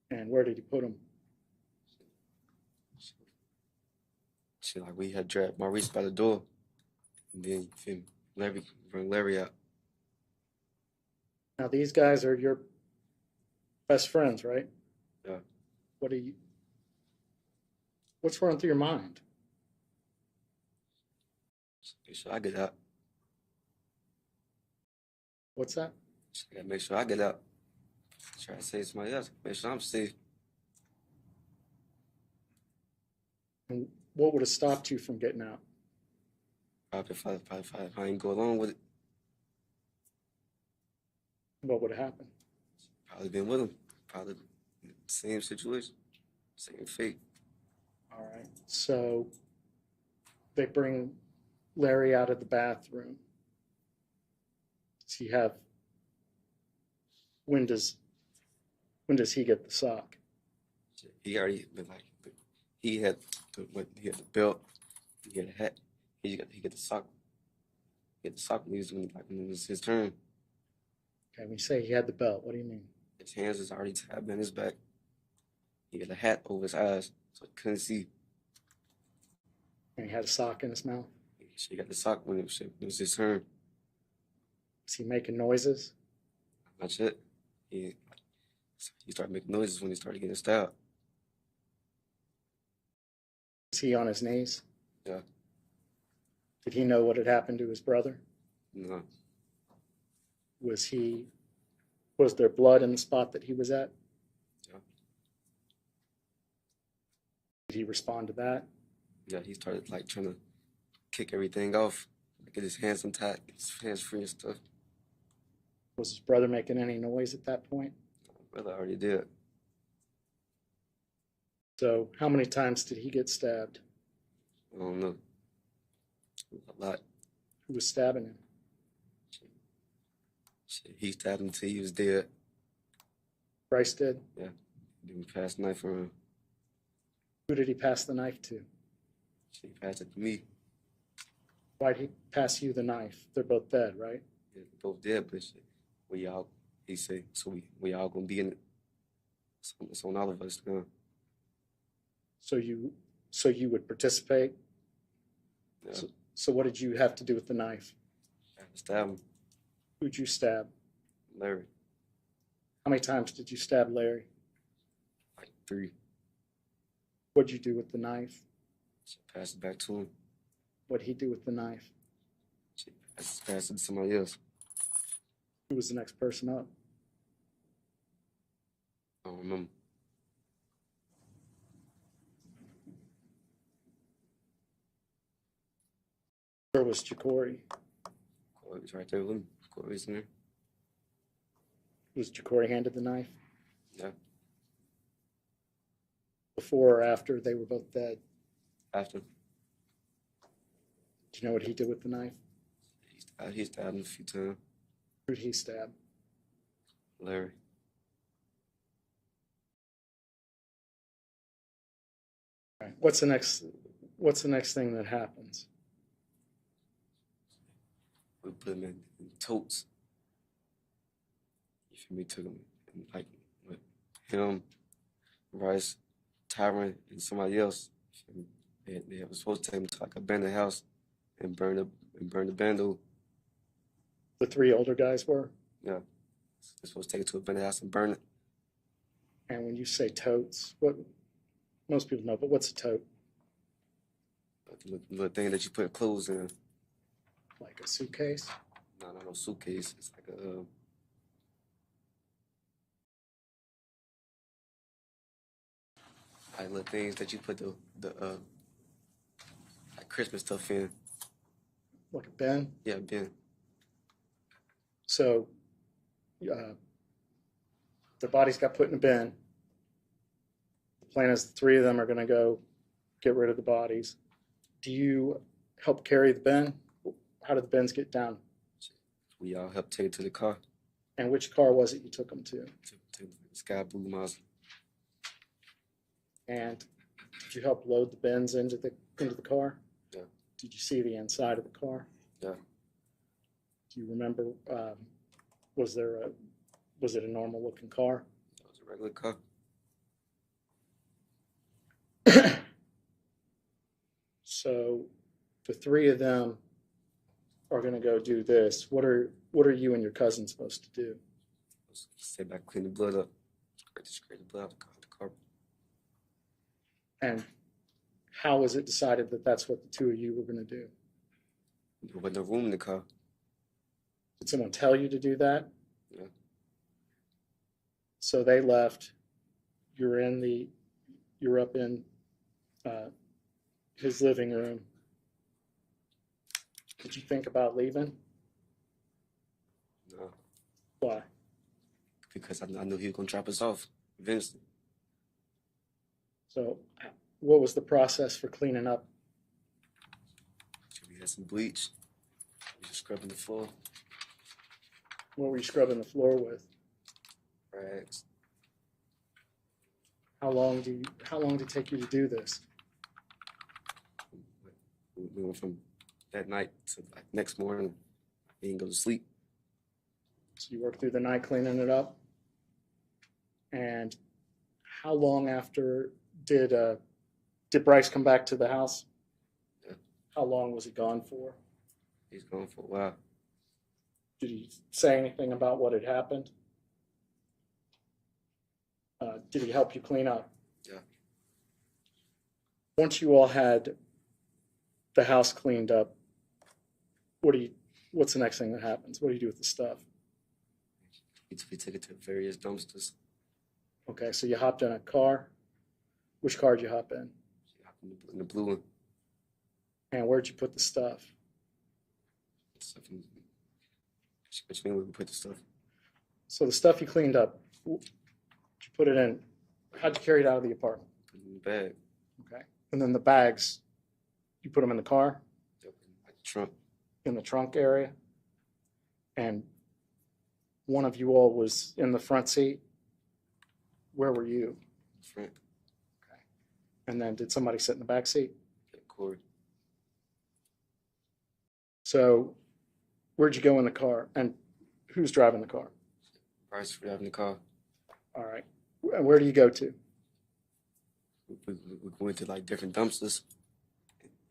And where did he put them? Like we had dragged Maurice by the door, and then bring Larry out. Now these guys are your best friends, right? Yeah. What's running through your mind? Make sure I get out. What's that? I gotta make sure I get out. Try to save somebody else. Make sure I'm safe. And what would have stopped you from getting out? Probably if I ain't go along with it. What would have happened? Probably been with him. Probably same situation, same fate. All right. So they bring Larry out of the bathroom. Does he have? When does he get the sock? He already been like he had the belt, he had a hat, he got the sock. He had the sock when it was his turn. Okay, when you say he had the belt, what do you mean? His hands was already tied behind his back. He had a hat over his eyes, so he couldn't see. And he had a sock in his mouth? He got the sock when it was his turn. Was he making noises? Not yet. He started making noises when he started getting stabbed. Was he on his knees? Yeah. Did he know what had happened to his brother? No. Was there blood in the spot that he was at? Yeah. Did he respond to that? Yeah, he started like trying to kick everything off, get his hands untied, get his hands free and stuff. Was his brother making any noise at that point? My brother already did. So how many times did he get stabbed? I don't know. A lot. Who was stabbing him? Shit, he stabbed him until he was dead. Brice did? Yeah. Then we passed the knife around. Who did he pass the knife to? He passed it to me. Why'd he pass you the knife? They're both dead, right? Yeah, both dead, but shit, we all, he said, so we all gonna be in it. So it's on all of us now. So you would participate? Yeah. So what did you have to do with the knife? I had to stab him. Who'd you stab? Larry. How many times did you stab Larry? Like 3. What'd you do with the knife? She passed it back to him. What'd he do with the knife? She passed it to somebody else. Who was the next person up? I don't remember. Where was Jacory? Corey was right there with him. Corey's in there. Was Jacory handed the knife? Yeah. Before or after they were both dead? After. Do you know what he did with the knife? He stabbed him a few times. Who did he stab? Larry. All right. What's the next thing that happens? We put him in totes. You feel me? Took him and like with him, Rice, Tyron, and somebody else. They were supposed to take him to like a abandoned house and burn the bando. The 3 older guys were? Yeah. They're supposed to take it to a abandoned house and burn it. And when you say totes, what most people know, but what's a tote? The little thing that you put clothes in. Like a suitcase? No suitcase. It's like a like little things that you put the like Christmas stuff in. Like a bin? Yeah, bin. So their bodies got put in a bin. The plan is the 3 of them are going to go get rid of the bodies. Do you help carry the bin? How do the bins get down? We all helped take it to the car. And which car was it you took them to? To Sky Blue Mazda. And did you help load the bins into the car? Yeah. Did you see the inside of the car? Yeah. Do you remember? Was it a normal looking car? It was a regular car. So the 3 of them are going to go do this. What are you and your cousin supposed to do? Sit back, clean the blood up. Just scrape the blood out of the car. And how was it decided that that's what the 2 of you were going to do? There wasn't no room in the car. Did someone tell you to do that? Yeah. So they left. You're up in his living room. Did you think about leaving? No. Why? Because I knew he was gonna drop us off eventually. So what was the process for cleaning up? We had some bleach. We just scrubbing the floor. What were you scrubbing the floor with? Rags. How long did it take you to do this? We went from that night to like next morning. We didn't go to sleep. So you worked through the night cleaning it up? And how long after did Brice come back to the house? Yeah. How long was he gone for? He's gone for a while. Did he say anything about what had happened? Did he help you clean up? Yeah. Once you all had the house cleaned up, what's the next thing that happens? What do you do with the stuff? We took it to various dumpsters. Okay, so you hopped in a car. Which car did you hop in? In the blue one. And where'd you put the stuff? Which mean we put the stuff? So the stuff you cleaned up, did you put it in? How'd you carry it out of the apartment? Put it in the bag. Okay. And then the bags, you put them in the car? Like the trunk. In the trunk area? And one of you all was in the front seat? Where were you? Front. Okay. And then did somebody sit in the back seat? Corey. So where'd you go in the car? And who's driving the car? Brice driving the car. All right. And where do you go to? We went to like different dumpsters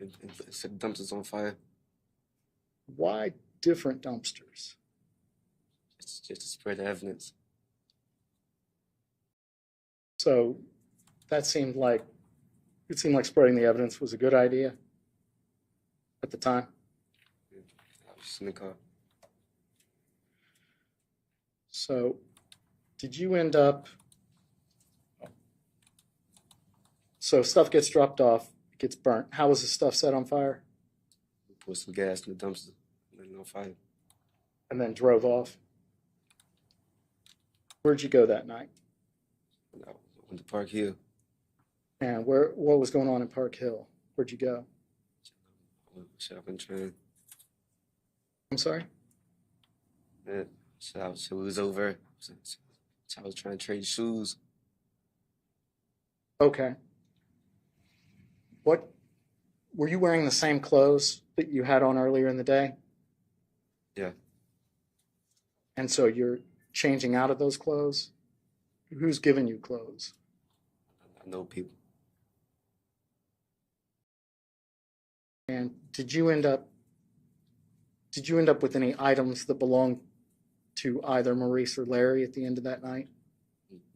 and set the dumpsters on fire. Why different dumpsters? Just to spread the evidence. So it seemed like spreading the evidence was a good idea at the time. I was just in the car. So did you end up, so stuff gets dropped off, it gets burnt. How was the stuff set on fire? We put some gas in the dumpster, lit it on fire. And then drove off? Where'd you go that night? I went to Park Hill. And what was going on in Park Hill? Where'd you go? I went shopping train. I'm sorry? Yeah, so it was over. So I was trying to trade shoes. Okay. What, were you wearing the same clothes that you had on earlier in the day? Yeah. And so you're changing out of those clothes? Who's giving you clothes? I know people. And did you end up with any items that belonged to either Maurice or Larry at the end of that night?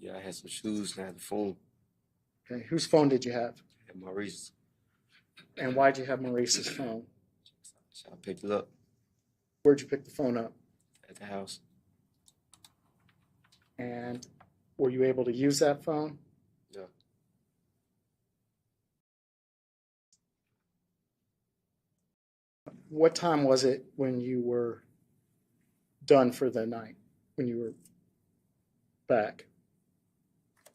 Yeah, I had some shoes and I had the phone. Okay, whose phone did you have? I had Maurice. And why'd you have Maurice's phone? So I picked it up. Where'd you pick the phone up? At the house. And were you able to use that phone? Yeah. What time was it when you were done for the night, when you were back?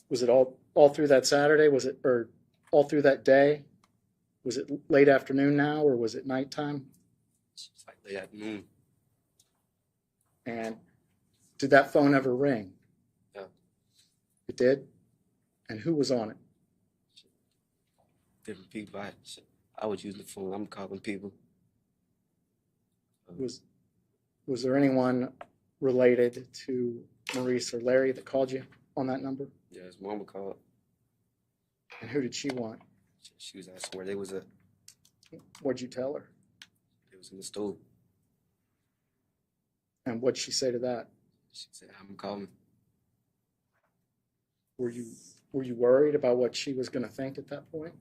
Was it all through that Saturday? Was it, or all through that day? Was it late afternoon now, or was it nighttime? It's like late afternoon. And did that phone ever ring? Yeah. It did? And who was on it? Different people. I was using the phone. I'm calling people. Was there anyone related to Maurice or Larry that called you on that number? Yeah, his mama called. And who did she want? She was asking where they was at. What'd you tell her? They was in the store. And what'd she say to that? She said, I'm calling. Were you worried about what she was going to think at that point?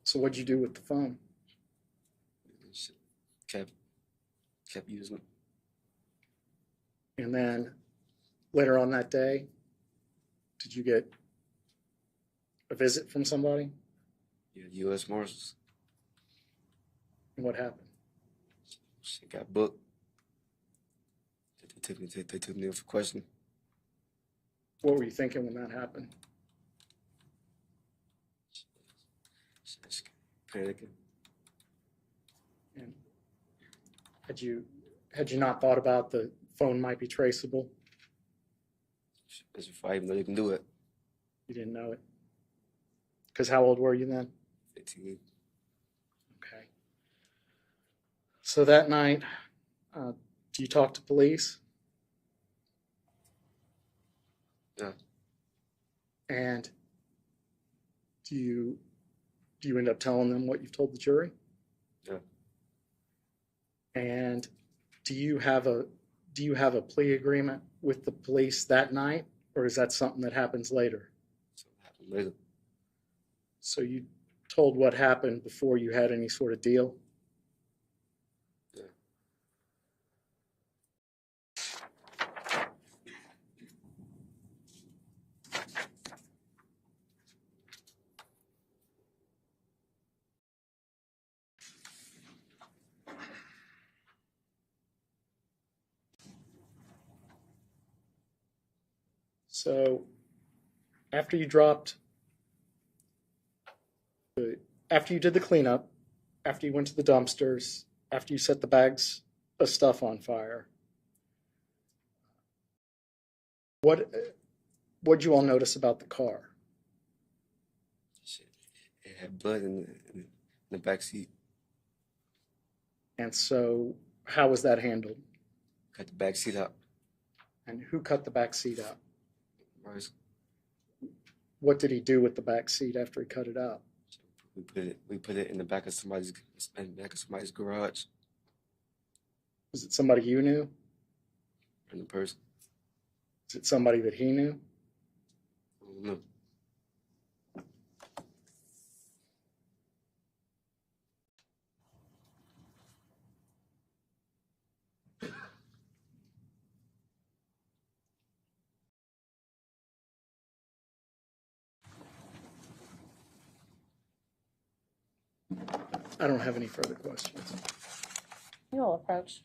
So what'd you do with the phone? She kept using it. And then later on that day, did you get a visit from somebody? Yeah, U.S. Marshals. And what happened? She got booked. They took me in for questioning. What were you thinking when that happened? She panicking. And had you not thought about the phone might be traceable? That's before I even know they can do it. You didn't know it? Because how old were you then? 15. Okay. So that night, do you talk to police? Yeah. And do you end up telling them what you've told the jury? Yeah. And do you have a plea agreement with the police that night, or is that something that happens later? Something happened later. So you told what happened before you had any sort of deal? Yeah. So after you did the cleanup, after you went to the dumpsters, after you set the bags of stuff on fire, what'd you all notice about the car? It had blood in the back seat. And so how was that handled? Cut the back seat out. And who cut the back seat out? Brice. What did he do with the back seat after he cut it out? We put it in the back of somebody's garage. Was it somebody you knew? Random person. Is it somebody that he knew? I don't know. I don't have any further questions. You'll approach.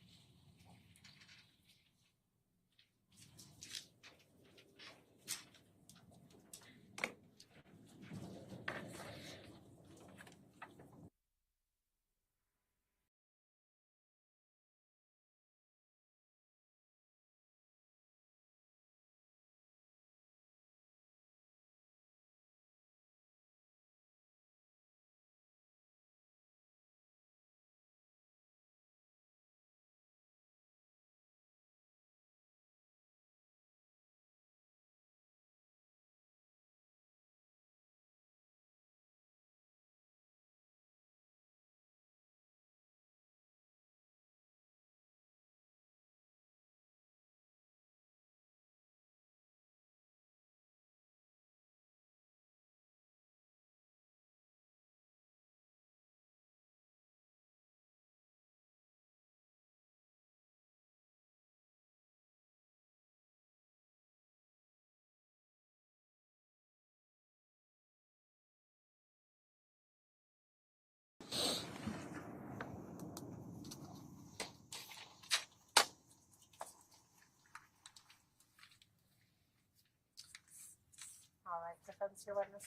All right, defense, your witness.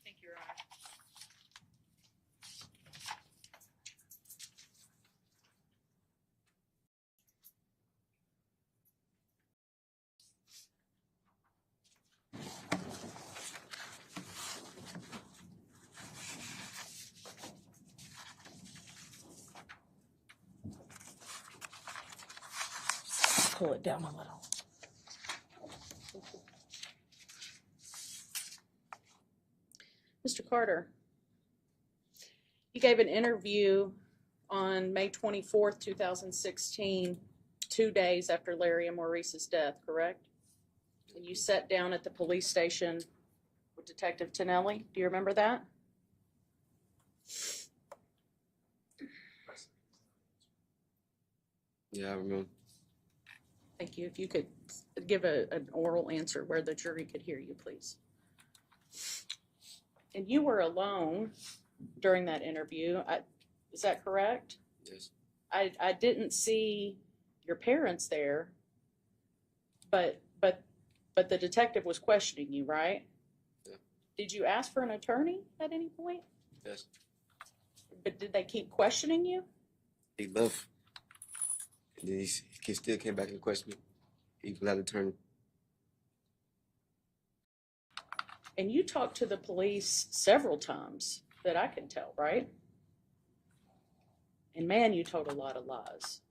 Thank you, Your Honor. Pull it down a little. Mr. Carter, you gave an interview on May 24th, 2016, 2 days after Larry and Maurice's death, correct? And you sat down at the police station with Detective Tonelli. Do you remember that? Yeah, I remember. Thank you. If you could give an oral answer where the jury could hear you, please. And you were alone during that interview. Is that correct? Yes. I didn't see your parents there, but the detective was questioning you, right? Yeah. Did you ask for an attorney at any point? Yes. But did they keep questioning you? He left. And then he still came back and questioned me. He let it turn. And you talked to the police several times that I can tell, right? And man, you told a lot of lies.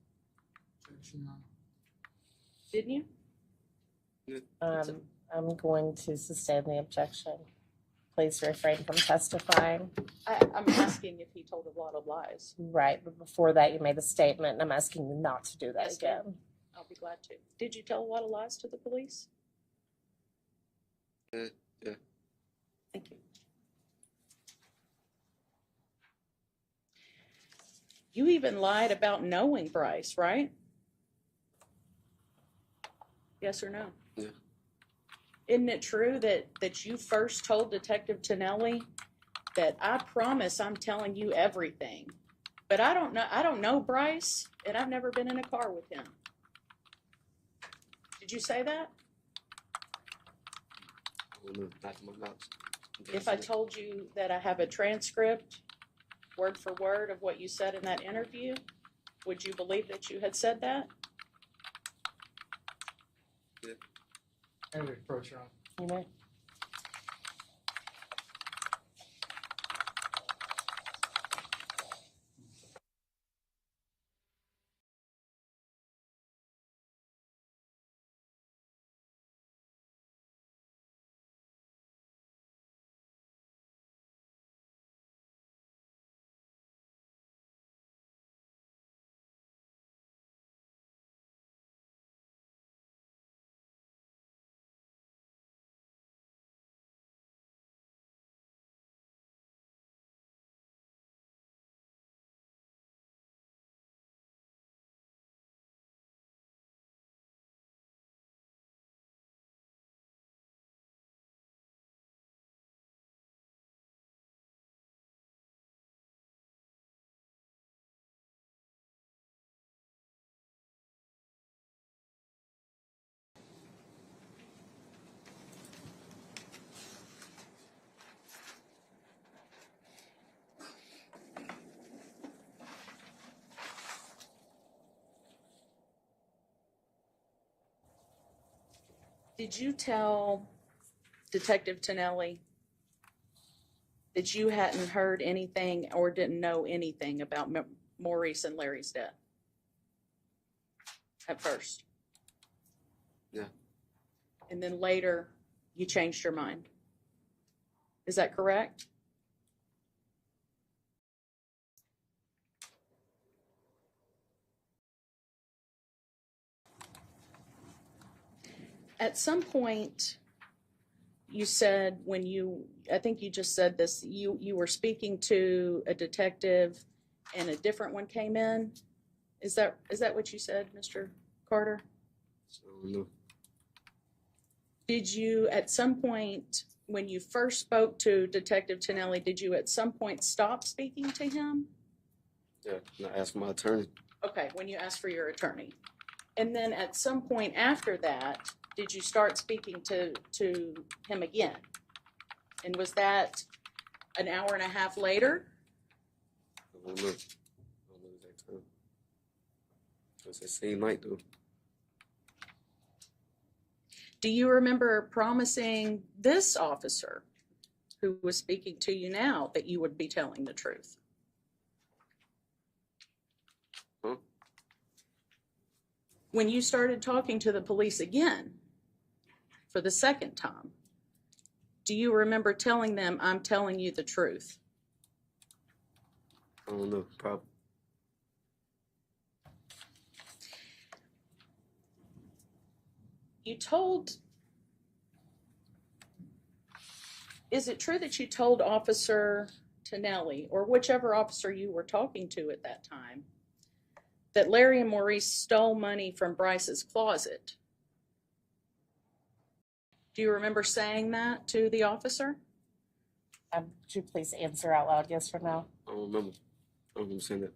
Didn't you? I'm going to sustain the objection. Please refrain from testifying. I'm asking if he told a lot of lies. Right, but before that, you made a statement, and I'm asking you not to do that Yes, ma'am. again. I'll be glad to. Did you tell a lot of lies to the police? Yeah. Thank you. You even lied about knowing Brice, right? Yes or no? Yeah. Isn't it true that you first told Detective Tonelli that I promise I'm telling you everything, but I don't know Brice, and I've never been in a car with him. Did you say that? don't know, not to my knowledge. If I told you that I have a transcript, word for word, of what you said in that interview, would you believe that you had said that? Yeah. I would approach her on. You may. Did you tell Detective Tonelli that you hadn't heard anything or didn't know anything about Maurice and Larry's death at first? Yeah. And then later, you changed your mind. Is that correct? At some point, you said I think you just said this, you were speaking to a detective and a different one came in. Is that what you said, Mr. Carter? No. Did you, at some point, when you first spoke to Detective Tonelli, did you at some point stop speaking to him? Yeah, and I asked my attorney. Okay, when you asked for your attorney. And then at some point after that, did you start speaking to him again? And was that an hour and a half later? I don't know. I don't know the exact time. Because it seemed like though. Do you remember promising this officer who was speaking to you now that you would be telling the truth? Huh? When you started talking to the police again for the second time, do you remember telling them, I'm telling you the truth? I don't know, probably. Is it true that you told Officer Tonelli, or whichever officer you were talking to at that time, that Larry and Maurice stole money from Brice's closet? Do you remember saying that to the officer? Could you please answer out loud, yes or no? I don't remember. I don't remember saying that.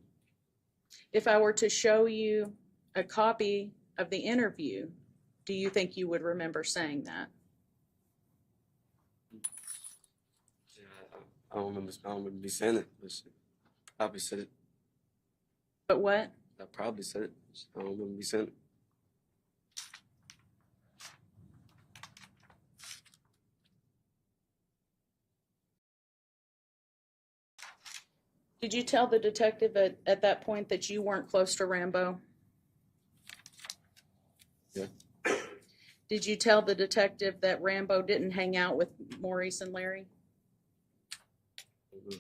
If I were to show you a copy of the interview, do you think you would remember saying that? Yeah, I don't remember me saying it. But I probably said it. But what? I probably said it. I don't remember me saying it. Did you tell the detective at that point that you weren't close to Rambo? Yeah. Did you tell the detective that Rambo didn't hang out with Maurice and Larry? Mm-hmm.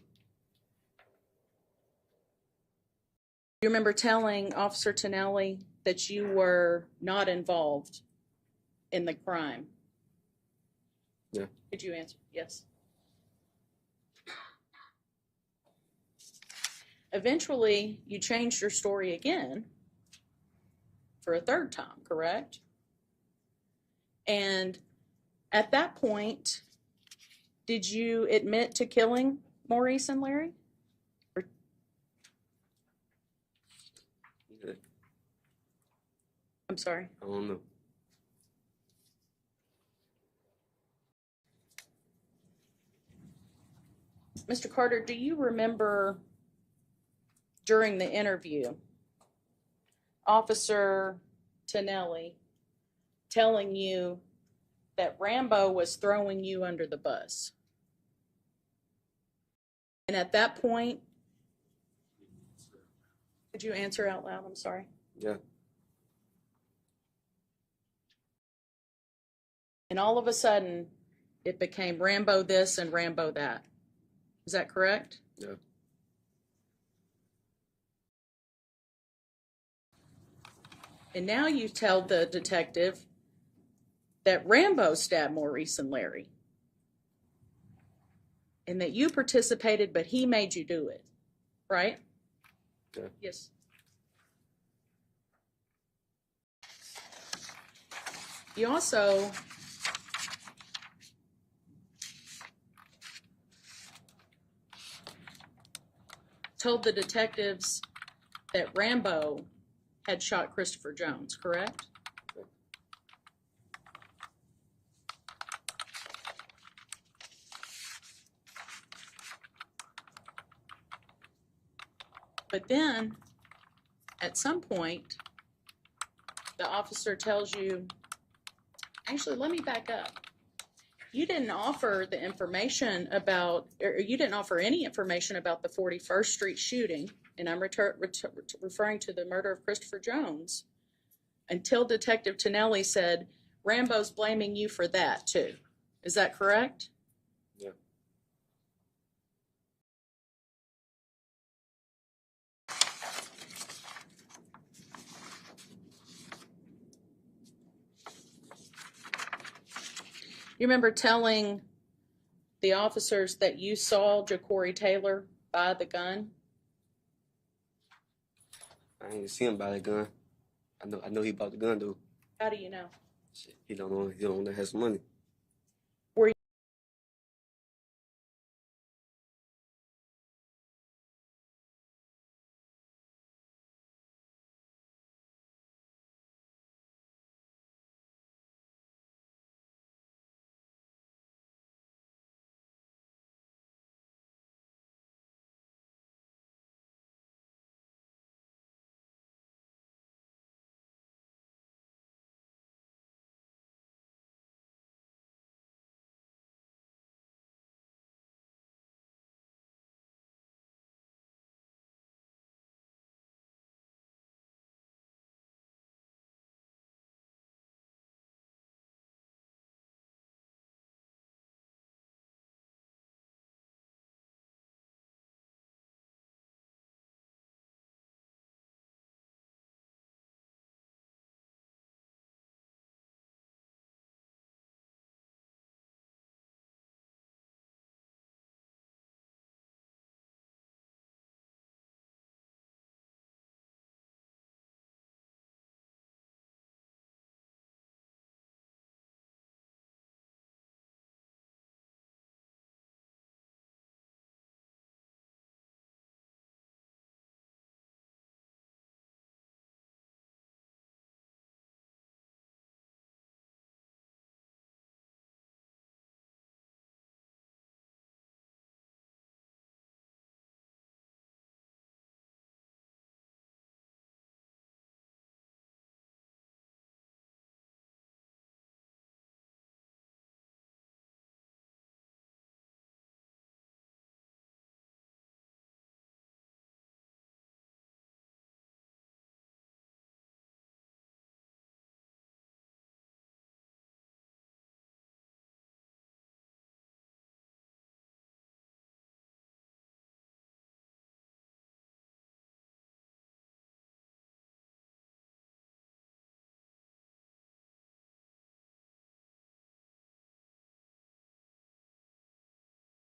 You remember telling Officer Tonelli that you were not involved in the crime? Yeah. Did you answer? Yes. Eventually, you changed your story again for a third time, correct? And at that point, did you admit to killing Maurice and Larry? Yeah. I'm sorry. I don't know. Mr. Carter, do you remember during the interview, Officer Tonelli telling you that Rambo was throwing you under the bus? And at that point, could you answer out loud? I'm sorry. Yeah. And all of a sudden, it became Rambo this and Rambo that. Is that correct? Yeah. And now you tell the detective that Rambo stabbed Maurice and Larry. And that you participated, but he made you do it. Right? Yeah. Yes. You also told the detectives that Rambo had shot Christopher Jones, correct? But then, at some point, the officer tells you, actually, let me back up. You didn't offer the information about, or you didn't offer any information about the 41st Street shooting, and I'm referring to the murder of Christopher Jones, until Detective Tonelli said, Rambo's blaming you for that too. Is that correct? Yeah. You remember telling the officers that you saw Ja'Cory Taylor buy the gun? I ain't see him buy the gun. I know he bought the gun though. How do you know? He don't know that has money.